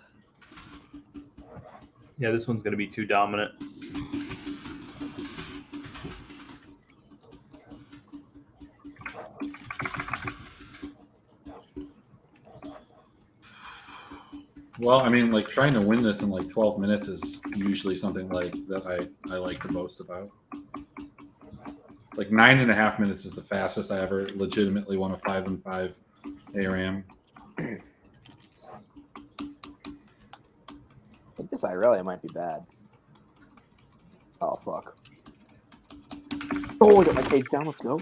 [SPEAKER 5] Yeah, this one's going to be too dominant.
[SPEAKER 1] Well, I mean, like trying to win this in like 12 minutes is usually something like that I like the most about. Like 9.5 minutes is the fastest I ever legitimately won a 5-5 ARAM.
[SPEAKER 3] I think this Irelia might be bad. Oh, fuck. Oh, I got my cage down. Let's go.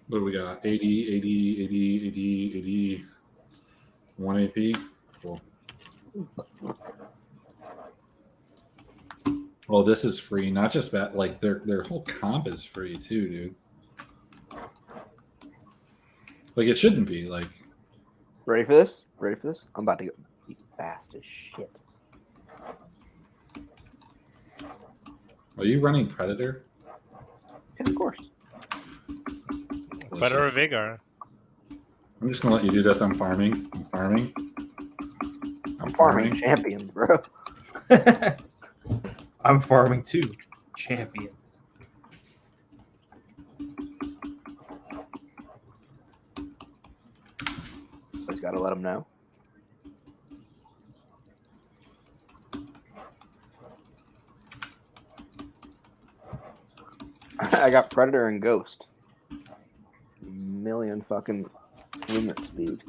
[SPEAKER 1] What do we got? 80, 80, 80, 80, 80, 1 AP. Cool. Well, this is free, not just that. Like their whole comp is free too, dude. Like it shouldn't be. Like,
[SPEAKER 3] Ready for this? Ready for this? I'm about to go be fast as shit.
[SPEAKER 1] are you running Predator?
[SPEAKER 3] Yeah, of course.
[SPEAKER 2] Better or Vigar.
[SPEAKER 1] I'm just gonna let you do this. I'm farming.
[SPEAKER 3] I'm farming champions, bro.
[SPEAKER 5] I'm farming too. Champions.
[SPEAKER 3] Just gotta let them know. I got Predator and Ghost. Million fucking movement speed.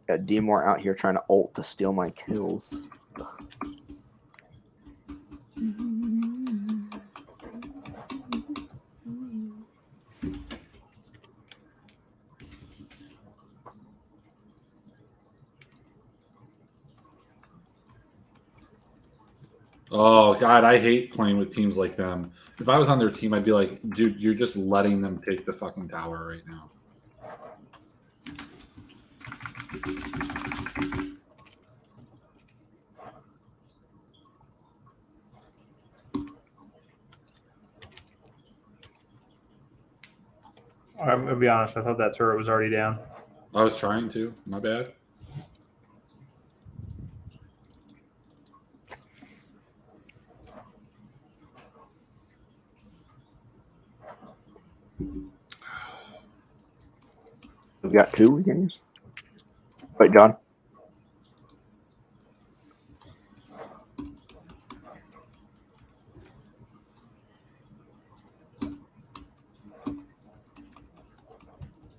[SPEAKER 3] Got D-Moore out here trying to ult to steal my kills.
[SPEAKER 1] Oh God, I hate playing with teams like them. If I was on their team, I'd be like, dude, you're just letting them take the fucking tower right now.
[SPEAKER 5] I'm gonna be honest. I thought that turret was already down.
[SPEAKER 1] I was trying to. My bad.
[SPEAKER 3] We've got 2 we can use. Wait, John.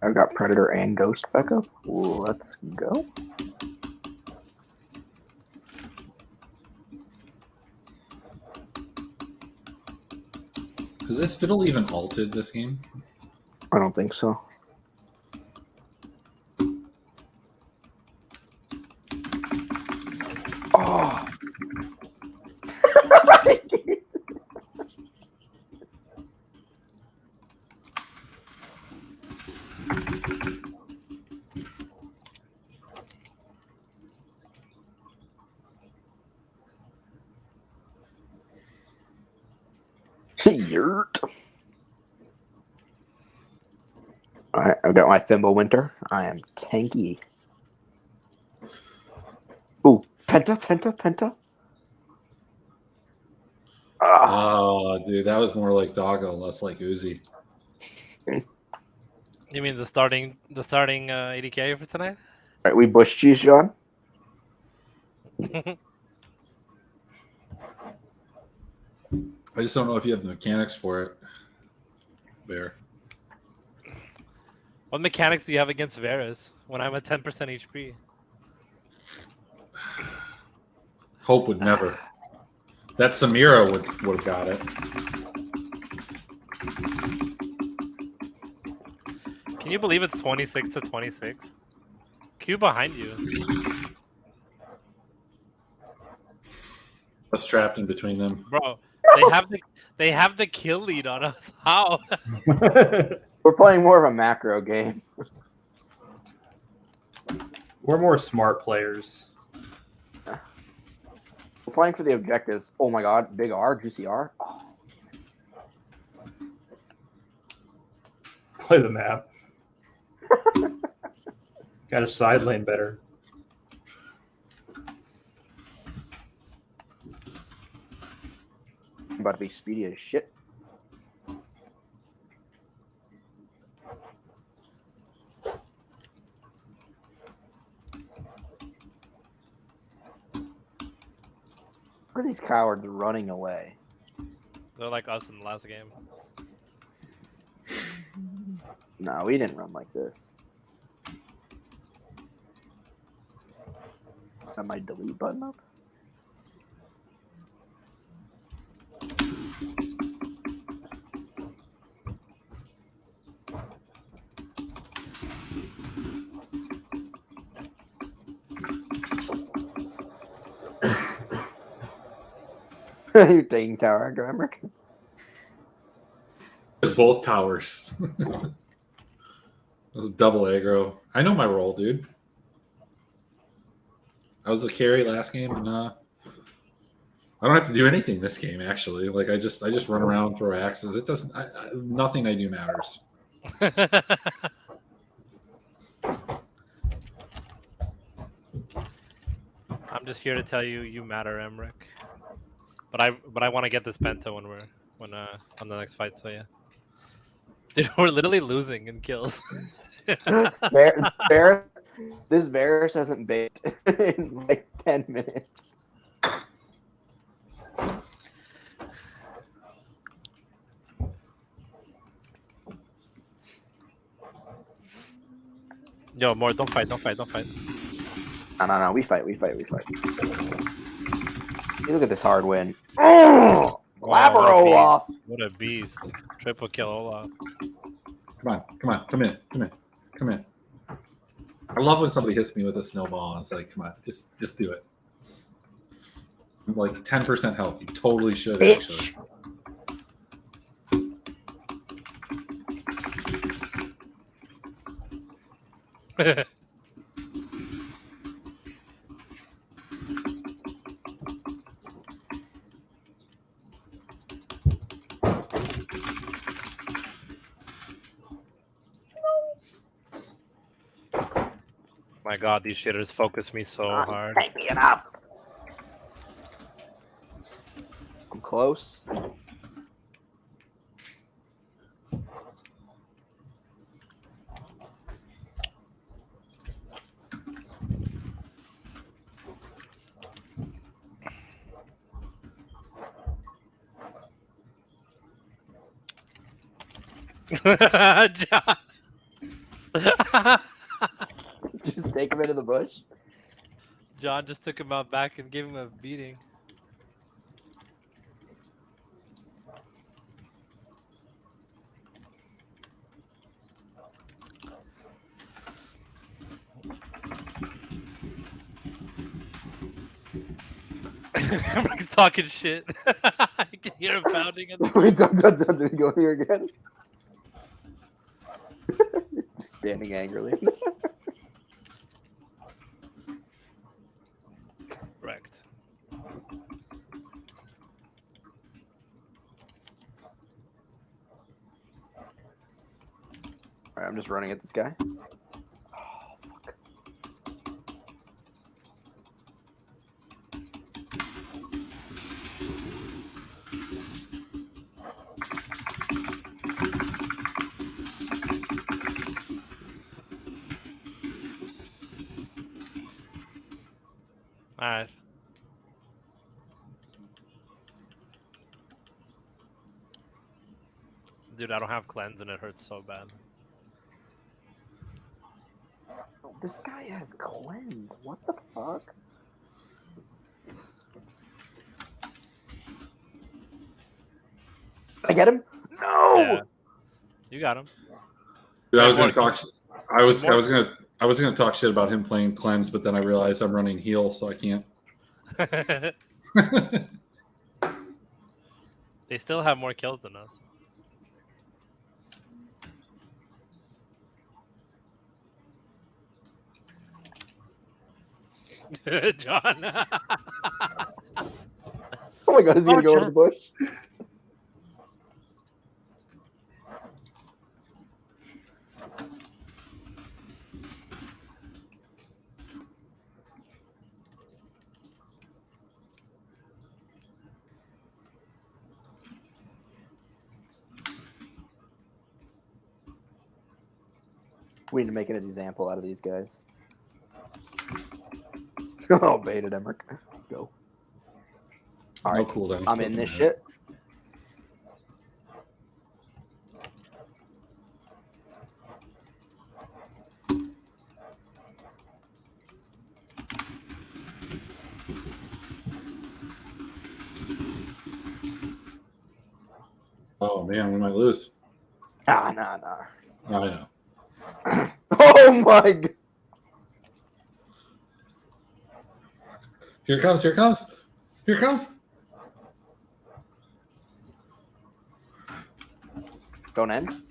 [SPEAKER 3] I've got Predator and Ghost back up. Let's go.
[SPEAKER 1] Has this fiddle even ulted this game?
[SPEAKER 3] I don't think so. Oh. Yurt. Alright, I've got my Thimble Winter. I am tanky. Ooh, Penta.
[SPEAKER 1] Oh, dude, that was more like Doggo, less like Uzi.
[SPEAKER 2] You mean the starting AD carry for tonight?
[SPEAKER 3] Alright, we bush cheese, John.
[SPEAKER 1] I just don't know if you have the mechanics for it, Bear.
[SPEAKER 2] What mechanics do you have against Varus when I'm at 10% HP?
[SPEAKER 1] Hope would never. That Samira would have got it.
[SPEAKER 2] Can you believe it's 26-26? Q behind you.
[SPEAKER 1] I was trapped in between them.
[SPEAKER 2] Bro, they have the kill lead on us. How?
[SPEAKER 3] We're playing more of a macro game.
[SPEAKER 5] We're more smart players.
[SPEAKER 3] We're playing for the objectives. Oh my god, big R, juicy R. Oh.
[SPEAKER 5] Play the map. Got a side lane better.
[SPEAKER 3] I'm about to be speedy as shit. Where are these cowards running away?
[SPEAKER 2] They're like us in the last game.
[SPEAKER 3] No, we didn't run like this. Got my delete button up. You're taking tower aggro, Emmerich.
[SPEAKER 1] Both towers. That was a double aggro. I know my role, dude. I was a carry last game, and I don't have to do anything this game. Actually, like I just run around, throw axes. It doesn't. Nothing I do matters.
[SPEAKER 2] I'm just here to tell you, you matter, Emmerich. But I want to get this penta when on the next fight. So yeah, dude, we're literally losing in kills.
[SPEAKER 3] This Varus hasn't baked in like 10 minutes.
[SPEAKER 2] Yo, more, don't fight.
[SPEAKER 3] No. We fight. Hey, look at this hard win. Oh,
[SPEAKER 2] Wow,
[SPEAKER 3] Labro off.
[SPEAKER 2] What a beast. Triple kill Olaf.
[SPEAKER 1] Come on. Come in. I love when somebody hits me with a snowball and it's like, come on, just do it. I'm like 10% health. You totally should,
[SPEAKER 3] Bitch.
[SPEAKER 1] actually.
[SPEAKER 2] My God, these shitters focus me so hard.
[SPEAKER 3] Take me enough. I'm close.
[SPEAKER 2] John.
[SPEAKER 3] Just take him into the bush.
[SPEAKER 2] John just took him out back and gave him a beating. Rick's talking shit. I can hear him pounding in the
[SPEAKER 3] Wait, did he go here again? Just standing angrily.
[SPEAKER 2] wrecked.
[SPEAKER 3] Alright, I'm just running at this guy.
[SPEAKER 2] Alright. Dude, I don't have cleanse and it hurts so bad.
[SPEAKER 3] This guy has cleanse. What the fuck? Did I get him? No.
[SPEAKER 2] Yeah. You got him.
[SPEAKER 1] Dude, I was gonna talk. I was gonna talk shit about him playing cleanse, but then I realized I'm running heal, so I can't.
[SPEAKER 2] They still have more kills than us. John.
[SPEAKER 3] Oh my god, is he gonna go
[SPEAKER 2] John.
[SPEAKER 3] into the bush? We need to make an example out of these guys. Oh, baited Emmerich. Let's go. All
[SPEAKER 1] No
[SPEAKER 3] right,
[SPEAKER 1] cooldown.
[SPEAKER 3] I'm in this shit.
[SPEAKER 1] Oh man, we might lose.
[SPEAKER 3] Nah.
[SPEAKER 1] I know.
[SPEAKER 3] Oh my god.
[SPEAKER 1] Here it comes.
[SPEAKER 3] Don't end.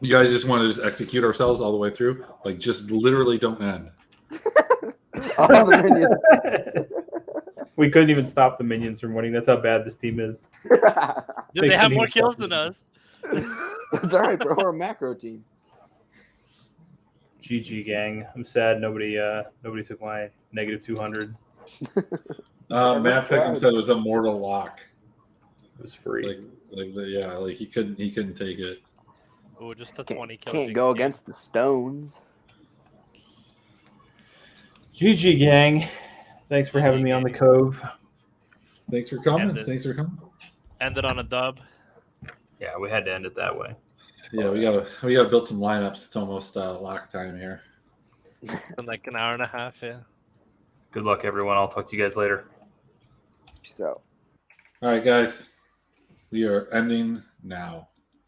[SPEAKER 1] You guys just want to just execute ourselves all the way through? Like, just literally don't end.
[SPEAKER 3] Oh, the minion.
[SPEAKER 5] We couldn't even stop the minions from winning. That's how bad this team is.
[SPEAKER 2] Dude, they have more kills than us.
[SPEAKER 3] That's all right, bro. We're a macro team.
[SPEAKER 5] GG, gang. I'm sad nobody took my negative 200.
[SPEAKER 1] Matt Pickham said it was a mortal lock.
[SPEAKER 5] It was free.
[SPEAKER 1] Like he couldn't take it.
[SPEAKER 2] Oh, just a 20 kill.
[SPEAKER 3] Can't go against the stones.
[SPEAKER 5] GG gang. Thanks for having me on the Cove.
[SPEAKER 1] Thanks for coming.
[SPEAKER 2] And
[SPEAKER 1] Thanks for coming.
[SPEAKER 2] Ended on a dub.
[SPEAKER 5] Yeah, we had to end it that way.
[SPEAKER 1] Yeah, we gotta build some lineups. It's almost lock time here.
[SPEAKER 2] In like an hour and a half. Yeah.
[SPEAKER 5] Good luck, everyone. I'll talk to you guys later.
[SPEAKER 3] So.
[SPEAKER 1] All right, guys. We are ending now.